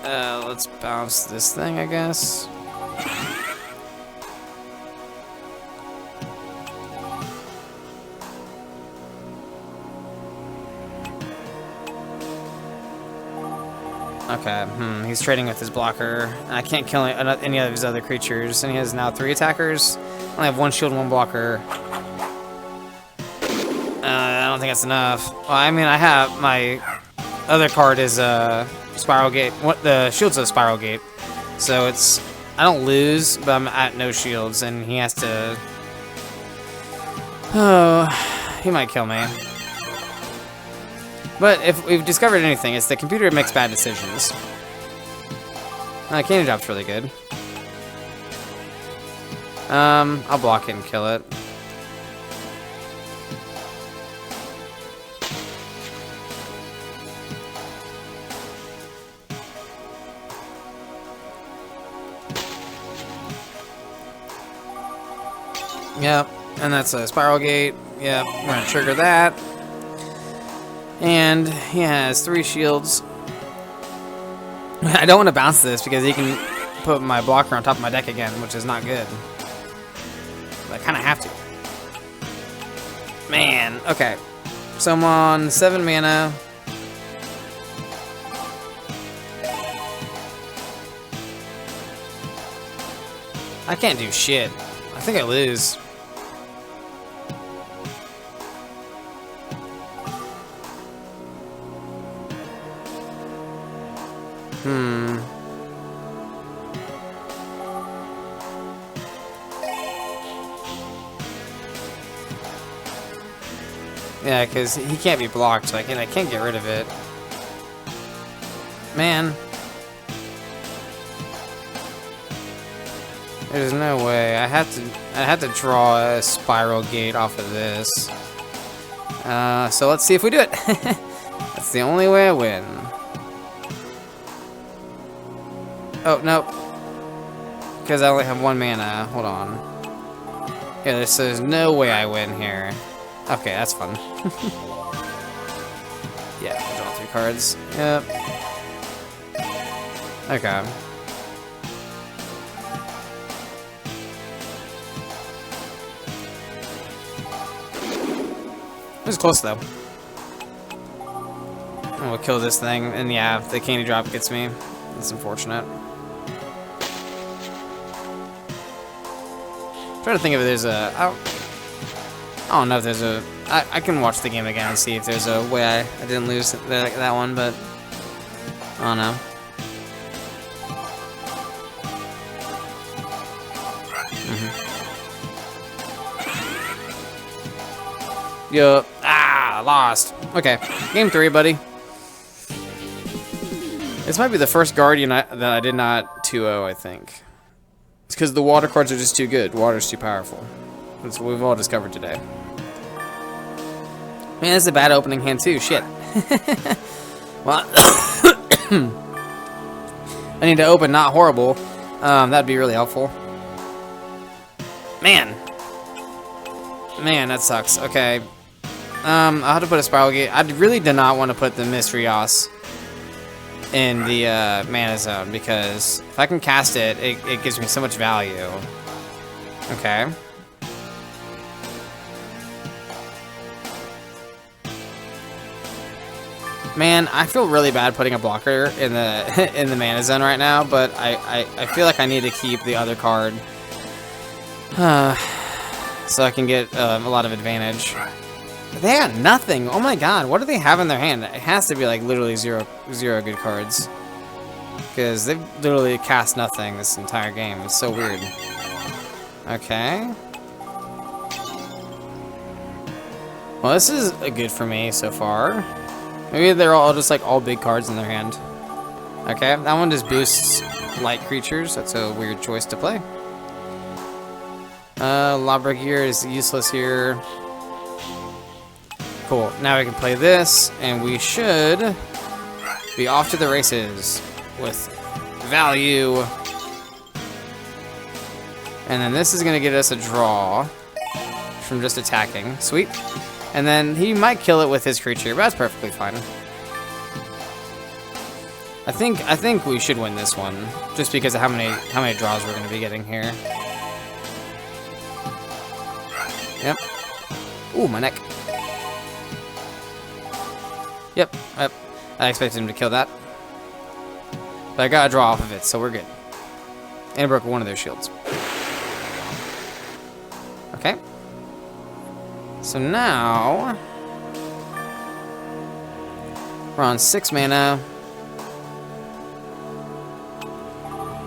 Let's bounce this thing, I guess. Okay, he's trading with his blocker. I can't kill any of his other creatures, and he has now 3 attackers. I only have 1 shield, 1 blocker. I don't think that's enough. Well, I mean, I have my other card is a Spiral Gate. The shield's a Spiral Gate, so it's I don't lose, but I'm at no shields, and he has to. Oh, he might kill me. But if we've discovered anything, it's the computer makes bad decisions. Candy Drop's really good. I'll block it and kill it. Yep, and that's a Spiral Gate. Yep, we're gonna trigger that. And he has 3 shields. I don't want to bounce this because he can put my blocker on top of my deck again, which is not good. But I kind of have to. Man, okay. So I'm on 7 mana. I can't do shit. I think I lose. Yeah, because he can't be blocked, so I can't get rid of it. Man. There's no way. I have to draw a Spiral Gate off of this. So let's see if we do it. That's the only way I win. Oh, no. Because I only have 1 mana. Hold on. Yeah, there's no way I win here. Okay, that's fun. Yeah, I'll draw 3 cards. Yep. Okay. It was close, though. And we'll kill this thing, and yeah, if the candy drop gets me, that's unfortunate. I'm trying to think if there's a... I don't know if there's a... I can watch the game again and see if there's a way I didn't lose that one, but... I don't know. Yup. Ah, lost. Okay, game 3, buddy. This might be the first Guardian that I did not 2-0, I think. It's because the water cards are just too good. Water's too powerful. That's what we've all discovered today. Man, this is a bad opening hand, too. Shit. Well, I need to open not horrible. That'd be really helpful. Man. Man, that sucks. Okay. I'll have to put a Spiral Gate. I really did not want to put the Mysterios in the mana zone, because if I can cast it, it gives me so much value. Okay. Man, I feel really bad putting a blocker in the in the mana zone right now, but I feel like I need to keep the other card so I can get a lot of advantage. They got nothing. Oh my god, what do they have in their hand? It has to be like literally zero good cards, because they've literally cast nothing this entire game. It's so weird. Okay. Well, this is good for me so far. Maybe they're all just like all big cards in their hand. Okay, that one just boosts light creatures. That's a weird choice to play. Labra Gear is useless here. Cool. Now we can play this, and we should be off to the races with value. And then this is going to get us a draw from just attacking. Sweet. And then he might kill it with his creature, but that's perfectly fine. I think we should win this one, just because of how many draws we're going to be getting here. Yep. Ooh, my neck. Yep. I expected him to kill that. But I got a draw off of it, so we're good. And I broke one of their shields. Okay. So now we're on 6 mana.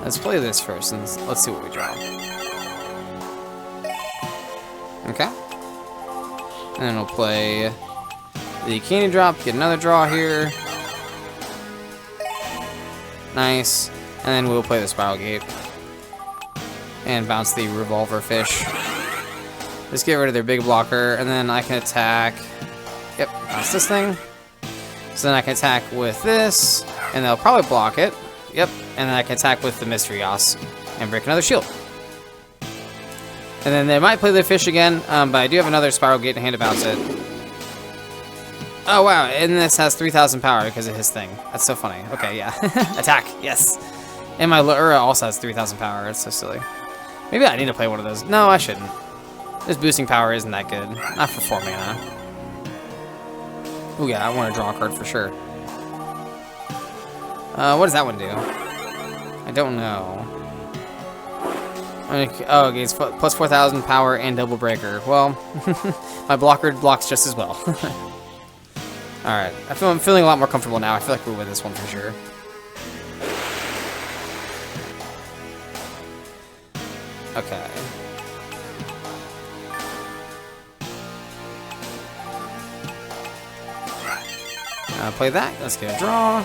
Let's play this first, and let's see what we draw. Okay. And then we'll play the candy drop, get another draw here. Nice. And then we'll play the Spiral Gate. And bounce the Revolver Fish. Just get rid of their big blocker, and then I can attack. Yep, bounce this thing. So then I can attack with this, and they'll probably block it. Yep, and then I can attack with the Mysterios and break another shield. And then they might play the fish again, but I do have another Spiral Gate in hand to bounce it. Oh wow, and this has 3,000 power because of his thing. That's so funny. Okay, yeah. Attack, yes. And my Lura also has 3,000 power. It's so silly. Maybe I need to play one of those. No, I shouldn't. This boosting power isn't that good. Not for 4 mana. Oh yeah, I want to draw a card for sure. What does that one do? I don't know. Oh, okay, it's plus 4,000 power and double breaker. Well, my blocker blocks just as well. Alright, I'm feeling a lot more comfortable now. I feel like we'll win this one for sure. Okay. Play that. Let's get a draw.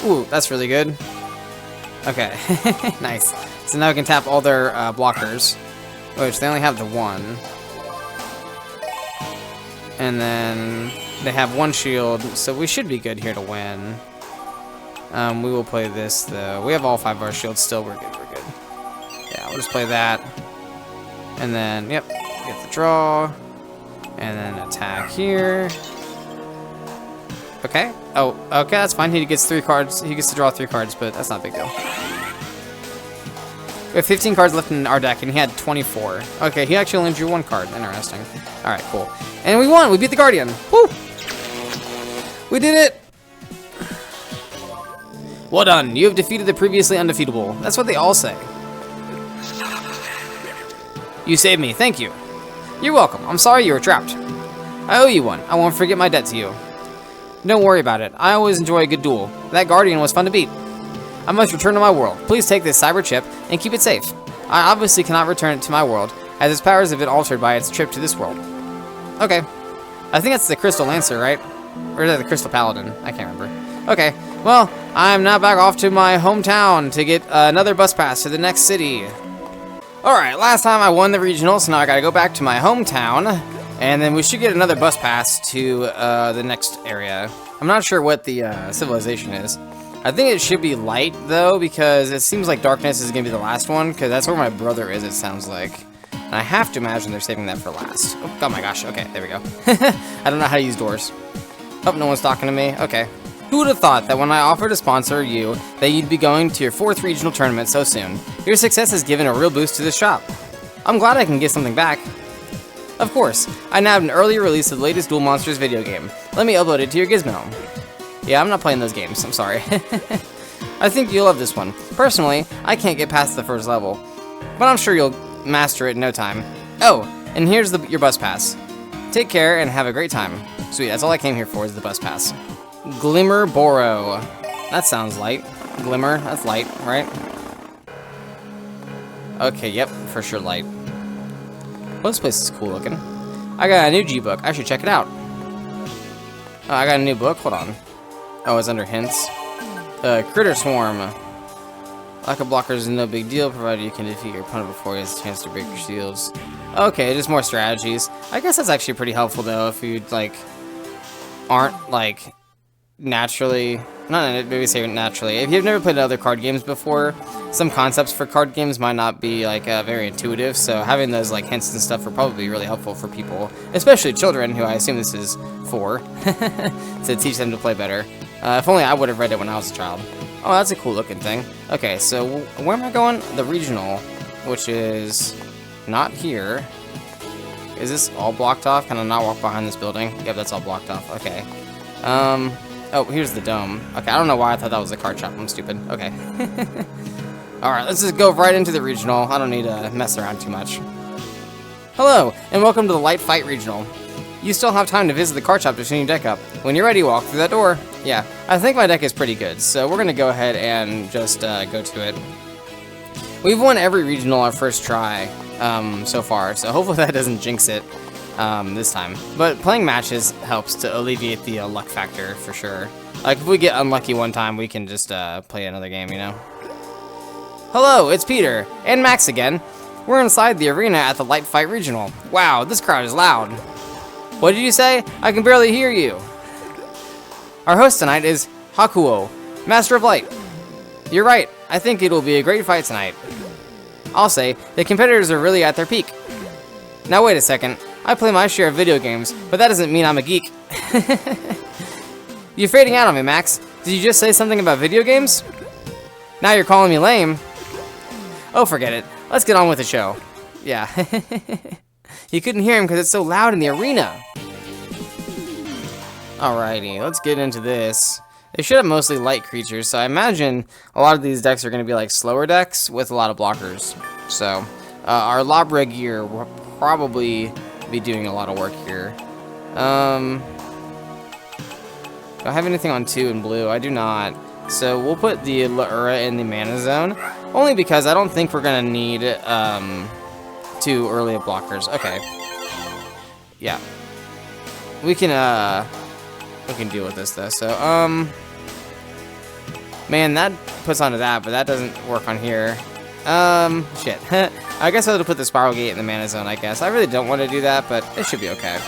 Ooh, that's really good. Okay, nice. So now we can tap all their blockers, which they only have the one. And then they have one shield, so we should be good here to win. We will play this, though. We have all 5 of our shields still. We're good, we're good. Yeah, we'll just play that. And then, yep, get the draw. And then attack here. Okay. Oh, okay, that's fine. He gets 3 cards. He gets to draw 3 cards, but that's not a big deal. We have 15 cards left in our deck, and he had 24. Okay, he actually only drew 1 card. Interesting. Alright, cool. And we won! We beat the Guardian! Woo! We did it! Well done. You have defeated the previously undefeatable. That's what they all say. You saved me. Thank you. You're welcome. I'm sorry you were trapped. I owe you one. I won't forget my debt to you. Don't worry about it. I always enjoy a good duel. That Guardian was fun to beat. I must return to my world. Please take this cyber chip and keep it safe. I obviously cannot return it to my world, as its powers have been altered by its trip to this world. Okay. I think that's the Crystal Lancer, right? Or is that the Crystal Paladin? I can't remember. Okay. Well, I'm now back off to my hometown to get another bus pass to the next city. Alright, last time I won the regional, so now I gotta go back to my hometown. And then we should get another bus pass to the next area. I'm not sure what the civilization is. I think it should be light, though, because it seems like darkness is going to be the last one, because that's where my brother is, it sounds like. And I have to imagine they're saving that for last. Oh my gosh, okay, there we go. I don't know how to use doors. Oh, no one's talking to me? Okay. Who would have thought that when I offered to sponsor you, that you'd be going to your 4th regional tournament so soon? Your success has given a real boost to the shop. I'm glad I can give something back. Of course, I now have an early release of the latest Duel Monsters video game. Let me upload it to your gizmo. Yeah, I'm not playing those games, I'm sorry. I think you'll love this one. Personally, I can't get past the first level, but I'm sure you'll master it in no time. Oh, and here's your bus pass. Take care and have a great time. Sweet, that's all I came here for is the bus pass. Glimmerboro. That sounds light. Glimmer, that's light, right? Okay, yep, for sure light. Well, this place is cool looking. I got a new G-book. I should check it out. Oh, I got a new book. Hold on. Oh, it's under hints. Critter Swarm. Lack of blockers is no big deal, provided you can defeat your opponent before he has a chance to break your shields. Okay, just more strategies. I guess that's actually pretty helpful, though, if you, like, aren't, like, naturally... Not maybe say naturally. If you've never played other card games before, some concepts for card games might not be, like, very intuitive, so having those, like, hints and stuff are probably really helpful for people, especially children, who I assume this is for, to teach them to play better. If only I would have read it when I was a child. Oh, that's a cool looking thing. Okay, so where am I going? The regional, which is not here. Is this all blocked off? Can I not walk behind this building? Yep, that's all blocked off. Okay. Oh, here's the dome. Okay, I don't know why I thought that was the card shop. I'm stupid. Okay. Alright, let's just go right into the regional. I don't need to mess around too much. Hello, and welcome to the Light Fight Regional. You still have time to visit the card shop to tune your deck up. When you're ready, walk through that door. Yeah, I think my deck is pretty good, so we're going to go ahead and just go to it. We've won every regional our first try so far, so hopefully that doesn't jinx it this time. But playing matches helps to alleviate the luck factor, for sure. Like, if we get unlucky one time, we can just play another game, you know? Hello, it's Peter, and Max again. We're inside the arena at the Light Fight Regional. Wow, this crowd is loud. What did you say? I can barely hear you. Our host tonight is Hakuoh, Master of Light. You're right, I think it will be a great fight tonight. I'll say, the competitors are really at their peak. Now wait a second, I play my share of video games, but that doesn't mean I'm a geek. You're fading out on me, Max. Did you just say something about video games? Now you're calling me lame. Oh, forget it. Let's get on with the show. Yeah. You couldn't hear him because it's so loud in the arena. Alrighty, let's get into this. They should have mostly light creatures, so I imagine a lot of these decks are going to be like slower decks with a lot of blockers. So, our Lobra gear will probably be doing a lot of work here. Do I have anything on 2 in blue? I do not. So we'll put the Laura in the mana zone, only because I don't think we're going to need 2 early blockers. Okay. Yeah. We can deal with this though. So, man, that puts onto that, but that doesn't work on here. Shit. I guess I'll have to put the Spiral Gate in the mana zone, I guess. I really don't want to do that, but it should be okay.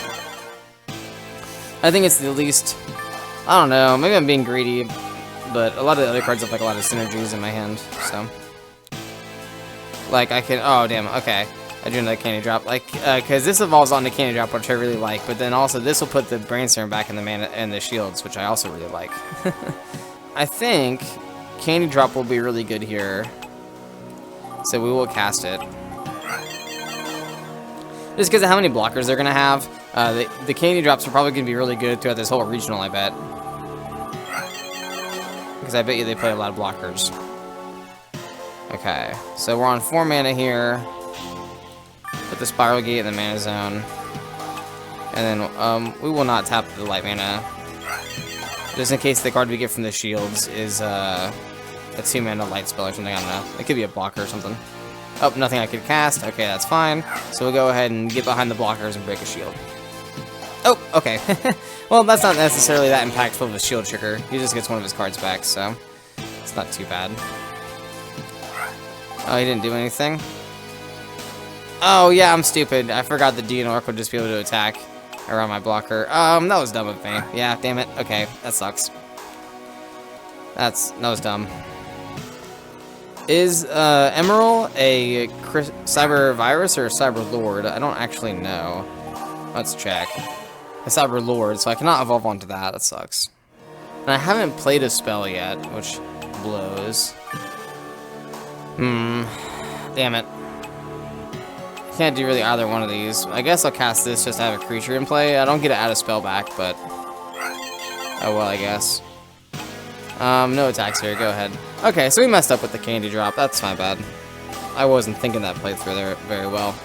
I think it's the least, I don't know, maybe I'm being greedy, but a lot of the other cards have like a lot of synergies in my hand, so. Like I can, oh damn, okay. I do another candy drop, like, cause this evolves onto candy drop, which I really like, but then also this will put the brainstorm back in the mana and the shields, which I also really like. I think candy drop will be really good here, so we will cast it. Just because of how many blockers they're gonna have, the candy drops are probably gonna be really good throughout this whole regional, I bet. Because I bet you they play a lot of blockers. Okay, so we're on 4 mana here. Put the Spiral Gate in the mana zone. And then we will not tap the light mana. Just in case the card we get from the shields is a 2 mana light spell or something, I don't know. It could be a blocker or something. Oh, nothing I could cast. Okay, that's fine. So we'll go ahead and get behind the blockers and break a shield. Oh, okay. Well, that's not necessarily that impactful of a shield trigger. He just gets one of his cards back, so it's not too bad. Oh, he didn't do anything? Oh, yeah, I'm stupid. I forgot the DNORC would just be able to attack around my blocker. That was dumb of me. Yeah, damn it. Okay, that sucks. That was dumb. Is Emerald a Cyber Virus or a Cyber Lord? I don't actually know. Let's check. A Cyber Lord, so I cannot evolve onto that. That sucks. And I haven't played a spell yet, which blows. Damn it. Can't do really either one of these. I guess I'll cast this just to have a creature in play. I don't get to add a spell back, but oh well, I guess. No attacks here. Go ahead. Okay, so we messed up with the candy drop. That's my bad. I wasn't thinking that playthrough there very well.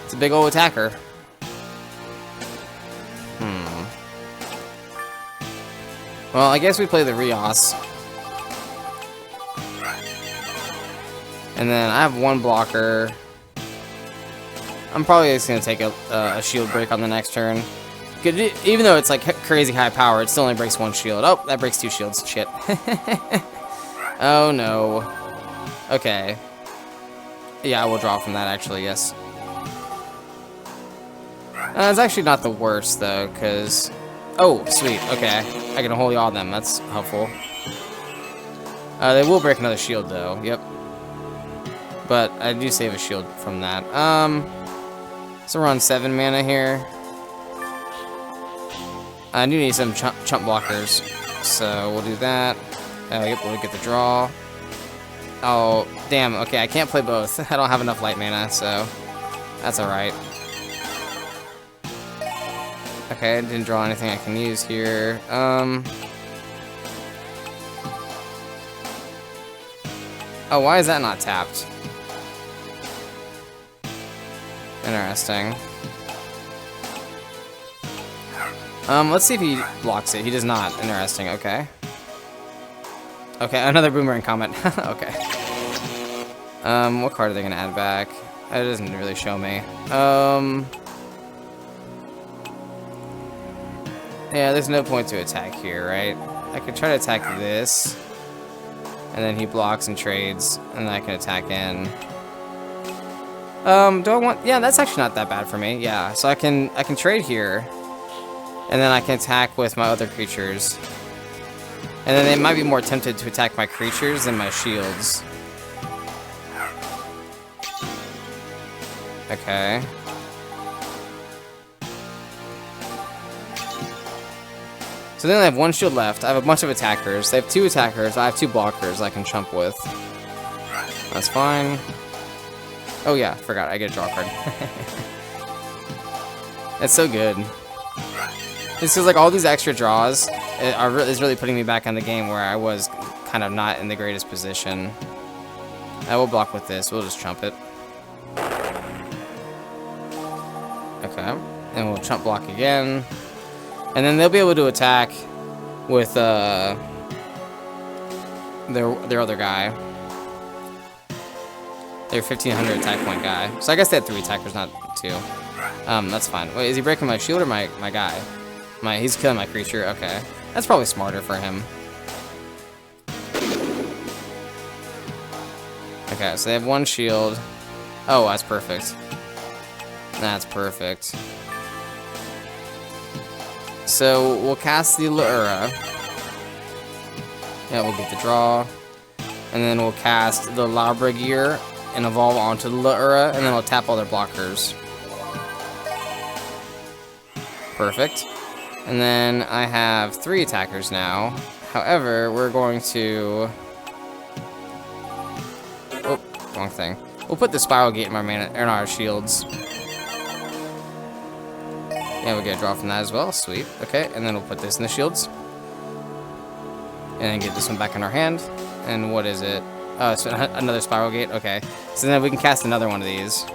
It's a big old attacker. Well, I guess we play the Rios. And then I have one blocker. I'm probably just going to take a shield break on the next turn. Even though it's like crazy high power, it still only breaks 1 shield. Oh, that breaks 2 shields. Shit. Oh no. Okay. Yeah, I will draw from that actually, yes. It's actually not the worst though, because... Oh, sweet. Okay. I can hold all of them. That's helpful. They will break another shield though. Yep. But I do save a shield from that. So we're on 7 mana here. I do need some chump blockers, so we'll do that. Yep, we'll get the draw. Oh, damn, okay, I can't play both. I don't have enough light mana, so that's alright. Okay, I didn't draw anything I can use here. Oh, why is that not tapped? Interesting. Let's see if he blocks it. He does not. Interesting, okay. Okay, another boomerang comment. Okay. What card are they gonna add back? It doesn't really show me. Yeah, there's no point to attack here, right? I could try to attack this. And then he blocks and trades, and then I can attack in. Do I want... Yeah, that's actually not that bad for me. Yeah, so I can trade here. And then I can attack with my other creatures. And then they might be more tempted to attack my creatures than my shields. Okay. So then I have 1 shield left. I have a bunch of attackers. They have 2 attackers. I have 2 blockers I can chump with. That's fine. Oh yeah, forgot. I get a draw card. That's so good. Just because like all these extra draws is really putting me back in the game where I was kind of not in the greatest position. I will block with this. We'll just chump it. Okay. And we'll chump block again. And then they'll be able to attack with their other guy. Their 1500 attack point guy. So I guess they had 3 attackers, not 2. That's fine. Wait, is he breaking my shield or my guy? He's killing my creature. Okay. That's probably smarter for him. Okay, so they have 1 shield. Oh, that's perfect. That's perfect. So we'll cast the Lura. Yeah, we'll get the draw. And then we'll cast the Larkwell and evolve onto the Lura, and then we'll tap all their blockers. Perfect. And then I have 3 attackers now. However, we're going to... Oh, wrong thing. We'll put the Spiral Gate in our shields. Yeah, we'll get a draw from that as well. Sweet. Okay, and then we'll put this in the shields. And then get this one back in our hand. And what is it? Oh, so another Spiral Gate? Okay. So then we can cast another one of these.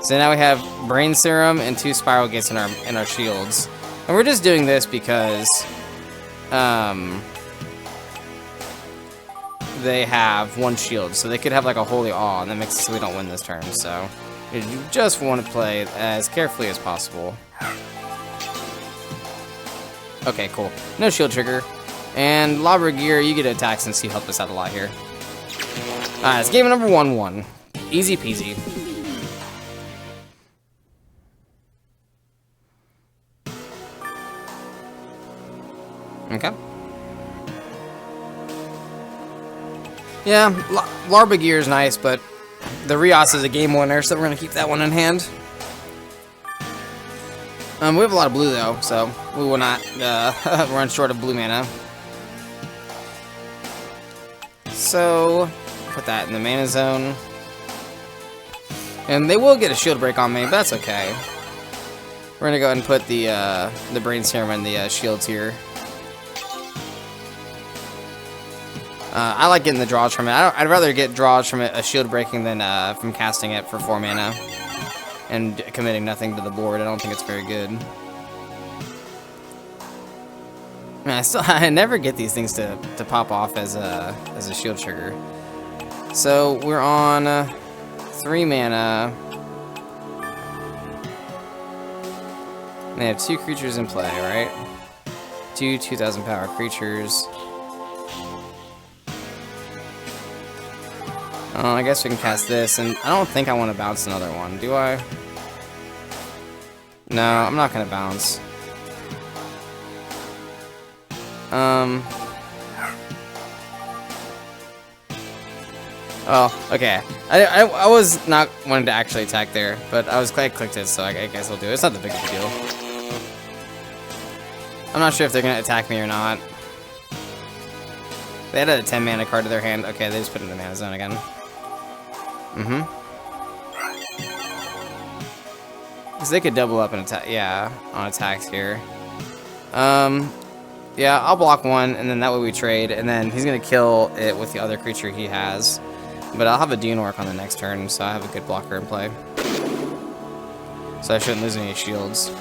So now we have Brain Serum and 2 Spiral Gates in our shields. And we're just doing this because they have 1 shield. So they could have like a Holy Awe, and that makes it so we don't win this turn. So you just want to play as carefully as possible. Okay, cool. No shield trigger. And Larkwell, you get to attack since he helped us out a lot here. Alright, it's game number 1-1. Easy peasy. Okay. Yeah, Larkwell is nice, but the Rios is a game winner, so we're going to keep that one in hand. We have a lot of blue, though, so we will not run short of blue mana. So, put that in the mana zone. And they will get a shield break on me, but that's okay. We're gonna go ahead and put the Brain Serum in the shields here. I like getting the draws from it. I'd rather get draws from it, a shield breaking, than from casting it for 4 mana and committing nothing to the board. I don't think it's very good. Man, I never get these things to pop off as a shield trigger. So we're on 3 mana. And they have 2 creatures in play, right? 2 2,000 power creatures. I guess we can cast this, and I don't think I want to bounce another one, do I? No, I'm not going to bounce. Oh, okay. I was not wanting to actually attack there, but I clicked it, so I guess I'll do it. It's not the big of a deal. I'm not sure if they're going to attack me or not. They added a 10 mana card to their hand. Okay, they just put it in the mana zone again. Because they could double up and attack, yeah, on attacks here. Yeah, I'll block 1, and then that way we trade, and then he's going to kill it with the other creature he has. But I'll have a Duel on the next turn, so I have a good blocker in play. So I shouldn't lose any shields.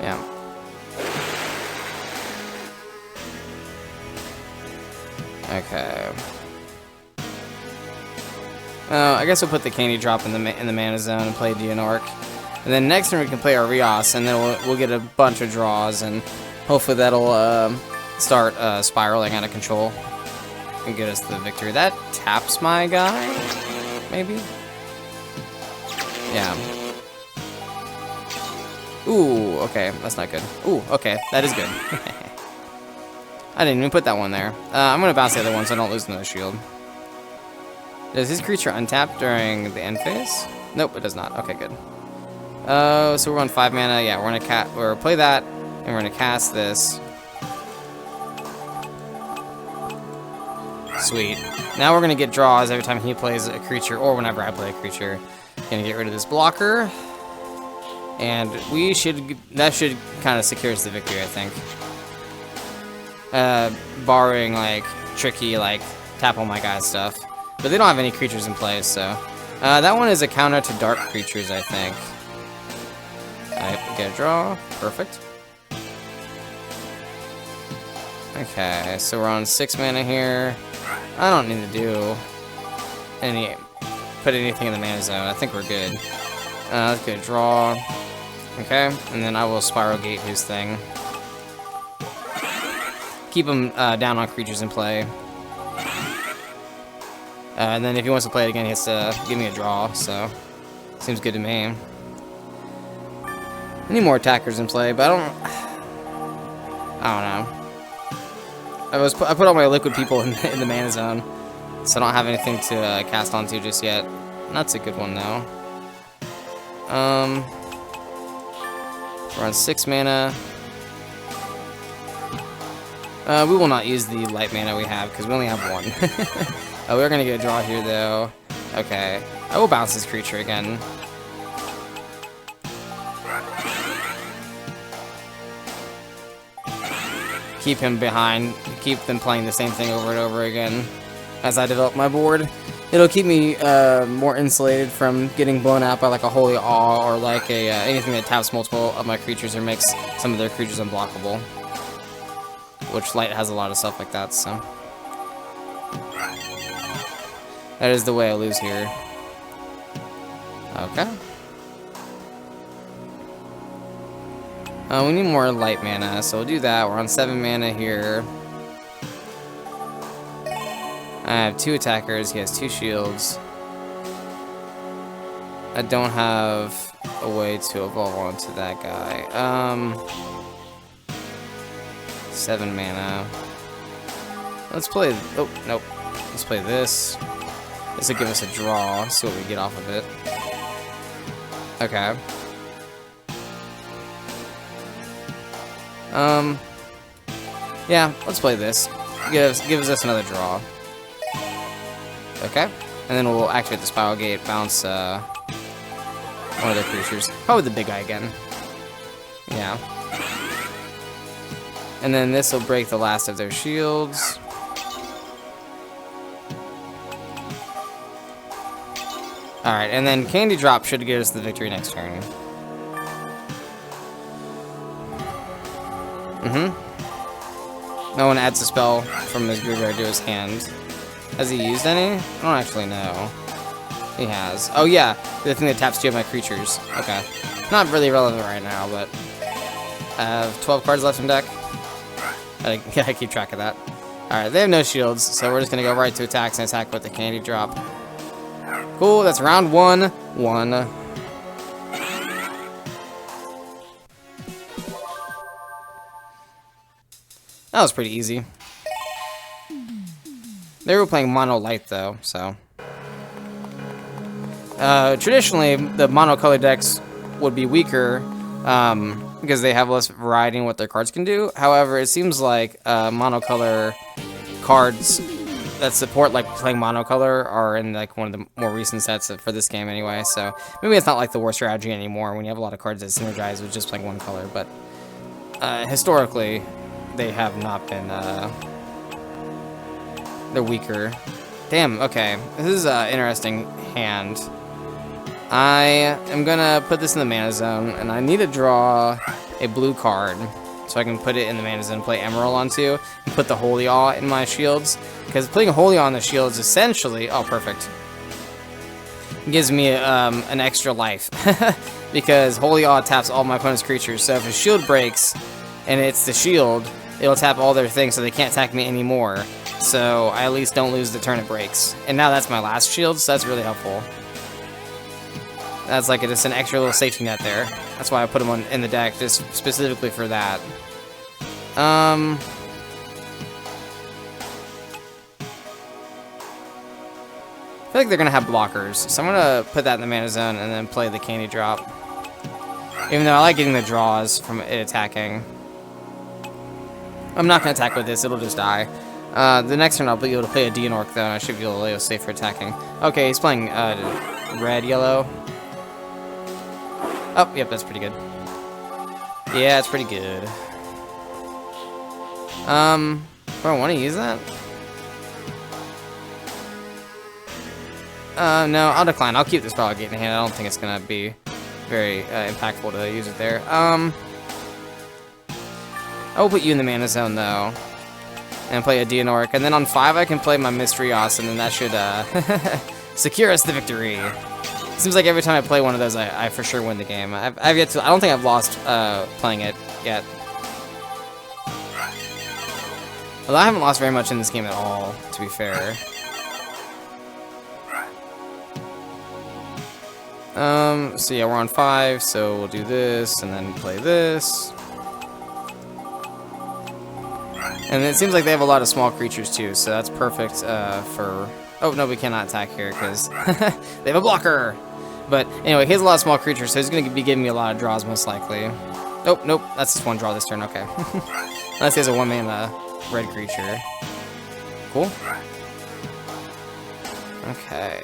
Yeah. Okay. I guess we'll put the candy drop in the mana zone and play Duel. And then next turn we can play our Rios, and then we'll get a bunch of draws, and hopefully that'll start spiraling out of control and get us the victory. That taps my guy, maybe? Yeah. Ooh, okay, that's not good. Ooh, okay, that is good. I didn't even put that one there. I'm going to bounce the other one so I don't lose another shield. Does his creature untap during the end phase? Nope, it does not. Okay, good. So we're on 5 mana. Yeah, we're gonna play that, and we're gonna cast this. Sweet. Now we're gonna get draws every time he plays a creature, or whenever I play a creature. Gonna get rid of this blocker, and that should kind of secure us the victory, I think. Barring like tricky like tap on my guys stuff. But they don't have any creatures in play, so... that one is a counter to dark creatures, I think. I get a draw. Perfect. Okay, so we're on 6 mana here. I don't need to do put anything in the mana zone. I think we're good. Let's get a draw. Okay, and then I will Spiral Gate his thing. Keep him down on creatures in play. And then if he wants to play it again, he has to give me a draw, so seems good to me. I need more attackers in play, but I don't know. I put all my liquid people in the mana zone, so I don't have anything to cast onto just yet. And that's a good one though. We're on 6 mana. We will not use the light mana we have because we only have 1. We're gonna get a draw here though. Okay, I will bounce this creature again. Keep him behind, keep them playing the same thing over and over again as I develop my board. It'll keep me more insulated from getting blown out by like a Holy Awe or like anything that taps multiple of my creatures or makes some of their creatures unblockable. Which light has a lot of stuff like that, so. That is the way I lose here. Okay. We need more light mana, so we'll do that. We're on 7 mana here. I have 2 attackers, he has 2 shields. I don't have a way to evolve onto that guy. 7 mana. Let's play, oh, nope. Let's play this. This will give us a draw, see what we get off of it. Okay. Yeah, let's play this. Gives us another draw. Okay, and then we'll activate the Spiral Gate, bounce one of their creatures. Probably the big guy again. Yeah. And then this will break the last of their shields. Alright, and then Candy Drop should get us the victory next turn. No one adds a spell from his graveyard to his hand. Has he used any? I don't actually know. He has. Oh yeah, the thing that taps 2 of my creatures. Okay. Not really relevant right now, but I have 12 cards left in deck. I gotta keep track of that. Alright, they have no shields, so we're just gonna go right to attacks and attack with the Candy Drop. Cool, that's round 1. 1. That was pretty easy. They were playing mono light though, so. Traditionally, the mono-color decks would be weaker because they have less variety in what their cards can do. However, it seems like monocolor cards that support like playing monocolor are in like one of the more recent sets for this game anyway. So maybe it's not like the worst strategy anymore when you have a lot of cards that synergize with just playing one color. But historically, they have not been. They're weaker. Damn. Okay, this is an interesting hand. I am gonna put this in the mana zone, and I need to draw a blue card so I can put it in the mana zone and play Emerald onto, and put the Holy Awe in my shields. Because putting a Holy Awe on the shields essentially, oh perfect, gives me an extra life. Because Holy Awe taps all my opponent's creatures, so if a shield breaks and it's the shield, it'll tap all their things so they can't attack me anymore. So I at least don't lose the turn it breaks. And now that's my last shield, so that's really helpful. That's like just an extra little safety net there. That's why I put them in the deck, just specifically for that. I feel like they're gonna have blockers, so I'm gonna put that in the mana zone and then play the Candy Drop. Even though I like getting the draws from it attacking. I'm not gonna attack with this, it'll just die. The next turn I'll be able to play a Deanorc though, and I should be able to lay safe for attacking. Okay, he's playing red, yellow. Oh, yep, that's pretty good. Yeah, it's pretty good. Do I want to use that? No, I'll decline. I'll keep this Spiral Gate in hand. I don't think it's gonna be very impactful to use it there. I will put you in the mana zone though, and play a Deanorc, and then on 5 I can play my Mysterios, and then that should secure us the victory. Seems like every time I play one of those, I for sure win the game. I've yet to. I don't think I've lost playing it yet. Although I haven't lost very much in this game at all, to be fair. So yeah, we're on 5, so we'll do this, and then play this. And it seems like they have a lot of small creatures too, so that's perfect for... Oh, no, we cannot attack here, because they have a blocker! But anyway, he has a lot of small creatures, so he's going to be giving me a lot of draws, most likely. Nope, nope, that's just one draw this turn, okay. Unless he has a 1-mana red creature. Cool. Okay.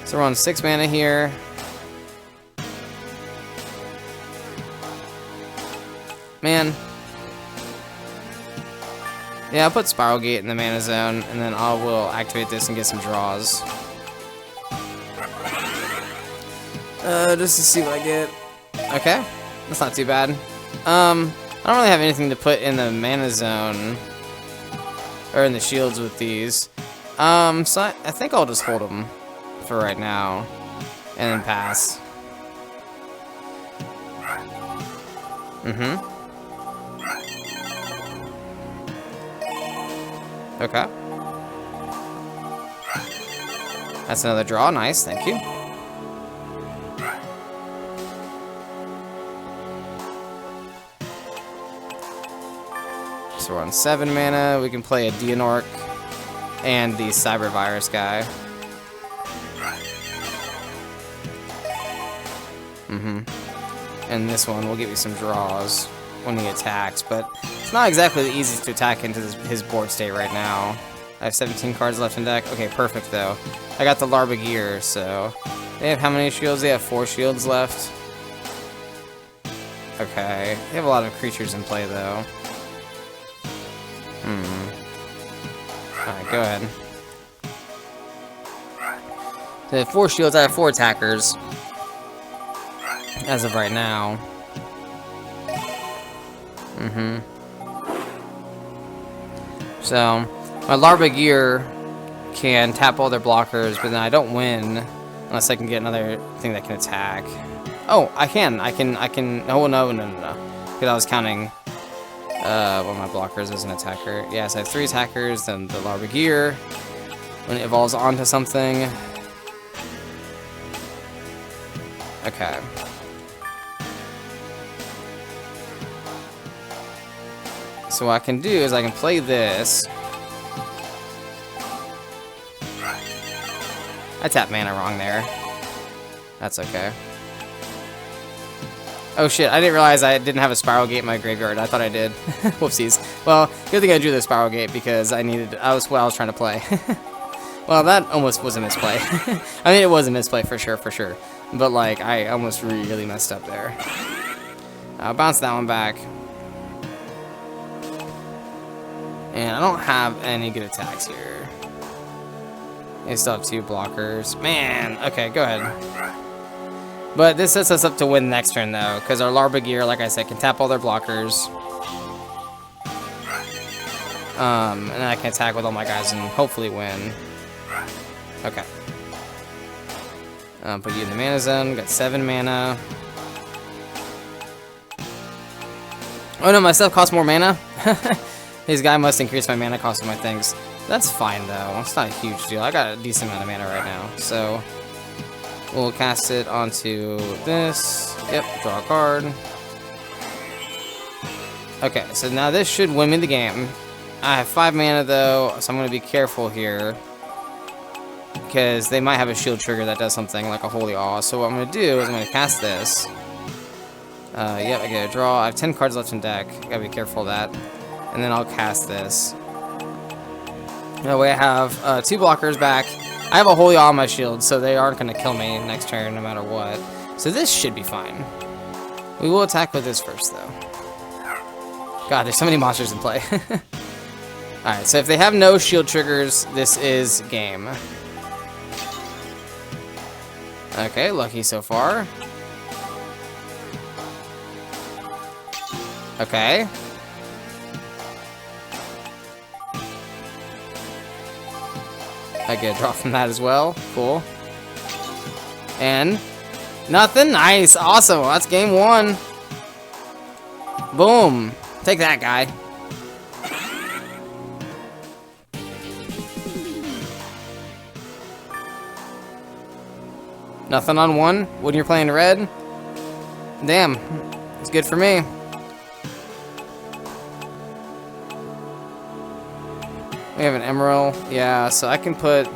So we're on 6 mana here. Man. Yeah, I'll put Spiral Gate in the mana zone, and then I will activate this and get some draws. Just to see what I get. Okay, that's not too bad. I don't really have anything to put in the mana zone, or in the shields with these. So I think I'll just hold them for right now, and then pass. Okay. That's another draw. Nice, thank you. So we're on 7 mana. We can play a Deonork and the Cyber Virus guy. And this one will give you some draws when he attacks, but it's not exactly the easiest to attack into his board state right now. I have 17 cards left in deck. Okay, perfect though. I got the Larkwell, so they have how many shields? They have 4 shields left. Okay, they have a lot of creatures in play though. Alright, go ahead. They have 4 shields. I have 4 attackers as of right now. So my Larkwell can tap all their blockers, but then I don't win unless I can get another thing that can attack. Oh, I can. Oh, no. Because I was counting one of my blockers as an attacker. Yes, I have 3 attackers, then the Larkwell, when it evolves onto something. Okay. So what I can do is I can play this. I tapped mana wrong there. That's okay. Oh shit, I didn't realize I didn't have a Spiral Gate in my graveyard. I thought I did. Whoopsies. Well, good thing I drew the Spiral Gate because I was what I was trying to play. Well, that almost was a misplay. I mean, it was a misplay for sure. But like, I almost really messed up there. I'll bounce that one back. And I don't have any good attacks here. I still have 2 blockers. Man, okay, go ahead. But this sets us up to win next turn, though, because our Larkwell, like I said, can tap all their blockers. And then I can attack with all my guys and hopefully win. Okay. Put you in the mana zone. Got 7 mana. Oh no, my stuff costs more mana? His guy must increase my mana cost of my things. That's fine, though. It's not a huge deal. I got a decent amount of mana right now, so... We'll cast it onto this. Yep, draw a card. Okay, so now this should win me the game. I have 5 mana, though, so I'm going to be careful here. Because they might have a shield trigger that does something like a Holy Awe. So what I'm going to do is I'm going to cast this. Yep, I get a draw. I have 10 cards left in deck. Gotta be careful of that. And then I'll cast this. That way I have 2 blockers back. I have a Holy Awe on my shield, so they aren't going to kill me next turn no matter what. So this should be fine. We will attack with this first, though. God, there's so many monsters in play. Alright, so if they have no shield triggers, this is game. Okay, lucky so far. Okay. I get a draw from that as well. Cool. And nothing. Nice. Awesome. That's game 1. Boom. Take that, guy. Nothing on 1 when you're playing red? Damn. It's good for me. We have an emerald. Yeah, so I can put...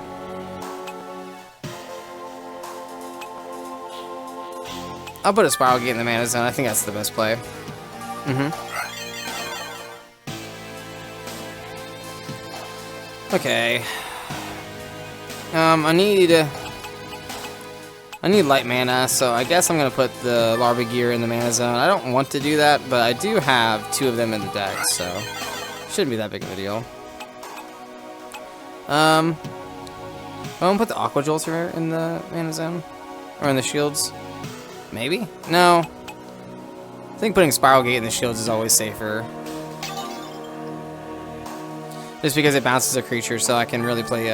I'll put a Spiral Gate in the mana zone. I think that's the best play. Okay. I need light mana, so I guess I'm gonna put the Larva Gear in the mana zone. I don't want to do that, but I do have 2 of them in the deck, so shouldn't be that big of a deal. I'm gonna put the Aqua Jolter in the mana zone, or in the shields. Maybe? No. I think putting Spiral Gate in the shields is always safer. Just because it bounces a creature, so I can really play,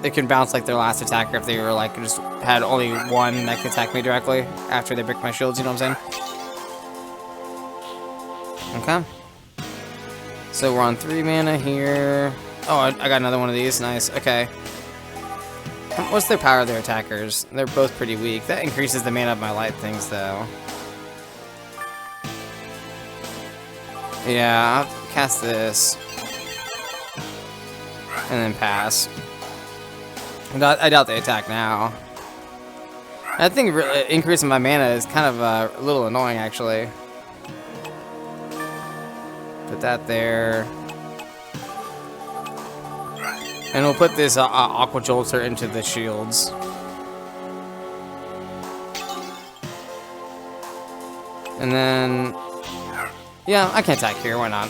it can bounce like their last attacker if they were like, just had only 1 that can attack me directly after they break my shields, you know what I'm saying? Okay. So we're on 3 mana here. Oh, I got another one of these, nice, okay. What's their power of their attackers? They're both pretty weak. That increases the mana of my light things, though. Yeah, I'll cast this. And then pass. I doubt they attack now. I think really increasing my mana is kind of a little annoying, actually. Put that there. And we'll put this Aqua Jolter into the shields. And then... yeah, I can attack here, why not?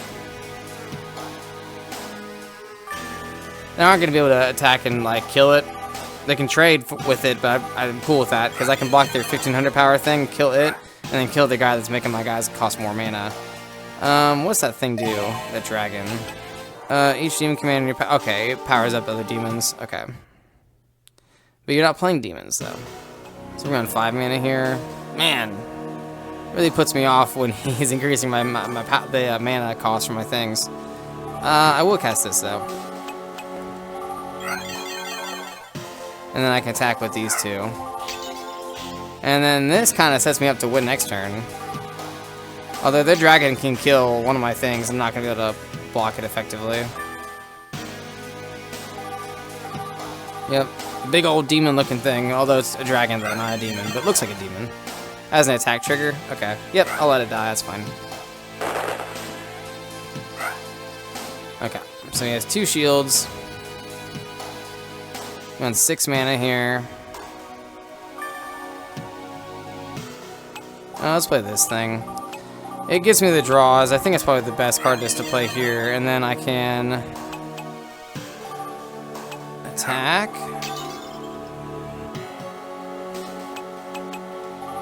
They aren't going to be able to attack and, like, kill it. They can trade with it, but I'm cool with that, because I can block their 1500 power thing, kill it, and then kill the guy that's making my guys cost more mana. What's that thing do? That dragon. Each demon commander in your okay, it powers up other demons. Okay. But you're not playing demons, though. So we're on 5 mana here. Man, really puts me off when he's increasing the mana cost for my things. I will cast this, though. And then I can attack with these 2. And then this kind of sets me up to win next turn. Although the dragon can kill one of my things, I'm not going to be able to block it effectively. Yep, big old demon looking thing, although it's a dragon though, not a demon, but looks like a demon. As an attack trigger? Okay, yep, I'll let it die, that's fine. Okay, so he has 2 shields. I'm on 6 mana here. Let's play this thing. It gives me the draws. I think it's probably the best card just to play here. And then I can attack.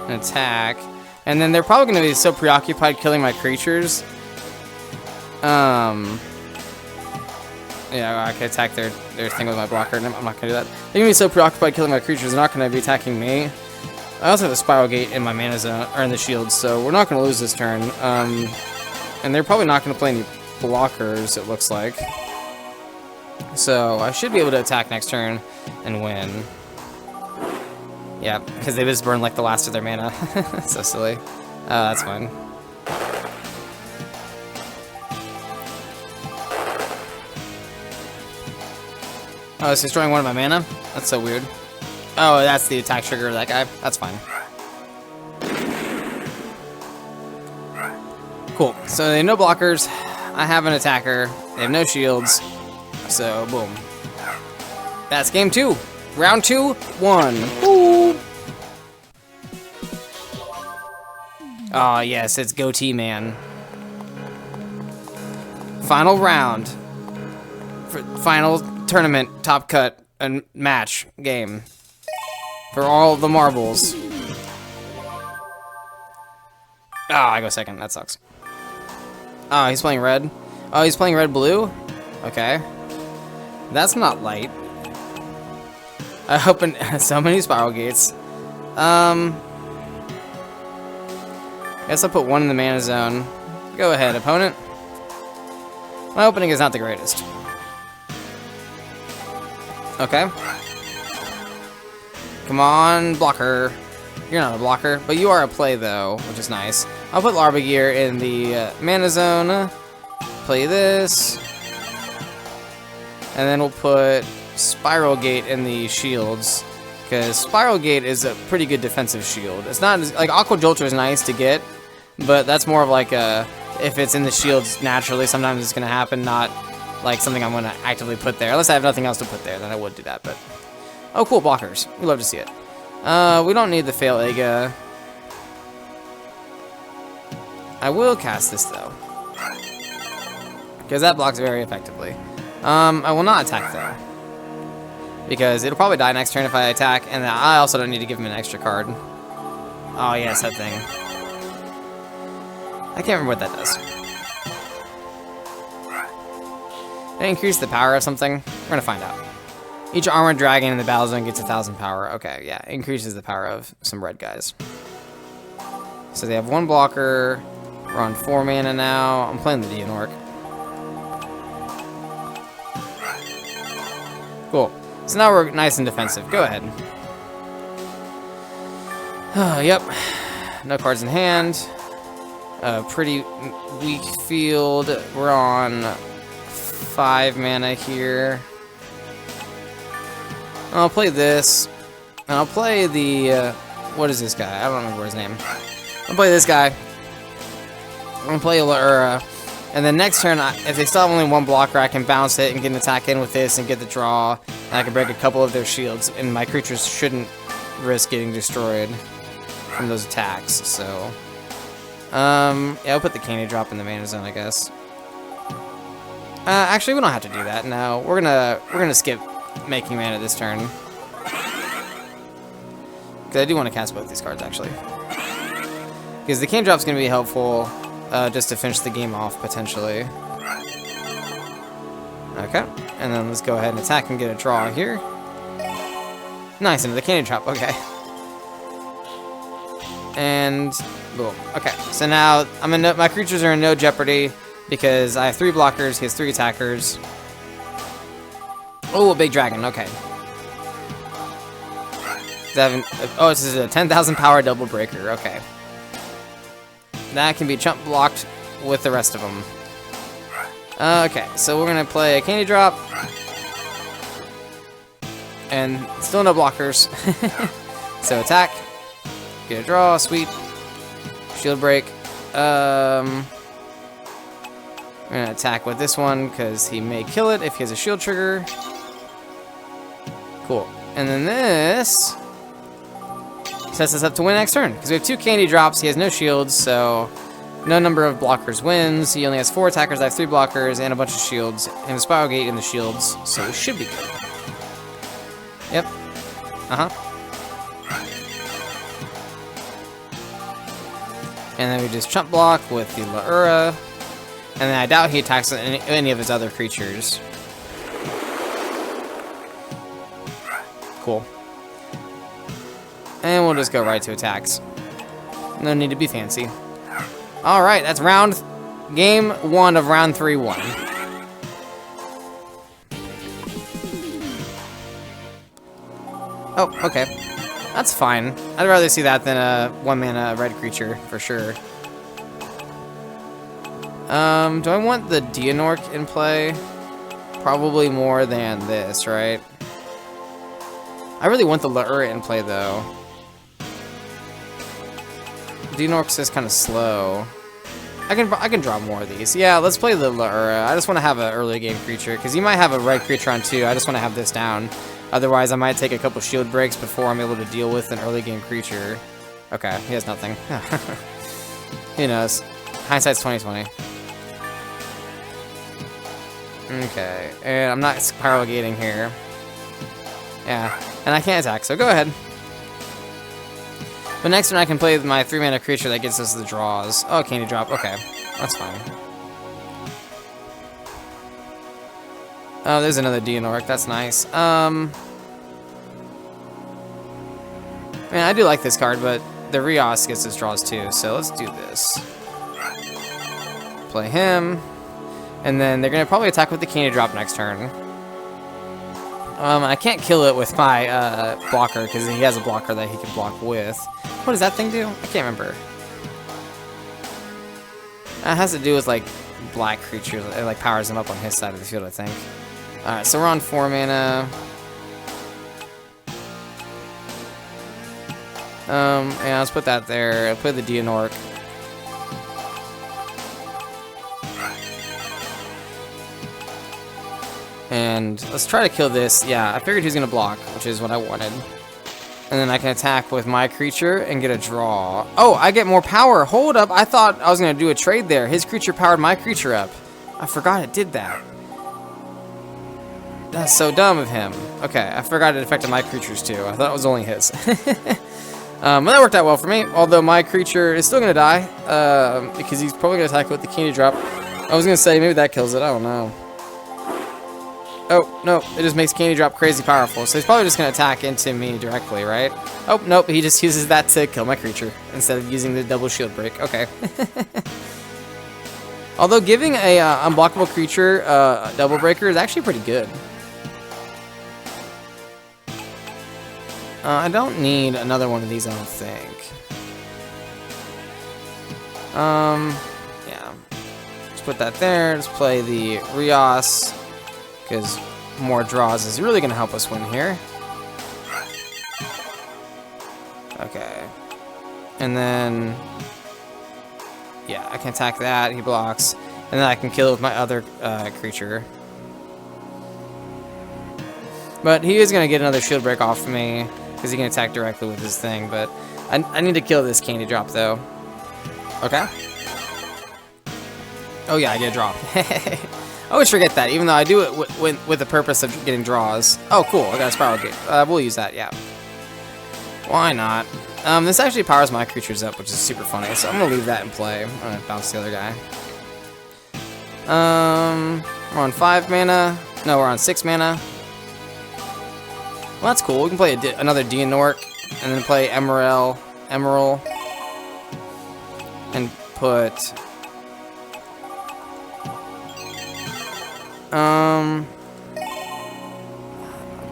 And attack. And then they're probably going to be so preoccupied killing my creatures. Yeah, I can attack their thing with my blocker. I'm not going to do that. They're going to be so preoccupied killing my creatures, they're not going to be attacking me. I also have a Spiral Gate in my mana zone, or in the shield, so we're not going to lose this turn. And they're probably not going to play any blockers, it looks like. So I should be able to attack next turn and win. Yeah, because they just burned like the last of their mana. So silly. That's fine. Oh, it's destroying one of my mana? That's so weird. Oh, that's the attack trigger of that guy. That's fine. Cool. So they have no blockers. I have an attacker. They have no shields. So, boom. That's game 2. Round 2, 1. Ooh. Oh, yes, it's Goatee Man. Final round. Final tournament, top cut, and match game. For all the marbles. Ah, I go second. That sucks. Oh, he's playing red. Oh, he's playing red-blue? Okay. That's not light. I opened so many Spiral Gates. Guess I'll put 1 in the mana zone. Go ahead, opponent. My opening is not the greatest. Come on, blocker. You're not a blocker, but you are a play, though, which is nice. I'll put Larbagear in the mana zone. Play this. And then we'll put Spiral Gate in the shields. Because Spiral Gate is a pretty good defensive shield. It's not as, like, Aqua Jolter is nice to get, but that's more of like a, if it's in the shields naturally, sometimes it's going to happen, not like something I'm going to actively put there. Unless I have nothing else to put there, then I would do that, but... Oh, cool, blockers. We love to see it. We don't need the Fail Ega. I will cast this, though. Because that blocks very effectively. I will not attack, though. Because it'll probably die next turn if I attack, and I also don't need to give him an extra card. Oh, yes, that thing. I can't remember what that does. Did it increase the power of something? We're gonna find out. Each armored dragon in the battle zone gets 1,000 power. Okay, yeah, increases the power of some red guys. So they have one blocker. We're on 4 mana now. I'm playing the Deonork. Cool. So now we're nice and defensive. Go ahead. Yep. No cards in hand. Pretty weak field. We're on 5 mana here. I'll play this. And I'll play the... what is this guy? I don't remember his name. I'll play this guy. I'm going to play Laura. And then next turn, if they still have only one blocker, I can bounce it and get an attack in with this and get the draw. And I can break a couple of their shields. And my creatures shouldn't risk getting destroyed from those attacks. So, yeah, I'll put the Candy Drop in the mana zone, I guess. Actually, we don't have to do that. No, we're gonna skip making mana this turn. Because I do want to cast both these cards, actually. Because the Candy Drop's gonna be helpful. Just to finish the game off, potentially. Okay, and then let's go ahead and attack and get a draw here. Nice, into the Candy Trap, okay. And, boom. Okay, so now my creatures are in no jeopardy because I have 3 blockers, he has 3 attackers. Oh, a big dragon, okay. Oh, this is a 10,000 power double breaker, okay. That can be chump blocked with the rest of them. Okay, so we're gonna play a Candy Drop. And still no blockers. So attack. Get a draw, sweet. Shield break. I'm gonna attack with this one because he may kill it if he has a shield trigger. Cool. And then this sets us up to win next turn, because we have 2 Candy Drops, he has no shields, so no number of blockers wins. He only has 4 attackers, I have 3 blockers, and a bunch of shields, and a Spiral Gate in the shields, so we should be good. Yep. And then we just chump block with the Laura, and then I doubt he attacks any of his other creatures. Cool. And we'll just go right to attacks. No need to be fancy. Alright, that's game 1 of round 3 won. Oh, okay. That's fine. I'd rather see that than a 1 mana red creature, for sure. Do I want the Deonork in play? Probably more than this, right? I really want the Laura in play, though. Deonork's is kind of slow. I can draw more of these. Yeah, let's play the Laura. I just want to have an early game creature, because you might have a red creature on 2. I just want to have this down. Otherwise, I might take a couple shield breaks before I'm able to deal with an early game creature. Okay, he has nothing. Who knows? Hindsight's 20/20. Okay, and I'm not spiral gating here. Yeah, and I can't attack, so go ahead. But next turn I can play my 3 mana creature that gets us the draws. Oh, Candy Drop. Okay, that's fine. Oh, there's another Deonork. That's nice. Man, I do like this card, but the Rios gets his draws too. So let's do this. Play him, and then they're gonna probably attack with the Candy Drop next turn. I can't kill it with my blocker because he has a blocker that he can block with. What does that thing do? I can't remember. That has to do with like black creatures. It like powers them up on his side of the field, I think. Alright, so we're on 4 mana. Yeah, let's put that there. I'll play the Dianork. And let's try to kill this. Yeah, I figured he was gonna block, which is what I wanted. And then I can attack with my creature and get a draw. Oh, I get more power. Hold up. I thought I was gonna do a trade there. His creature powered my creature up. I forgot it did that. That's so dumb of him. Okay, I forgot it affected my creatures too. I thought it was only his. But that worked out well for me. Although my creature is still gonna die because he's probably gonna attack with the candy drop. I was gonna say maybe that kills it. I don't know. Oh, no, it just makes Candy Drop crazy powerful, so he's probably just going to attack into me directly, right? Oh, nope, he just uses that to kill my creature, instead of using the double shield break. Okay. Although giving a unblockable creature a double breaker is actually pretty good. I don't need another one of these, I don't think. Yeah. Let's put that there, let's play the Rios. Because more draws is really going to help us win here. Okay. And then... yeah, I can attack that. He blocks. And then I can kill it with my other creature. But he is going to get another shield break off me. Because he can attack directly with his thing. But I need to kill this candy drop, though. Okay. Oh, yeah, I get a drop. I always forget that, even though I do it with the purpose of getting draws. Oh, cool. I got a Spiral Gate. We'll use that, yeah. Why not? This actually powers my creatures up, which is super funny, so I'm going to leave that in play. I'm going to bounce the other guy. We're on 5 mana. No, we're on 6 mana. Well, that's cool. We can play another Dianork, and then play Emerald, and put...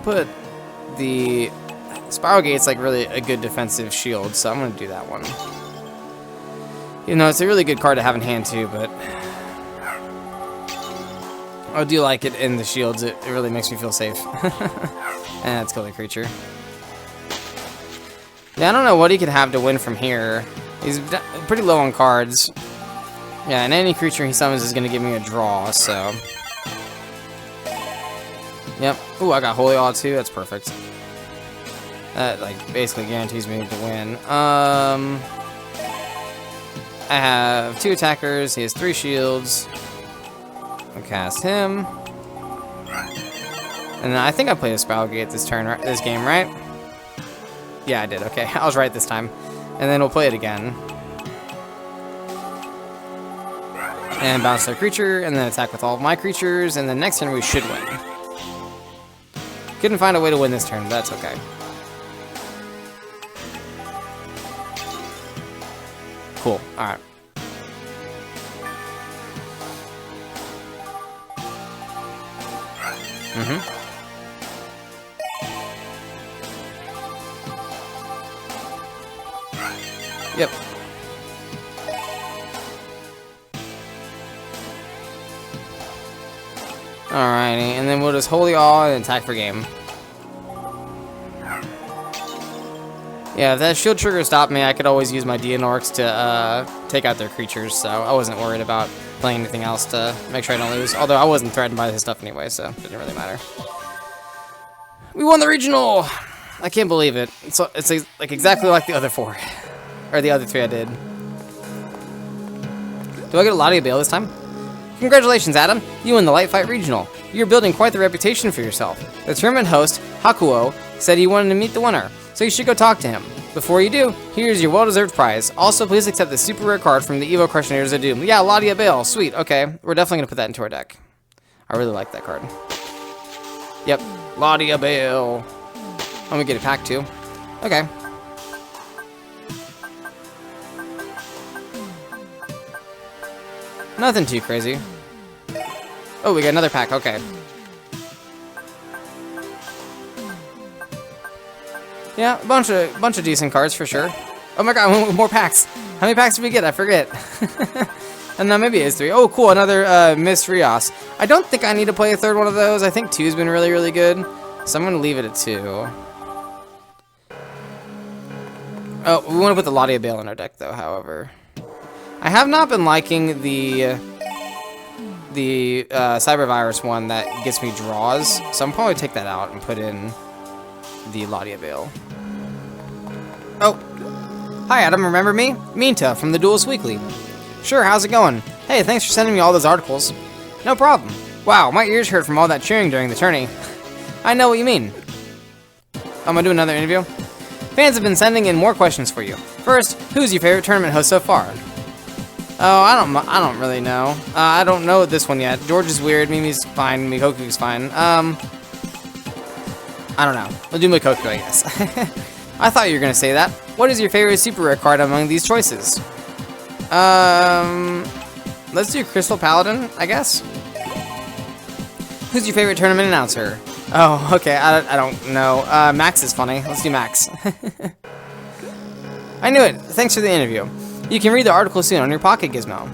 put the Spiral Gate's like really a good defensive shield, so I'm gonna do that one. You know, it's a really good card to have in hand too, but I do like it in the shields. It really makes me feel safe. And let's kill the creature. Yeah, I don't know what he could have to win from here. He's pretty low on cards. Yeah, and any creature he summons is gonna give me a draw, so. Yep. Ooh, I got Holy Awe too. That's perfect. That like basically guarantees me to win. I have 2 attackers. He has 3 shields. I'll cast him. And then I think I played a Spiral Gate this game, right? Yeah, I did. Okay, I was right this time. And then we'll play it again. And bounce their creature, and then attack with all of my creatures, and then next turn we should win. Couldn't find a way to win this turn, but that's okay. Cool, alright. Yep. Alrighty, and then we'll just Holy Awe and attack for game. Yeah, if that shield trigger stopped me, I could always use my Dianorks to take out their creatures, so I wasn't worried about playing anything else to make sure I don't lose. Although I wasn't threatened by his stuff anyway, so it didn't really matter. We won the regional! I can't believe it. It's like exactly like the other 4. Or the other 3 I did. Do I get a Lottie Bale this time? Congratulations, Adam! You won the Light Fight Regional. You're building quite the reputation for yourself. The tournament host, Hakuoh, said he wanted to meet the winner, so you should go talk to him. Before you do, here's your well-deserved prize. Also, please accept the super rare card from the Evo Crushers of Doom. Yeah, Lottie Bale. Sweet. Okay, we're definitely going to put that into our deck. I really like that card. Yep, Lottie Bale. I'm going to get a pack too. Okay. Nothing too crazy. Oh, we got another pack. Okay. Yeah, a bunch of decent cards for sure. Oh my god, more packs. How many packs did we get? I forget. And now maybe it is 3. Oh, cool, another Miss Rios. I don't think I need to play a third one of those. I think 2's been really, really good. So I'm going to leave it at 2. Oh, we want to put the Ladia Bale in our deck, though, however. I have not been liking the Cyber Virus one that gets me draws. So I'm probably take that out and put in the Ladia Bale. Oh. Hi, Adam. Remember me? Minta from the Duelist Weekly. Sure, how's it going? Hey, thanks for sending me all those articles. No problem. Wow, my ears hurt from all that cheering during the tourney. I know what you mean. I'm gonna do another interview. Fans have been sending in more questions for you. First, who's your favorite tournament host so far? Oh, I don't really know. I don't know this one yet. George is weird. Mimi's fine. Mikoku's fine. I don't know. We'll do Mikoku, I guess. I thought you were gonna say that. What is your favorite super rare card among these choices? Let's do Crystal Paladin, I guess. Who's your favorite tournament announcer? Oh, okay, I don't know. Max is funny. Let's do Max. I knew it. Thanks for the interview. You can read the article soon on your Pocket Gizmo.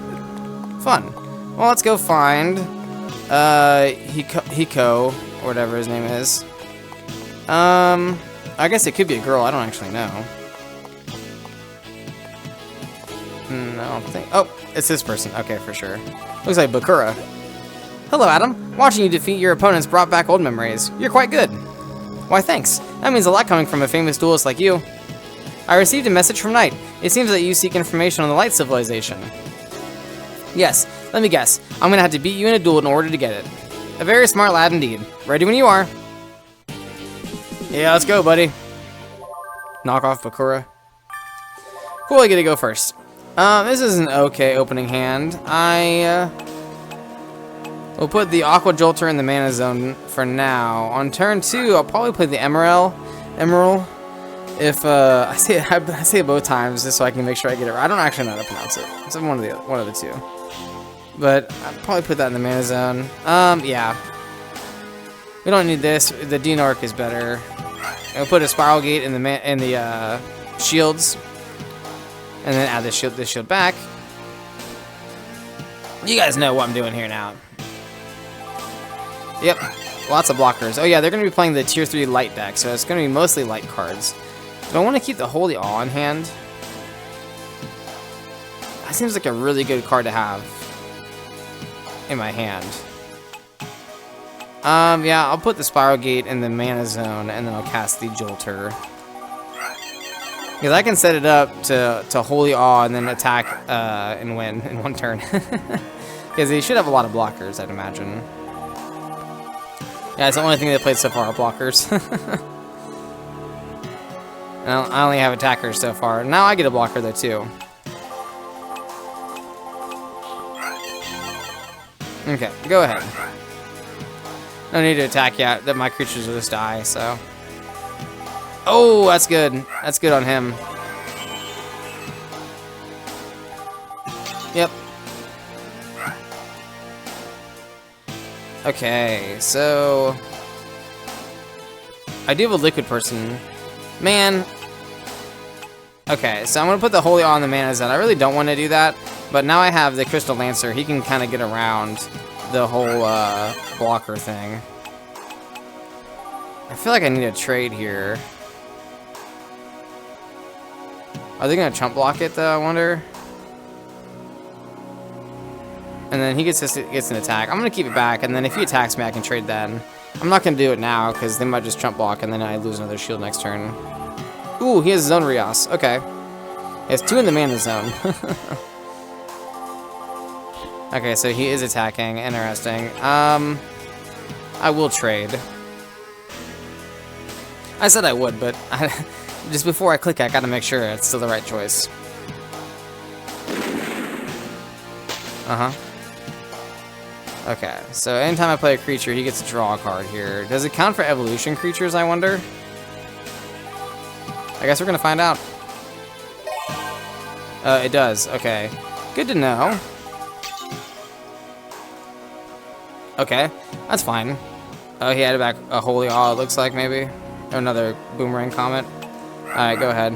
Fun. Well, let's go find Hiko, or whatever his name is. I guess it could be a girl. I don't actually know. I don't think. Oh, it's this person. Okay, for sure. Looks like Bakura. Hello, Adam. Watching you defeat your opponents brought back old memories. You're quite good. Why, thanks. That means a lot coming from a famous duelist like you. I received a message from Knight. It seems that you seek information on the Light Civilization. Yes, let me guess. I'm gonna have to beat you in a duel in order to get it. A very smart lad indeed. Ready when you are. Yeah, let's go, buddy. Knock off Bakura. Cool, I get to go first. This is an okay opening hand. We'll put the Aqua Jolter in the mana zone for now. On turn 2, I'll probably play the Emerald. If I say it both times just so I can make sure I get it right. I don't actually know how to pronounce it. It's one of the two. But I'll probably put that in the mana zone. Yeah. We don't need this. The Dinark is better. And we'll put a Spiral Gate in the shields. And then add this shield back. You guys know what I'm doing here now. Yep, lots of blockers. Oh yeah, they're going to be playing the Tier 3 light deck, so it's going to be mostly light cards. Do I want to keep the Holy Awe in hand? That seems like a really good card to have in my hand. Yeah, I'll put the Spiral Gate in the mana zone, and then I'll cast the Jolter. Because I can set it up to Holy Awe and then attack and win in one turn. Because he should have a lot of blockers, I'd imagine. Yeah, it's the only thing they played so far are blockers. I only have attackers so far. Now I get a blocker though too. Okay, go ahead. No need to attack yet. That my creatures will just die. So. Oh, that's good. That's good on him. Yep. Okay, so I do have a liquid person. Man. Okay, so I'm gonna put the Holy Awe on the mana zone. I really don't want to do that, but now I have the Crystal Lancer. He can kind of get around the whole blocker thing. I feel like I need a trade here. Are they gonna chump block it though? I wonder. And then he gets an attack. I'm gonna keep it back, and then if he attacks me, I can trade then. I'm not gonna do it now because they might just chump block, and then I lose another shield next turn. Ooh, he has Zone Rios. Okay, he has 2 in the mana zone. Okay, so he is attacking. Interesting. I will trade. I said I would, but just before I click, I gotta make sure it's still the right choice. Okay, so anytime I play a creature, he gets to draw a card here. Does it count for evolution creatures, I wonder? I guess we're gonna find out. It does. Okay. Good to know. Okay, that's fine. Oh, he added back a Holy Awe, it looks like, maybe. Or another Boomerang Comet. Alright, go ahead.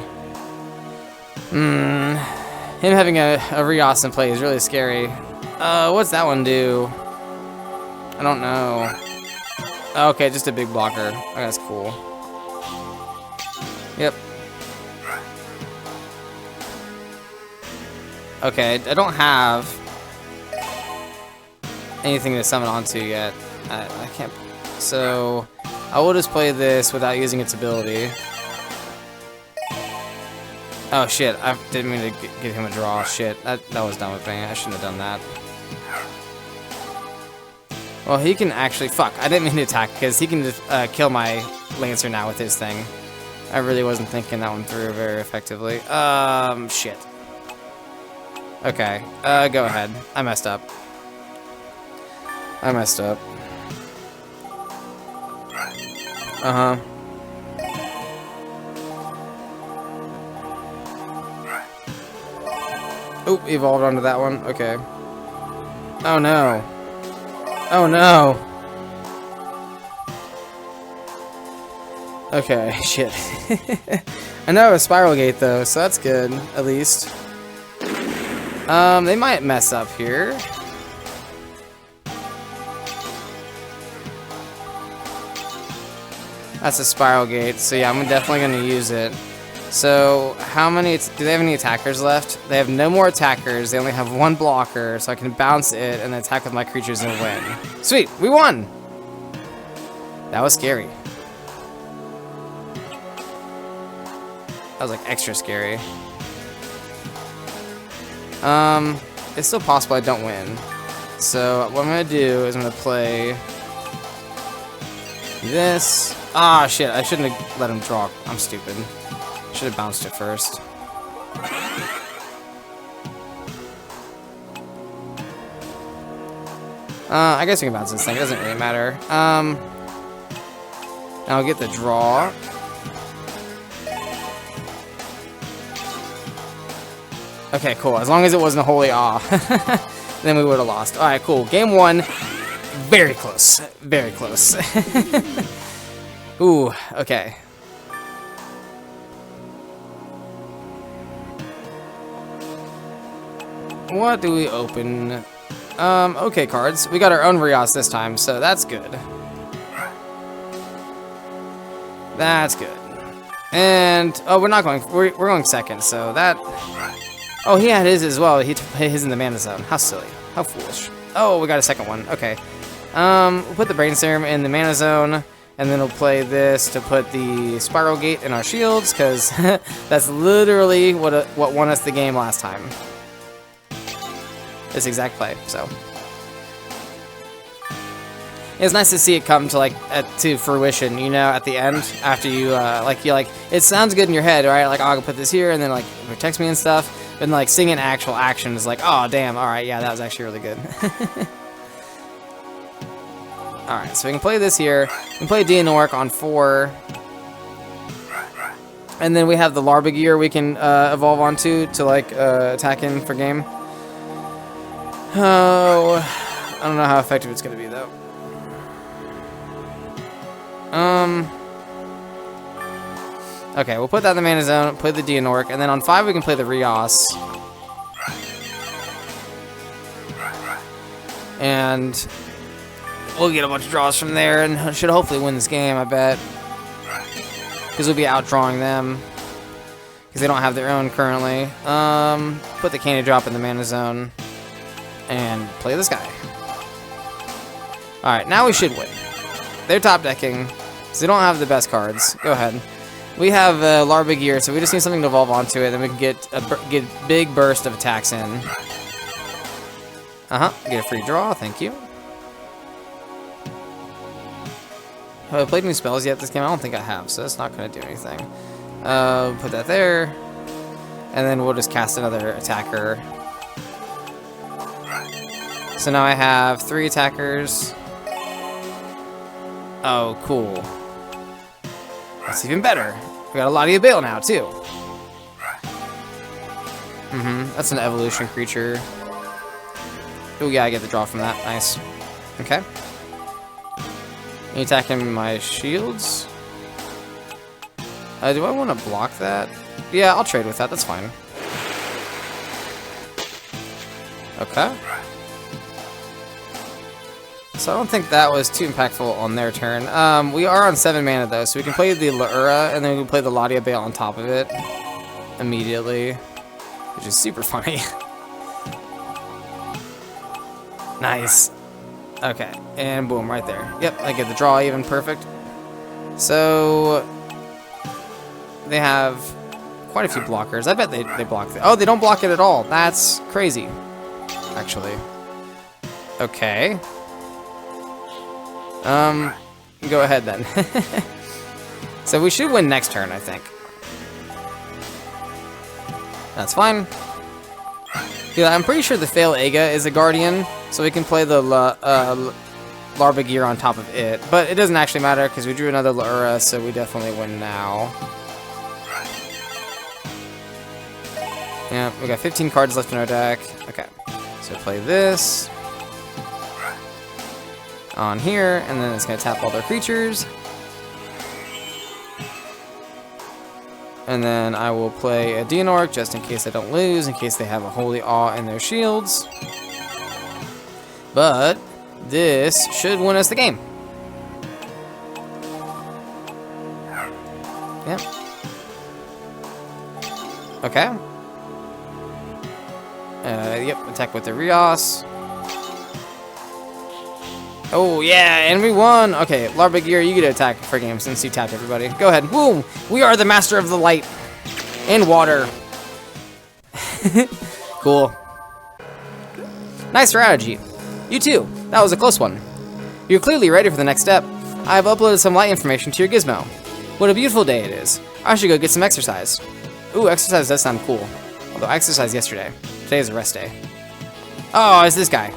Him having a Rios in play is really scary. What's that one do? I don't know. Okay, just a big blocker. Oh, that's cool. Yep. Okay, I don't have anything to summon onto yet. I can't. So I will just play this without using its ability. Oh shit! I didn't mean to give him a draw. Shit, that was dumb with me. I shouldn't have done that. Well, he can actually fuck. I didn't mean to attack because he can just kill my Lancer now with his thing. I really wasn't thinking that one through very effectively. Shit. Okay, go ahead. I messed up. Uh-huh. Oop, evolved onto that one. Okay. Oh no. Oh no. Okay, shit. I know a Spiral Gate though, so that's good, at least. They might mess up here. That's a Spiral Gate, so yeah, I'm definitely gonna use it. So, how many, do they have any attackers left? They have no more attackers, they only have one blocker, so I can bounce it and attack with my creatures and win. Sweet, we won! That was scary. That was like extra scary. It's still possible I don't win. So, what I'm gonna do is I'm gonna play this. Ah, shit, I shouldn't have let him draw. I'm stupid. Should have bounced it first. I guess we can bounce this thing. It doesn't really matter. I'll get the draw. Okay, cool. As long as it wasn't a holy awe, then we would have lost. All right, cool. Game one. Very close. Very close. Ooh, okay. What do we open? Okay, cards. We got our own Rios this time, so that's good. That's good. And, oh, we're not going, we're going second, so that... Oh, he had his as well. He put his in the mana zone. How silly. How foolish. Oh, we got a second one. Okay. We'll put the Brain Serum in the mana zone, and then we'll play this to put the Spiral Gate in our shields, because that's literally what won us the game last time. This exact play, so. It's nice to see it come to, like, to fruition, you know, at the end, after you, it sounds good in your head, right? Like, oh, I'll put this here, and then, like, it protects me and stuff. But, like, seeing an actual action is like, oh, damn, alright, yeah, that was actually really good. Alright, so we can play this here. We can play Dianork on 4. And then we have the Larbagear we can evolve onto to, like, attack in for game. Oh, I don't know how effective it's going to be, though. Okay, we'll put that in the mana zone, play the Dianork, and then on 5 we can play the Rios. And we'll get a bunch of draws from there, and should hopefully win this game, I bet. Because we'll be outdrawing them. Because they don't have their own currently. Put the Candy Drop in the mana zone. And play this guy. Alright, now we should win. They're top decking, so they don't have the best cards. Go ahead. We have Larbagear, so we just need something to evolve onto it, then we can get a big burst of attacks in. Get a free draw, thank you. Have I played any spells yet this game? I don't think I have, so that's not going to do anything. Put that there, and then we'll just cast another attacker. So now I have 3 attackers. Oh, cool. That's even better. We got a lot of Yabale now, too. That's an evolution creature. Oh, yeah, I get the draw from that. Nice. Okay. Any attacking my shields? Do I want to block that? Yeah, I'll trade with that. That's fine. Okay. So I don't think that was too impactful on their turn. We are on 7 mana though, so we can play the Laura and then we can play the Ladia Bale on top of it immediately, which is super funny. Nice. Okay, and boom, right there. Yep, I get the draw even perfect. So they have quite a few blockers. I bet they block it. Oh, they don't block it at all. That's crazy, actually. Okay. Go ahead then. So we should win next turn, I think. That's fine. Yeah, I'm pretty sure the Fail Ega is a Guardian, so we can play the Larva Gear on top of it. But it doesn't actually matter because we drew another Laura, so we definitely win now. Yeah, we got 15 cards left in our deck. Okay, so play this on here, and then it's going to tap all their creatures. And then I will play a Deonork just in case I don't lose, in case they have a Holy Awe in their shields. But this should win us the game. Yep. Okay. Yep, attack with the Rios. Oh, yeah, and we won! Okay, Larva Gear, you get to attack for game since you tapped everybody. Go ahead. Woo! We are the master of the light. And water. Cool. Nice strategy. You too. That was a close one. You're clearly ready for the next step. I have uploaded some light information to your gizmo. What a beautiful day it is. I should go get some exercise. Ooh, exercise does sound cool. Although I exercised yesterday. Today is a rest day. Oh, it's this guy.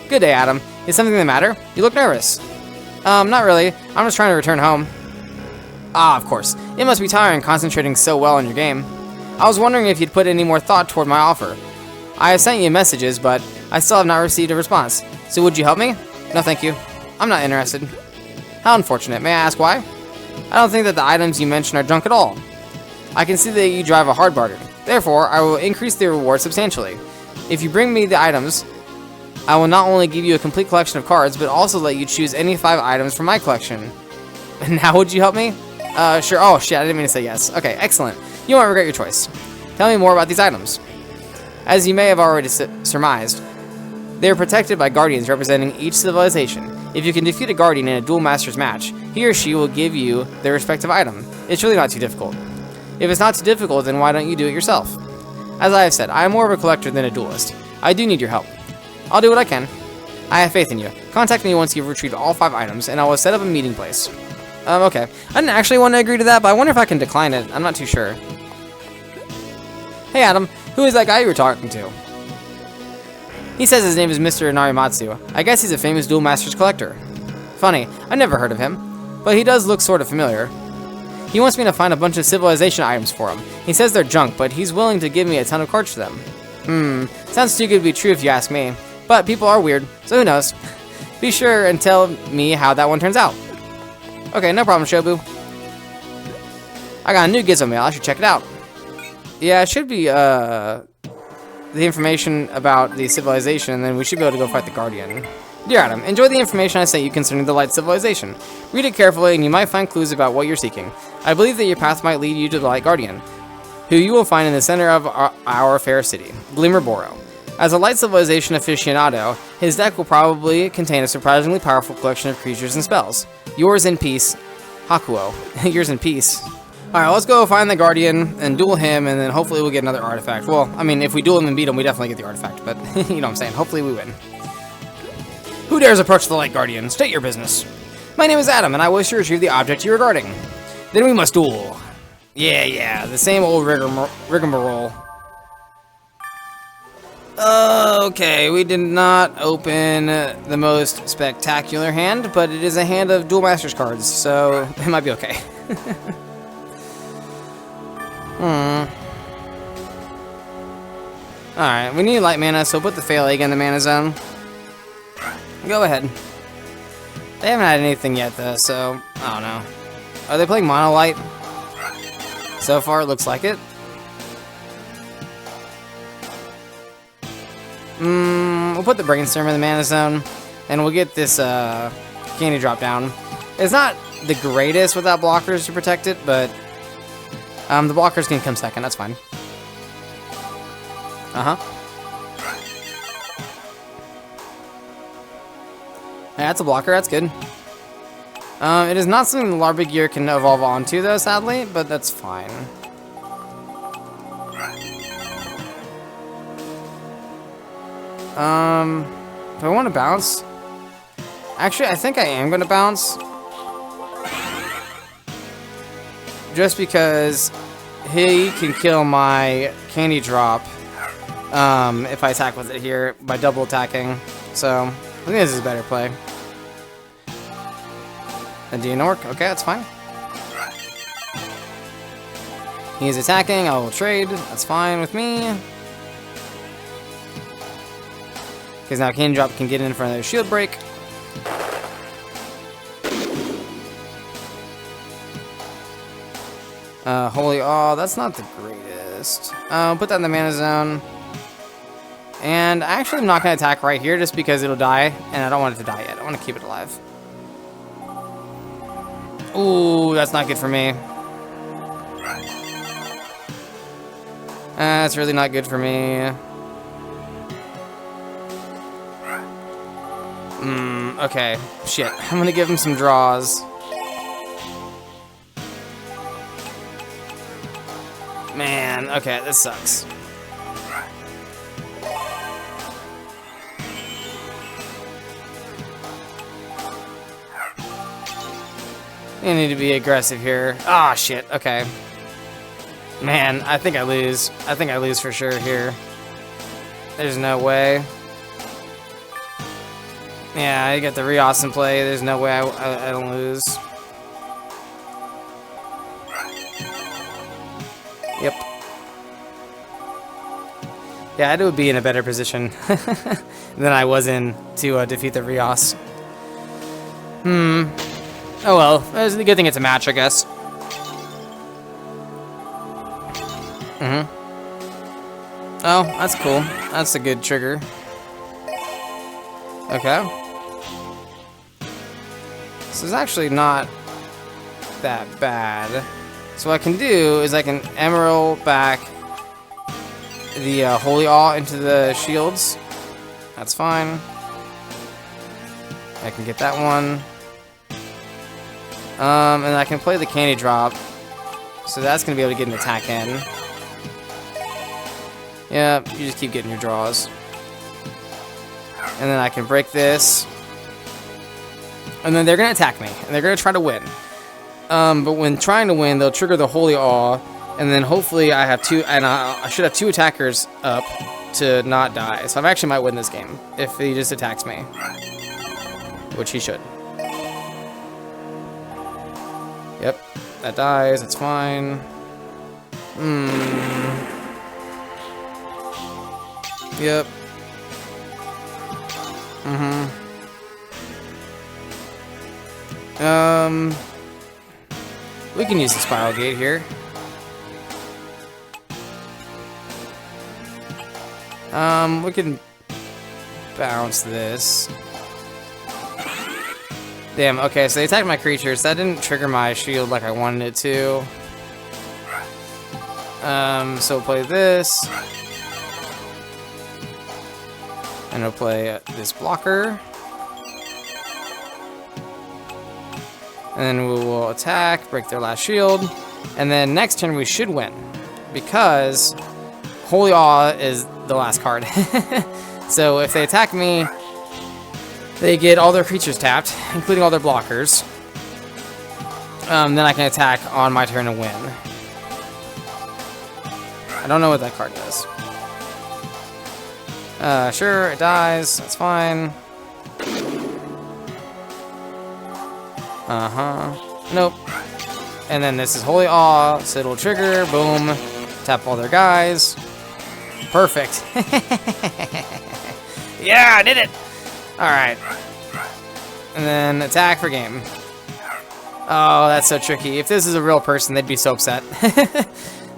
Good day, Adam. Is something the matter? You look nervous. Not really. I'm just trying to return home. Ah, of course. It must be tiring concentrating so well on your game. I was wondering if you'd put any more thought toward my offer. I have sent you messages, but I still have not received a response. So would you help me? No, thank you. I'm not interested. How unfortunate. May I ask why? I don't think that the items you mentioned are junk at all. I can see that you drive a hard bargain. Therefore, I will increase the reward substantially. If you bring me the items, I will not only give you a complete collection of cards, but also let you choose any 5 items from my collection. Now would you help me? Sure. Oh, shit, I didn't mean to say yes. Okay, excellent. You won't regret your choice. Tell me more about these items. As you may have already surmised, they are protected by guardians representing each civilization. If you can defeat a guardian in a Duel Masters match, he or she will give you their respective item. It's really not too difficult. If it's not too difficult, then why don't you do it yourself? As I have said, I am more of a collector than a duelist. I do need your help. I'll do what I can. I have faith in you. Contact me once you've retrieved all 5 items, and I will set up a meeting place. Okay. I didn't actually want to agree to that, but I wonder if I can decline it. I'm not too sure. Hey, Adam. Who is that guy you were talking to? He says his name is Mr. Narimatsu. I guess he's a famous Duel Masters collector. Funny. I never heard of him. But he does look sort of familiar. He wants me to find a bunch of civilization items for him. He says they're junk, but he's willing to give me a ton of cards for them. Sounds too good to be true if you ask me. But people are weird, so who knows. Be sure and tell me how that one turns out. Okay, no problem, Shobu. I got a new Gizmo mail. I should check it out. Yeah, it should be the information about the civilization, and then we should be able to go fight the Guardian. Dear Adam, enjoy the information I sent you concerning the Light Civilization. Read it carefully, and you might find clues about what you're seeking. I believe that your path might lead you to the Light Guardian, who you will find in the center of our fair city, Glimmerboro. As a Light Civilization aficionado, his deck will probably contain a surprisingly powerful collection of creatures and spells. Yours in peace, Hakuoh. Yours in peace. Alright, let's go find the Guardian and duel him, and then hopefully we'll get another artifact. Well, I mean, if we duel him and beat him, we definitely get the artifact, but you know what I'm saying. Hopefully we win. Who dares approach the Light Guardian? State your business. My name is Adam, and I wish to retrieve the object you are guarding. Then we must duel. Yeah, the same old rigmarole. Okay, we did not open the most spectacular hand, but it is a hand of Duel Masters cards, so it might be okay. Alright, we need light mana, so put the Fail Egg in the mana zone. Go ahead. They haven't had anything yet, though, so I don't know. Are they playing Mono Light? So far, it looks like it. We'll put the Brainstorm in the Mana Zone, and we'll get this candy drop down. It's not the greatest without blockers to protect it, but the blockers can come second. That's fine. Yeah, that's a blocker. That's good. It is not something the Larva Gear can evolve onto, though, sadly, but that's fine. Do I want to bounce? Actually, I think I am going to bounce. Just because he can kill my candy drop if I attack with it here by double attacking. So, I think this is a better play. A Dianork, okay, that's fine. He's attacking, I will trade, that's fine with me. Because now Candy Drop can get in front of their shield break. Holy Awe, that's not the greatest. Put that in the Mana Zone. And I actually am not going to attack right here just because it'll die, and I don't want it to die yet. I want to keep it alive. Ooh, that's not good for me. That's really not good for me. Okay. Shit. I'm gonna give him some draws. Man, okay, this sucks. You need to be aggressive here. Ah, shit. Okay. Man, I think I lose. I think I lose for sure here. There's no way. Yeah, I get the Rios in play. There's no way I don't lose. Yep. Yeah, I would be in a better position than I was in to defeat the Rios. Oh well, it's a good thing it's a match, I guess. Oh, that's cool. That's a good trigger. Okay. This is actually not that bad. So what I can do is I can Emerald back the Holy Awe into the shields. That's fine. I can get that one. And I can play the Candy Drop. So that's going to be able to get an attack in. Yeah, you just keep getting your draws. And then I can break this. And then they're going to attack me. And they're going to try to win. But when trying to win, they'll trigger the Holy Awe. And then hopefully I have two... And I should have two attackers up to not die. So I actually might win this game. If he just attacks me. Which he should. Yep. That dies. It's fine. Yep. We can use the Spiral Gate here. We can bounce this. Damn, okay, so they attacked my creatures. That didn't trigger my shield like I wanted it to. So we'll play this. And we'll play this blocker. And then we will attack, break their last shield. And then next turn we should win. Because Holy Awe is the last card. So if they attack me, they get all their creatures tapped, including all their blockers. Then I can attack on my turn and win. I don't know what that card does. Sure, it dies. That's fine. Nope. And then this is Holy Awe, so it'll trigger. Boom. Tap all their guys. Perfect. Yeah, I did it! Alright. And then attack for game. Oh, that's so tricky. If this is a real person, they'd be so upset.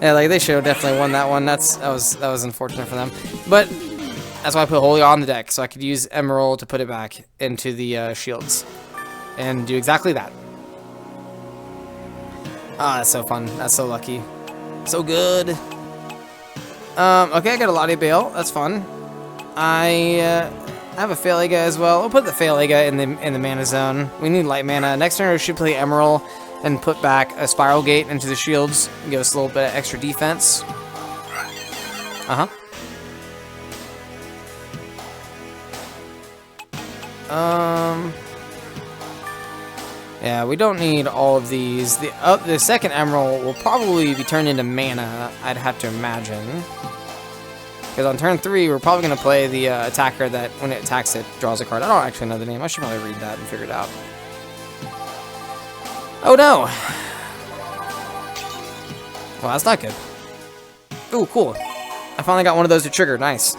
Yeah, like they should have definitely won that one. That was unfortunate for them. But that's why I put Holy Awe on the deck, so I could use Emerald to put it back into the shields and do exactly that. Ah, that's so fun. That's so lucky. So good. Okay, I got a Lottie Bale. That's fun. I have a Failiga as well. We'll put the Failiga in the mana zone. We need light mana. Next turn, we should play Emerald and put back a Spiral Gate into the shields. Give us a little bit of extra defense. Yeah, we don't need all of these. The second Emerald will probably be turned into mana, I'd have to imagine. Because on turn 3, we're probably going to play the attacker that, when it attacks, it draws a card. I don't actually know the name. I should probably read that and figure it out. Oh, no! Well, that's not good. Ooh, cool. I finally got one of those to trigger. Nice.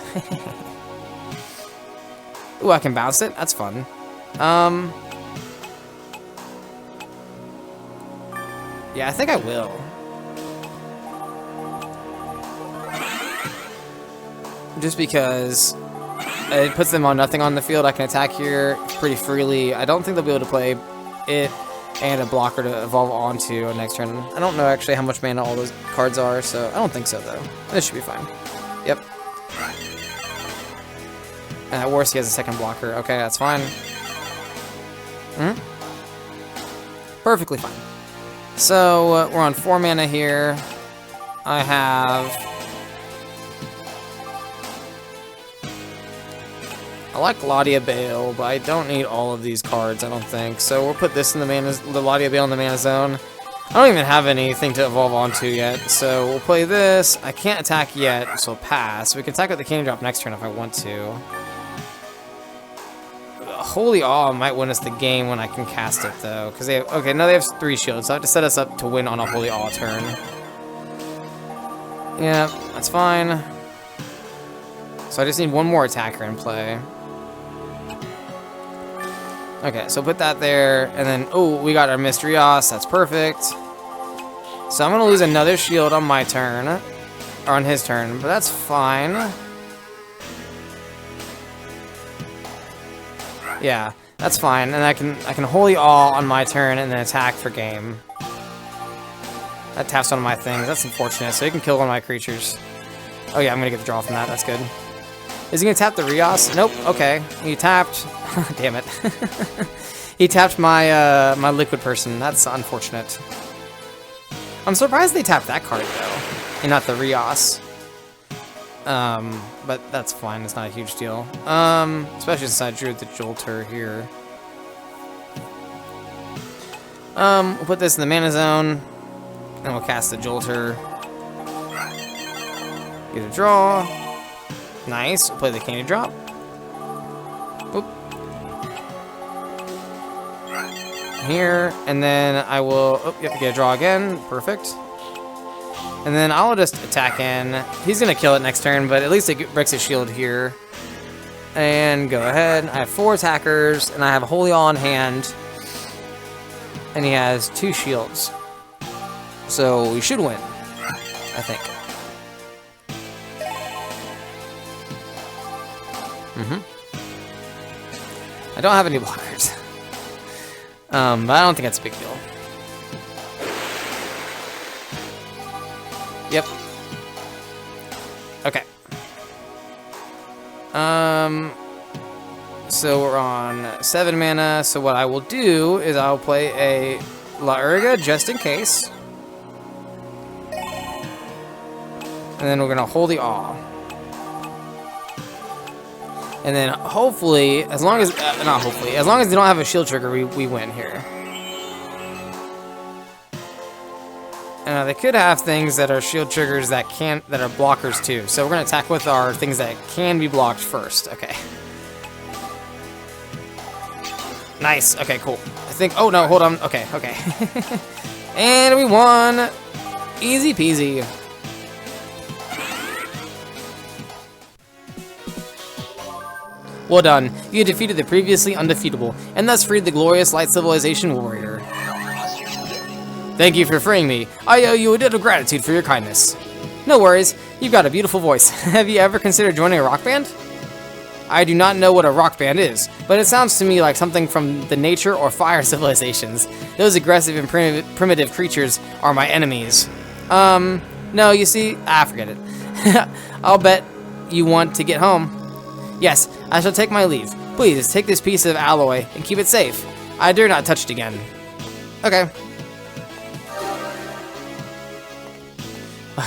Ooh, I can bounce it. That's fun. Yeah, I think I will. Just because it puts them on nothing on the field. I can attack here pretty freely. I don't think they'll be able to play it and a blocker to evolve onto next turn. I don't know actually how much mana all those cards are, so I don't think so though. This should be fine. Yep. And at worst, he has a second blocker. Okay, that's fine. Perfectly fine. So, we're on 4 mana here. I like Ladia Bale, but I don't need all of these cards, I don't think. So we'll put this in the Ladia Bale in the mana zone. I don't even have anything to evolve onto yet, so we'll play this. I can't attack yet, so pass. We can attack with the Candy Drop next turn if I want to. Holy Awe might win us the game when I can cast it, though. Because they have, okay, now they have 3 shields, so I have to set us up to win on a Holy Awe turn. Yeah, that's fine. So I just need one more attacker in play. Okay, so put that there, and then, oh, we got our Mysterios, that's perfect. So I'm going to lose another shield on my turn, or on his turn, but that's fine. Yeah, that's fine, and I can Holy Awe on my turn and then attack for game. That taps one of my things, that's unfortunate, so he can kill one of my creatures. Oh yeah, I'm going to get the draw from that, that's good. Is he going to tap the Rios? Nope, okay. He tapped... Damn it. He tapped my my liquid person. That's unfortunate. I'm surprised they tapped that card, though. And not the Rios. But that's fine. It's not a huge deal. Especially since I drew the Jolter here. We'll put this in the mana zone. And we'll cast the Jolter. Get a draw. Nice. We'll play the Candy Drop. Oop. Here, and then I will, oh, yep, get a draw again, perfect. And then I'll just attack in. He's gonna kill it next turn, but at least it breaks his shield here. And go ahead, I have 4 attackers, and I have a Holy Awe on hand. And he has 2 shields. So we should win, I think. I don't have any blockers. But I don't think that's a big deal. Yep. Okay. So we're on 7 mana, so what I will do is I'll play a La Urga just in case. And then we're gonna Holy Awe. And then hopefully, as long as, not hopefully, as long as they don't have a shield trigger, we win here. They could have things that are shield triggers that are blockers too. So we're gonna attack with our things that can be blocked first. Okay. Nice. Okay, cool. I think, oh no, hold on. Okay, okay. And we won. Easy peasy. Well done. You defeated the previously undefeatable, and thus freed the glorious Light Civilization warrior. Thank you for freeing me. I owe you a debt of gratitude for your kindness. No worries. You've got a beautiful voice. Have you ever considered joining a rock band? I do not know what a rock band is, but it sounds to me like something from the nature or fire civilizations. Those aggressive and primitive creatures are my enemies. No, you see, forget it. I'll bet you want to get home. Yes, I shall take my leave. Please, take this piece of alloy and keep it safe. I dare not touch it again. Okay.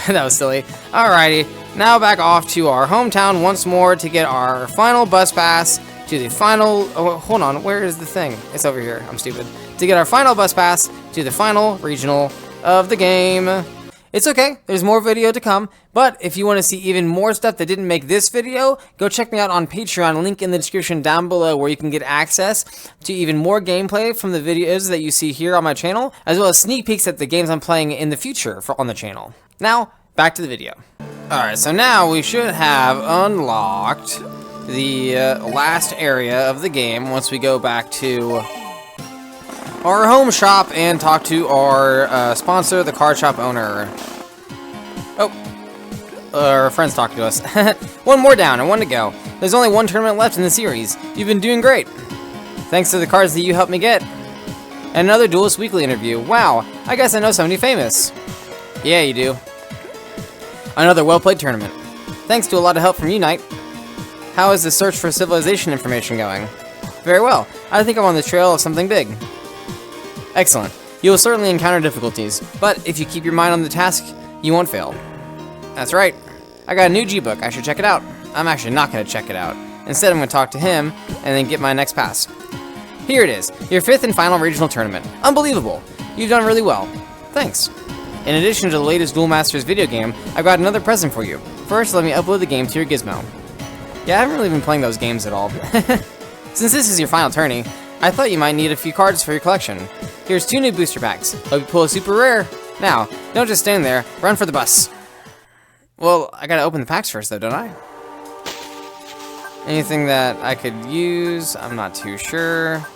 That was silly. Alrighty, now back off to our hometown once more to get our final bus pass to the final... Oh, hold on, where is the thing? It's over here. I'm stupid. To get our final bus pass to the final regional of the game. It's okay, there's more video to come, but if you want to see even more stuff that didn't make this video, go check me out on Patreon, link in the description down below, where you can get access to even more gameplay from the videos that you see here on my channel, as well as sneak peeks at the games I'm playing in the future on the channel. Now, back to the video. Alright, so now we should have unlocked the last area of the game once we go back to our home shop and talk to our sponsor, the card shop owner. Oh, our friend's talking to us. One more down and one to go. There's only one tournament left in the series. You've been doing great. Thanks to the cards that you helped me get. And another Duelist Weekly interview. Wow, I guess I know somebody famous. Yeah, you do. Another well-played tournament. Thanks to a lot of help from you, Knight. How is the search for civilization information going? Very well. I think I'm on the trail of something big. Excellent. You will certainly encounter difficulties, but if you keep your mind on the task, you won't fail. That's right. I got a new G-book. I should check it out. I'm actually not going to check it out. Instead, I'm going to talk to him and then get my next pass. Here it is, your 5th and final regional tournament. Unbelievable. You've done really well. Thanks. In addition to the latest Duel Masters video game, I've got another present for you. First, let me upload the game to your gizmo. Yeah, I haven't really been playing those games at all. Since this is your final tourney, I thought you might need a few cards for your collection. Here's 2 new booster packs. Hope you pull a super rare. Now, don't just stand there. Run for the bus. Well, I gotta open the packs first, though, don't I? Anything that I could use? I'm not too sure.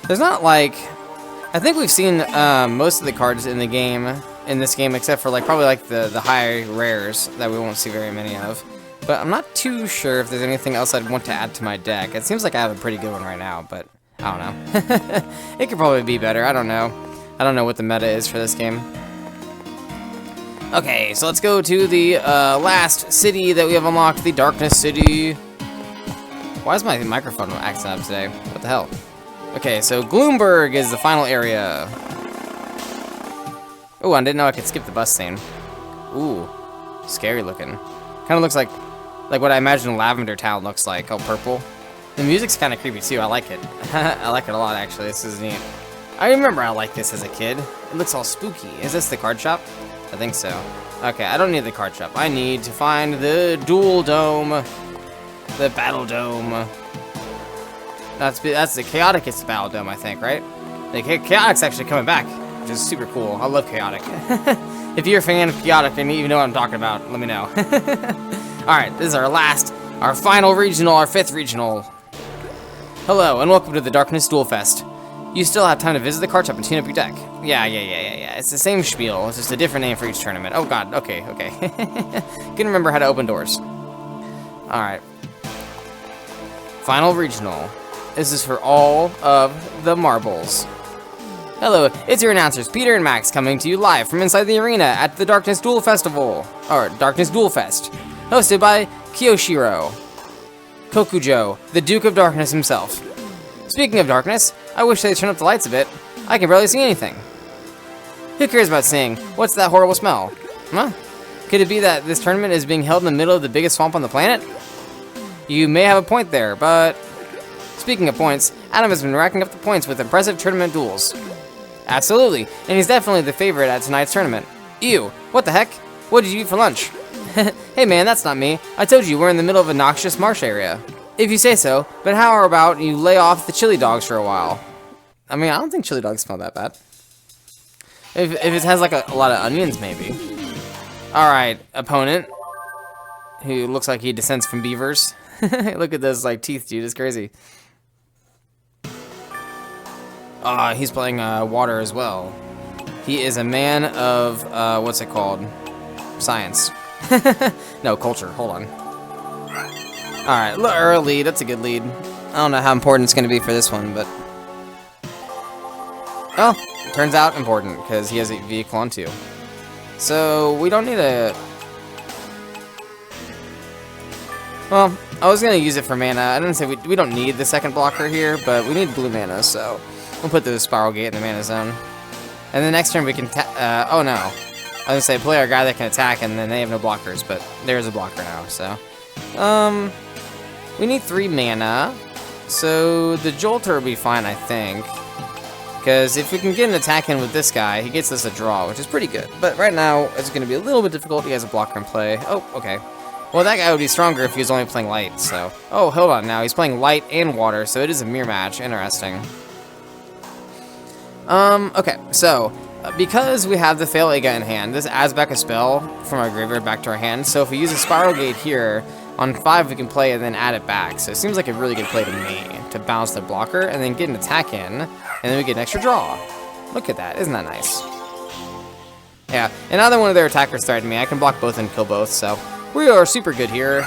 There's not, like... I think we've seen most of the cards in the game, in this game, except for, like, probably, like, the high rares that we won't see very many of. But I'm not too sure if there's anything else I'd want to add to my deck. It seems like I have a pretty good one right now, but... I don't know. It could probably be better. I don't know. I don't know what the meta is for this game. Okay, so let's go to the last city that we have unlocked, the Darkness City. Why is my microphone acting up today? What the hell? Okay, so Gloomburg is the final area. Oh, I didn't know I could skip the bus scene. Ooh, scary looking. Kind of looks like what I imagine Lavender Town looks like, all purple. The music's kind of creepy too. I like it. I like it a lot, actually. This is neat. I remember I liked this as a kid. It looks all spooky. Is this the card shop? I think so. Okay, I don't need the card shop. I need to find the Duel Dome. The Battle Dome. That's the Chaotic. It's the Battle Dome, I think, right? The Chaotic's actually coming back, which is super cool. I love Chaotic. If you're a fan of Chaotic and you even know what I'm talking about, let me know. Alright, this is our final regional, our 5th regional. Hello, and welcome to the Darkness Duel Fest. You still have time to visit the card shop and tune up your deck. Yeah. It's the same spiel, it's just a different name for each tournament. Oh god, okay. Can remember how to open doors. Alright. Final regional. This is for all of the marbles. Hello, it's your announcers, Peter and Max, coming to you live from inside the arena at the Darkness Duel Festival. Or, Darkness Duel Fest. Hosted by Kyoshiro. Kokujo, the Duke of Darkness himself. Speaking of darkness, I wish they'd turn up the lights a bit. I can barely see anything. Who cares about seeing? What's that horrible smell? Huh? Could it be that this tournament is being held in the middle of the biggest swamp on the planet? You may have a point there, but... Speaking of points, Adam has been racking up the points with impressive tournament duels. Absolutely, and he's definitely the favorite at tonight's tournament. Ew, what the heck? What did you eat for lunch? Hey man, that's not me. I told you we're in the middle of a noxious marsh area. If you say so, but how about you lay off the chili dogs for a while? I mean, I don't think chili dogs smell that bad. If it has like a lot of onions, maybe. Alright, opponent. Who looks like he descends from beavers. Look at those like teeth, dude, it's crazy. He's playing water as well. He is a man of, what's it called? Science. No, culture. Hold on. Alright, Laura lead. That's a good lead. I don't know how important it's going to be for this one, but... Oh, turns out important, because he has a vehicle on 2. So, we don't need a... Well, I was going to use it for mana. I didn't say we don't need the second blocker here, but we need blue mana, so... We'll put the Spiral Gate in the mana zone. And the next turn we can... oh, no. I was going to say, play our guy that can attack, and then they have no blockers, but there's a blocker now, so... We need 3 mana, so the Jolter will be fine, I think. Because if we can get an attack in with this guy, he gets us a draw, which is pretty good. But right now, it's going to be a little bit difficult. He has a blocker in play. Oh, okay. Well, that guy would be stronger if he was only playing light, so... Oh, hold on now. He's playing light and water, so it is a mirror match. Interesting. Okay, so... Because we have the Fail Ega in hand, this adds back a spell from our graveyard back to our hand. So if we use a Spiral Gate here, on 5 we can play and then add it back. So it seems like a really good play to me, to bounce the blocker and then get an attack in, and then we get an extra draw. Look at that, isn't that nice? Yeah, and either one of their attackers threaten me, I can block both and kill both, so we are super good here.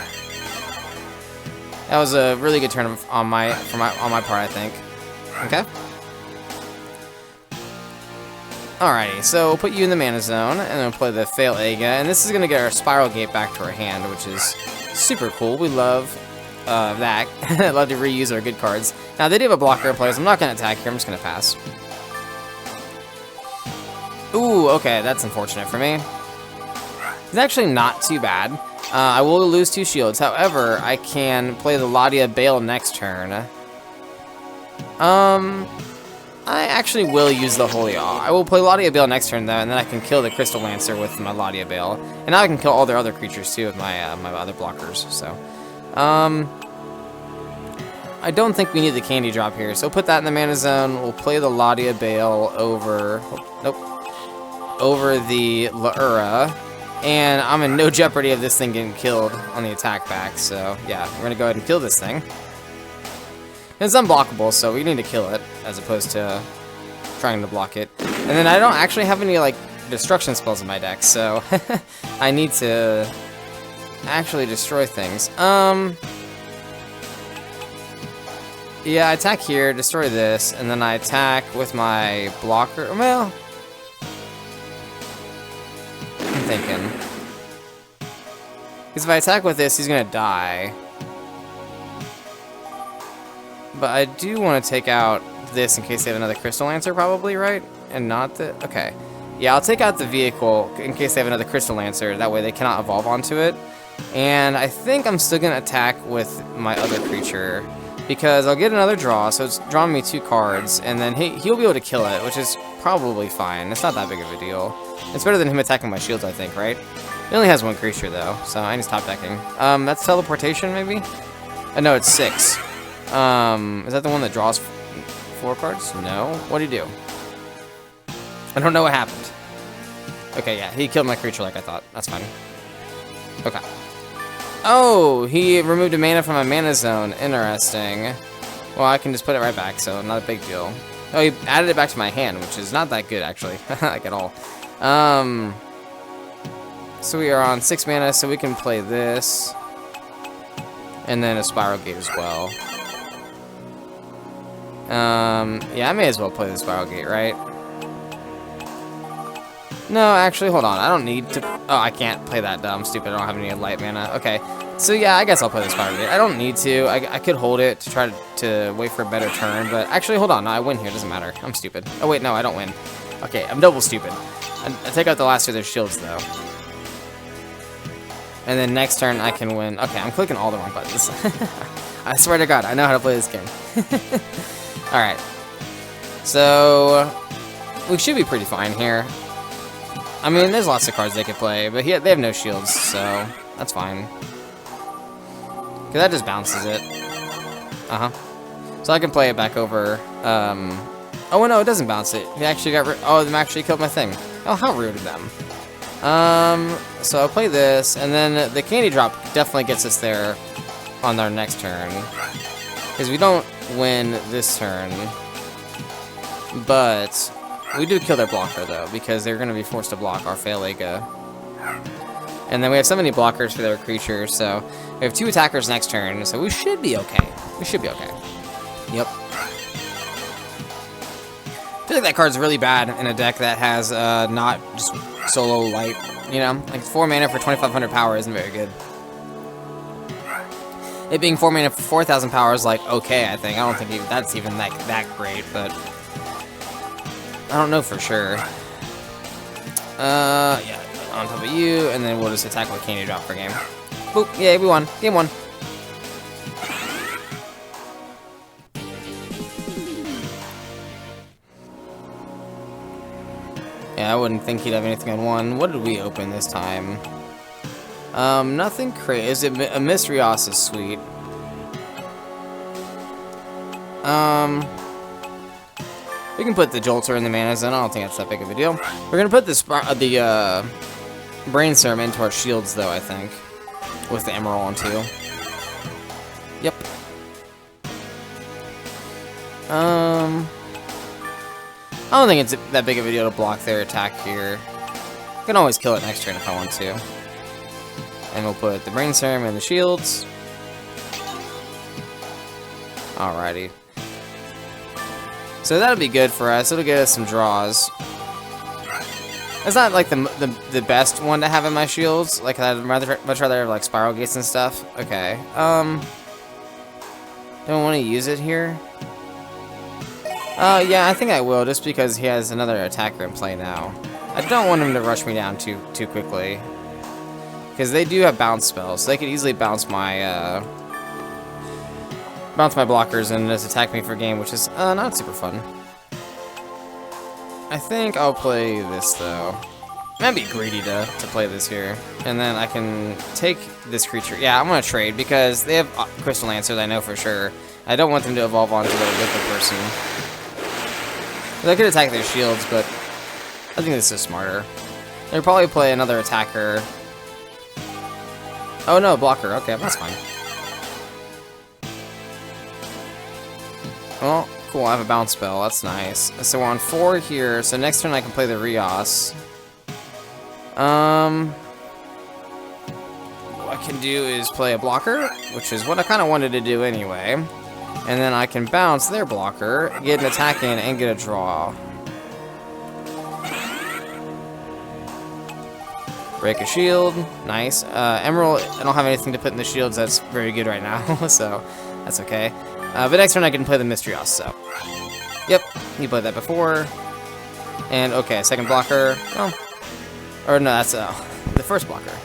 That was a really good turn on my part, I think. Okay. Alrighty, so we'll put you in the mana zone, and then we'll play the Fail Ega, and this is going to get our Spiral Gate back to our hand, which is super cool. We love that. Love to reuse our good cards. Now, they do have a blocker in play, so I'm not going to attack here. I'm just going to pass. Ooh, okay, that's unfortunate for me. It's actually not too bad. I will lose 2 shields. However, I can play the Ladia Bale next turn. I actually will use the Holy Awe. I will play Ladia Bale next turn, though, and then I can kill the Crystal Lancer with my Ladia Bale. And now I can kill all their other creatures, too, with my my other blockers, so... I don't think we need the Candy Drop here, so we'll put that in the mana zone. We'll play the Ladia Bale over... Oh, nope. Over the Laura. And I'm in no jeopardy of this thing getting killed on the attack back, so yeah, we're going to go ahead and kill this thing. It's unblockable, so we need to kill it, as opposed to trying to block it. And then I don't actually have any, like, destruction spells in my deck, so I need to actually destroy things. Yeah, I attack here, destroy this, and then I attack with my blocker. Well, I'm thinking. Because if I attack with this, he's going to die. But I do want to take out this in case they have another Crystal Lancer, probably, right? And not the... Okay. Yeah, I'll take out the vehicle in case they have another Crystal Lancer. That way they cannot evolve onto it. And I think I'm still going to attack with my other creature, because I'll get another draw, so it's drawing me 2 cards, and then he'll be able to kill it, which is probably fine. It's not that big of a deal. It's better than him attacking my shields, I think, right? He only has 1 creature, though, so I need to stop decking. That's teleportation, maybe? No, it's 6. Is that the one that draws 4 cards? No. What did he do? I don't know what happened. Okay, yeah, he killed my creature like I thought. That's fine. Okay. Oh, he removed a mana from my mana zone. Interesting. Well, I can just put it right back, so not a big deal. Oh, he added it back to my hand, which is not that good, actually. Like, at all. So we are on 6 mana, so we can play this. And then a Spiral Gate as well. Yeah, I may as well play the Spiral Gate, right? No, actually, hold on. I don't need to... Oh, I can't play that dumb, stupid. I don't have any light mana. Okay. So, yeah, I guess I'll play the Spiral Gate. I don't need to. I could hold it to try to wait for a better turn, but actually, hold on. No, I win here. It doesn't matter. I'm stupid. Oh, wait, no, I don't win. Okay, I'm double stupid. I take out the last 2 of their shields, though. And then next turn, I can win. Okay, I'm clicking all the wrong buttons. I swear to God, I know how to play this game. Alright. So, we should be pretty fine here. I mean, there's lots of cards they could play, but they have no shields, so that's fine. Because that just bounces it. Uh-huh. So I can play it back over. Oh, no, it doesn't bounce it. He actually got oh, them actually killed my thing. Oh, how rude of them. So I'll play this, and then the Candy Drop definitely gets us there on our next turn. Because we don't win this turn. But We do kill their blocker, though, because they're going to be forced to block our Phalega. And then we have so many blockers for their creatures, so we have 2 attackers next turn, so we should be okay. We should be okay. Yep. I feel like that card's really bad in a deck that has not just solo light, you know? Like 4 mana for 2,500 power isn't very good. It being 4 mana for 4,000 power is like okay, I think. I don't think that's even like that great, but I don't know for sure. Yeah, on top of you, and then we'll just attack with Candy Drop for game. Boop, yeah, we won. Game 1. Yeah, I wouldn't think he'd have anything on 1. What did we open this time? Nothing crazy. Is it a Mystery Os is sweet? We can put the Jolter in the mana zone. I don't think that's that big of a deal. We're gonna put the Brain Serum into our shields, though. I think with the Emerald on 2. Yep. I don't think it's that big of a deal to block their attack here. I can always kill it next turn if I want to. And we'll put the Brain Serum in the shields. Alrighty. So that'll be good for us. It'll get us some draws. It's not like the best one to have in my shields. Like I'd much rather have like Spiral Gates and stuff. Okay. Don't want to use it here. Yeah, I think I will, just because he has another attacker in play now. I don't want him to rush me down too quickly, because they do have bounce spells, so they could easily bounce my blockers and just attack me for game, which is not super fun. I think I'll play this though. Might be greedy to play this here, and then I can take this creature. Yeah, I'm gonna trade because they have Crystal Lancers. I know for sure. I don't want them to evolve onto the Wicked person. They could attack their shields, but I think this is smarter. They'll probably play another attacker. Oh no, blocker. Okay, that's fine. Well, cool, I have a bounce spell. That's nice. So we're on 4 here, so next turn I can play the Rios. What I can do is play a blocker, which is what I kind of wanted to do anyway. And then I can bounce their blocker, get an attack in, and get a draw. Break a shield. Nice. Emerald, I don't have anything to put in the shields. That's very good right now, so that's okay. But next turn I can play the Mystery Os, so. Yep, you played that before. And, okay, second blocker. Oh. Or, no, that's the first blocker.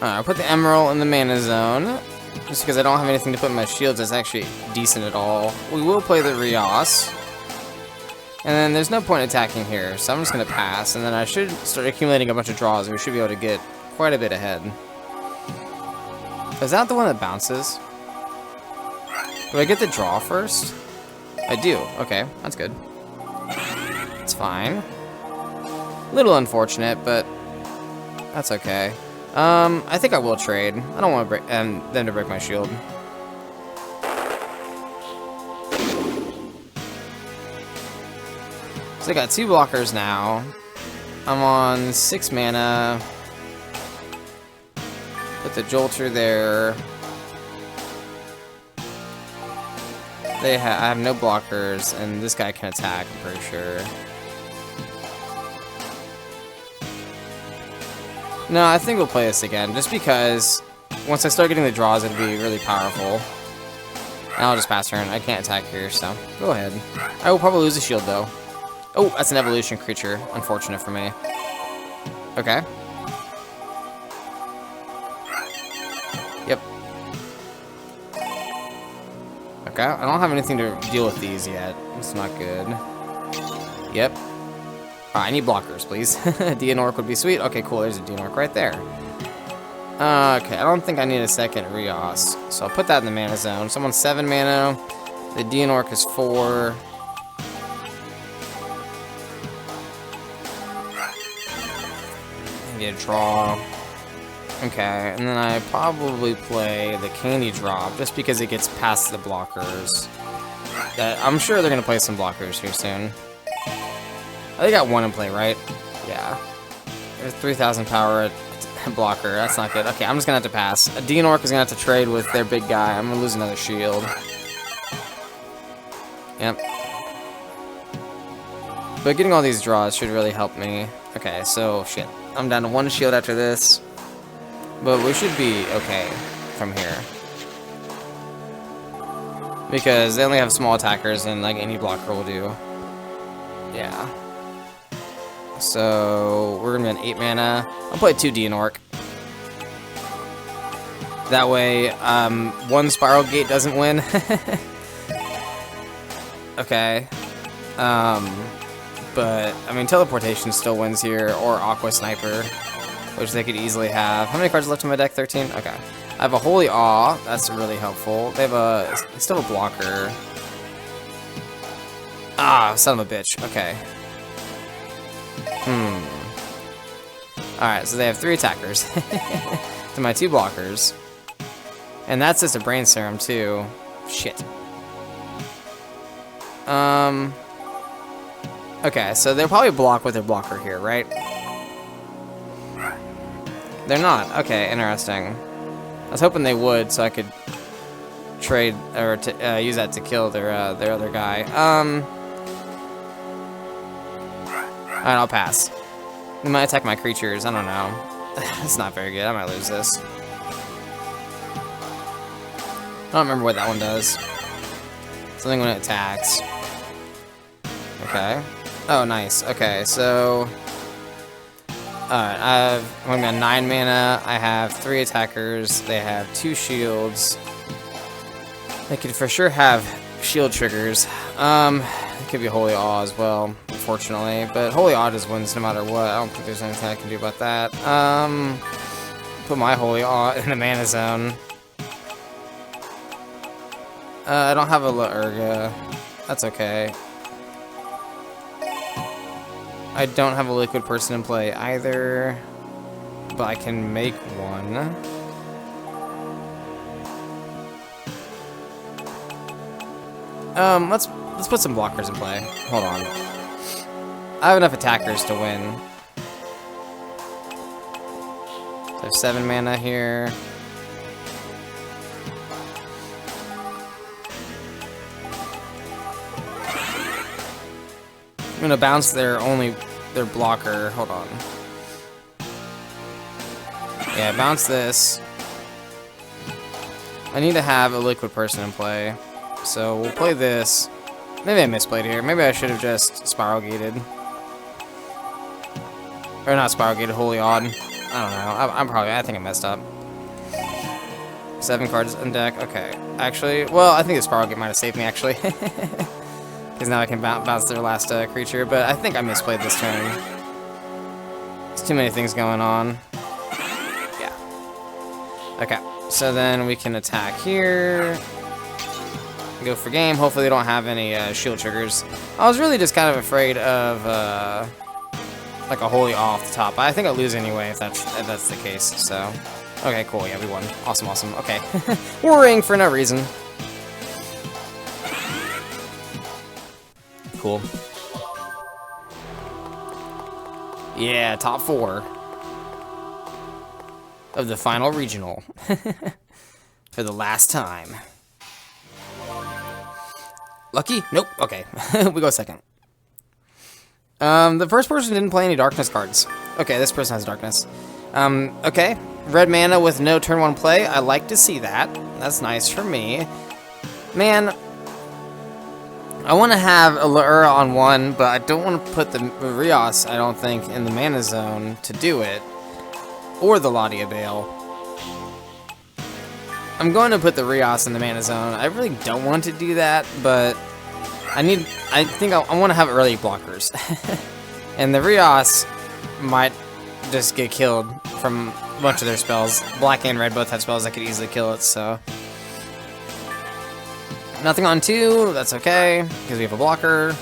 I'll put the Emerald in the mana zone. Just because I don't have anything to put in my shields that's actually decent at all. We will play the Rios. And then there's no point attacking here, so I'm just going to pass. And then I should start accumulating a bunch of draws, and we should be able to get quite a bit ahead. Is that the one that bounces? Do I get the draw first? I do. Okay, that's good. It's fine. A little unfortunate, but that's okay. I think I will trade. I don't want to break them to break my shield. So I got 2 blockers now. I'm on 6 mana. Put the Jolter there. I have no blockers, and this guy can attack, I'm pretty sure. No, I think we'll play this again, just because once I start getting the draws, it'll be really powerful. And I'll just pass turn. I can't attack here, so go ahead. I will probably lose a shield, though. Oh, that's an evolution creature. Unfortunate for me. Okay. Yep. Okay, I don't have anything to deal with these yet. It's not good. Yep. I need blockers, please. Dianork would be sweet. Okay, cool. There's a Dianork right there. Okay, I don't think I need a second Rios. So I'll put that in the mana zone. Someone's 7 mana. The Dianork is 4. Get a draw. Okay, and then I probably play the Candy Drop just because it gets past the blockers. that I'm sure they're gonna play some blockers here soon. They got one in play, right? Yeah. There's 3,000 power blocker. That's not good. Okay, I'm just gonna have to pass. Dinork is gonna have to trade with their big guy. I'm gonna lose another shield. Yep. But getting all these draws should really help me. Okay, so shit. I'm down to 1 shield after this. But we should be okay from here. Because they only have small attackers and like any blocker will do. Yeah. So we're gonna be on 8 mana. I'll play 2 Dinork. That way, 1 Spiral Gate doesn't win. Okay. But I mean, teleportation still wins here, or Aqua Sniper, which they could easily have. How many cards left in my deck? 13. Okay. I have a Holy Awe. That's really helpful. They still have a blocker. Ah, son of a bitch. Okay. Alright, so they have 3 attackers. To my 2 blockers. And that's just a Brain Serum, too. Shit. Okay, so they'll probably block with their blocker here, right? They're not. Okay, interesting. I was hoping they would, so I could trade or use that to kill their other guy. Alright, I'll pass. They might attack my creatures. I don't know. It's not very good. I might lose this. I don't remember what that one does. Something when it attacks. Okay. Oh, nice. Okay, so... Alright, I'm on 9 mana. I have 3 attackers. They have 2 shields. They could for sure have shield triggers. It could be Holy Awe as well, unfortunately. But Holy Awe just wins no matter what. I don't think there's anything I can do about that. Put my Holy Awe in the mana zone. I don't have a Laurga. That's okay. I don't have a liquid person in play either, but I can make one. Let's put some blockers in play. Hold on. I have enough attackers to win. So I have 7 mana here. I'm gonna bounce their blocker. Hold on. Yeah, bounce this. I need to have a liquid person in play. So we'll play this. Maybe I misplayed here. Maybe I should have just Spiral Gated. Or not Spiral Gated, Holy Odd. I don't know. I think I messed up. 7 cards in deck. Okay. Actually, well, I think the Spiral Gate might have saved me, actually. Because now I can bounce their last creature, but I think I misplayed this turn. There's too many things going on. Yeah. Okay, so then we can attack here. Go for game. Hopefully they don't have any shield triggers. I was really just kind of afraid of like a Holy Awe off the top. I think I'll lose anyway if that's the case, so. Okay, cool, yeah, we won. Awesome, awesome. Okay. Worrying for no reason. Cool. Yeah, top 4 of the final regional for the last time. Lucky? Nope. Okay, we go second. The first person didn't play any darkness cards. Okay, this person has darkness. Okay, red mana with no turn 1 play. I like to see that. That's nice for me. Man. I want to have a Laura on 1, but I don't want to put the Rios, I don't think, in the mana zone to do it. Or the Ladia Bale. I'm going to put the Rios in the mana zone. I really don't want to do that, but I think I want to have early blockers. And the Rios might just get killed from a bunch of their spells. Black and red both have spells that could easily kill it, so... Nothing on 2, that's okay, because we have a blocker.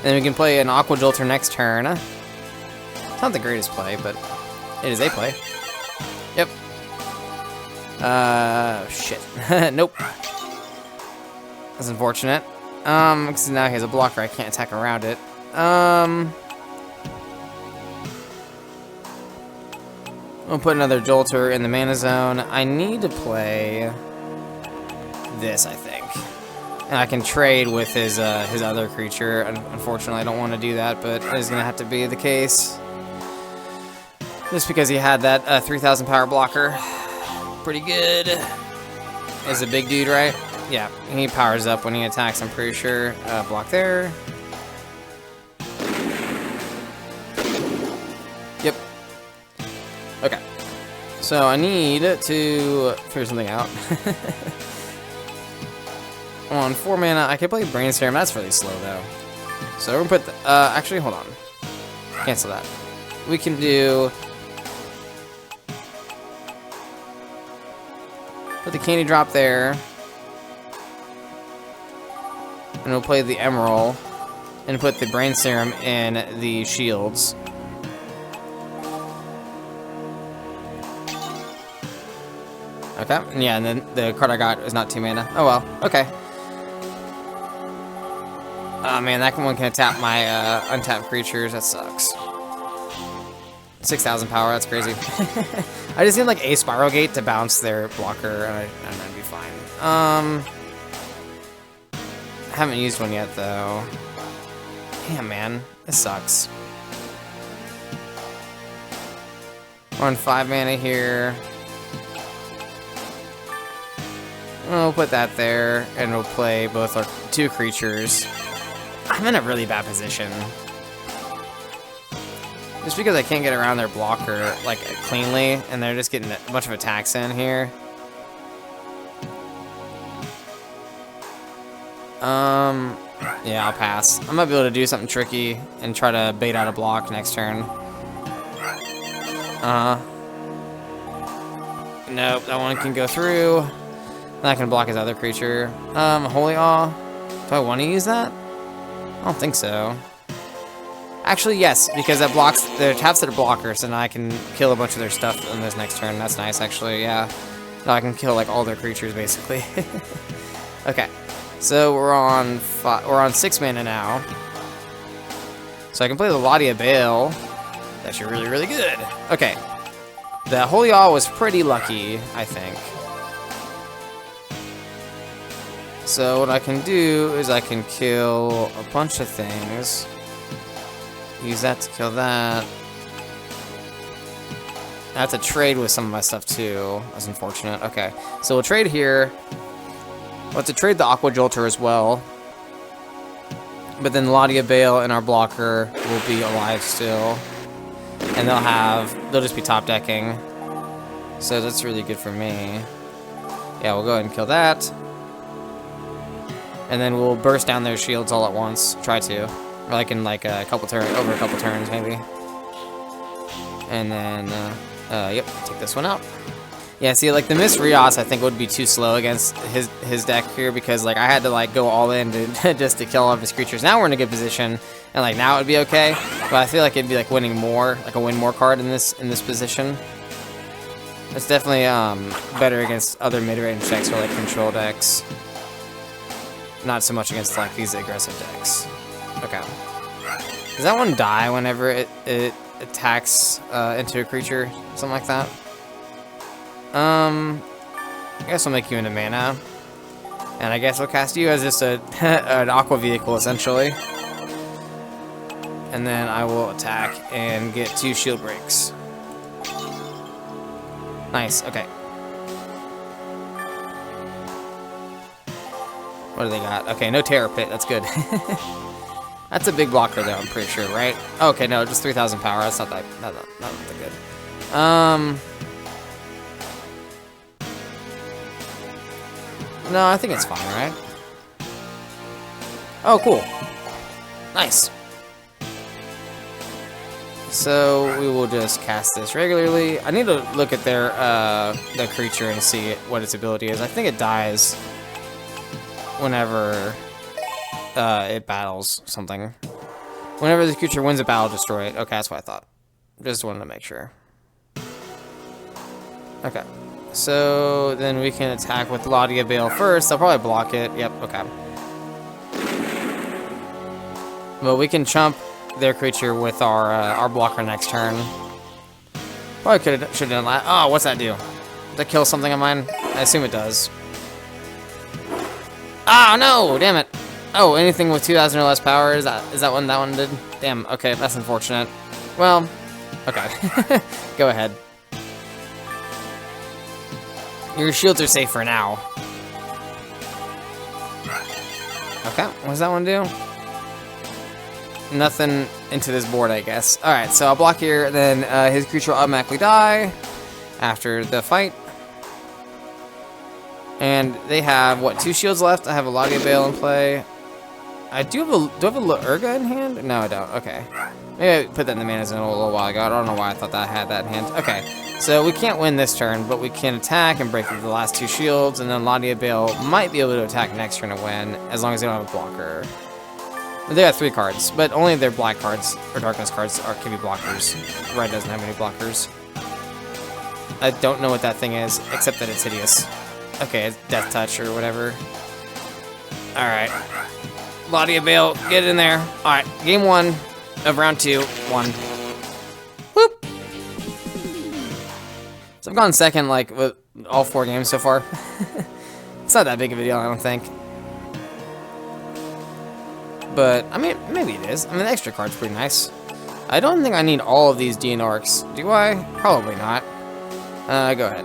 Then we can play an Aqua Jolter next turn. It's not the greatest play, but it is a play. Yep. Shit. Nope. That's unfortunate. Because now he has a blocker, I can't attack around it. We'll put another Jolter in the mana zone. I need to play this, I think. And I can trade with his other creature. Unfortunately, I don't want to do that, but it is going to have to be the case. Just because he had that 3,000 power blocker. Pretty good. Is a big dude, right? Yeah, he powers up when he attacks, I'm pretty sure. Block there. Yep. Okay. So I need to figure something out. On 4 mana, I can play Brain Serum. That's really slow, though. So we're gonna put the, actually, hold on. Cancel that. We can do... Put the Candy Drop there. And we'll play the Emerald. And put the Brain Serum in the shields. Okay, yeah, and then the card I got is not 2 mana. Oh well, okay. Oh man, that one can tap my untapped creatures. That sucks. 6,000 power, that's crazy. I just need like a Spiral Gate to bounce their blocker, and I'd be fine. Haven't used one yet though. Damn man, this sucks. We're on 5 mana here. We'll put that there, and we'll play both our 2 creatures. I'm in a really bad position. Just because I can't get around their blocker, like, cleanly, and they're just getting a bunch of attacks in here. Yeah, I'll pass. I might be able to do something tricky and try to bait out a block next turn. Nope, that one can go through. That can block his other creature. Holy Awe. Do I want to use that? I don't think so. Actually, yes, because that blocks their taps that are blockers, and I can kill a bunch of their stuff on this next turn. That's nice, actually. Yeah, now I can kill like all their creatures basically. Okay, so we're on 6 mana now. So I can play the Ladia Bale. That's actually really, really good. Okay, the Holy Awe was pretty lucky, I think. So what I can do is I can kill a bunch of things. Use that to kill that. I have to trade with some of my stuff too. That's unfortunate. Okay, so we'll trade here. We'll have to trade the Aqua Jolter as well. But then Ladia Bale and our blocker will be alive still. And they'll just be top decking. So that's really good for me. Yeah, we'll go ahead and kill that. And then we'll burst down their shields all at once. Try to. Or like in like a couple turns, over a couple turns maybe. And then, yep, take this one out. Yeah, see, like the Miss Rios I think would be too slow against his deck here because like I had to like go all in to just to kill all of his creatures. Now we're in a good position, and like now it would be okay. But I feel like it'd be like winning more, like a win more card in this position. It's definitely better against other mid-range decks or like control decks. Not so much against like these aggressive decks. Okay. Does that one die whenever it attacks into a creature? Something like that? I guess I'll make you into mana. And I guess I'll cast you as just an aqua vehicle, essentially. And then I will attack and get 2 shield breaks. Nice, okay. What do they got? Okay, no Terror Pit, that's good. That's a big blocker though, I'm pretty sure, right? Oh, okay, no, just 3,000 power, that's not that good. No, I think it's fine, right? Oh, cool. Nice. So we will just cast this regularly. I need to look at their creature and see what its ability is. I think it dies whenever it battles something. Whenever the creature wins a battle, destroy it. Okay, that's what I thought. Just wanted to make sure. Okay. So then we can attack with Ladia Bale first. They'll probably block it. Yep, okay. But we can chump their creature with our blocker next turn. Probably should have done that. Oh, what's that do? Does that kill something of mine? I assume it does. Oh no! Damn it! Oh, anything with 2,000 or less power, is that what that one did? Damn, okay, that's unfortunate. Well, okay. Go ahead. Your shields are safe for now. Okay, what does that one do? Nothing into this board, I guess. Alright, so I'll block here, then his creature will automatically die after the fight. And they have, what, 2 shields left? I have a Loggia Bale in play. Do I have a Urga in hand? No, I don't. Okay. Maybe I put that in the mana zone a little while ago. I don't know why I thought that I had that in hand. Okay. So we can't win this turn, but we can attack and break through the last 2 shields, and then Loggia Bale might be able to attack next turn to win, as long as they don't have a blocker. They got 3 cards, but only their black cards, or darkness cards, can be blockers. Red doesn't have any blockers. I don't know what that thing is, except that it's hideous. Okay, it's Death Touch or whatever. Alright. Loggia Bale, get in there. Alright, game 1 of round 2, 1. Whoop! So I've gone second, like, with all 4 games so far. It's not that big of a deal, I don't think. But, I mean, maybe it is. I mean, the extra card's pretty nice. I don't think I need all of these DNRs. Do I? Probably not. Go ahead.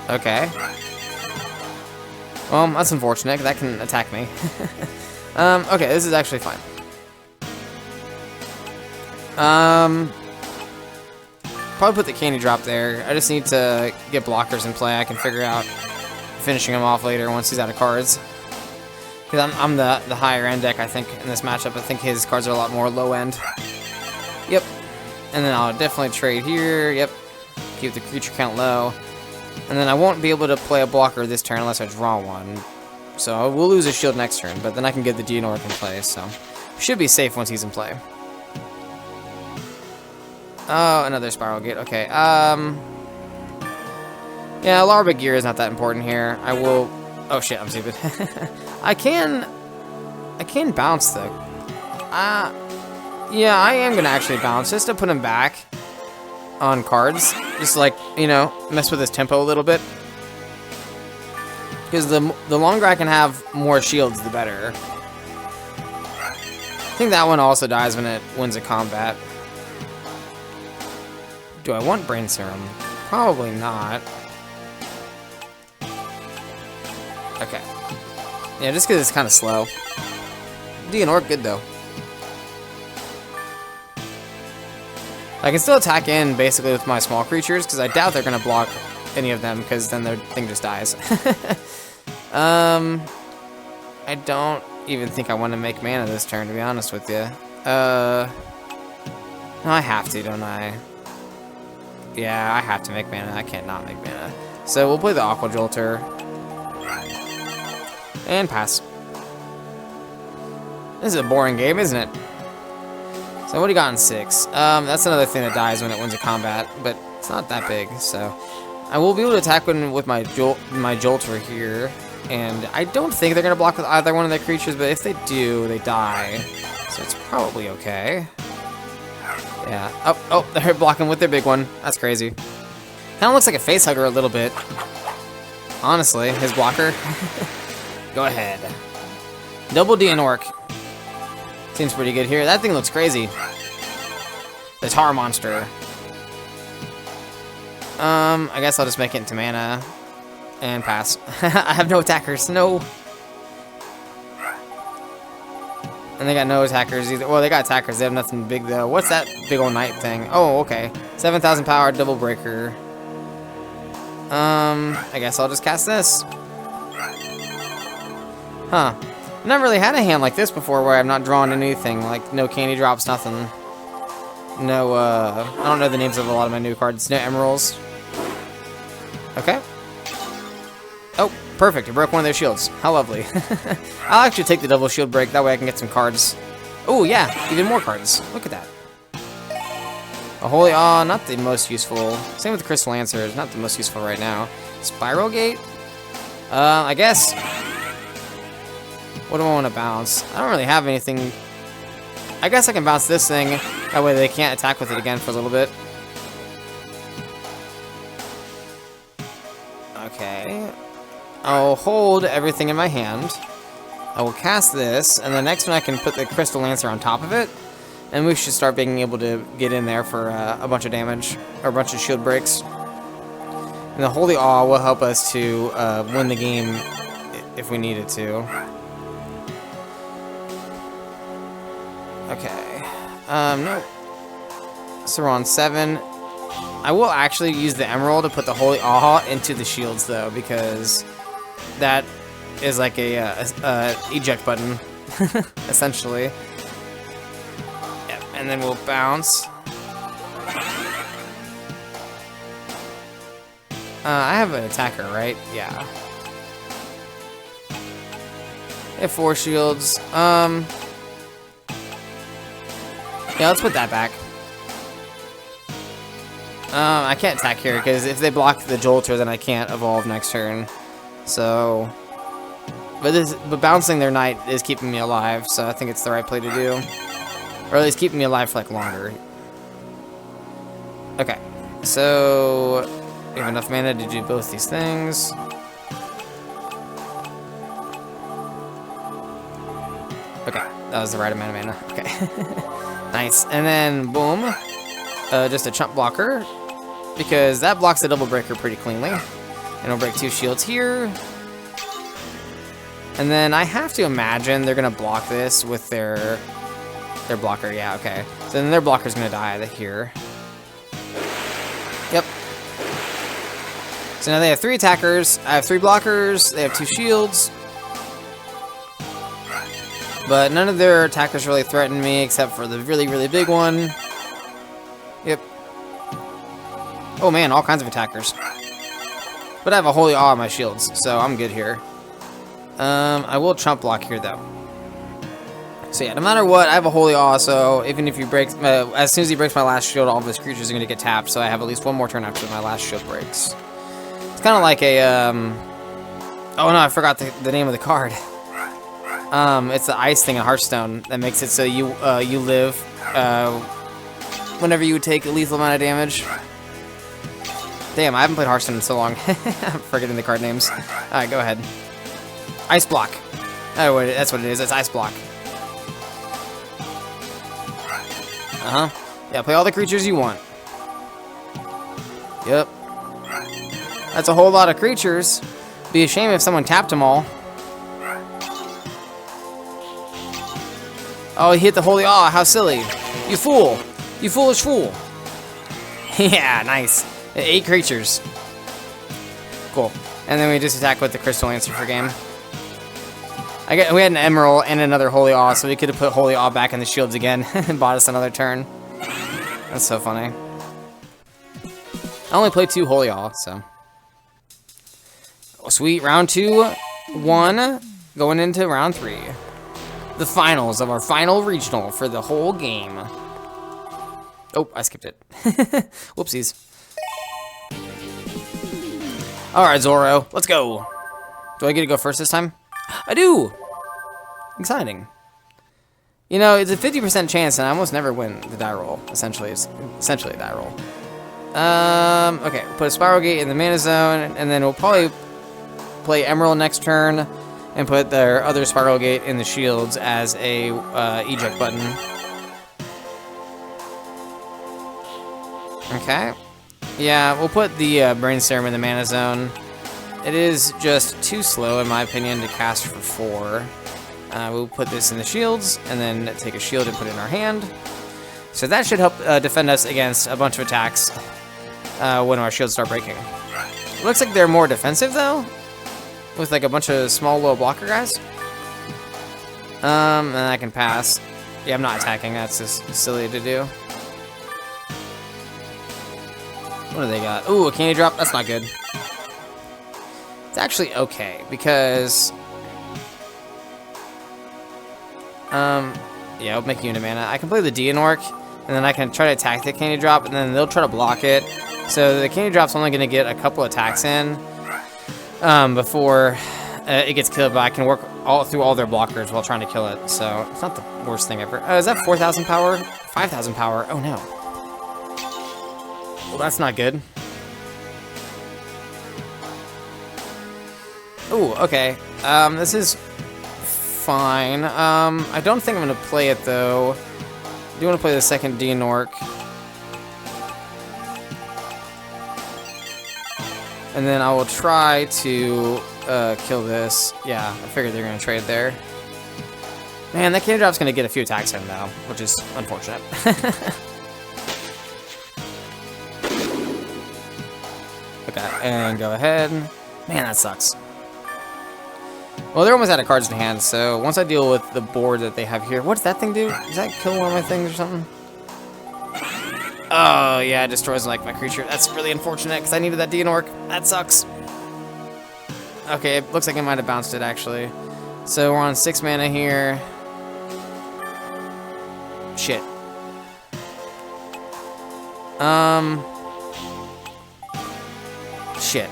Okay. Well, that's unfortunate. That can attack me. Okay, this is actually fine. Probably put the candy drop there. I just need to get blockers in play. I can figure out finishing him off later once he's out of cards. Because I'm the higher end deck, I think, in this matchup. I think his cards are a lot more low end. Yep. And then I'll definitely trade here. Yep. Keep the creature count low. And then I won't be able to play a blocker this turn unless I draw one. So we'll lose a shield next turn, but then I can get the DNR in play, so should be safe once he's in play. Oh, another Spiral Gate. Okay. Yeah, Larva Gear is not that important here. I will. Oh shit, I'm stupid. I can bounce though. Yeah, I am gonna actually bounce just to put him back on cards. Just like, you know, mess with his tempo a little bit. Because the longer I can have more shields, the better. I think that one also dies when it wins a combat. Do I want Brain Serum? Probably not. Okay. Yeah, just because it's kind of slow. DNR good though. I can still attack in basically with my small creatures because I doubt they're gonna block any of them because then their thing just dies. I don't even think I want to make mana this turn, to be honest with you. No, I have to, don't I? Yeah, I have to make mana. I can't not make mana. So we'll play the Aqua Jolter. And pass. This is a boring game, isn't it? So what do you got in 6? That's another thing that dies when it wins a combat, but it's not that big, so I will be able to attack with my Jolter here, and I don't think they're gonna block with either one of their creatures, but if they do, they die. So it's probably okay. Yeah. Oh, they're blocking with their big one. That's crazy. Kinda looks like a face hugger a little bit. Honestly, his blocker. Go ahead. Double DNR. Seems pretty good here. That thing looks crazy. The tar monster. I guess I'll just make it into mana and pass. I have no attackers. No. And they got no attackers either. Well, they got attackers. They have nothing big though. What's that big old knight thing? Oh, okay. 7,000 power, double breaker. I guess I'll just cast this. Huh. I've never really had a hand like this before where I've not drawn anything. Like, no candy drops, nothing. No, I don't know the names of a lot of my new cards. No emeralds. Okay. Oh, perfect. I broke one of their shields. How lovely. I'll actually take the double shield break. That way I can get some cards. Oh, yeah. Even more cards. Look at that. A holy awe, not the most useful. Same with the Crystal Lancer. It's not the most useful right now. Spiral Gate. I guess... What do I want to bounce? I don't really have anything... I guess I can bounce this thing. That way they can't attack with it again for a little bit. Okay. I'll hold everything in my hand. I will cast this, and the next one I can put the Crystal Lancer on top of it. And we should start being able to get in there for a bunch of damage, or a bunch of shield breaks. And the Holy Awe will help us to win the game if we needed to. Okay. No. So we're on 7. I will actually use the Emerald to put the Holy Awe into the shields, though, because that is like a eject button, essentially. Yep, and then we'll bounce. I have an attacker, right? Yeah. I have 4 shields. Yeah, let's put that back. I can't attack here, because if they block the Jolter, then I can't evolve next turn. So... But bouncing their Knight is keeping me alive, so I think it's the right play to do. Or at least keeping me alive for, like, longer. Okay. So... We have enough mana to do both these things. Okay, that was the right amount of mana. Okay. Nice. And then, boom. Just a chump blocker. Because that blocks the double breaker pretty cleanly. And it'll break 2 shields here. And then I have to imagine they're going to block this with their blocker. Yeah, okay. So then their blocker's going to die here. Yep. So now they have 3 attackers. I have 3 blockers. They have 2 shields. But none of their attackers really threaten me except for the really, really big one. Yep. Oh man, all kinds of attackers. But I have a Holy Awe on my shields, so I'm good here. I will chump block here though. So yeah, no matter what, I have a Holy Awe, so even if you break, as soon as he breaks my last shield, all of his creatures are going to get tapped, so I have at least 1 more turn after my last shield breaks. It's kind of like a, oh no, I forgot the name of the card. It's the ice thing in Hearthstone that makes it so you live, whenever you take a lethal amount of damage. Damn, I haven't played Hearthstone in so long. I'm forgetting the card names. Alright, go ahead. Ice Block. Oh, wait, that's what it is. It's Ice Block. Uh-huh. Yeah, play all the creatures you want. Yep. That's a whole lot of creatures. Be a shame if someone tapped them all. Oh, he hit the Holy Awe. How silly. You fool. You foolish fool. Yeah, nice. 8 creatures. Cool. And then we just attack with the Crystal Lancer for game. We had an Emerald and another Holy Awe, so we could have put Holy Awe back in the shields again and bought us another turn. That's so funny. I only played 2 Holy Awe, so. Oh, sweet. Round 2, 1, going into round 3. The finals of our final regional for the whole game. Oh, I skipped it. Whoopsies. Alright, Zoro, let's go. Do I get to go first this time? I do! Exciting. You know, it's a 50% chance, and I almost never win the die roll. Essentially, it's essentially a die roll. Okay, put a Spiral Gate in the mana zone, and then we'll probably play Emerald next turn, and put their other Spiral Gate in the shields as a eject button. Okay. Yeah, we'll put the Brainstorm in the mana zone. It is just too slow, in my opinion, to cast for 4. We'll put this in the shields, and then take a shield and put it in our hand. So that should help defend us against a bunch of attacks when our shields start breaking. Looks like they're more defensive, though, with like a bunch of small little blocker guys. And I can pass. Yeah, I'm not attacking. That's just silly to do. What do they got? Ooh, a candy drop. That's not good. It's actually okay, because... yeah, I'll make you into mana. I can play the Deanorc, and then I can try to attack the candy drop, and then they'll try to block it. So the candy drop's only going to get a couple attacks in. before it gets killed, but I can work through all their blockers while trying to kill it, so it's not the worst thing ever. Is that 4,000 power? 5,000 power? Oh no. Well, that's not good. Ooh, okay. This is fine. I don't think I'm gonna play it though. I do want to play the second D-Nork. And then I will try to kill this. Yeah, I figured they're gonna trade there. Man, that candy drop's gonna get a few attacks in though, which is unfortunate. Okay, and go ahead. Man, that sucks. Well, they're almost out of cards in hand, so once I deal with the board that they have here... What does that thing do? Does that kill one of my things or something? Oh, yeah, it destroys, like, my creature. That's really unfortunate, because I needed that D-Nork. That sucks. Okay, it looks like I might have bounced it, actually. So we're on 6 mana here. Shit. Shit.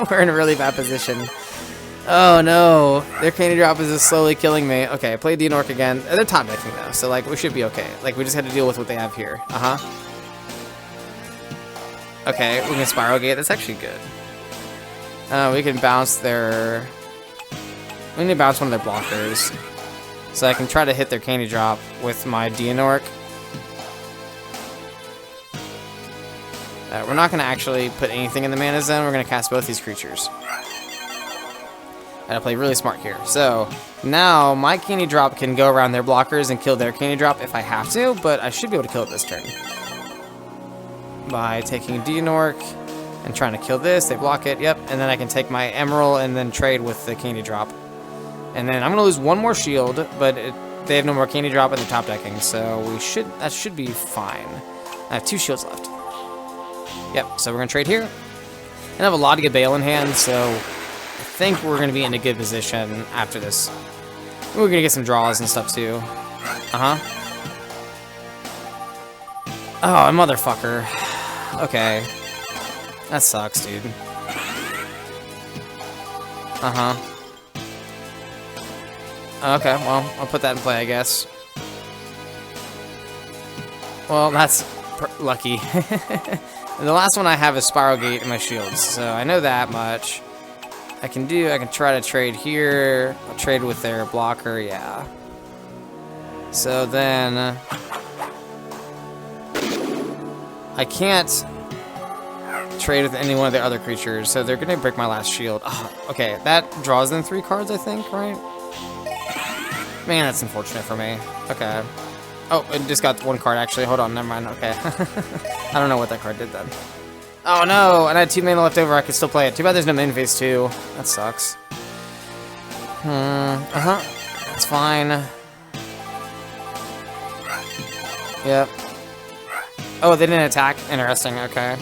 We're in a really bad position. Oh no, their candy drop is just slowly killing me. Okay, play D-Nork again. They're top decking though, so like we should be okay. Like we just had to deal with what they have here. Okay, we can Spiral Gate. That's actually good. We can bounce their... We need to bounce one of their blockers. So I can try to hit their candy drop with my D-Nork. We're not going to actually put anything in the mana zone. We're going to cast both these creatures. Gotta play really smart here. So now my candy drop can go around their blockers and kill their candy drop if I have to, but I should be able to kill it this turn. By taking D-Nork and trying to kill this, they block it, yep, and then I can take my Emerald and then trade with the candy drop. And then I'm gonna lose one more shield, but they have no more candy drop in the top decking, so that should be fine. I have 2 shields left. Yep, so we're gonna trade here. And I have a lot to get Bale in hand, so I think we're gonna be in a good position after this. We're gonna get some draws and stuff too. Oh, motherfucker. Okay. That sucks, dude. Okay, well, I'll put that in play, I guess. Well, that's lucky. The last one I have is Spiral Gate in my shields, so I know that much. I can try to trade here. I'll trade with their blocker, yeah. So then... I can't trade with any one of the other creatures, so they're gonna break my last shield. Oh, okay, that draws them 3 cards, I think, right? Man, that's unfortunate for me. Okay. Oh, it just got 1 card, actually. Hold on, never mind. Okay. I don't know what that card did then. Oh, no! And I had 2 mana left over. I could still play it. Too bad there's no main phase 2. That sucks. That's fine. Yep. Oh, they didn't attack? Interesting, okay.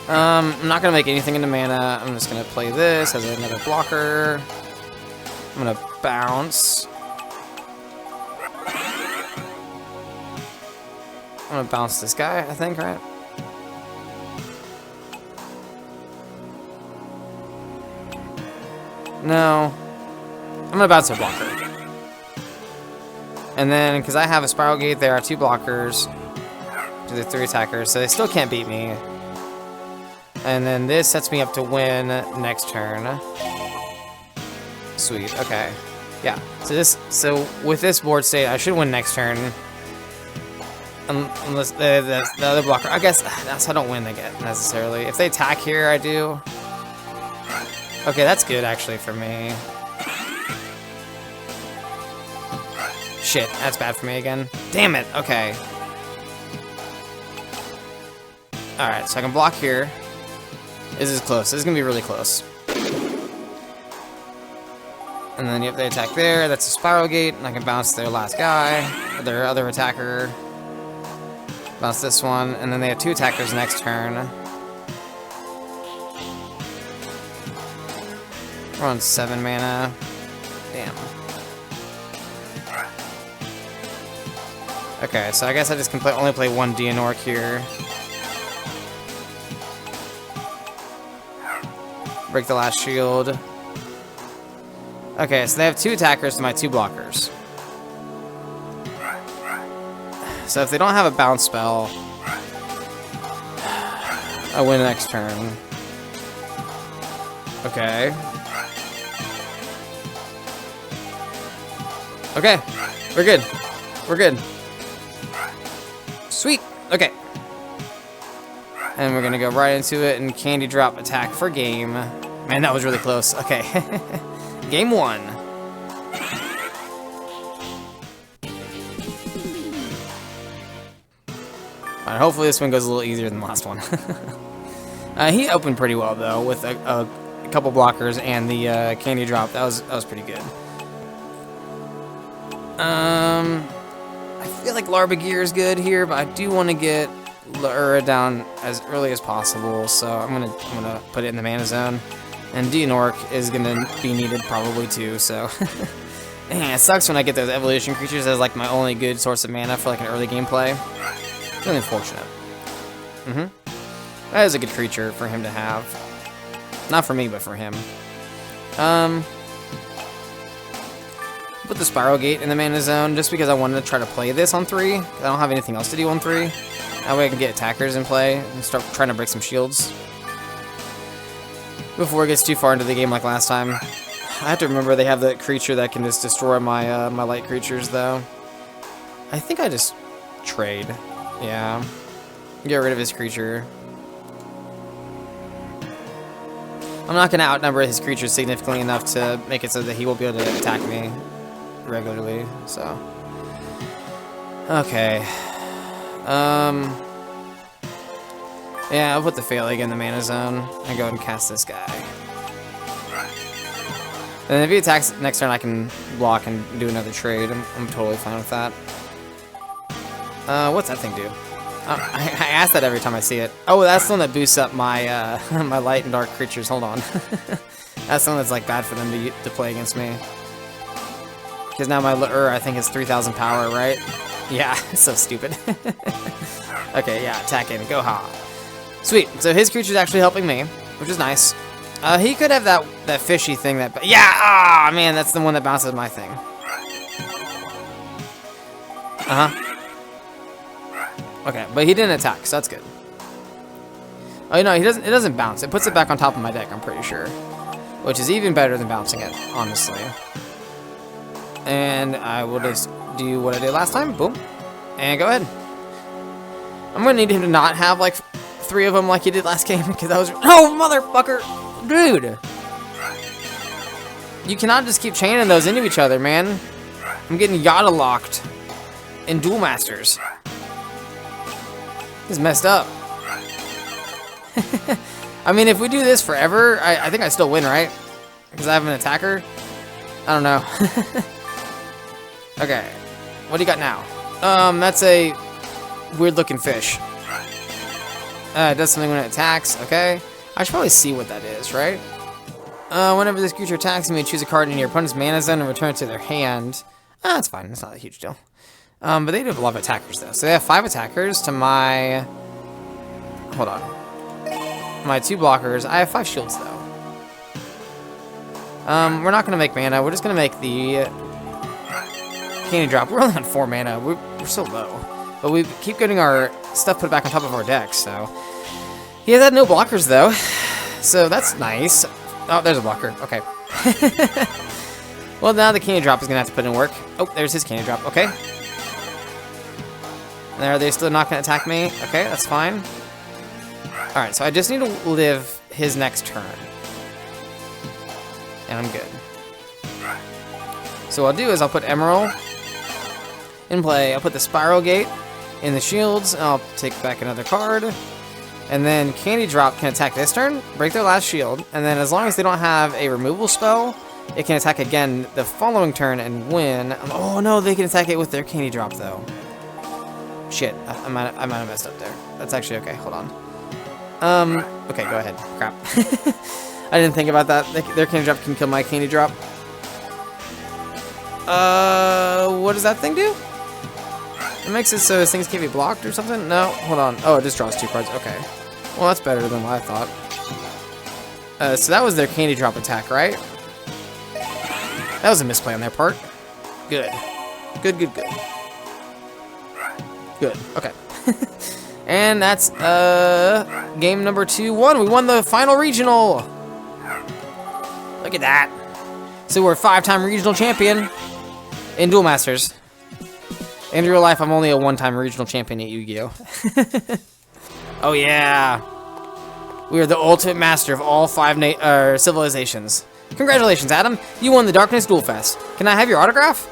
I'm not gonna make anything into mana. I'm just gonna play this as another blocker. I'm gonna bounce. I'm gonna bounce this guy, I think, right? No. I'm gonna bounce a blocker. And then, because I have a Spiral Gate, there are 2 blockers. To the 3 attackers, so they still can't beat me. And then this sets me up to win next turn. Sweet, okay. Yeah, so with this board state, I should win next turn. Unless the other blocker, I guess that's how I don't win again, necessarily. If they attack here, I do. Okay, that's good, actually, for me. Shit, that's bad for me again. Damn it, okay. Alright, so I can block here. This is close. This is going to be really close. And then, yep, they attack there. That's a Spiral Gate, and I can bounce their last guy, or their other attacker. Bounce this one, and then they have 2 attackers next turn. We're on 7 mana. Damn. Okay, so I guess I just can only play 1 D-Nork here. Break the last shield. Okay, so they have 2 attackers to my 2 blockers. So if they don't have a bounce spell, I win next turn. Okay. Okay, we're good. We're good. Sweet. Okay. And we're gonna go right into it and candy drop attack for game. Man, that was really close. Okay. Game 1. Alright, hopefully this one goes a little easier than the last one. He opened pretty well though, with a couple blockers and the candy drop. That was pretty good. I feel like Larbagear is good here, but I do want to get Lura down as early as possible, so I'm gonna put it in the mana zone. And Deonork is gonna be needed probably too, so man, it sucks when I get those evolution creatures as like my only good source of mana for like an early gameplay. It's really unfortunate. That is a good creature for him to have. Not for me, but for him. Put the Spiral Gate in the mana zone just because I wanted to try to play this on 3. I don't have anything else to do on 3. That way I can get attackers in play and start trying to break some shields before it gets too far into the game like last time. I have to remember they have the creature that can just destroy my my light creatures though. I think I just trade. Yeah. Get rid of his creature. I'm not going to outnumber his creatures significantly enough to make it so that he will be able to attack me regularly, so. Okay. Yeah, I'll put the Failing in the mana zone and go ahead and cast this guy. And if he attacks next turn, I can block and do another trade. I'm totally fine with that. What's that thing do? I ask that every time I see it. Oh, that's the one that boosts up my my light and dark creatures. Hold on. That's the one that's like bad for them to play against me. Because now my Lure, I think, is 3,000 power, right? Yeah, so stupid. Okay, yeah, attack in. Go ha. Sweet. So his creature's actually helping me, which is nice. He could have that fishy thing that... Yeah! Ah, man, that's the one that bounces my thing. Okay, but he didn't attack, so that's good. Oh, no, he doesn't. It doesn't bounce. It puts it back on top of my deck, I'm pretty sure. Which is even better than bouncing it, honestly. And I will just do what I did last time. Boom. And go ahead. I'm going to need him to not have, like, 3 of them like he did last game, because that was... Oh, motherfucker! Dude! You cannot just keep chaining those into each other, man. I'm getting Yada locked in Duel Masters. This is messed up. I mean, if we do this forever, I think I still win, right? Because I have an attacker? I don't know. Okay. What do you got now? That's a weird-looking fish. It does something when it attacks. Okay. I should probably see what that is, right? Whenever this creature attacks, you may choose a card in your opponent's mana zone and return it to their hand. That's fine. That's not a huge deal. But they do have a lot of attackers, though. So they have 5 attackers to my... Hold on. My 2 blockers. I have 5 shields, though. We're not going to make mana. We're just going to make the candy drop. We're only on 4 mana. We're so low. But we keep getting our stuff put back on top of our deck, so... He has had no blockers, though. So that's nice. Oh, there's a blocker. Okay. Well, now the candy drop is going to have to put in work. Oh, there's his candy drop. Okay. Are they still not going to attack me? Okay, that's fine. Alright, so I just need to live his next turn. And I'm good. So what I'll do is I'll put Emerald in play. I'll put the Spiral Gate in the shields. And I'll take back another card. And then Candy Drop can attack this turn, break their last shield. And then as long as they don't have a removal spell, it can attack again the following turn and win. Oh no, they can attack it with their Candy Drop though. Shit, I might have messed up there. That's actually okay, hold on. Okay, go ahead. Crap. I didn't think about that. Their candy drop can kill my candy drop. What does that thing do? It makes it so things can't be blocked or something? No, hold on. Oh, it just draws 2 cards. Okay. Well, that's better than what I thought. So that was their candy drop attack, right? That was a misplay on their part. Good. Good, good, good. Good, okay. And that's game number 2-1. We won the final regional. Look at that. So we're a 5-time regional champion in Duel Masters. In real life, I'm only a 1-time regional champion at Yu-Gi-Oh! Oh yeah. We are the ultimate master of all 5 civilizations. Congratulations, Adam. You won the Darkness Duel Fest. Can I have your autograph?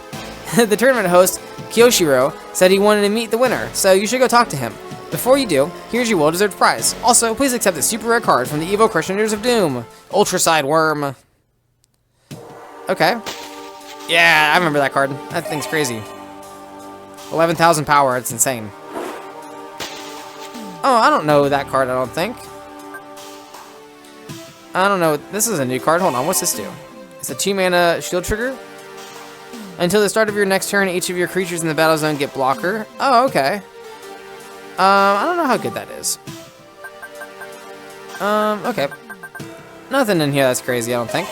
The tournament host, Kyoshiro, said he wanted to meet the winner, so you should go talk to him. Before you do, here's your well-deserved prize. Also, please accept this super rare card from the Evo Crushers of Doom. Ultraside Worm. Okay. Yeah, I remember that card. That thing's crazy. 11,000 power, it's insane. Oh, I don't know that card, I don't think. I don't know. This is a new card. Hold on, what's this do? It's a 2-mana shield trigger. Until the start of your next turn, each of your creatures in the battle zone get blocker. Oh, okay. I don't know how good that is. Okay. Nothing in here that's crazy, I don't think.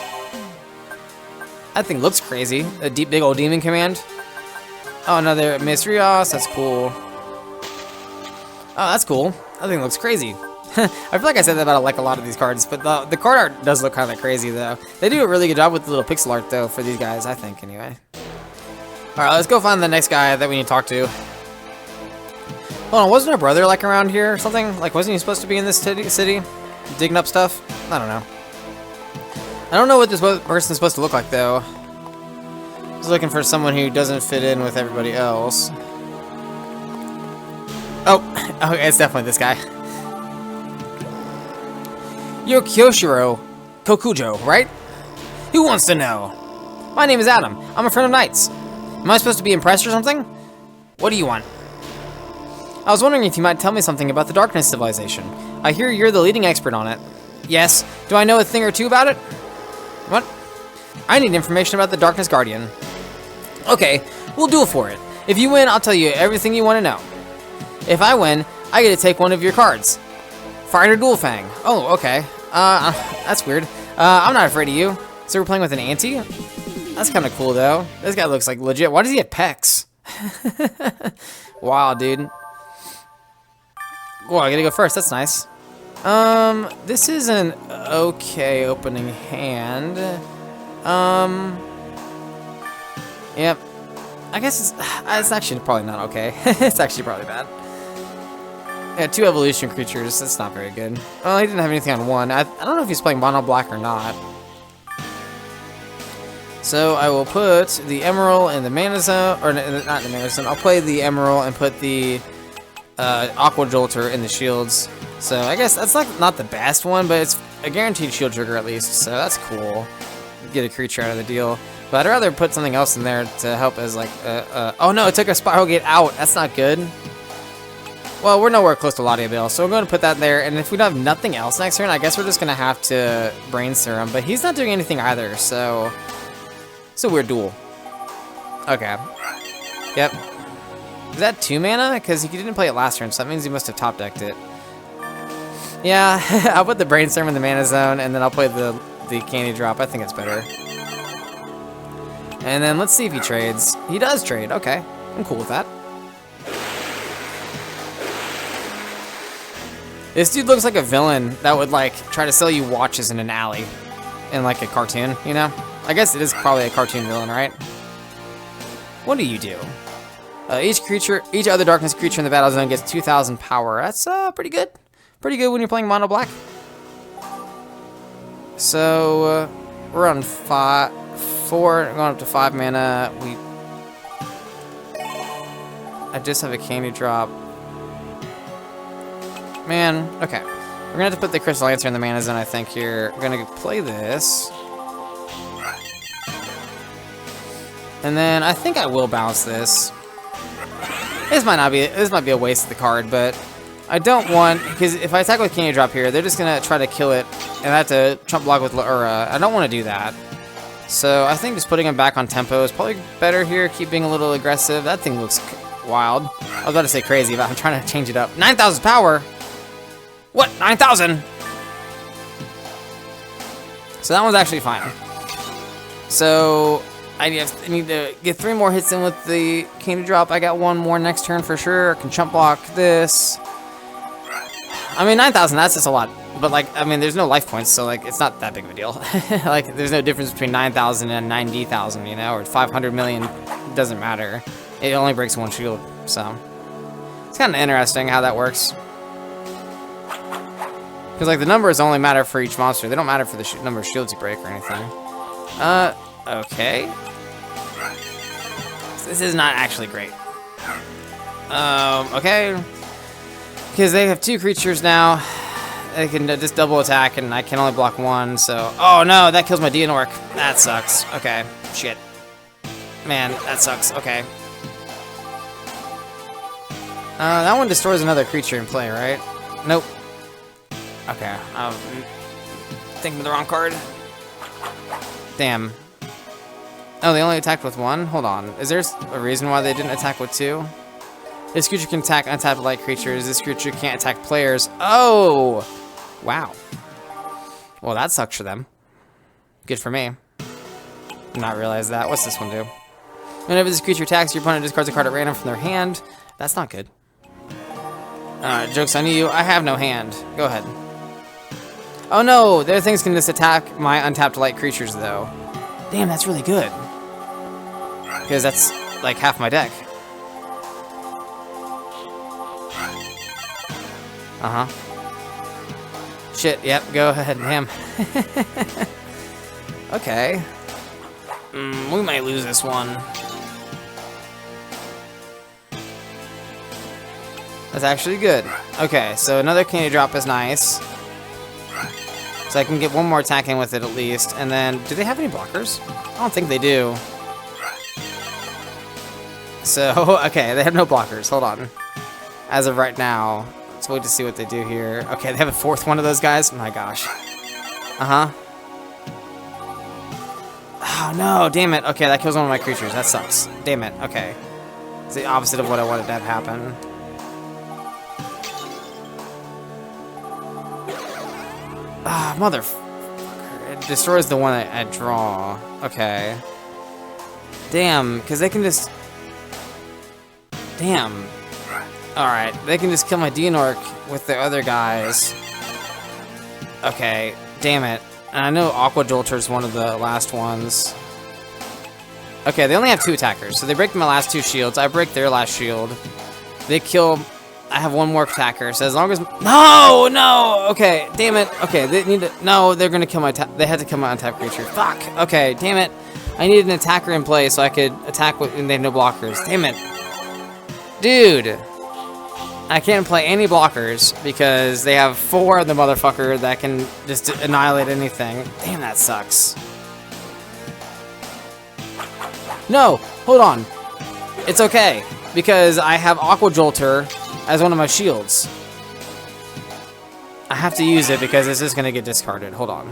That thing looks crazy. A deep, big old demon command. Oh, another Misrios. That's cool. Oh, that's cool. That thing looks crazy. I feel like I said that about like a lot of these cards, but the card art does look kind of crazy, though. They do a really good job with the little pixel art, though, for these guys, I think, anyway. Alright, let's go find the next guy that we need to talk to. Hold on, wasn't our brother, like, around here or something? Like, wasn't he supposed to be in this city? Digging up stuff? I don't know. I don't know what this person's supposed to look like, though. I was looking for someone who doesn't fit in with everybody else. Oh, okay, it's definitely this guy. You're Kyoshiro Kokujo, right? Who wants to know? My name is Adam. I'm a friend of Knight's. Am I supposed to be impressed or something? What do you want? I was wondering if you might tell me something about the Darkness Civilization. I hear you're the leading expert on it. Yes. Do I know a thing or two about it? What? I need information about the Darkness Guardian. Okay, we'll duel for it. If you win, I'll tell you everything you want to know. If I win, I get to take one of your cards. Fighter Dual Fang. Oh, okay. That's weird. I'm not afraid of you. So we're playing with an ante? That's kind of cool, though. This guy looks like legit. Why does he have pecs? Wow, dude. Whoa, I gotta go first. That's nice. This is an okay opening hand. Yep. I guess it's actually probably not okay. It's actually probably bad. Yeah, 2 evolution creatures. That's not very good. Well, he didn't have anything on 1. I don't know if he's playing mono black or not. So I will put the Emerald in the mana zone, or not the mana zone. I'll play the Emerald and put the Aqua Jolter in the shields. So I guess that's like not the best one, but it's a guaranteed shield trigger at least. So that's cool. Get a creature out of the deal. But I'd rather put something else in there to help as like oh no, it took a Spiral Gate out. That's not good. Well, we're nowhere close to Ladia Bill, so we're going to put that there. And if we don't have nothing else next turn, I guess we're just going to have to Brain Serum. But he's not doing anything either, so it's a weird duel. Okay. Yep. Is that 2 mana? Because he didn't play it last turn, so that means he must have top decked it. Yeah, I'll put the Brain Serum in the mana zone, and then I'll play the Candy Drop. I think it's better. And then let's see if he trades. He does trade. Okay. I'm cool with that. This dude looks like a villain that would, like, try to sell you watches in an alley. In, like, a cartoon, you know? I guess it is probably a cartoon villain, right? What do you do? Each other darkness creature in the battle zone gets 2,000 power. That's, pretty good. Pretty good when you're playing mono black. So, we're on 4, going up to 5 mana. I just have a candy drop. Man, okay. We're gonna have to put the Crystal Lancer in the mana zone, I think, here. We're gonna play this. And then I think I will bounce this. This might be a waste of the card, but I don't want, because if I attack with Candy Drop here, they're just gonna try to kill it, and I have to chump block with Laura. I don't want to do that. So I think just putting him back on tempo is probably better here. Keep being a little aggressive. That thing looks wild. I was about to say crazy, but I'm trying to change it up. 9,000 power. What? 9,000? So that one's actually fine. So I need to get 3 more hits in with the candy drop. I got 1 more next turn for sure. I can chump block this. I mean, 9,000, that's just a lot. But, like, I mean, there's no life points, so, like, it's not that big of a deal. Like, there's no difference between 9,000 and 90,000, you know, or 500 million. It doesn't matter. It only breaks 1 shield, so. It's kind of interesting how that works. Because, like, the numbers only matter for each monster. They don't matter for the number of shields you break or anything. Okay. This is not actually great. Okay. Because they have 2 creatures now. They can just double attack, and I can only block 1, so... Oh, no, that kills my Dianork. That sucks. Okay. Shit. Man, that sucks. Okay. That one destroys another creature in play, right? Nope. Okay. Thinking of the wrong card. Damn. Oh, they only attacked with 1? Hold on. Is there a reason why they didn't attack with 2? This creature can attack untapped light creatures. This creature can't attack players. Oh! Wow. Well, that sucks for them. Good for me. Did not realize that. What's this one do? Whenever this creature attacks, your opponent discards a card at random from their hand. That's not good. Joke's on you. I have no hand. Go ahead. Oh no! Their things can just attack my untapped light creatures, though. Damn, that's really good. Because that's, like, half my deck. Uh-huh. Shit, yep, go ahead, damn. Okay. We might lose this one. That's actually good. Okay, so another candy drop is nice. So I can get 1 more attack in with it at least. And then, do they have any blockers? I don't think they do. So, okay, they have no blockers. Hold on. As of right now, let's wait to see what they do here. Okay, they have a 4th one of those guys? My gosh. Uh-huh. Oh, no, damn it. Okay, that kills one of my creatures. That sucks. Damn it. Okay. It's the opposite of what I wanted to have happen. Ah, motherfucker. It destroys the one I draw. Okay. Damn, because they can just... Damn. Alright, they can just kill my Dianork with the other guys. Okay, damn it. And I know Aqua Jolter is one of the last ones. Okay, they only have 2 attackers, so they break my last 2 shields. I break their last shield. They kill... I have 1 more attacker, so as long as... No! No! Okay, damn it. Okay, they need to... No, they're gonna kill my... They had to kill my untapped creature. Fuck! Okay, damn it. I needed an attacker in play so I could attack with... And they have no blockers. Damn it. Dude! I can't play any blockers because they have 4 of the motherfucker that can just annihilate anything. Damn, that sucks. No! Hold on. It's okay, because I have Aqua Jolter as one of my shields. I have to use it because it's just going to get discarded. Hold on.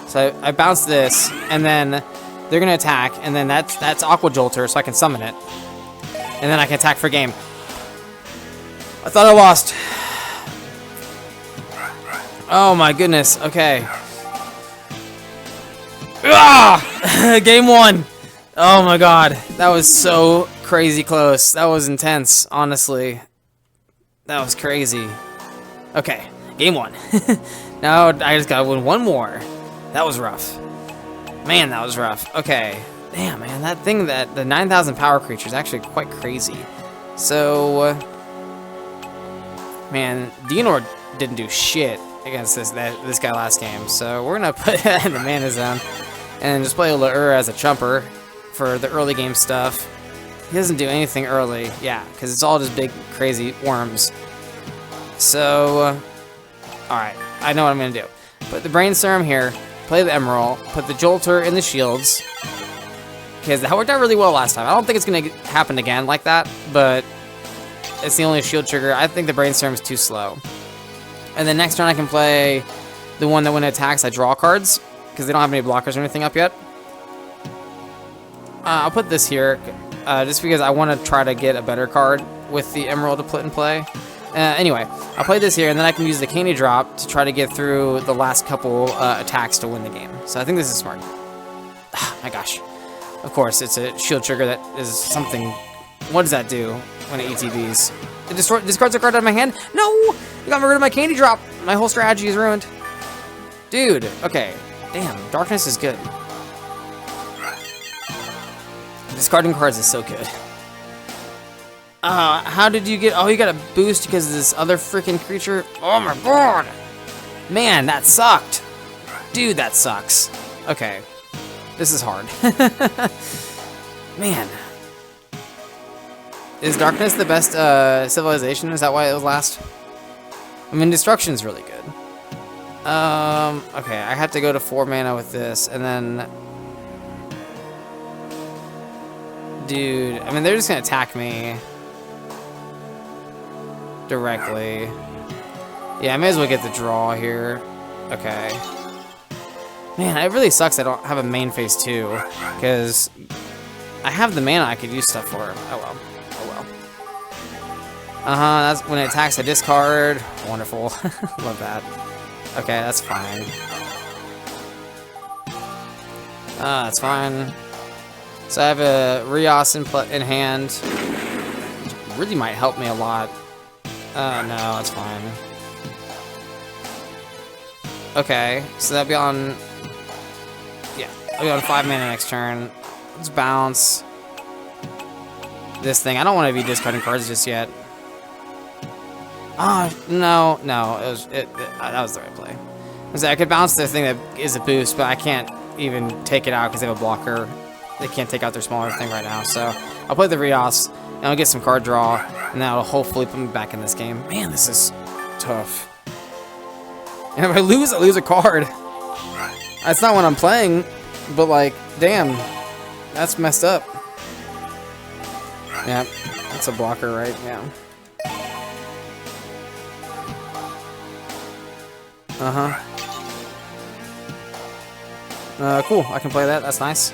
So I bounce this, and then they're going to attack, and then that's Aqua Jolter, so I can summon it. And then I can attack for game. I thought I lost. Oh my goodness. Okay. Ah! Game 1. Oh my god. That was so crazy close. That was intense, honestly. That was crazy. Okay. Game 1. Now I just gotta win 1 more. That was rough. Man, that was rough. Okay. Damn, man, that thing, the 9,000 power creature is actually quite crazy. So, man, Dianor didn't do shit against this guy last game. So we're gonna put that in the mana zone and just play Lur as a chumper for the early game stuff. He doesn't do anything early, yeah, because it's all just big, crazy worms. So, all right, I know what I'm gonna do. Put the Brainstorm here, play the Emerald, put the Jolter in the shields. Because that worked out really well last time. I don't think it's going to happen again like that, but it's the only shield trigger. I think the Brainstorm is too slow. And then next turn I can play the one that when it attacks I draw cards, because they don't have any blockers or anything up yet. I'll put this here, just because I want to try to get a better card with the Emerald to put in play. Anyway, I'll play this here, and then I can use the candy drop to try to get through the last couple attacks to win the game. So I think this is smart. My gosh. Of course, it's a shield trigger that is something... What does that do when it ETBs? It discards a card out of my hand? No! You got rid of my candy drop! My whole strategy is ruined. Dude, okay. Damn, darkness is good. Discarding cards is so good. How did you get... Oh, you got a boost because of this other freaking creature? Oh my god! Man, that sucked. Dude, that sucks. Okay. This is hard. Man. Is darkness the best civilization? Is that why it was last? I mean, destruction's really good. Okay, I have to go to 4 mana with this, and then... Dude, I mean, they're just gonna attack me directly. Yeah, I may as well get the draw here. Okay. Man, it really sucks I don't have a main phase 2, because I have the mana I could use stuff for. Oh well. Oh well. That's when it attacks a discard. Wonderful. Love that. Okay, that's fine. That's fine. So I have a Rios in hand. Which really might help me a lot. No, that's fine. Okay, so that'll be on... Yeah, I'll be on 5 mana next turn. Let's bounce this thing. I don't want to be discarding cards just yet. Oh, no, that was the right play. I could bounce the thing that is a boost, but I can't even take it out because they have a blocker. They can't take out their smaller thing right now, so I'll play the Rios, and I'll get some card draw, and that'll hopefully put me back in this game. Man, this is tough. And if I lose a card. That's not what I'm playing, but like, damn, that's messed up. Yeah, that's a blocker, right? Yeah. Cool. I can play that. That's nice.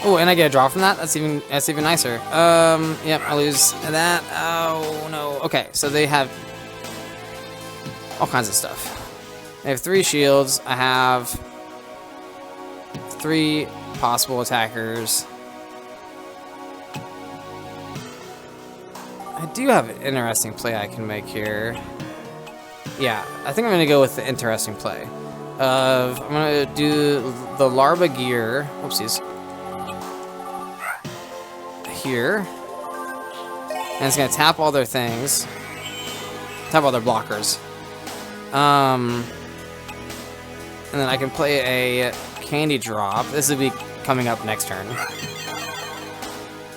Oh, and I get a draw from that. That's even nicer. Yep, I lose that. Oh no. Okay, so they have all kinds of stuff. They have 3 shields. I have 3 possible attackers. I do have an interesting play I can make here. Yeah, I think I'm gonna go with the interesting play. I'm gonna do the Larva Gear. Oopsies. Here. And it's gonna tap all their things. Tap all their blockers. And then I can play a candy drop. This will be coming up next turn.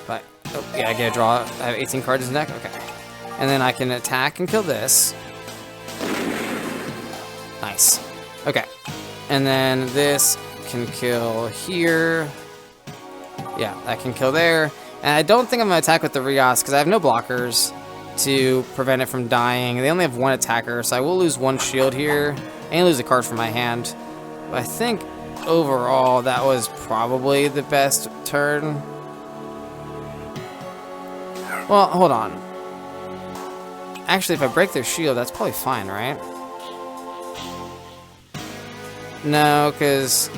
But, oh, yeah, I get a draw. I have 18 cards in the deck? Okay. And then I can attack and kill this. Nice. Okay. And then this can kill here. Yeah, that can kill there. And I don't think I'm going to attack with the Rios because I have no blockers to prevent it from dying. They only have 1 attacker, so I will lose 1 shield here and lose a card from my hand. But I think overall that was probably the best turn. Well, hold on. Actually, if I break their shield, that's probably fine, right? No, because...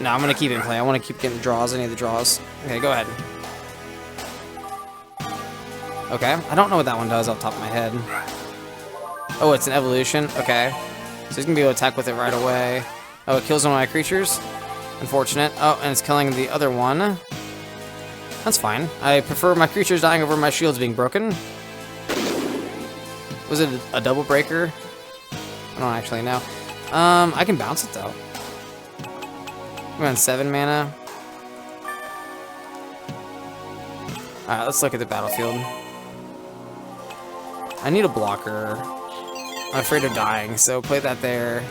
No, I'm going to keep it in play. I want to keep getting draws. I need the draws. Okay, go ahead. Okay, I don't know what that one does off the top of my head. Oh, it's an evolution? Okay. So he's going to be able to attack with it right away. Oh, it kills one of my creatures? Unfortunate. Oh, and it's killing the other one. That's fine. I prefer my creatures dying over my shields being broken. Was it a double breaker? I don't actually know. I can bounce it though. We're on 7 mana. Alright, let's look at the battlefield. I need a blocker. I'm afraid of dying, so play that there.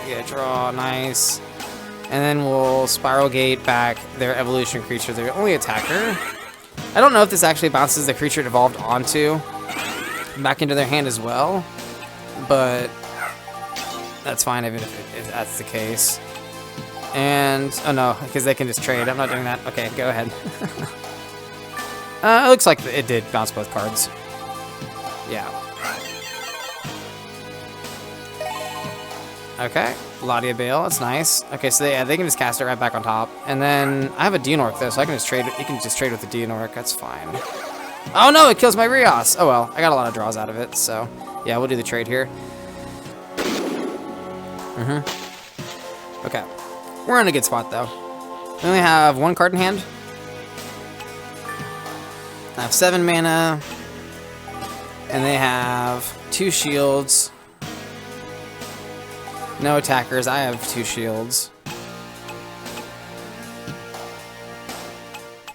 Get a draw, nice. And then we'll Spiral Gate back their evolution creature, their only attacker. I don't know if this actually bounces the creature it evolved onto back into their hand as well, but that's fine even if that's the case. And, oh no, because they can just trade. I'm not doing that. Okay, go ahead. It looks like it did bounce both cards. Yeah. Okay. Ladia Bale, that's nice. Okay, so they can just cast it right back on top. And then I have a Deonork though, so I can just trade. You can just trade with the Deonork. That's fine. Oh no, it kills my Rios. Oh well, I got a lot of draws out of it, so yeah, we'll do the trade here. Okay, we're in a good spot though. We only have 1 card in hand. I have 7 mana, and they have 2 shields. No attackers. I have 2 shields.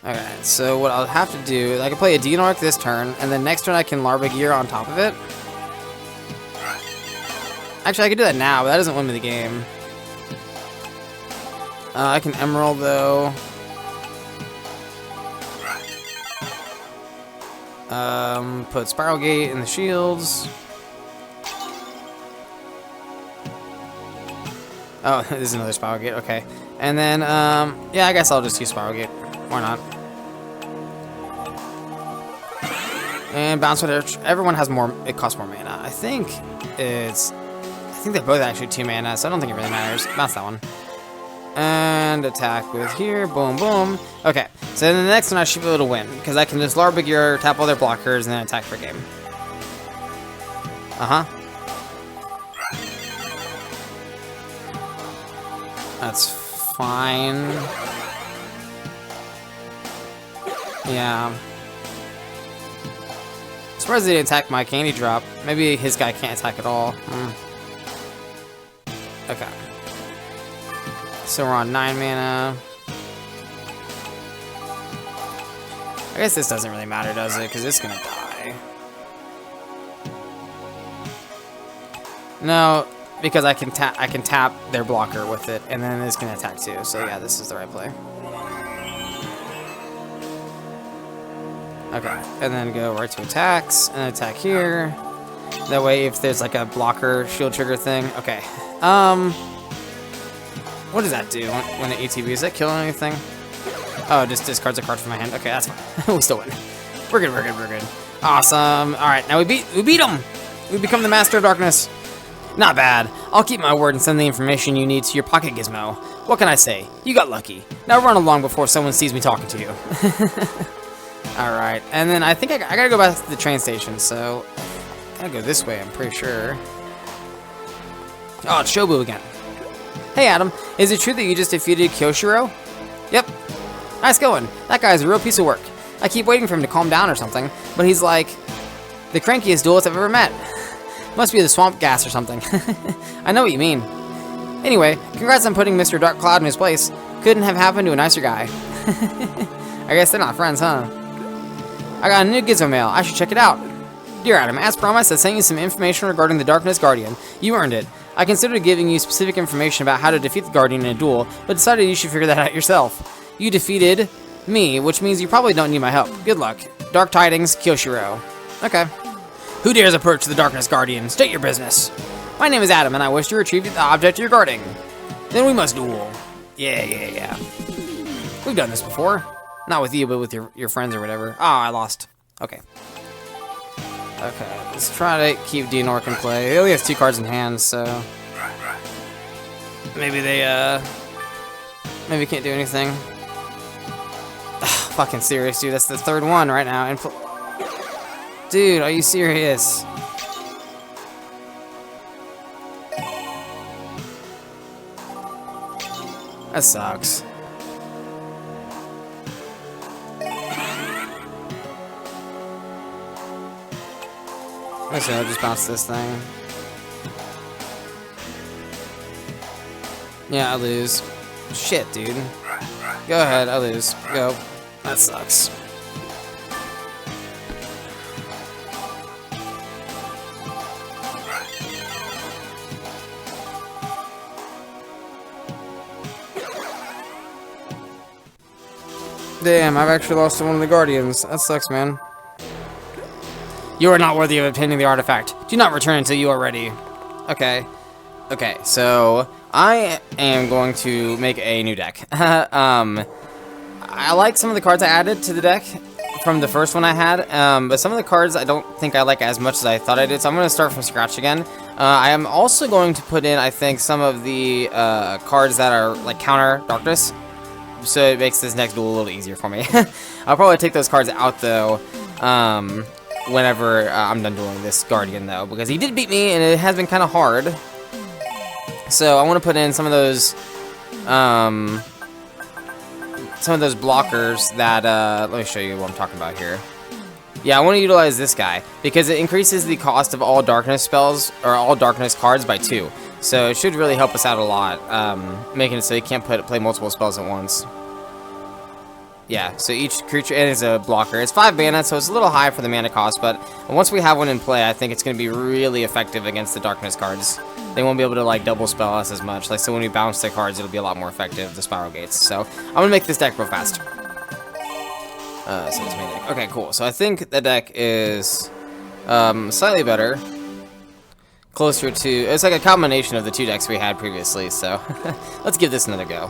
Alright, so what I'll have to do is I can play a Deonork this turn, and then next turn I can Larbagear on top of it. Actually, I could do that now, but that doesn't win me the game. I can Emerald, though. Put Spiral Gate in the shields. Oh, this is another Spiral Gate, okay. And then, yeah, I guess I'll just use Spiral Gate. Why not? And bounce with everyone has more, it costs more mana. I think they're both actually 2 mana, so I don't think it really matters. Bounce that one. And attack with here, boom, boom. Okay, so then the next one I should be able to win, because I can just Larbagear, tap all their blockers, and then attack for game. That's fine. Yeah. Surprised they didn't attack my candy drop. Maybe his guy can't attack at all. Okay. So we're on 9 mana. I guess this doesn't really matter, does it? Because it's gonna die. No, because I can tap their blocker with it, and then it's gonna attack too. So yeah, this is the right play. Okay, and then go right to attacks, and attack here. That way, if there's like a blocker shield trigger thing. Okay. What does that do when it ATB? Is that killing anything? Oh, it just discards a card from my hand. Okay, that's fine. We still win. We're good, we're good, we're good. Awesome. Alright, now we beat him! We become the Master of Darkness. Not bad. I'll keep my word and send the information you need to your pocket gizmo. What can I say? You got lucky. Now run along before someone sees me talking to you. Alright, and then I think I gotta go back to the train station, so I gotta go this way, I'm pretty sure. Oh, it's Shobu again. Hey Adam, is it true that you just defeated Kyoshiro? Yep. Nice going. That guy's a real piece of work. I keep waiting for him to calm down or something, but he's like the crankiest duelist I've ever met. Must be the swamp gas or something. I know what you mean. Anyway, congrats on putting Mr. Dark Cloud in his place. Couldn't have happened to a nicer guy. I guess they're not friends, huh? I got a new gizmo mail. I should check it out. Dear Adam, as promised, I sent you some information regarding the Darkness Guardian. You earned it. I considered giving you specific information about how to defeat the Guardian in a duel, but decided you should figure that out yourself. You defeated me, which means you probably don't need my help. Good luck. Dark Tidings, Kyoshiro. Okay. Who dares approach the Darkness Guardian? State your business. My name is Adam, and I wish to retrieve the object you're guarding. Then we must duel. Yeah. We've done this before. Not with you, but with your friends or whatever. Oh, I lost. Okay. Okay, let's try to keep Deonork in play. He only has 2 cards in hand, so maybe they maybe can't do anything. Ugh, fucking serious, dude. That's the 3rd one right now. And dude, are you serious? That sucks. Actually, I'll just bounce this thing. Yeah, I lose. Shit, dude. Go ahead, I lose. Go. That sucks. Damn, I've actually lost to one of the Guardians. That sucks, man. You are not worthy of obtaining the artifact. Do not return until you are ready. Okay. Okay, so I am going to make a new deck. I like some of the cards I added to the deck from the first one I had, but some of the cards I don't think I like as much as I thought I did, so I'm going to start from scratch again. I am also going to put in, I think, some of the cards that are like counter darkness, so it makes this next duel a little easier for me. I'll probably take those cards out though, whenever I'm done dueling this Guardian though, because he did beat me and it has been kind of hard. So I want to put in some of those blockers that, let me show you what I'm talking about here. Yeah, I want to utilize this guy, because it increases the cost of all darkness spells, or all darkness cards by 2. So it should really help us out a lot, making it so you can't play multiple spells at once. Yeah, so each creature is a blocker. It's 5 mana, so it's a little high for the mana cost, but once we have one in play, I think it's going to be really effective against the darkness cards. They won't be able to like double spell us as much. Like, so when we bounce the cards, it'll be a lot more effective, the Spiral Gates. So I'm gonna make this deck real fast. So it's main deck. Okay, cool. So I think the deck is slightly better, closer to. It's like a combination of the 2 decks we had previously. So let's give this another go.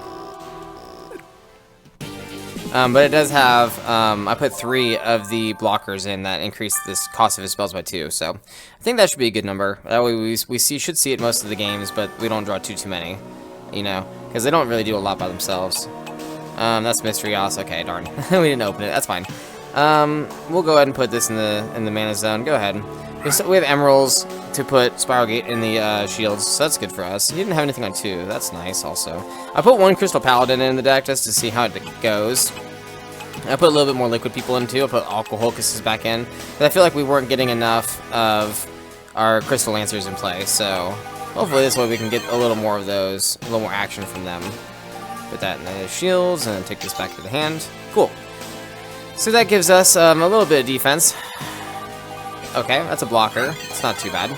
But it does have, I put 3 of the blockers in that increase this cost of his spells by 2, so I think that should be a good number. That way we should see it most of the games, but we don't draw too many, you know, because they don't really do a lot by themselves. That's Mystery Os. Okay, darn. We didn't open it. That's fine. We'll go ahead and put this in the mana zone. Go ahead. We have Emeralds to put Spiral Gate in the shields, so that's good for us. He didn't have anything on 2. That's nice, also. I put 1 Crystal Paladin in the deck just to see how it goes. I put a little bit more Liquid people in, too. I put Alcoholcus back in. But I feel like we weren't getting enough of our Crystal Lancers in play, so hopefully this way we can get a little more of those, a little more action from them. Put that in the shields, and then take this back to the hand. Cool. So that gives us a little bit of defense. Okay, that's a blocker. It's not too bad.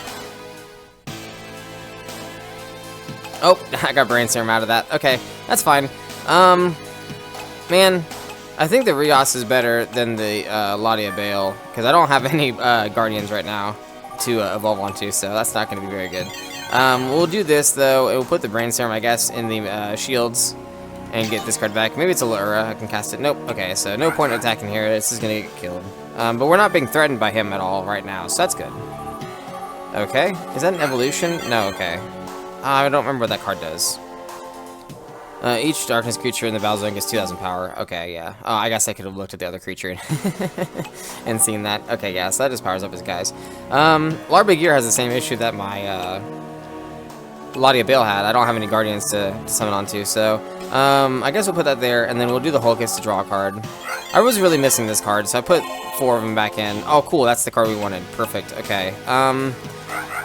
Oh, I got Brain Serum out of that. Okay, that's fine. Man, I think the Rios is better than the Ladia Bale, because I don't have any Guardians right now to evolve onto, so that's not going to be very good. We'll do this, though. It will put the Brain Serum, I guess, in the shields and get this card back. Maybe it's a Lura. I can cast it. Nope. Okay, so no point in attacking here. This is going to get killed. But we're not being threatened by him at all right now, so that's good. Okay. Is that an evolution? No, okay. I don't remember what that card does. Each darkness creature in the battle zone gets 2,000 power. Okay, yeah. Oh, I guess I could have looked at the other creature and seen that. Okay, yeah, so that just powers up his guys. Larby Gear has the same issue that my Ladia Bale had. I don't have any Guardians to summon onto, so I guess we'll put that there, and then we'll do the Holkis to draw a card. I was really missing this card, so I put 4 of them back in. Oh, cool, that's the card we wanted. Perfect, okay.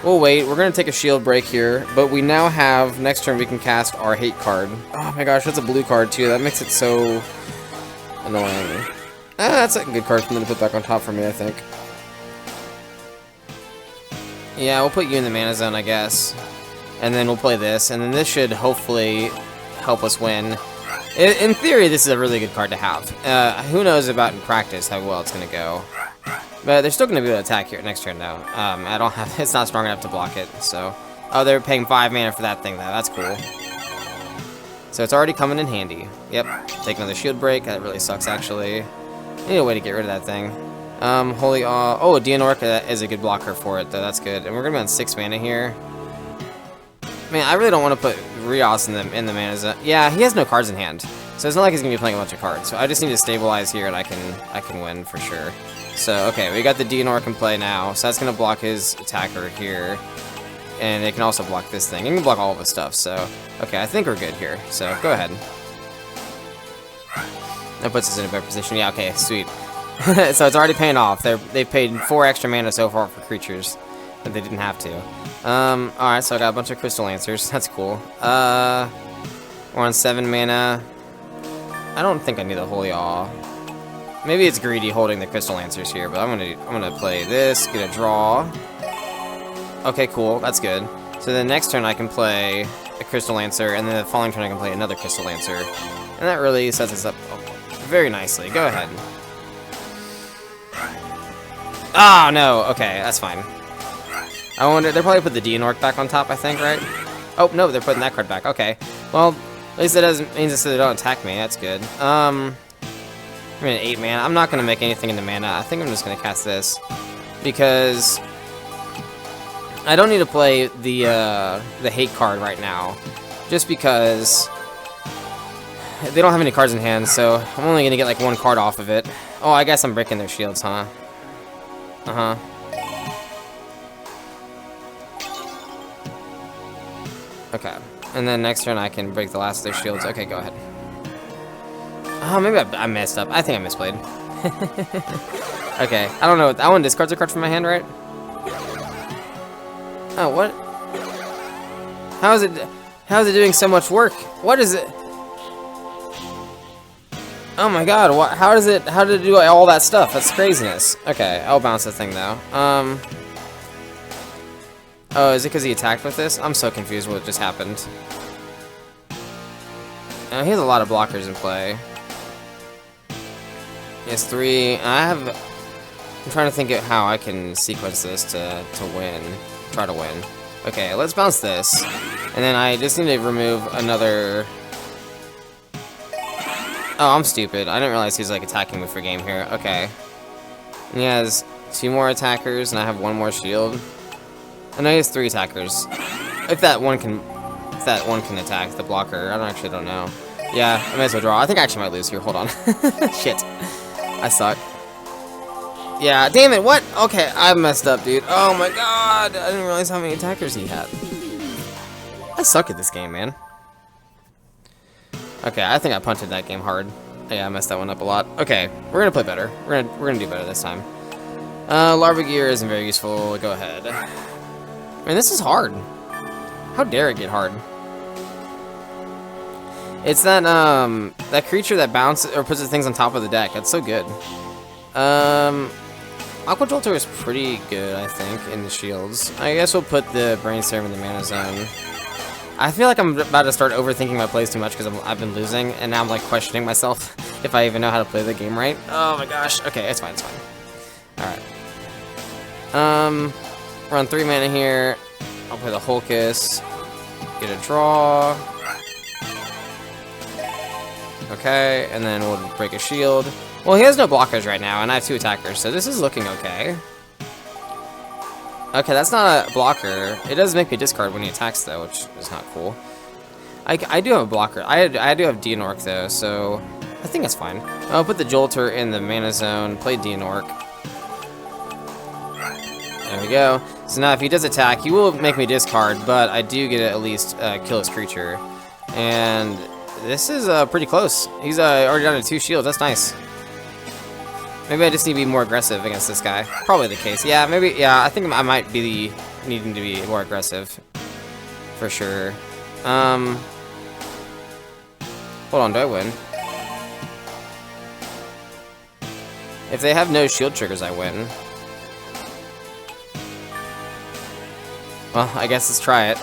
We'll wait. We're going to take a shield break here, but we now have, next turn we can cast our hate card. Oh my gosh, that's a blue card too. That makes it so annoying. That's a good card for them to put back on top for me, I think. Yeah, we'll put you in the mana zone, I guess. And then we'll play this, and then this should hopefully help us win. In theory, this is a really good card to have. Who knows about in practice how well it's going to go. But they're still going to be able to attack here next turn, though. I don't have. It's not strong enough to block it, so. Oh, they're paying 5 mana for that thing, though. That's cool. So it's already coming in handy. Yep. Take another shield break. That really sucks, actually. Need a way to get rid of that thing. Holy Awe. Oh, Dianorca is a good blocker for it, though. That's good. And we're going to be on 6 mana here. Man, I really don't want to put Rios in the mana zone. Yeah, he has no cards in hand, so it's not like he's gonna be playing a bunch of cards. So I just need to stabilize here, and I can win for sure. So okay, we got the Dianorca in play now, so that's gonna block his attacker here, and it can also block this thing. It can block all of his stuff. So okay, I think we're good here. So go ahead. That puts us in a better position. Yeah, okay, sweet. So it's already paying off. They've paid 4 extra mana so far for creatures that they didn't have to. Alright, so I got a bunch of Crystal Lancers. That's cool. We're on 7 mana. I don't think I need a Holy Awe. Maybe it's greedy holding the Crystal Lancers here, but I'm gonna play this, get a draw. Okay, cool. That's good. So the next turn I can play a Crystal Lancer, and then the following turn I can play another Crystal Lancer. And that really sets us up very nicely. Go ahead. Ah, no. Okay, that's fine. I wonder, they probably put the Dianorca back on top, I think, right? Oh, no, they're putting that card back. Okay. Well, at least that doesn't mean that they don't attack me. That's good. I'm at 8 mana. I'm not gonna make anything into mana. I think I'm just gonna cast this because I don't need to play the hate card right now, just because they don't have any cards in hand. So I'm only gonna get like 1 card off of it. Oh, I guess I'm breaking their shields, huh? Uh-huh. Okay. And then next turn I can break the last of their shields. Okay, go ahead. Oh, maybe I messed up. I think I misplayed. Okay, I don't know. That one discards a card from my hand, right? Oh, what? How is it doing so much work? What is it? Oh my god, what, how did it do all that stuff? That's craziness. Okay, I'll bounce the thing though. Oh, is it because he attacked with this? I'm so confused what just happened. He has a lot of blockers in play. He has 3. I'm trying to think of how I can sequence this to win. Try to win. Okay, let's bounce this. And then I just need to remove another... Oh, I'm stupid. I didn't realize he was like attacking me for game here. Okay. And he has 2 more attackers, and I have 1 more shield. I know he has 3 attackers. If that one can attack the blocker, I actually don't know. Yeah, I might as well draw. I think I actually might lose here. Hold on. Shit. I suck. Yeah, damn it, what? Okay, I messed up, dude. Oh my god, I didn't realize how many attackers he had. I suck at this game, man. Okay, I think I punted that game hard. Yeah, I messed that one up a lot. Okay, we're gonna play better. We're gonna do better this time. Larva Gear isn't very useful. Go ahead. Man, this is hard. How dare it get hard? It's that that creature that bounces or puts the things on top of the deck. That's so good. Aqua Jolter is pretty good, I think, in the shields. I guess we'll put the Brainstorm in the mana zone. I feel like I'm about to start overthinking my plays too much because I've been losing, and now I'm like questioning myself if I even know how to play the game right. Oh my gosh. Okay, it's fine, it's fine. Alright. We're on 3 mana here. I'll play the Hulkus. Get a draw. Okay, and then we'll break a shield. Well, he has no blockers right now, and I have 2 attackers, so this is looking okay. Okay, that's not a blocker. It does make me discard when he attacks, though, which is not cool. I do have a blocker. I do have Dianork, though, so I think it's fine. I'll put the Jolter in the mana zone, play Dianork. There we go. So now if he does attack, he will make me discard, but I do get to at least kill his creature. And this is pretty close. He's already down to 2 shields. That's nice. Maybe I just need to be more aggressive against this guy. Probably the case. Yeah, maybe. Yeah, I think I might be needing to be more aggressive. For sure. Hold on, do I win? If they have no shield triggers, I win. Well, I guess let's try it.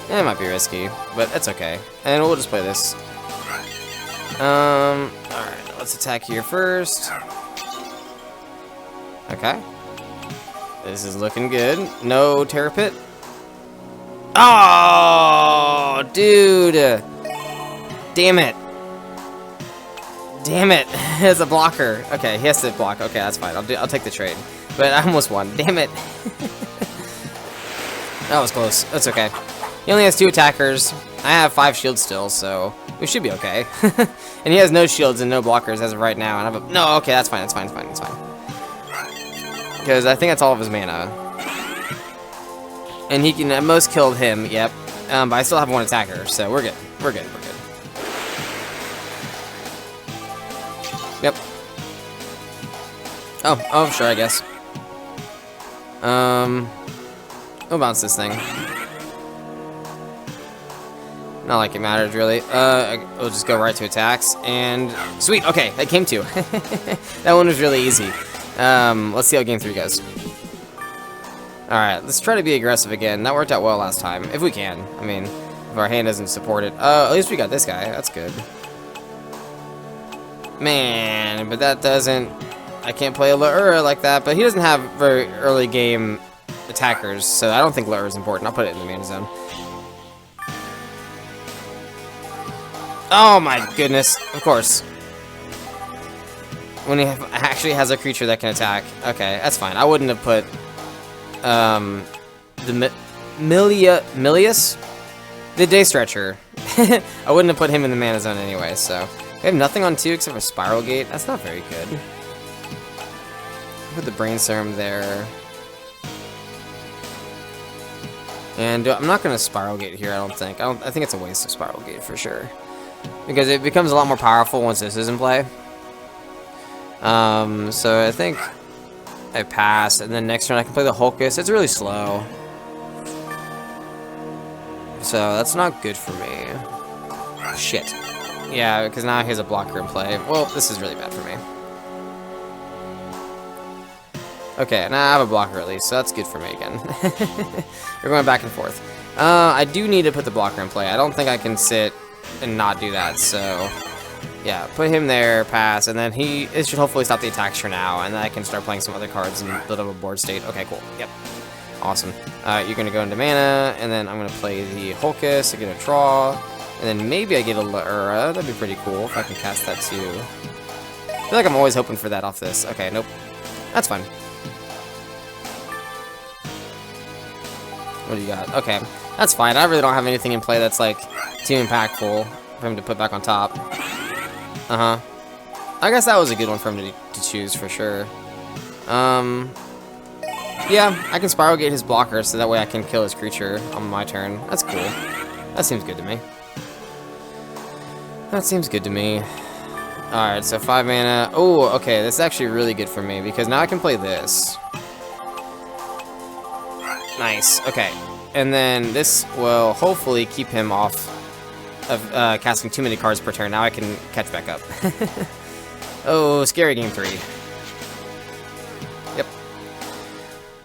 It might be risky, but that's okay. And we'll just play this. Alright, let's attack here first. Okay. This is looking good. No Terror Pit. Oh, dude! Damn it. Damn it. It's a blocker. Okay, he has to block. Okay, that's fine. I'll take the trade. But I almost won. Damn it. That was close. That's okay. He only has 2 attackers. I have 5 shields still, so we should be okay. And he has no shields and no blockers as of right now. And I have a... No, okay, that's fine. That's fine. That's fine. That's fine. Because I think that's all of his mana. And he can at most kill him. Yep. But I still have 1 attacker, so we're good. We're good. We're good. Yep. Oh, sure, I guess. We'll bounce this thing. Not like it matters, really. We'll just go right to attacks, and... Sweet, okay, that came to. That one was really easy. Let's see how game 3 goes. Alright, let's try to be aggressive again. That worked out well last time, if we can. I mean, if our hand doesn't support it. At least we got this guy, that's good. Man, but that doesn't... I can't play a Lure like that, but he doesn't have very early game attackers, so I don't think Lure is important. I'll put it in the mana zone. Oh my goodness. Of course. When he actually has a creature that can attack. Okay, that's fine. I wouldn't have put the Milius? The Day Stretcher. I wouldn't have put him in the mana zone anyway, so. We have nothing on 2 except for Spiral Gate. That's not very good. Put the Brain Serum there. And I'm not going to Spiral Gate here, I don't think. I think it's a waste of Spiral Gate for sure. Because it becomes a lot more powerful once this is in play. So I think I pass, and then next turn I can play the Hulkus. It's really slow. So that's not good for me. Shit. Yeah, because now he has a blocker in play. Well, this is really bad for me. Okay, now I have a blocker at least, so that's good for me again. We're going back and forth. I do need to put the blocker in play. I don't think I can sit and not do that, so yeah, put him there, pass, and then it should hopefully stop the attacks for now, and then I can start playing some other cards and build up a board state. Okay, cool. Yep. Awesome. You're going to go into mana, and then I'm going to play the Hulkus to get a draw, and then maybe I get a Laura. That'd be pretty cool if I can cast that too. I feel like I'm always hoping for that off this. Okay, nope. That's fine. What do you got? Okay, that's fine. I really don't have anything in play that's like too impactful for him to put back on top. I guess that was a good one for him to choose for sure. Yeah, I can Spiral Gate his blocker so that way I can kill his creature on my turn. That's cool. That seems good to me. That seems good to me. Alright, so 5 mana. Oh, okay, this is actually really good for me because now I can play this. Nice, okay. And then this will hopefully keep him off of casting too many cards per turn. Now I can catch back up. Oh, scary game 3. Yep.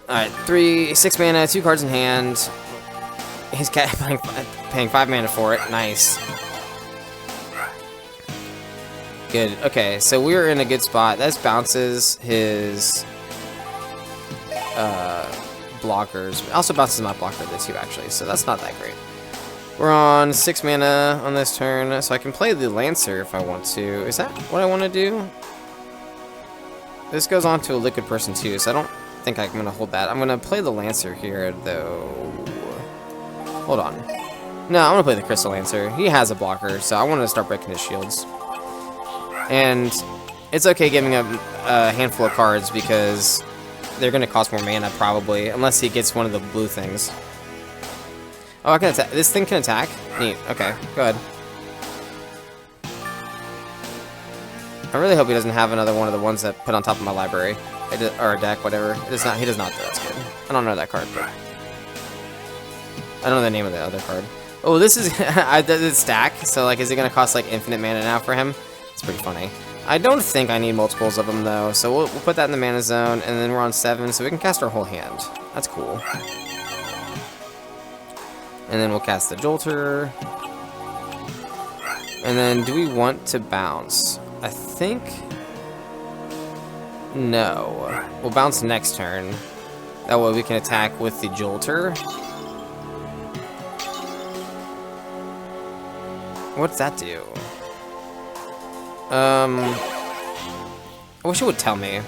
Alright, 6 mana, 2 cards in hand. He's paying 5 mana for it. Nice. Good. Okay, so we're in a good spot. This bounces his blockers. It also bounces my blocker this too, actually, so that's not that great. We're on 6 mana on this turn, so I can play the Lancer if I want to. Is that what I want to do? This goes on to a Liquid Person too, so I don't think I'm going to hold that. I'm going to play the Lancer here, though. Hold on. No, I'm going to play the Crystal Lancer. He has a blocker, so I want to start breaking his shields. And it's okay giving up a handful of cards because they're going to cost more mana, probably, unless he gets one of the blue things. Oh, I can attack. This thing can attack? Neat. Okay, go ahead. I really hope he doesn't have another one of the ones that put on top of my library. Or a deck, whatever. He does not, though. That's good. I don't know that card, but I don't know the name of the other card. Oh, this is... it's stack, so, like, is it going to cost, like, infinite mana now for him? It's pretty funny. I don't think I need multiples of them, though, so we'll put that in the mana zone, and then we're on 7, so we can cast our whole hand. That's cool. And then we'll cast the Jolter. And then, do we want to bounce? I think... No. We'll bounce next turn. That way we can attack with the Jolter. What's that do? I wish it would tell me.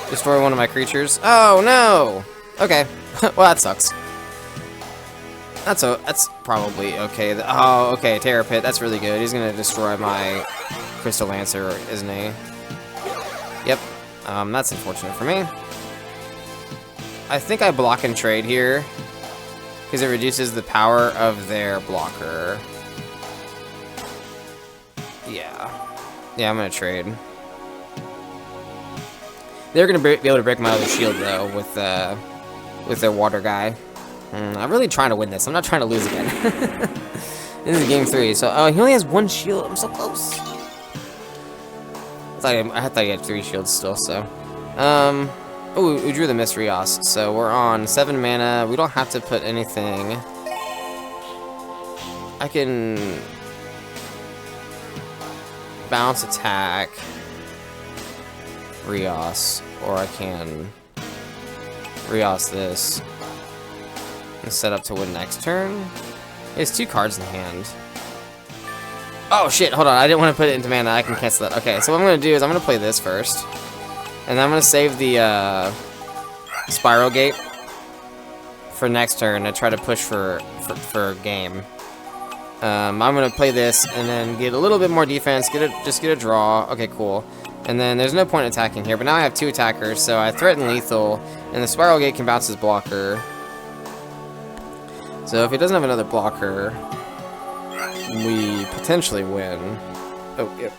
Destroy one of my creatures. Oh, no! Okay. Well, that sucks. That's probably okay. Oh, okay, Terror Pit. That's really good. He's gonna destroy my Crystal Lancer, isn't he? Yep. That's unfortunate for me. I think I block and trade here because it reduces the power of their blocker. Yeah. Yeah, I'm gonna trade. They're gonna be able to break my other shield though with their water guy. I'm really trying to win this. I'm not trying to lose again. This is game 3, so he only has 1 shield. I'm so close. I thought he had 3 shields still. So, oh, we drew the Mist Rios, so we're on 7 mana. We don't have to put anything. I can bounce attack Rios, or I can Rios this and set up to win next turn. He has 2 cards in hand. Oh shit, hold on, I didn't want to put it into mana, I can cancel that. Okay, so what I'm going to do is I'm going to play this first. And then I'm going to save the Spiral Gate for next turn and try to push for game. I'm going to play this and then get a little bit more defense, just get a draw. Okay, cool. And then there's no point attacking here, but now I have 2 attackers, so I threaten lethal, and the Spiral Gate can bounce his blocker. So if he doesn't have another blocker, we potentially win. Oh, yep.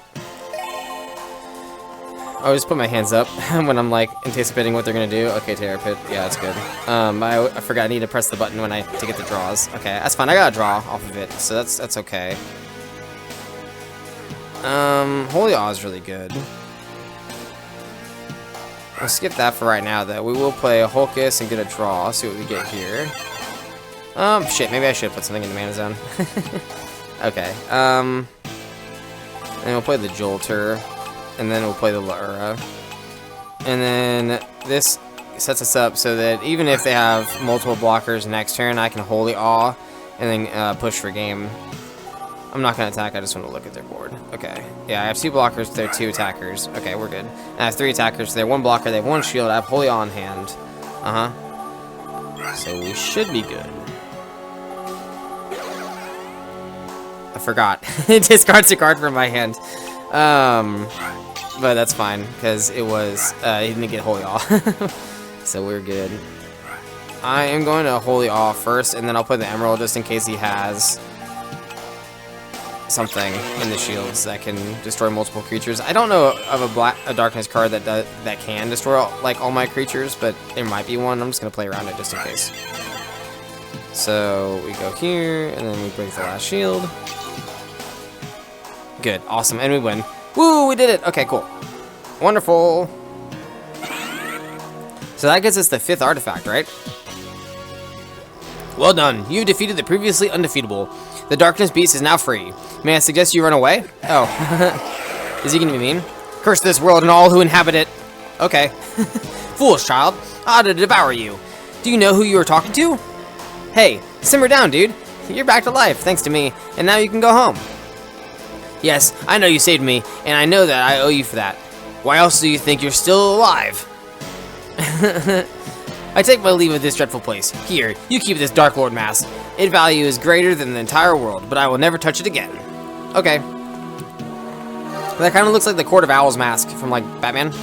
I'll just put my hands up when I'm like anticipating what they're gonna do. Okay, Terror Pit, yeah, that's good. I forgot I need to press the button to get the draws. Okay, that's fine. I got a draw off of it, so that's okay. Holy Awe is really good. We'll skip that for right now, though. We will play a Hulkus and get a draw. See what we get here. Shit, maybe I should put something in the mana zone. Okay, and we'll play the Jolter, and then we'll play the Laura. And then this sets us up so that even if they have multiple blockers next turn, I can Holy Awe and then push for game. I'm not going to attack, I just want to look at their board. Okay, yeah, I have 2 blockers, they're 2 attackers. Okay, we're good. And I have 3 attackers, they're 1 blocker, they have 1 shield, I have Holy Awe in hand. So we should be good. I forgot. It discards a card from my hand. But that's fine, because it was, he didn't get Holy Awe. So we're good. I am going to Holy Awe first, and then I'll play the Emerald just in case he has something in the shields that can destroy multiple creatures. I don't know of a darkness card that can destroy like all my creatures, but there might be one. I'm just gonna play around it just in case. So we go here, and then we break the last shield. Good, awesome, and we win. Woo, we did it. Okay, cool, wonderful. So that gets us the 5th artifact, right? Well done. You defeated the previously undefeatable. The Darkness Beast is now free. May I suggest you run away? Oh. Is he gonna be mean? Curse this world and all who inhabit it. Okay. Foolish child. I ought to devour you. Do you know who you are talking to? Hey, simmer down, dude. You're back to life, thanks to me, and now you can go home. Yes, I know you saved me, and I know that I owe you for that. Why else do you think you're still alive? I take my leave of this dreadful place. Here, you keep this Dark Lord mask. Its value is greater than the entire world, but I will never touch it again. Okay. That kind of looks like the Court of Owls mask from, like, Batman.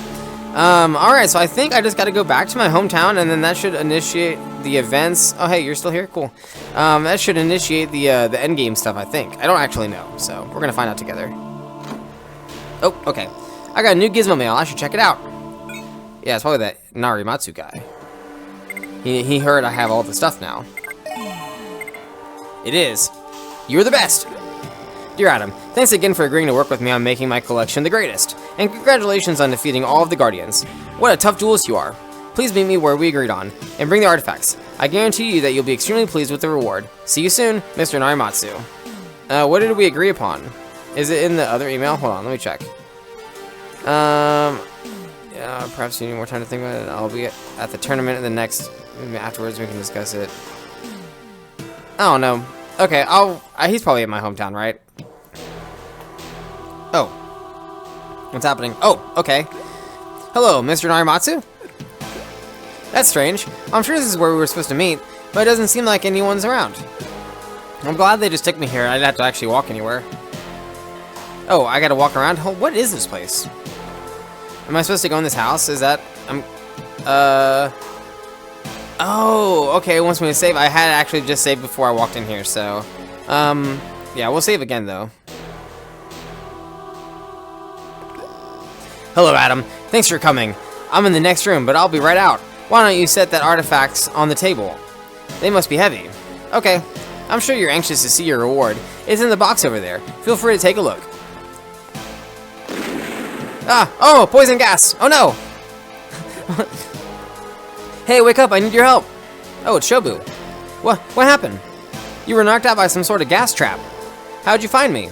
Alright, so I think I just gotta go back to my hometown, and then that should initiate the events. Oh, hey, you're still here? Cool. That should initiate the endgame stuff, I think. I don't actually know, so we're gonna find out together. Oh, okay. I got a new gizmo mail. I should check it out. Yeah, it's probably that Narimatsu guy. He heard I have all the stuff now. It is. You're the best. Dear Adam, thanks again for agreeing to work with me on making my collection the greatest. And congratulations on defeating all of the Guardians. What a tough duelist you are. Please meet me where we agreed on, and bring the artifacts. I guarantee you that you'll be extremely pleased with the reward. See you soon, Mr. Narimatsu. What did we agree upon? Is it in the other email? Hold on, let me check. Yeah, perhaps you need more time to think about it. I'll be at the tournament in the next... Afterwards, we can discuss it. I don't know. Okay, he's probably in my hometown, right? Oh. What's happening? Oh, okay. Hello, Mr. Narimatsu? That's strange. I'm sure this is where we were supposed to meet, but it doesn't seem like anyone's around. I'm glad they just took me here. I didn't have to actually walk anywhere. Oh, I gotta walk around? Oh, what is this place? Am I supposed to go in this house? Is that... Oh, okay, it wants me to save. I had actually just saved before I walked in here, so... yeah, we'll save again, though. Hello, Adam. Thanks for coming. I'm in the next room, but I'll be right out. Why don't you set that artifacts on the table? They must be heavy. Okay. I'm sure you're anxious to see your reward. It's in the box over there. Feel free to take a look. Ah! Oh! Poison gas! Oh, no! Hey, wake up, I need your help. Oh, it's Shobu. What happened? You were knocked out by some sort of gas trap. How'd you find me?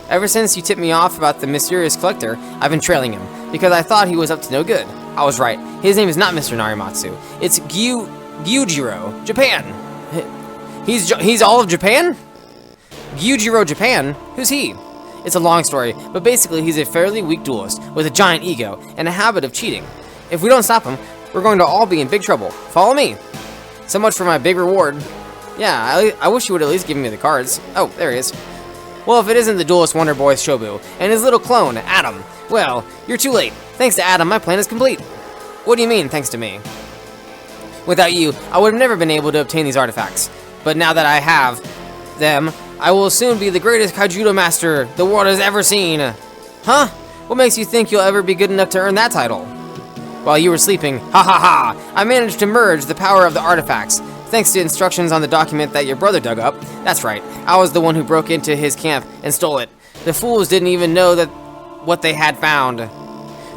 Ever since you tipped me off about the mysterious collector, I've been trailing him, because I thought he was up to no good. I was right. His name is not Mr. Narimatsu. It's Gyujiro Japan. He's all of Japan? Gyujiro Japan? Who's he? It's a long story, but basically he's a fairly weak duelist with a giant ego and a habit of cheating. If we don't stop him, we're going to all be in big trouble. Follow me. So much for my big reward. Yeah, I wish you would at least give me the cards. Oh, there he is. Well, if it isn't the duelist wonder boy Shobu and his little clone, Adam, well, you're too late. Thanks to Adam, my plan is complete. What do you mean, thanks to me? Without you, I would have never been able to obtain these artifacts. But now that I have them, I will soon be the greatest Kaijudo master the world has ever seen. Huh? What makes you think you'll ever be good enough to earn that title? While you were sleeping, ha ha ha, I managed to merge the power of the artifacts, thanks to instructions on the document that your brother dug up. That's right, I was the one who broke into his camp and stole it. The fools didn't even know that what they had found.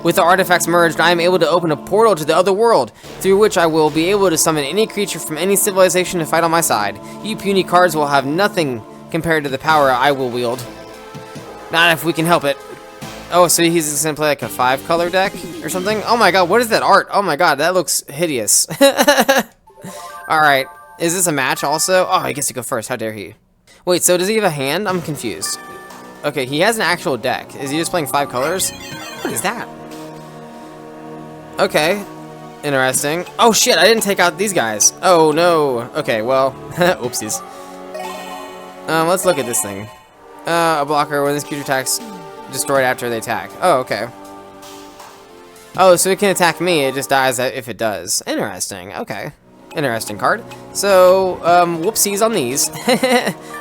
With the artifacts merged, I am able to open a portal to the other world, through which I will be able to summon any creature from any civilization to fight on my side. You puny cards will have nothing compared to the power I will wield. Not if we can help it. Oh, so he's just gonna play like a 5-color deck or something? Oh my god, what is that art? Oh my god, that looks hideous. Alright, is this a match also? Oh, I guess to go first, how dare he. Wait, so does he have a hand? I'm confused. Okay, he has an actual deck. Is he just playing 5 colors? What is that? Okay, interesting. Oh shit, I didn't take out these guys. Oh no. Okay, well, oopsies. Let's look at this thing. A blocker when this creature attacks, destroyed after they attack. Oh, okay. Oh, so it can attack me, it just dies if it does. Interesting, okay. Interesting card. So, whoopsies on these.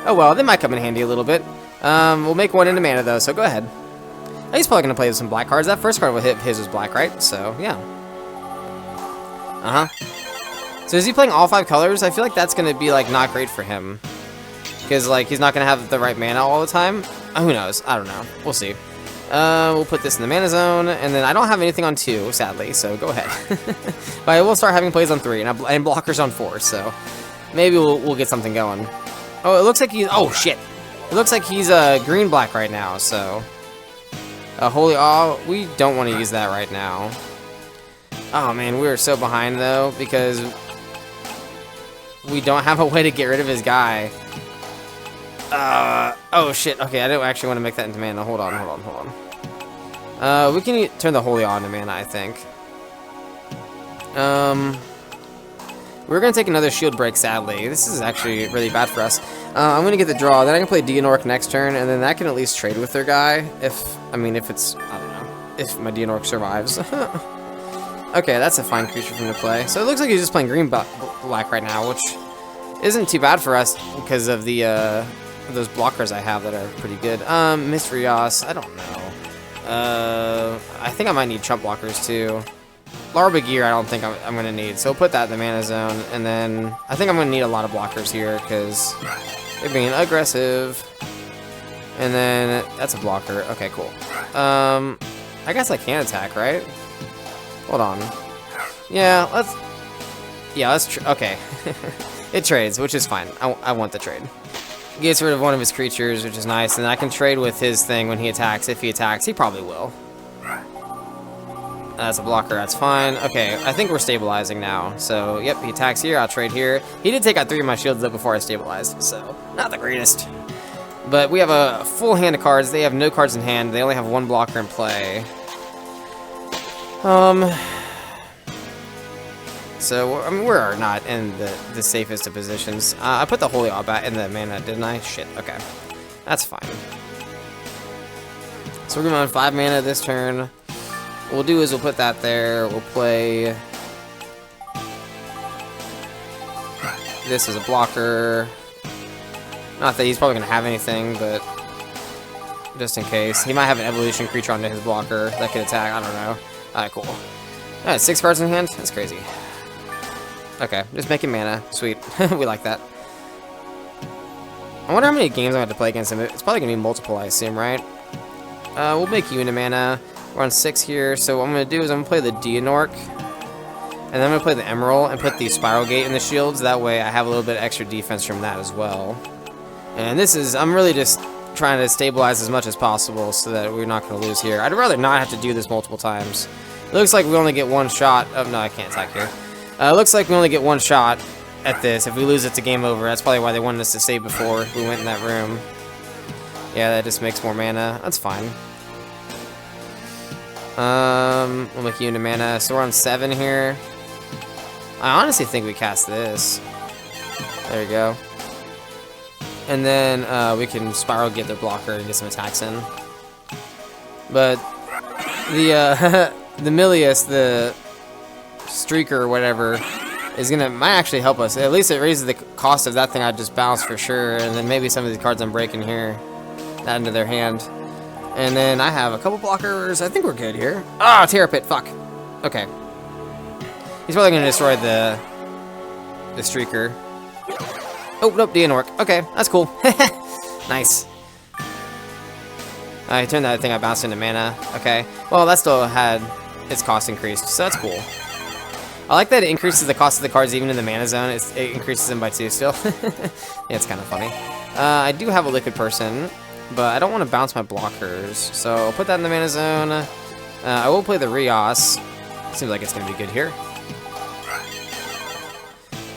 Oh well, they might come in handy a little bit. We'll make one into mana though, so go ahead. He's probably gonna play with some black cards. That first card will hit his was black, right? So, yeah. So is he playing all 5 colors? I feel like that's gonna be like not great for him. Because like he's not gonna have the right mana all the time. Who knows? I don't know. We'll see. We'll put this in the mana zone, and then I don't have anything on 2, sadly. So go ahead. But I will start having plays on 3 and blockers on 4. So maybe we'll get something going. Oh, it looks like he's. Oh shit! It looks like he's green black right now. So we don't want to use that right now. Oh man, we are so behind though because we don't have a way to get rid of his guy. Oh shit, okay, I don't actually want to make that into mana. Hold on. We can turn the Holy Awe into mana, I think. We're gonna take another shield break, sadly. This is actually really bad for us. I'm gonna get the draw, then I can play Dianork next turn, and then that can at least trade with their guy, if it's, I don't know, if my Dianork survives. Okay, that's a fine creature for him to play. So it looks like he's just playing green black right now, which isn't too bad for us because of the those blockers I have that are pretty good. Misrios, I don't know. I think I might need chump blockers too. Larva Gear I don't think I'm gonna need, so we'll put that in the mana zone, and then I think I'm gonna need a lot of blockers here because they're being aggressive. And then that's a blocker. Okay, cool. I guess I can attack, right? Hold on. Yeah, let's okay. It trades, which is fine. I want the trade. Gets rid of one of his creatures, which is nice, and I can trade with his thing when he attacks. If he attacks, he probably will. That's a blocker, that's fine. Okay, I think we're stabilizing now. So, yep, he attacks here, I'll trade here. He did take out 3 of my shields, though, before I stabilized, so not the greatest. But we have a full hand of cards. They have no cards in hand. They only have 1 blocker in play. So, I mean, we're not in the safest of positions. I put the Holy Awe back in the mana, didn't I? Shit, okay. That's fine. So we're going on 5 mana this turn. What we'll do is we'll put that there. We'll play this as a blocker. Not that he's probably going to have anything, but just in case. He might have an evolution creature onto his blocker that could attack. I don't know. Alright, cool. Alright, 6 cards in hand? That's crazy. Okay, just making mana. Sweet. We like that. I wonder how many games I'm going to have to play against him. It's probably going to be multiple, I assume, right? We'll make you into mana. We're on 6 here, so what I'm going to do is I'm going to play the Dianork. And then I'm going to play the Emerald and put the Spiral Gate in the shields. That way I have a little bit extra defense from that as well. And this is, I'm really just trying to stabilize as much as possible so that we're not going to lose here. I'd rather not have to do this multiple times. It looks like we only get 1 shot. Oh, no, I can't attack here. It looks like we only get 1 shot at this. If we lose, it's a game over. That's probably why they wanted us to save before we went in that room. Yeah, that just makes more mana. That's fine. We'll make you into mana. So we're on 7 here. I honestly think we cast this. There you go. And then we can spiral get their blocker and get some attacks in. But the the Milius, the Streaker or whatever, might actually help us. At least it raises the cost of that thing I just bounced for sure. And then maybe some of the cards I'm breaking here, that into their hand. And then I have a couple blockers. I think we're good here. Ah, Terror Pit. Fuck. Okay. He's probably gonna destroy the Streaker. Oh nope, didn't work. Okay, that's cool. Nice. I turned that thing I bounced into mana. Okay. Well, that still had its cost increased, so that's cool. I like that it increases the cost of the cards even in the mana zone. It increases them by 2 still. Yeah, it's kind of funny. I do have a Liquid Person, but I don't want to bounce my blockers, so I'll put that in the mana zone. I will play the Rios. Seems like it's going to be good here.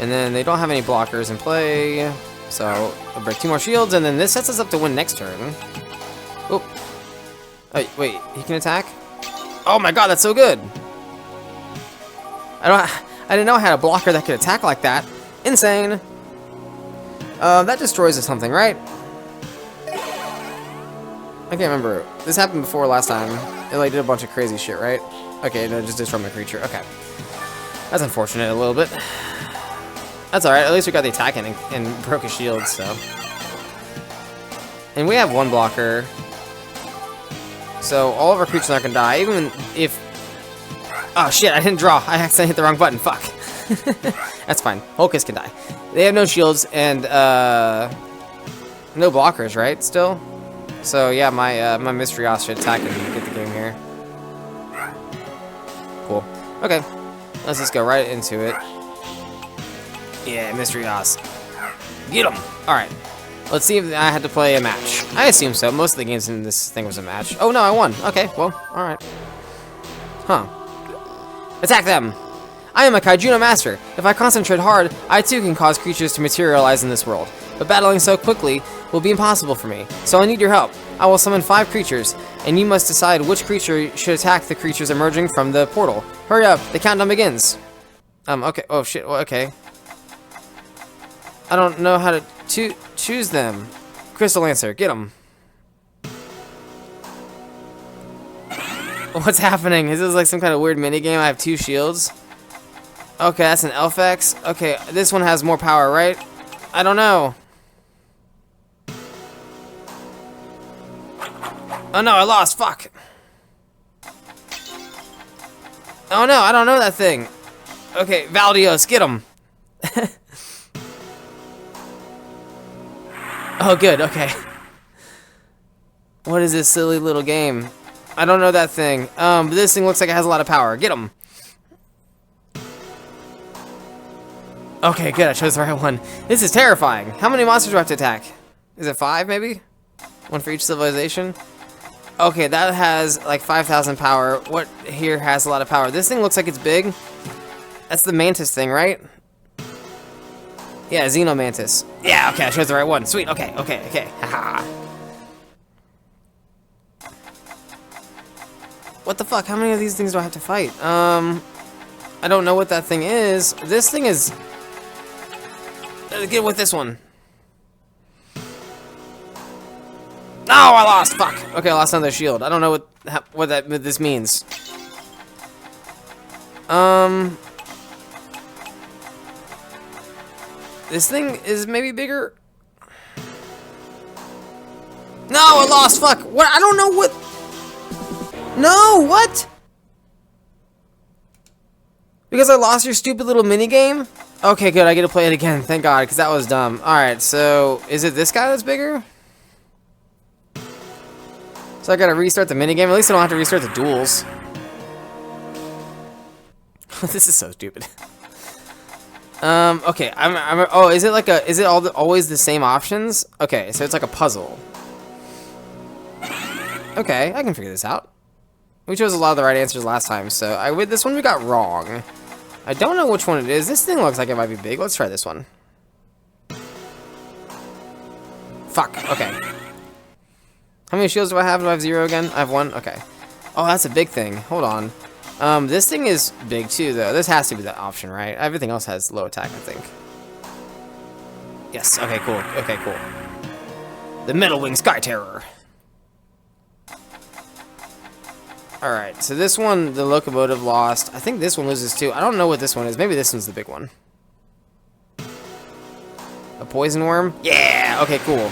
And then they don't have any blockers in play, so I'll break 2 more shields, and then this sets us up to win next turn. Oop. Oh, wait, he can attack? Oh my god, that's so good! I didn't know I had a blocker that could attack like that. Insane! That destroys something, right? I can't remember. This happened before last time. It like did a bunch of crazy shit, right? Okay, no, just destroy my creature. Okay. That's unfortunate a little bit. That's alright, at least we got the attack in and broke his shield, so. And we have 1 blocker. So all of our creatures aren't gonna die, even if... Oh shit, I didn't draw. I accidentally hit the wrong button, fuck. That's fine, Holkis can die. They have no shields and no blockers, right, still? So yeah, my Mystery Oss should attack and get the game here. Cool. Okay, let's just go right into it. Yeah, Mystery Oss. Get him! Alright. Let's see if I had to play a match. I assume so. Most of the games in this thing was a match. Oh no, I won. Okay, well, alright. Huh. Attack them! I am a Kaijudo Master. If I concentrate hard, I too can cause creatures to materialize in this world. But battling so quickly will be impossible for me. So I need your help. I will summon 5 creatures, and you must decide which creature should attack the creatures emerging from the portal. Hurry up, the countdown begins. Okay. Oh shit, well, okay. I don't know how to choose them. Crystal Lancer, get them. What's happening? Is this like some kind of weird minigame? I have 2 shields. Okay, that's an Elfex. Okay, this one has more power, right? I don't know. Oh no, I lost. Fuck. Oh no, I don't know that thing. Okay, Valdios, get him. Oh, good, okay. What is this silly little game? I don't know that thing. But this thing looks like it has a lot of power. Get him. Okay, good, I chose the right one. This is terrifying. How many monsters do I have to attack? Is it 5, maybe? 1 for each civilization? Okay, that has like 5,000 power. What here has a lot of power? This thing looks like it's big. That's the Mantis thing, right? Yeah, Xenomantis. Yeah, okay, I chose the right one. Sweet, okay. Haha. What the fuck? How many of these things do I have to fight? I don't know what that thing is. This thing is... Get with this one. Oh, I lost! Fuck! Okay, I lost another shield. I don't know what this means. This thing is maybe bigger. No, I lost. Fuck. What? I don't know what. No, what? Because I lost your stupid little mini game? Okay, good. I get to play it again. Thank God, because that was dumb. All right. So, is it this guy that's bigger? So I gotta restart the mini game. At least I don't have to restart the duels. This is so stupid. Okay, oh, is it like a, is it always the same options? Okay, so it's like a puzzle. Okay, I can figure this out. We chose a lot of the right answers last time, so with this one we got wrong. I don't know which one it is. This thing looks like it might be big. Let's try this one. Fuck, okay. How many shields do I have? Do I have 0 again? I have 1? Okay. Oh, that's a big thing. Hold on. This thing is big too, though. This has to be the option, right? Everything else has low attack, I think. Yes. Okay, cool. Okay, cool. The Metal Wing Sky Terror. Alright, so this one, the locomotive lost. I think this one loses too. I don't know what this one is. Maybe this one's the big one. A poison worm? Yeah! Okay, cool.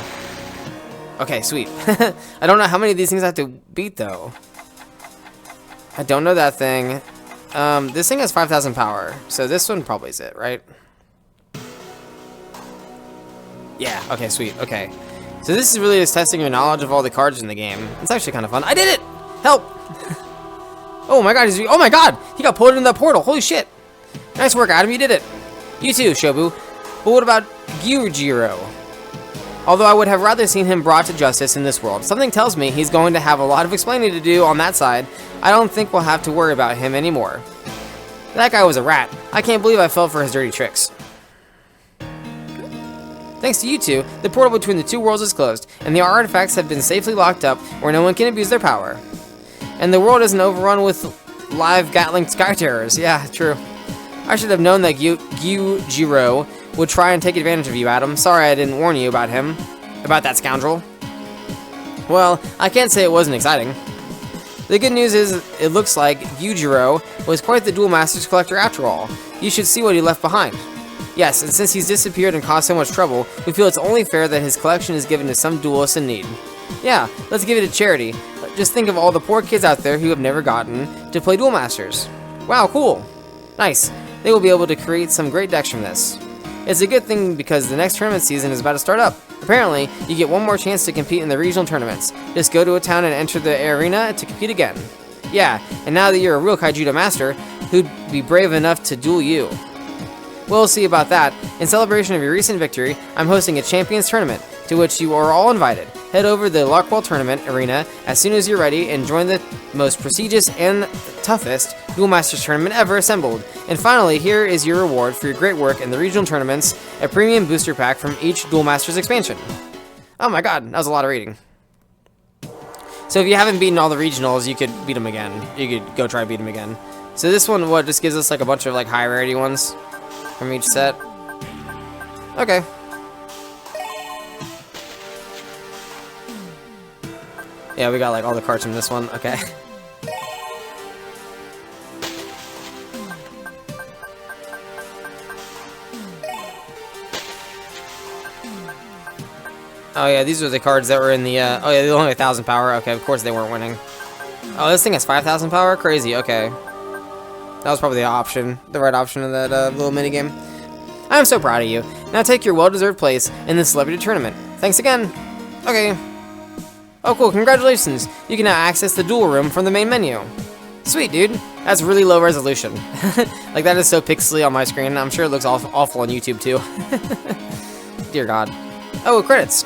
Okay, sweet. I don't know how many of these things I have to beat, though. I don't know that thing. This thing has 5,000 power, so this one probably is it, right? Yeah, okay, sweet, okay. So this is really just testing your knowledge of all the cards in the game. It's actually kind of fun. I did it! Help! Oh my god, oh my god! He got pulled into that portal, holy shit! Nice work, Adam, you did it! You too, Shobu. But what about Gyujiro? Although I would have rather seen him brought to justice in this world. Something tells me he's going to have a lot of explaining to do on that side. I don't think we'll have to worry about him anymore. That guy was a rat. I can't believe I fell for his dirty tricks. Thanks to you two, the portal between the two worlds is closed, and the artifacts have been safely locked up where no one can abuse their power. And the world isn't overrun with live Gatling Sky Terrors. Yeah, true. I should have known that Gyujiro would try and take advantage of you, Adam. Sorry I didn't warn you about him. About that scoundrel. Well, I can't say it wasn't exciting. The good news is, it looks like Gyujiro was quite the Duel Masters collector after all. You should see what he left behind. Yes, and since he's disappeared and caused so much trouble, we feel it's only fair that his collection is given to some duelists in need. Yeah, let's give it to charity. Just think of all the poor kids out there who have never gotten to play Duel Masters. Wow, cool. Nice. They will be able to create some great decks from this. It's a good thing because the next tournament season is about to start up. Apparently, you get one more chance to compete in the regional tournaments. Just go to a town and enter the arena to compete again. Yeah, and now that you're a real Kaijudo master, who'd be brave enough to duel you? We'll see about that. In celebration of your recent victory, I'm hosting a Champions Tournament, to which you are all invited. Head over to the Larkwell Tournament Arena as soon as you're ready and join the most prestigious and toughest Duel Masters Tournament ever assembled. And finally, here is your reward for your great work in the regional tournaments, a premium booster pack from each Duel Masters expansion. Oh my god, that was a lot of reading. So if you haven't beaten all the regionals, you could beat them again. You could go try to beat them again. So this one, what, just gives us like a bunch of like high rarity ones from each set? Okay. Yeah, we got like all the cards from this one. Okay. Oh yeah, these are the cards that were in the, oh yeah, they only have 1,000 power. Okay, of course they weren't winning. Oh, this thing has 5,000 power? Crazy, okay. That was probably the option, the right option of that little minigame. I'm so proud of you. Now take your well-deserved place in the celebrity tournament. Thanks again. Okay. Oh cool, congratulations. You can now access the duel room from the main menu. Sweet, dude. That's really low resolution. Like, that is so pixely on my screen. I'm sure it looks awful on YouTube, too. Dear God. Oh, credits.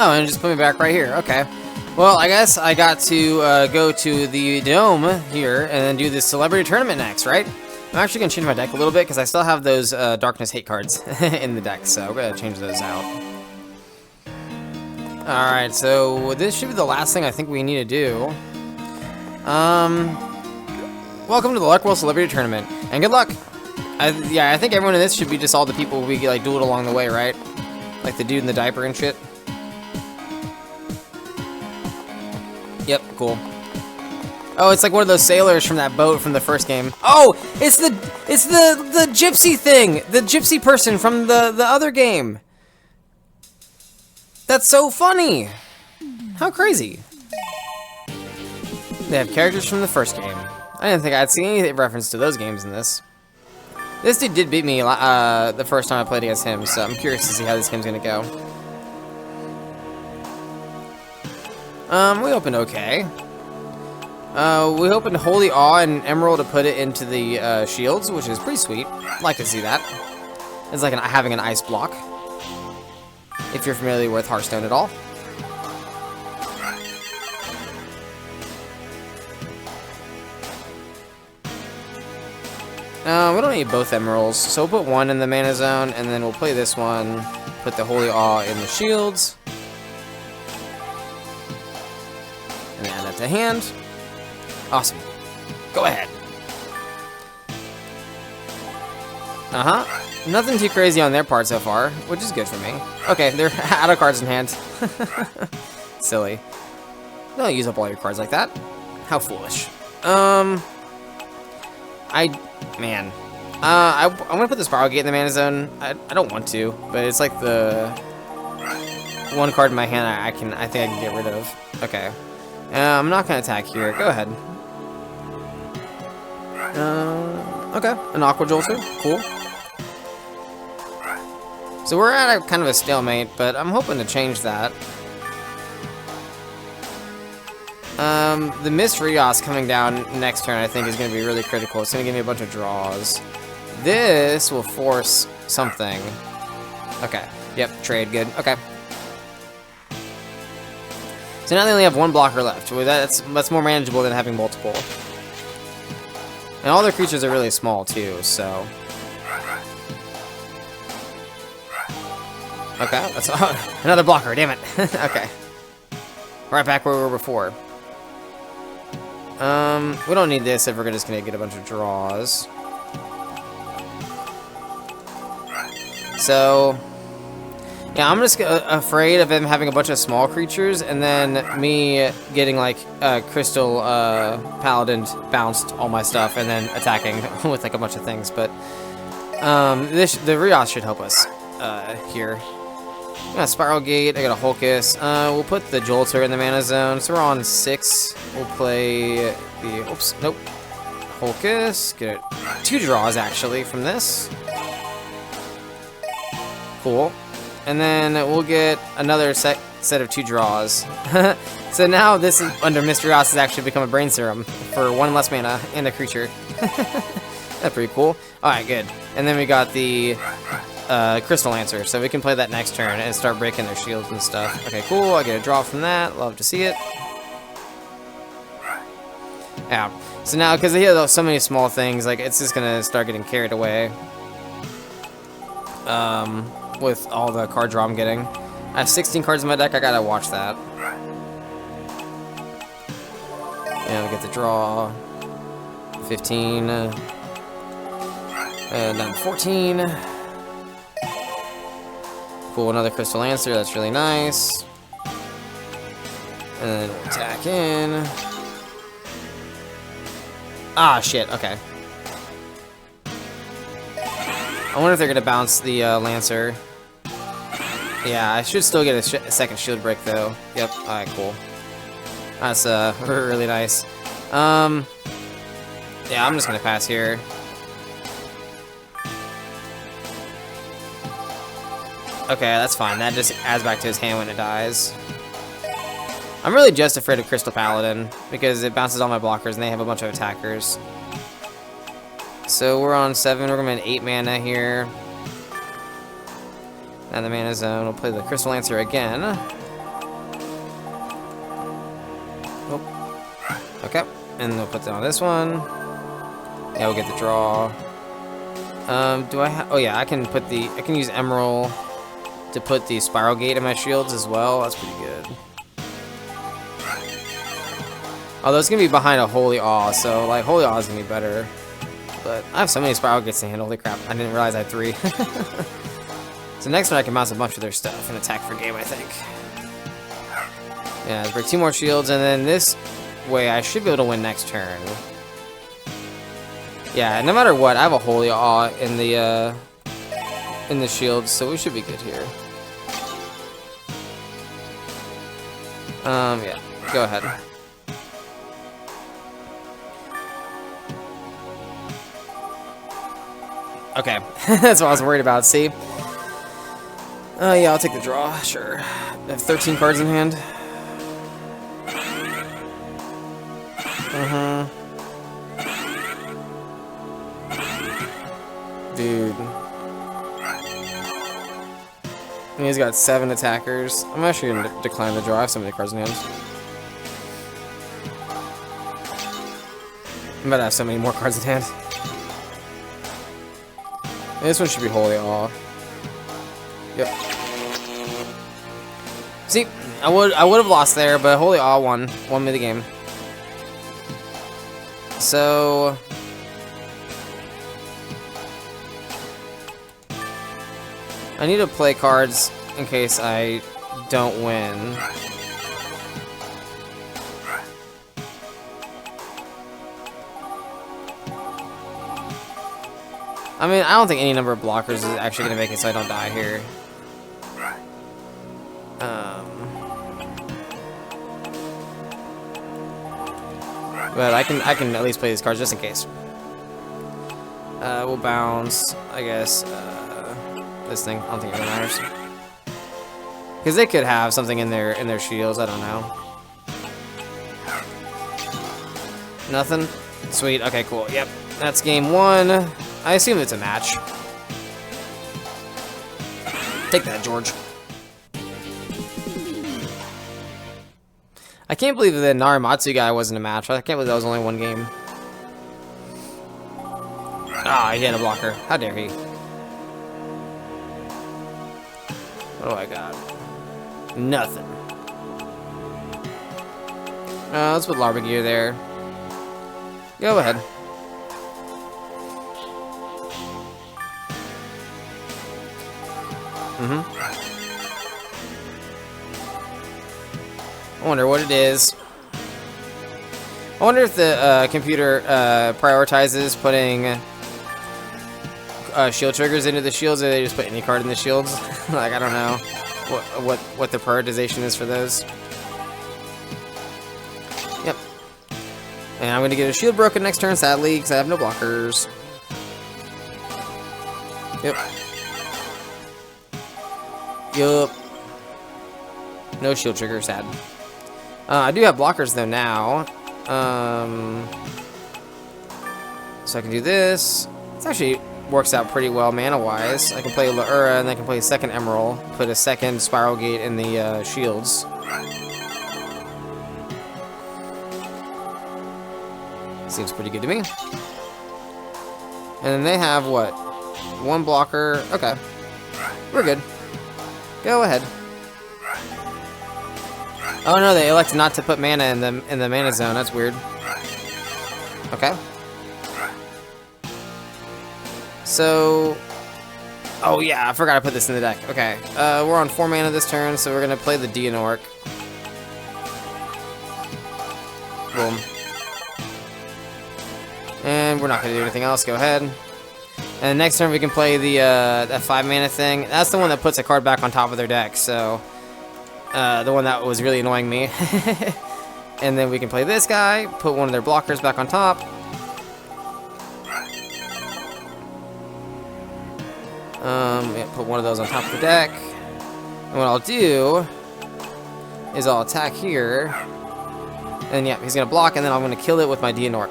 Oh, and just put me back right here. Okay. Well, I guess I got to go to the dome here and then do this celebrity tournament next, right? I'm actually going to change my deck a little bit because I still have those Darkness Hate cards in the deck, so we're going to change those out. Alright, so this should be the last thing I think we need to do. Welcome to the Larkwell Celebrity Tournament, and good luck! Yeah, I think everyone in this should be just all the people we like dueled along the way, right? Like the dude in the diaper and shit. Yep, cool. Oh, it's like one of those sailors from that boat from the first game. Oh, it's the gypsy thing, the gypsy person from the other game. That's so funny. How crazy. They have characters from the first game. I didn't think I'd see any reference to those games in this. This dude did beat me the first time I played against him, so I'm curious to see how this game's gonna go. We opened okay. We opened Holy Awe and Emerald to put it into the shields, which is pretty sweet. Like to see that. It's like having an ice block. If you're familiar with Hearthstone at all. We don't need both emeralds, so we'll put one in the mana zone, and then we'll play this one, put the Holy Awe in the shields, and add that to hand. Awesome. Go ahead. Nothing too crazy on their part so far, which is good for me. Okay, they're out of cards in hand. Silly. Don't use up all your cards like that. How foolish. I'm gonna put the Spiral Gate in the mana zone. I don't want to, but it's like the one card in my hand I think I can get rid of. Okay. I'm not gonna attack here. Go ahead. Okay, an Aqua Jolter. Cool. So we're at a kind of a stalemate, but I'm hoping to change that. The Mist Rios coming down next turn I think is going to be really critical. It's going to give me a bunch of draws. This will force something. Okay. Yep, trade. Good. Okay. So now they only have one blocker left. Well, that's more manageable than having multiple. And all their creatures are really small too, so... Okay, that's another blocker, damn it. Okay. Right back where we were before. We don't need this if we're just gonna get a bunch of draws. So, yeah, I'm just afraid of him having a bunch of small creatures, and then me getting like Crystal Paladin bounced all my stuff, and then attacking with like a bunch of things. But the Rios should help us here. I got a Spiral Gate, I got a Hulkus. We'll put the Jolter in the mana zone, so we're on 6. We'll play the... Oops, nope. Hulkus. Get 2 draws, actually, from this. Cool. And then we'll get another set of 2 draws. So now this is under Mysterios has actually become a Brain Serum for 1 less mana and a creature. That's pretty cool. Alright, good. And then we got the... Crystal Lancer, so we can play that next turn and start breaking their shields and stuff. Okay, cool. I get a draw from that. Love to see it. Yeah. So now, because they have so many small things, like it's just gonna start getting carried away. With all the card draw I'm getting. I have 16 cards in my deck. I gotta watch that. Yeah, we get the draw. 15. And then 14. Cool, another Crystal Lancer, that's really nice. And then we'll attack in. Ah, shit, okay. I wonder if they're gonna bounce the Lancer. Yeah, I should still get a second shield break, though. Yep, alright, cool. That's really nice. Yeah, I'm just gonna pass here. Okay, that's fine. That just adds back to his hand when it dies. I'm really just afraid of Crystal Paladin, because it bounces all my blockers, and they have a bunch of attackers. So we're on 7, we're going to 8 mana here. And the mana zone, we'll play the Crystal Lancer again. Oh. Okay, and we'll put that on this one. Yeah, we'll get the draw. Do I have... Oh yeah, I can use Emerald to put the Spiral Gate in my shields as well. That's pretty good. Although it's gonna be behind a Holy Awe, so like Holy Awe is gonna be better. But I have so many Spiral Gates to handle. Holy crap! I didn't realize I had 3. So next one I can mouse a bunch of their stuff and attack for game, I think. Yeah, let's break 2 more shields, and then this way I should be able to win next turn. Yeah, no matter what, I have a Holy Awe in the shields, so we should be good here. Yeah, go ahead. Okay, that's what I was worried about, see? Yeah, I'll take the draw, sure. I have 13 cards in hand. Dude. And he's got 7 attackers. I'm actually gonna decline the draw. I have so many cards in hand. I'm about to have so many more cards in hand. And this one should be Holy Awe. Yep. See, I would have lost there, but Holy Awe won me the game. So I need to play cards in case I don't win. I mean, I don't think any number of blockers is actually going to make it so I don't die here. But I can at least play these cards just in case. We'll bounce, I guess, this thing. I don't think it really matters. Because they could have something in their shields, I don't know. Nothing? Sweet, okay, cool. Yep, that's game 1. I assume it's a match. Take that, George. I can't believe the Naramatsu guy wasn't a match. I can't believe that was only 1 game. Ah, he had a blocker. How dare he? What do I got? Nothing. Let's put Larva Gear there. Go ahead. I wonder what it is. I wonder if the computer prioritizes putting shield triggers into the shields, or they just put any card in the shields. Like, I don't know what the prioritization is for those. Yep. And I'm gonna get a shield broken next turn, sadly, because I have no blockers. Yep. Yup. No shield trigger, sad. I do have blockers though now. So I can do this. This actually works out pretty well mana-wise. I can play Laura and then I can play a second Emerald. Put a second Spiral Gate in the shields. Seems pretty good to me. And then they have what? 1 blocker. Okay. We're good. Go ahead. Oh no, they elected not to put mana in the mana zone. That's weird. Okay. So, oh yeah, I forgot to put this in the deck. Okay, we're on 4 mana this turn, so we're gonna play the Dianork. Boom. And we're not gonna do anything else. Go ahead. And next turn we can play the that 5 mana thing. That's the one that puts a card back on top of their deck. So. The one that was really annoying me. And then we can play this guy, put one of their blockers back on top. Yeah, put one of those on top of the deck. And what I'll do is I'll attack here. And yeah, he's gonna block, and then I'm gonna kill it with my Dianork.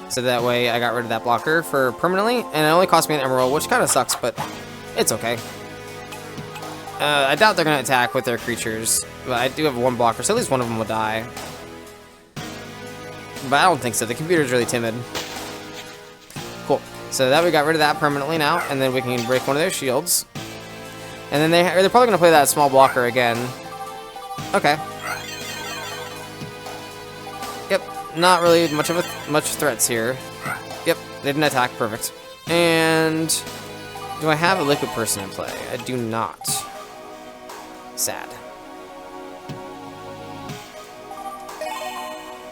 So that way I got rid of that blocker for permanently, and it only cost me an Emerald, which kind of sucks, but it's okay. I doubt they're going to attack with their creatures, but I do have 1 blocker, so at least one of them will die. But I don't think so. The computer's really timid. Cool. So that we got rid of that permanently now, and then we can break one of their shields. And then they're probably going to play that small blocker again. Okay. Yep. Not really much threats here. Yep. They didn't attack. Perfect. And do I have a liquid person in play? I do not. Sad.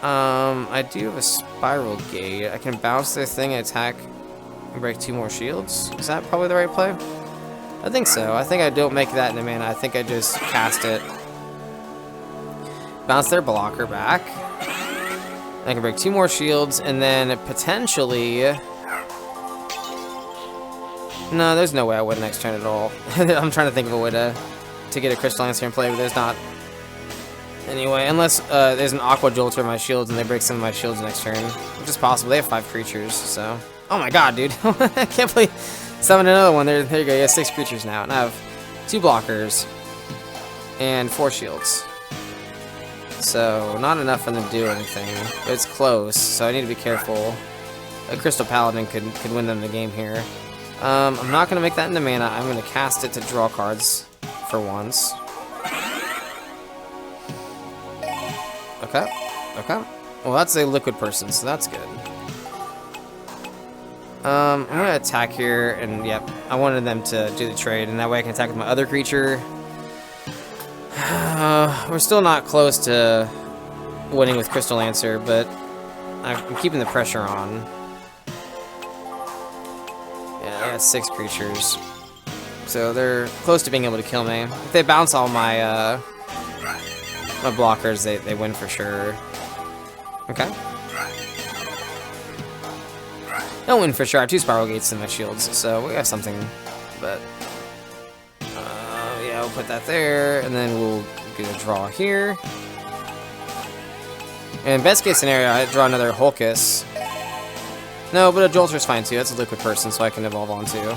I do have a spiral gate. I can bounce their thing and attack and break 2 more shields. Is that probably the right play? I think so. I think I don't make that into mana. I think I just cast it. Bounce their blocker back. I can break 2 more shields, and then potentially... No, there's no way I win next turn at all. I'm trying to think of a way to get a Crystal Lancer in play, but there's not. Anyway, unless there's an Aqua Jolter in my shields and they break some of my shields next turn, which is possible. They have 5 creatures, so... Oh my god, dude. I can't believe... Summon another one. There you go. You have 6 creatures now. And I have 2 blockers and 4 shields. So, not enough for them to do anything. But it's close, so I need to be careful. A Crystal Paladin could win them the game here. I'm not going to make that into mana. I'm going to cast it to draw cards for once. Okay. Okay. Well, that's a liquid person, so that's good. I'm going to attack here, and yep, I wanted them to do the trade, and that way I can attack with my other creature. We're still not close to winning with Crystal Lancer, but I'm keeping the pressure on. Yeah, I got 6 creatures. So they're close to being able to kill me. If they bounce all my my blockers, they win for sure. Okay. Don't win for sure. I have 2 spiral gates in my shields, so we have something. But yeah, we'll put that there, and then we'll get a draw here. And best case scenario, I draw another Hulkus. No, but a Jolter's fine too. That's a liquid person, so I can evolve on too.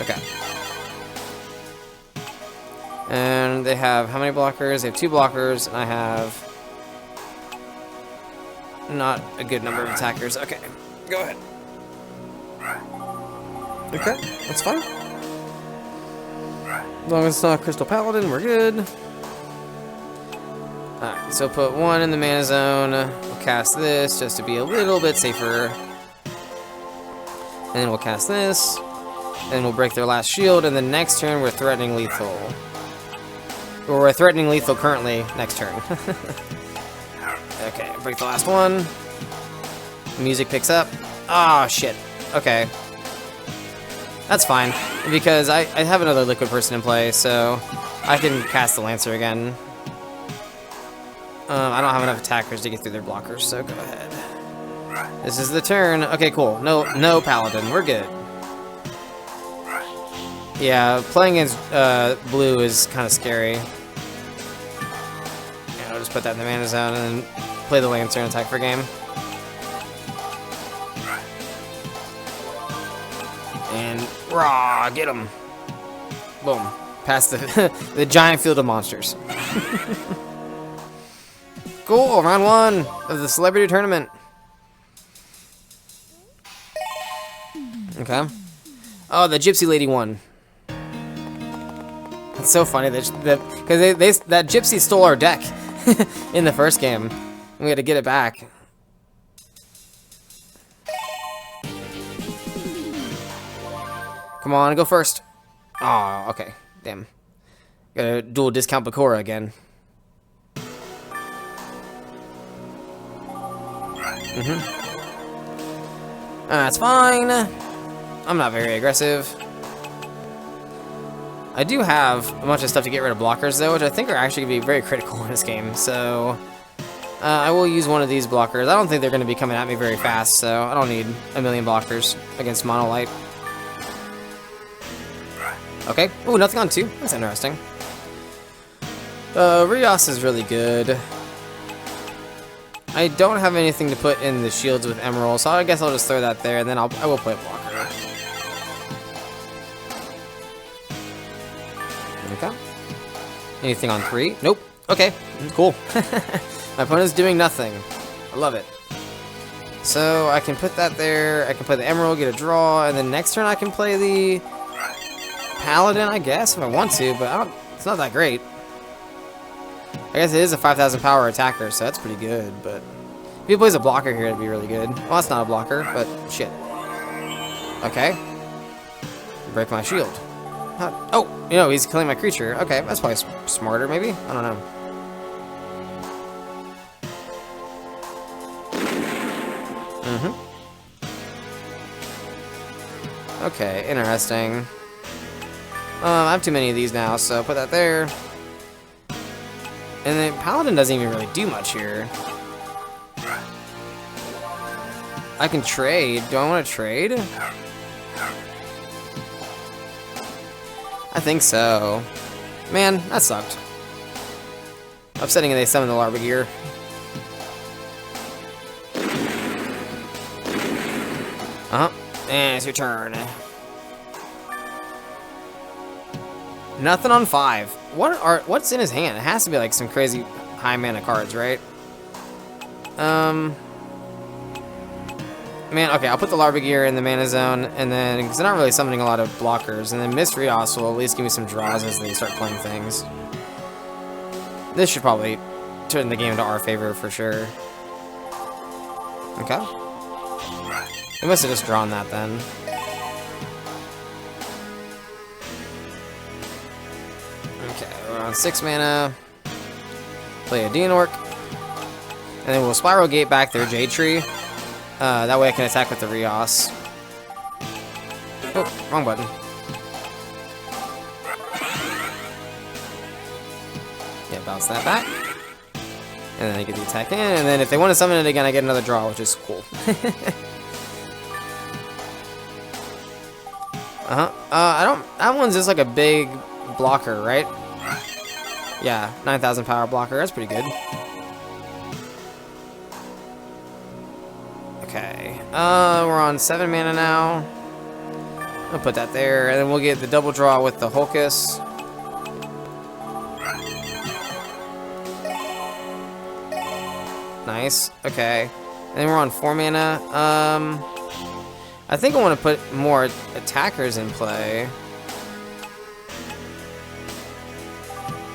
Okay. And they have how many blockers? They have 2 blockers, and I have not a good number of attackers. Okay, go ahead. Okay, that's fine. As long as it's not Crystal Paladin, we're good. Alright, so put 1 in the mana zone. We'll cast this just to be a little bit safer. And then we'll cast this. And we'll break their last shield, and then next turn we're threatening lethal. Or we're threatening lethal currently next turn. Okay, break the last one. Music picks up. Ah, shit. Okay. That's fine, because I have another liquid person in play, so I can cast the Lancer again. I don't have enough attackers to get through their blockers, so go ahead. This is the turn. Okay, cool. No Paladin. We're good. Yeah, playing against blue is kind of scary. Yeah, I'll just put that in the mana zone and play the Lancer and attack for game. And raw, get him. Boom. Past the the giant field of monsters. Cool, round 1 of the celebrity tournament. Okay. Oh, the gypsy lady won. It's so funny that because that gypsy stole our deck in the first game. We had to get it back. Come on, go first. Oh, okay. Damn. Gotta dual discount Bakura again. That's fine. I'm not very aggressive. I do have a bunch of stuff to get rid of blockers, though, which I think are actually going to be very critical in this game. So, I will use one of these blockers. I don't think they're going to be coming at me very fast, so I don't need a million blockers against Monolight. Okay. Ooh, nothing on 2. That's interesting. Rios is really good. I don't have anything to put in the shields with Emerald, so I guess I'll just throw that there, and then I will play a blocker. Okay. Anything on 3? Nope. Okay. Cool. My opponent's doing nothing. I love it. So I can put that there. I can play the Emerald, get a draw, and then next turn I can play the Paladin, I guess, if I want to, but I don't, it's not that great. I guess it is a 5,000 power attacker, so that's pretty good, but if he plays a blocker here, it'd be really good. Well, that's not a blocker, but shit. Okay. Break my shield. Oh, you know, he's killing my creature. Okay, that's probably smarter, maybe? I don't know. Okay, interesting. I have too many of these now, so put that there. And then Paladin doesn't even really do much here. I can trade. Do I want to trade? I think so. Man, that sucked. Upsetting they summoned the Larkwell. And it's your turn. Nothing on 5. What's in his hand? It has to be like some crazy high mana cards, right? Man, okay, I'll put the Larkwell in the mana zone, and then, because they're not really summoning a lot of blockers, and then Miss Rios will at least give me some draws as they start playing things. This should probably turn the game into our favor for sure. Okay. They must have just drawn that then. Okay, we're on 6 mana. Play a Deanorc. And then we'll Spiral Gate back their Jade Tree. That way I can attack with the Rios. Oh, wrong button. Yeah, bounce that back. And then I get the attack in, and then if they want to summon it again, I get another draw, which is cool. That one's just like a big blocker, right? Yeah, 9,000 power blocker, that's pretty good. Okay, we're on 7 mana now. I'll put that there, and then we'll get the double draw with the Hulkus. Nice, okay. And then we're on 4 mana. I think I want to put more attackers in play.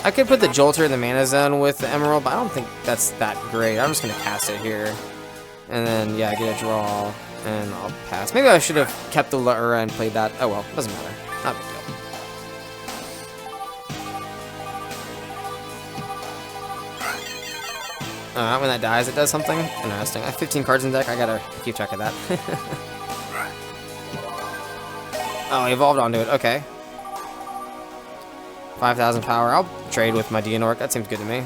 I could put the Jolter in the mana zone with the Emerald, but I don't think that's that great. I'm just going to cast it here. And then, yeah, get a draw, and I'll pass. Maybe I should have kept the Lura and played that. Oh well, doesn't matter. Not a big deal. When that dies, it does something interesting. I have 15 cards in deck. I gotta keep track of that. Oh, I evolved onto it. Okay. 5,000 power. I'll trade with my Deanorc. That seems good to me.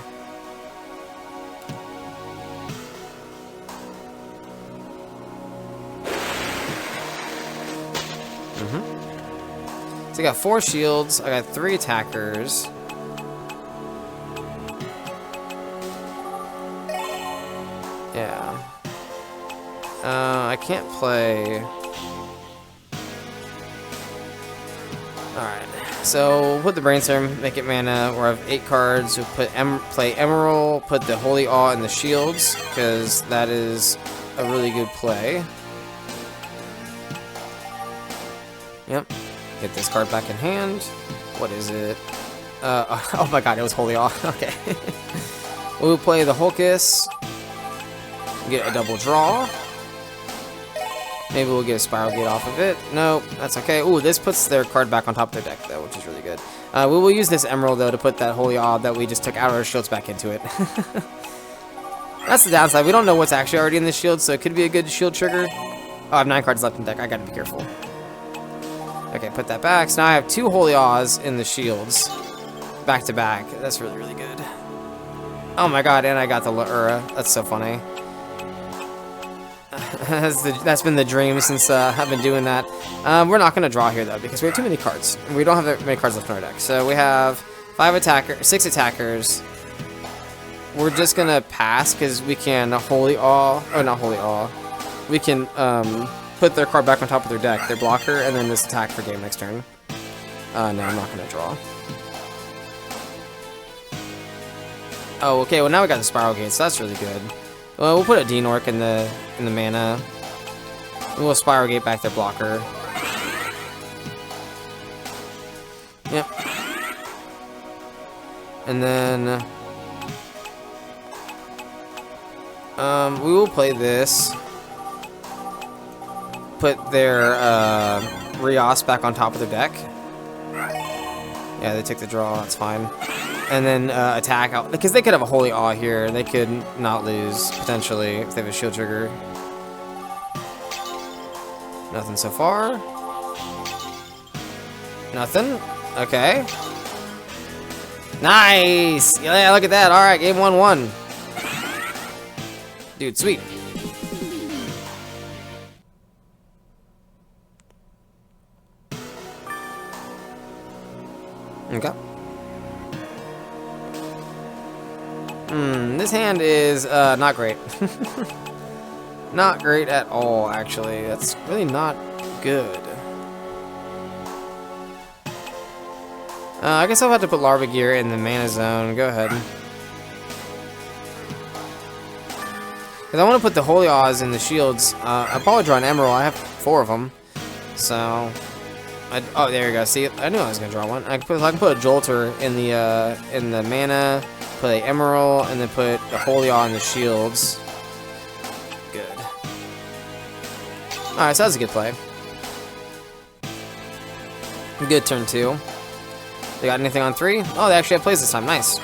So I got 4 shields. I got 3 attackers. Yeah. I can't play. Alright. So we'll put the Brainstorm, make it mana. We'll have 8 cards. We'll put play Emerald, put the Holy Awe in the shields, because that is a really good play. Yep. Get this card back in hand. What is it? Oh my god, it was Holy Awe. Okay. We'll play the Hulkus. Get a double draw. Maybe we'll get a Spiral Gate off of it. Nope, that's okay. Ooh, this puts their card back on top of their deck, though, which is really good. We will use this Emerald, though, to put that Holy Awe that we just took out of our shields back into it. That's the downside. We don't know what's actually already in the shield, so it could be a good shield trigger. Oh, I have 9 cards left in deck. I gotta be careful. Okay, put that back. So now I have 2 Holy Awe's in the shields. Back to back. That's really, really good. Oh my god, and I got the Lura. That's so funny. That's been the dream since I've been doing that. We're not going to draw here, though, because we have too many cards. We don't have that many cards left in our deck. So we have 6 attackers. We're just going to pass, because we can Holy Awe, or not Holy Awe. We can put their card back on top of their deck, their blocker, and then this attack for game next turn. No, I'm not going to draw. Oh, okay, well now we got the Spiral Gate, so that's really good. Well, we'll put a D-Nork in the mana. We'll Spiral Gate back their blocker. Yep. And then we will play this. Put their Rios back on top of their deck. Yeah, they took the draw. That's fine. And then attack out because they could have a Holy Awe here. They could not lose potentially if they have a shield trigger. Nothing so far. Nothing. Okay. Nice. Yeah, look at that. All right, game 1-1. Dude, sweet. Okay. This hand is not great. Not great at all, actually. That's really not good. I guess I'll have to put Larva Gear in the mana zone. Go ahead. Because I want to put the Holy Awes in the shields. I'll probably draw an Emerald. I have 4 of them. So... oh, there you go. See, I knew I was gonna draw one. I can put a Jolter in the mana, put a Emerald, and then put the Holy Awe in the shields. Good. All right, so that's a good play. Good turn 2. They got anything on 3? Oh, they actually have plays this time. Nice.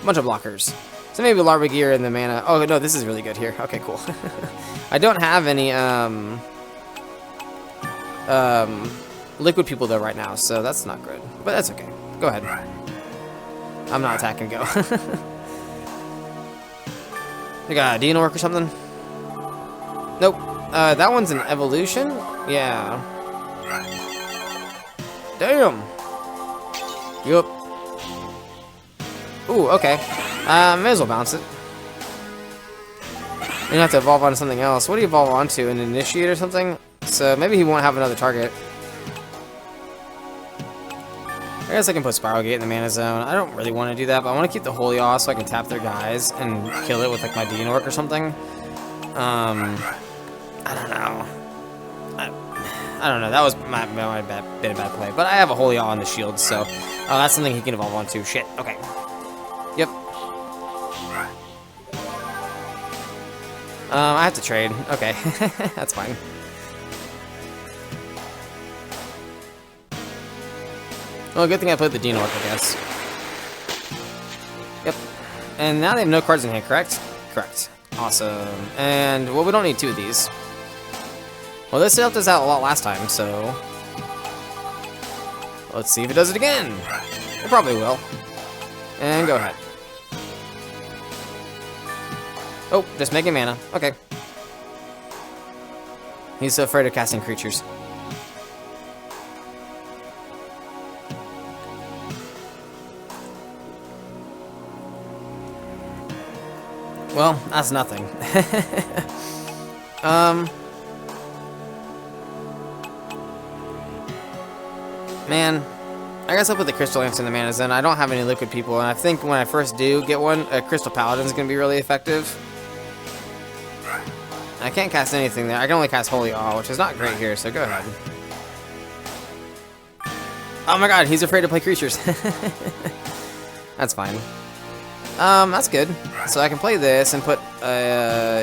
Bunch of blockers. So maybe Larva Gear in the mana. Oh no, this is really good here. Okay, cool. I don't have any liquid people though right now, so that's not good. But that's okay. Go ahead. I'm not attacking. Go. You got a D-Nork or something? Nope. That one's an evolution? Yeah. Damn! Yup. Ooh, okay. May as well bounce it. You have to evolve onto something else. What do you evolve onto? An initiate or something? So maybe he won't have another target. I guess I can put Spiral Gate in the mana zone. I don't really want to do that, but I want to keep the Holy Awe so I can tap their guys and kill it with like my D-Nork or something. I don't know. I don't know. That was been a bad play. But I have a Holy Awe on the shield, so that's something he can evolve onto. Shit. Okay. Yep. I have to trade. Okay. That's fine. Well, good thing I played the D-Nork, I guess. Yep. And now they have no cards in hand, correct? Correct. Awesome. And, well, we don't need 2 of these. Well, this helped us out a lot last time, so... let's see if it does it again. It probably will. And go ahead. Oh, just making mana. Okay. He's so afraid of casting creatures. Well, that's nothing. Man, I guess I'll put the Crystal Lamps in the mana zone. I don't have any liquid people, and I think when I first do get one, a Crystal Paladin is going to be really effective. I can't cast anything there. I can only cast Holy Awe, which is not great here, so go ahead. Oh my god, he's afraid to play creatures. That's fine. That's good. So I can play this and put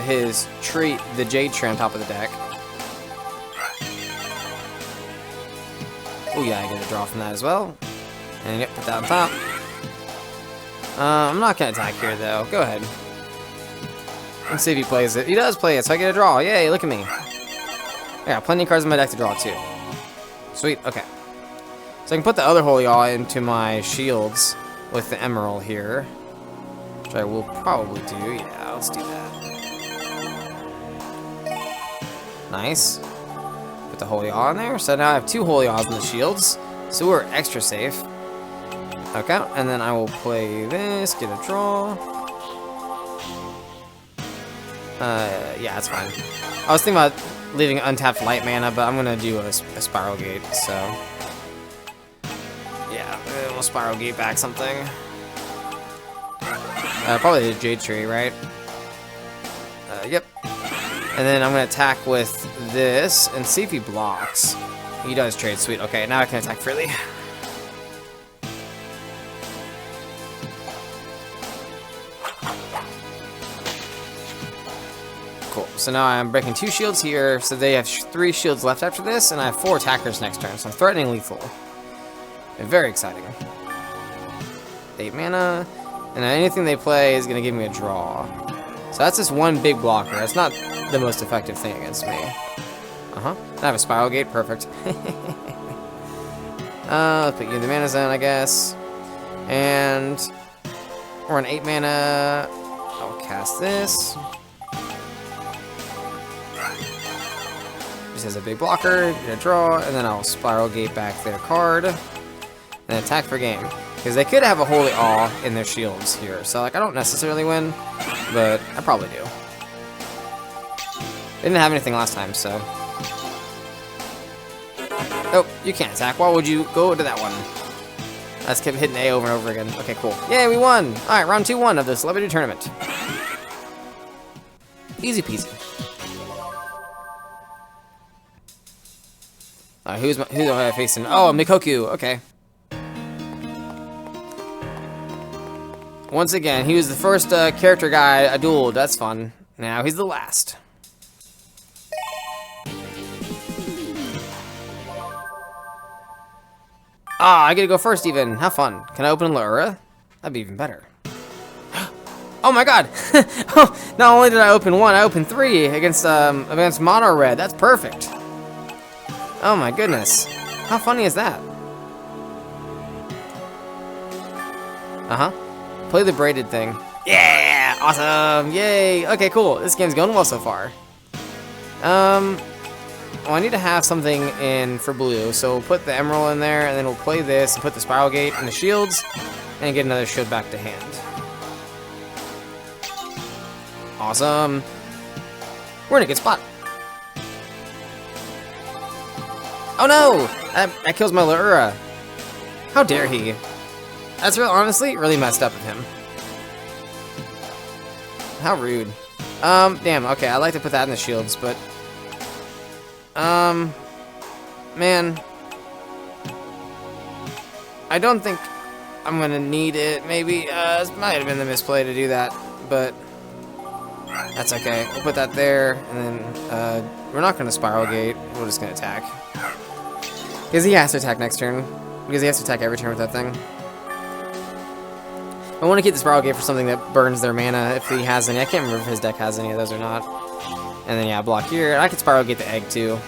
his treat, the Jade Tree, on top of the deck. Oh yeah, I get a draw from that as well. And yep, put that on top. I'm not gonna attack here though. Go ahead. Let's see if he plays it. He does play it, so I get a draw. Yay, look at me. I got plenty of cards in my deck to draw too. Sweet, okay. So I can put the other Holy Awe into my shields with the Emerald here. Which I will probably do. Yeah, let's do that. Nice. Put the Holy Awe in there. So now I have 2 Holy Awes in the shields. So we're extra safe. Okay, and then I will play this, get a draw. Yeah, that's fine. I was thinking about leaving untapped light mana, but I'm gonna do a Spiral Gate, so... yeah, we'll Spiral Gate back something. Probably the Jade Tree, right? Yep. And then I'm gonna attack with this and see if he blocks. He does trade, sweet. Okay, now I can attack freely. Cool. So now I'm breaking 2 shields here, so they have 3 shields left after this, and I have 4 attackers next turn, so I'm threatening lethal. Very exciting. 8 mana, and anything they play is gonna give me a draw. So that's just one big blocker. That's not the most effective thing against me. I have a Spiral Gate, perfect. Let's put you in the mana zone, I guess. And we're on 8 mana. I'll cast this. Just as a big blocker, get a draw, and then I'll Spiral Gate back their card. And attack for game. Because they could have a Holy Awe in their shields here. So, like, I don't necessarily win, but I probably do. They didn't have anything last time, so. Oh, you can't attack. Why would you go to that one? I just kept hitting A over and over again. Okay, cool. Yay, we won! Alright, round 2-1 of the Celebrity Tournament. Easy peasy. Who am I facing? Oh, Mikoku. Okay. Once again, he was the first character guy I dueled. That's fun. Now he's the last. Ah, I get to go first even. How fun. Can I open Laura? That'd be even better. Oh my god! Oh, not only did I open 1, I opened 3 against Mono Red. That's perfect. Oh my goodness. How funny is that? Play the braided thing. Yeah! Awesome! Yay! Okay, cool. This game's going well so far. Well, I need to have something in for blue, so we'll put the Emerald in there, and then we'll play this and put the Spiral Gate in the shields, and get another shield back to hand. Awesome! We're in a good spot. Oh no! That kills my Laura. How dare he? That's honestly really messed up of him. How rude. Damn, okay, I like to put that in the shields, but... man. I don't think I'm gonna need it, maybe. It might have been the misplay to do that, but... that's okay. We'll put that there, and then, we're not gonna Spiral Gate. We're just gonna attack. Because he has to attack next turn. Because he has to attack every turn with that thing. I want to keep the Spiral Gate for something that burns their mana if he has any. I can't remember if his deck has any of those or not. And then, yeah, block here. And I could Spiral Gate the egg, too.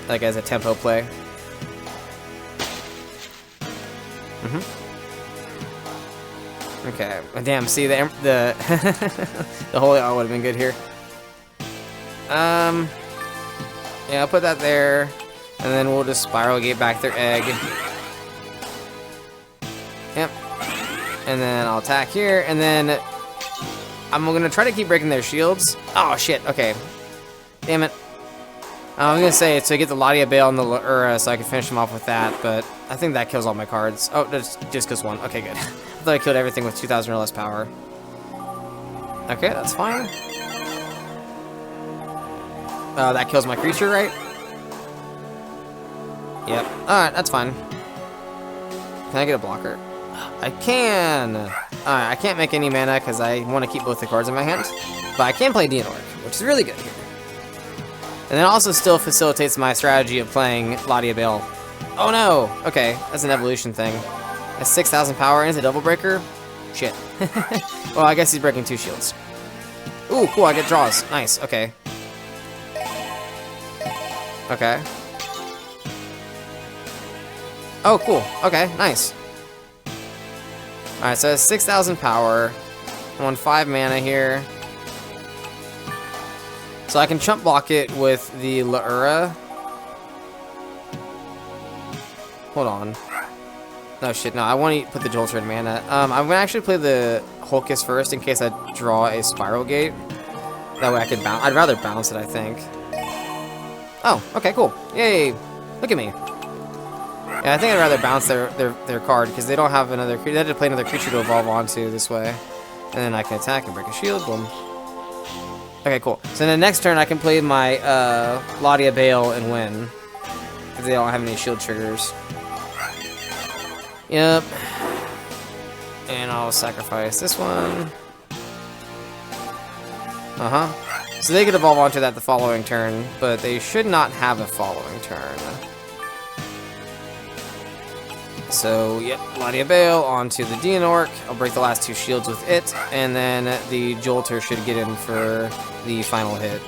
Like, as a tempo play. Okay. Damn, see, the the Holy Awe would have been good here. Yeah, I'll put that there. And then we'll just Spiral Gate back their egg. Yep. And then I'll attack here, and then I'm gonna try to keep breaking their shields. Oh shit, okay. Damn it. I was gonna say, so I get the Ladia Bale and the Laura, so I can finish them off with that, but I think that kills all my cards. Oh, just goes 1. Okay, good. I thought I killed everything with 2,000 or less power. Okay, that's fine. That kills my creature, right? Yep. Alright, that's fine. Can I get a blocker? I can! Alright, I can't make any mana because I want to keep both the cards in my hand. But I can play Deanoric, which is really good here. And it also still facilitates my strategy of playing Ladia Bale. Oh no! Okay, that's an evolution thing. That's 6,000 power and it's a double breaker? Shit. Well, I guess he's breaking 2 shields. Ooh, cool, I get draws. Nice, okay. Okay. Oh, cool. Okay, nice. Alright, so it's 6,000 power. I'm on 5 mana here. So I can chump block it with the Laura. Hold on. No, shit, no, I want to put the Jolter in mana. I'm going to actually play the Hulkus first in case I draw a Spiral Gate. That way I can bounce. I'd rather bounce it, I think. Oh, okay, cool. Yay! Look at me. Yeah, I think I'd rather bounce their card because they don't have another. They had to play another creature to evolve onto this way, and then I can attack and break a shield. Boom. Okay, cool. So then the next turn I can play my Ladia Bale and win if they don't have any shield triggers. Yep. And I'll sacrifice this one. So they could evolve onto that the following turn, but they should not have a following turn. So, yep, Ladia Bale onto the Dianork. I'll break the last 2 shields with it, and then the Jolter should get in for the final hit.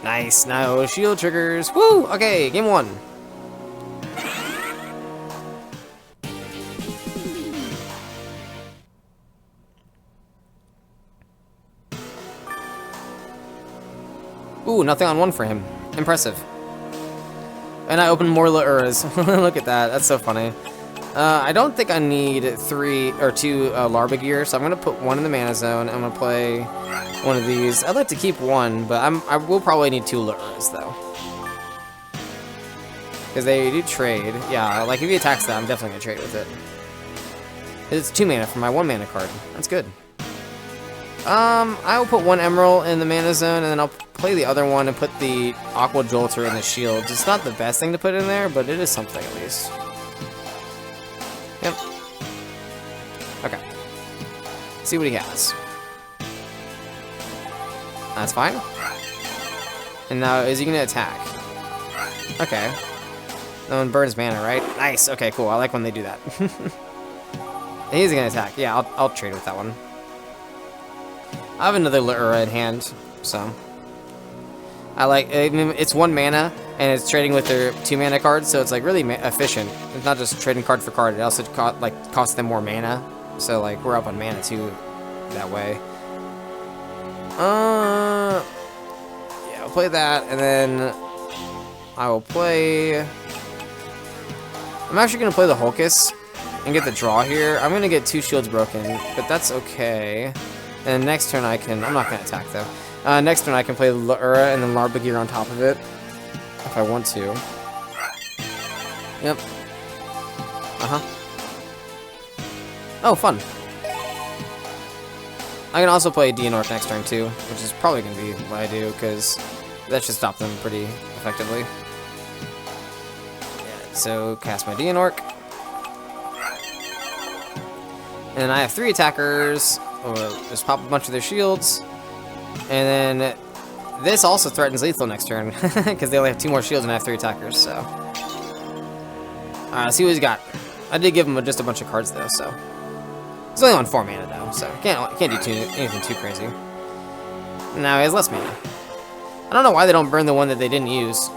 Nice, no shield triggers. Woo! Okay, game 1. Ooh, nothing on 1 for him. Impressive. And I opened more Leuras. Look at that. That's so funny. I don't think I need 3 or 2 Larbagear, so I'm going to put 1 in the mana zone. I'm going to play one of these. I'd like to keep 1, but I will probably need 2 Leuras, though. Because they do trade. Yeah, like if he attacks that, I'm definitely going to trade with it. It's 2 mana for my 1 mana card. That's good. I will put 1 Emerald in the mana zone, and then I'll play the other one and put the Aqua Jolter in the shields. It's not the best thing to put in there, but it is something at least. Yep. Okay. See what he has. That's fine. And now, is he going to attack? Okay. That one burns mana, right? Nice. Okay, cool. I like when they do that. He's going to attack. Yeah, I'll trade with that one. I have another Leura in hand, so I like. I mean, it's 1 mana, and it's trading with their 2 mana cards, so it's like really efficient. It's not just trading card for card; it also costs them more mana. So like we're up on mana too, that way. Yeah, I'll play that, and then I will play. I'm actually gonna play the Hulkus and get the draw here. I'm gonna get 2 shields broken, but that's okay. And next turn I can... I'm not going to attack, though. Next turn I can play Leura and then Larbagear on top of it. If I want to. Yep. Oh, fun. I can also play Dianork next turn, too. Which is probably going to be what I do, because that should stop them pretty effectively. Yeah, so, cast my Dianork. And I have 3 attackers... just pop a bunch of their shields, and then this also threatens lethal next turn because they only have 2 more shields and I have 3 attackers. So, let's see what he's got. I did give him just a bunch of cards though, so he's only on 4 mana though, so can't do anything too crazy. Now he has less mana. I don't know why they don't burn the one that they didn't use.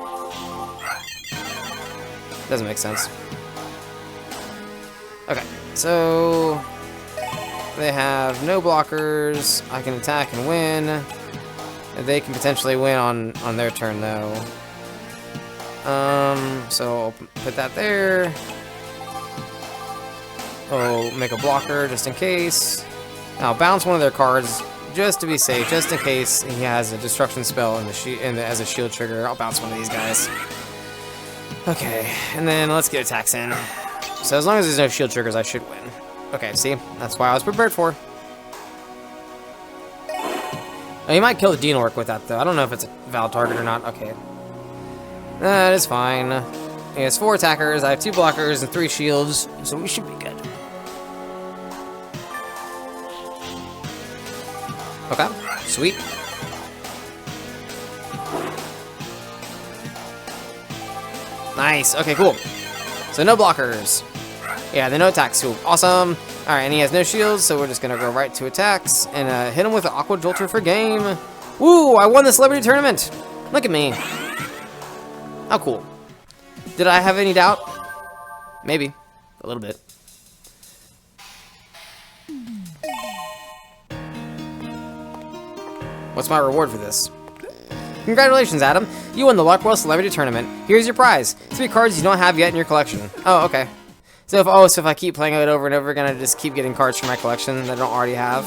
Doesn't make sense. Okay, so. They have no blockers. I can attack and win. They can potentially win on their turn, though. So I'll put that there. I'll make a blocker just in case. I'll bounce one of their cards just to be safe, just in case he has a destruction spell as a shield trigger. I'll bounce one of these guys. Okay, and then let's get attacks in. So as long as there's no shield triggers, I should win. Okay, see? That's why I was prepared for. Oh, you might kill the Dianork with that, though. I don't know if it's a valid target or not. Okay. That is fine. He has 4 attackers. I have 2 blockers and 3 shields, so we should be good. Okay, sweet. Nice. Okay, cool. So no blockers. Yeah, the no attacks. Cool. Awesome. Alright, and he has no shields, so we're just going to go right to attacks and hit him with an Aqua Jolter for game. Woo! I won the celebrity tournament! Look at me. How cool. Did I have any doubt? Maybe. A little bit. What's my reward for this? Congratulations, Adam. You won the Larkwell Celebrity Tournament. Here's your prize. 3 cards you don't have yet in your collection. Oh, okay. So if I keep playing it over and over again, I just keep getting cards from my collection that I don't already have.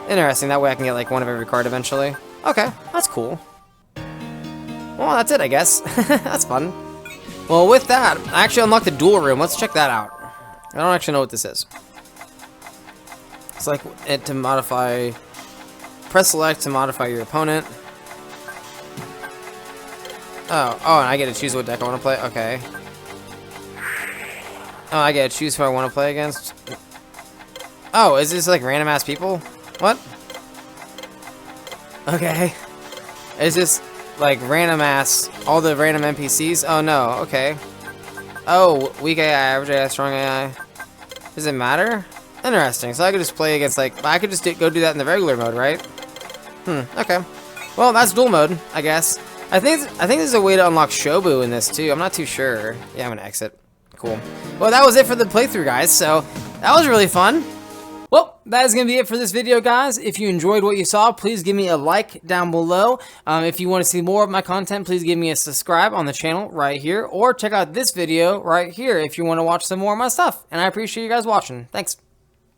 Interesting. That way I can get like 1 of every card eventually. Okay, that's cool. Well, that's it, I guess. That's fun. Well, with that, I actually unlocked the duel room. Let's check that out. I don't actually know what this is. It's like it to modify. Press select to modify your opponent. Oh, and I get to choose what deck I want to play. Okay. Oh, I get to choose who I want to play against. Oh, is this like random ass people? What? Okay. Is this like random ass, all the random NPCs? Oh no, okay. Oh, weak AI, average AI, strong AI. Does it matter? Interesting. So I could just play against like, I could just go do that in the regular mode, right? Okay. Well, that's duel mode, I guess. I think there's a way to unlock Shobu in this too. I'm not too sure. Yeah, I'm gonna exit. Cool. Well, that was it for the playthrough, guys. So that was really fun. Well, that is going to be it for this video, guys. If you enjoyed what you saw, please give me a like down below. If you want to see more of my content, please give me a subscribe on the channel right here. Or check out this video right here if you want to watch some more of my stuff. And I appreciate you guys watching. Thanks.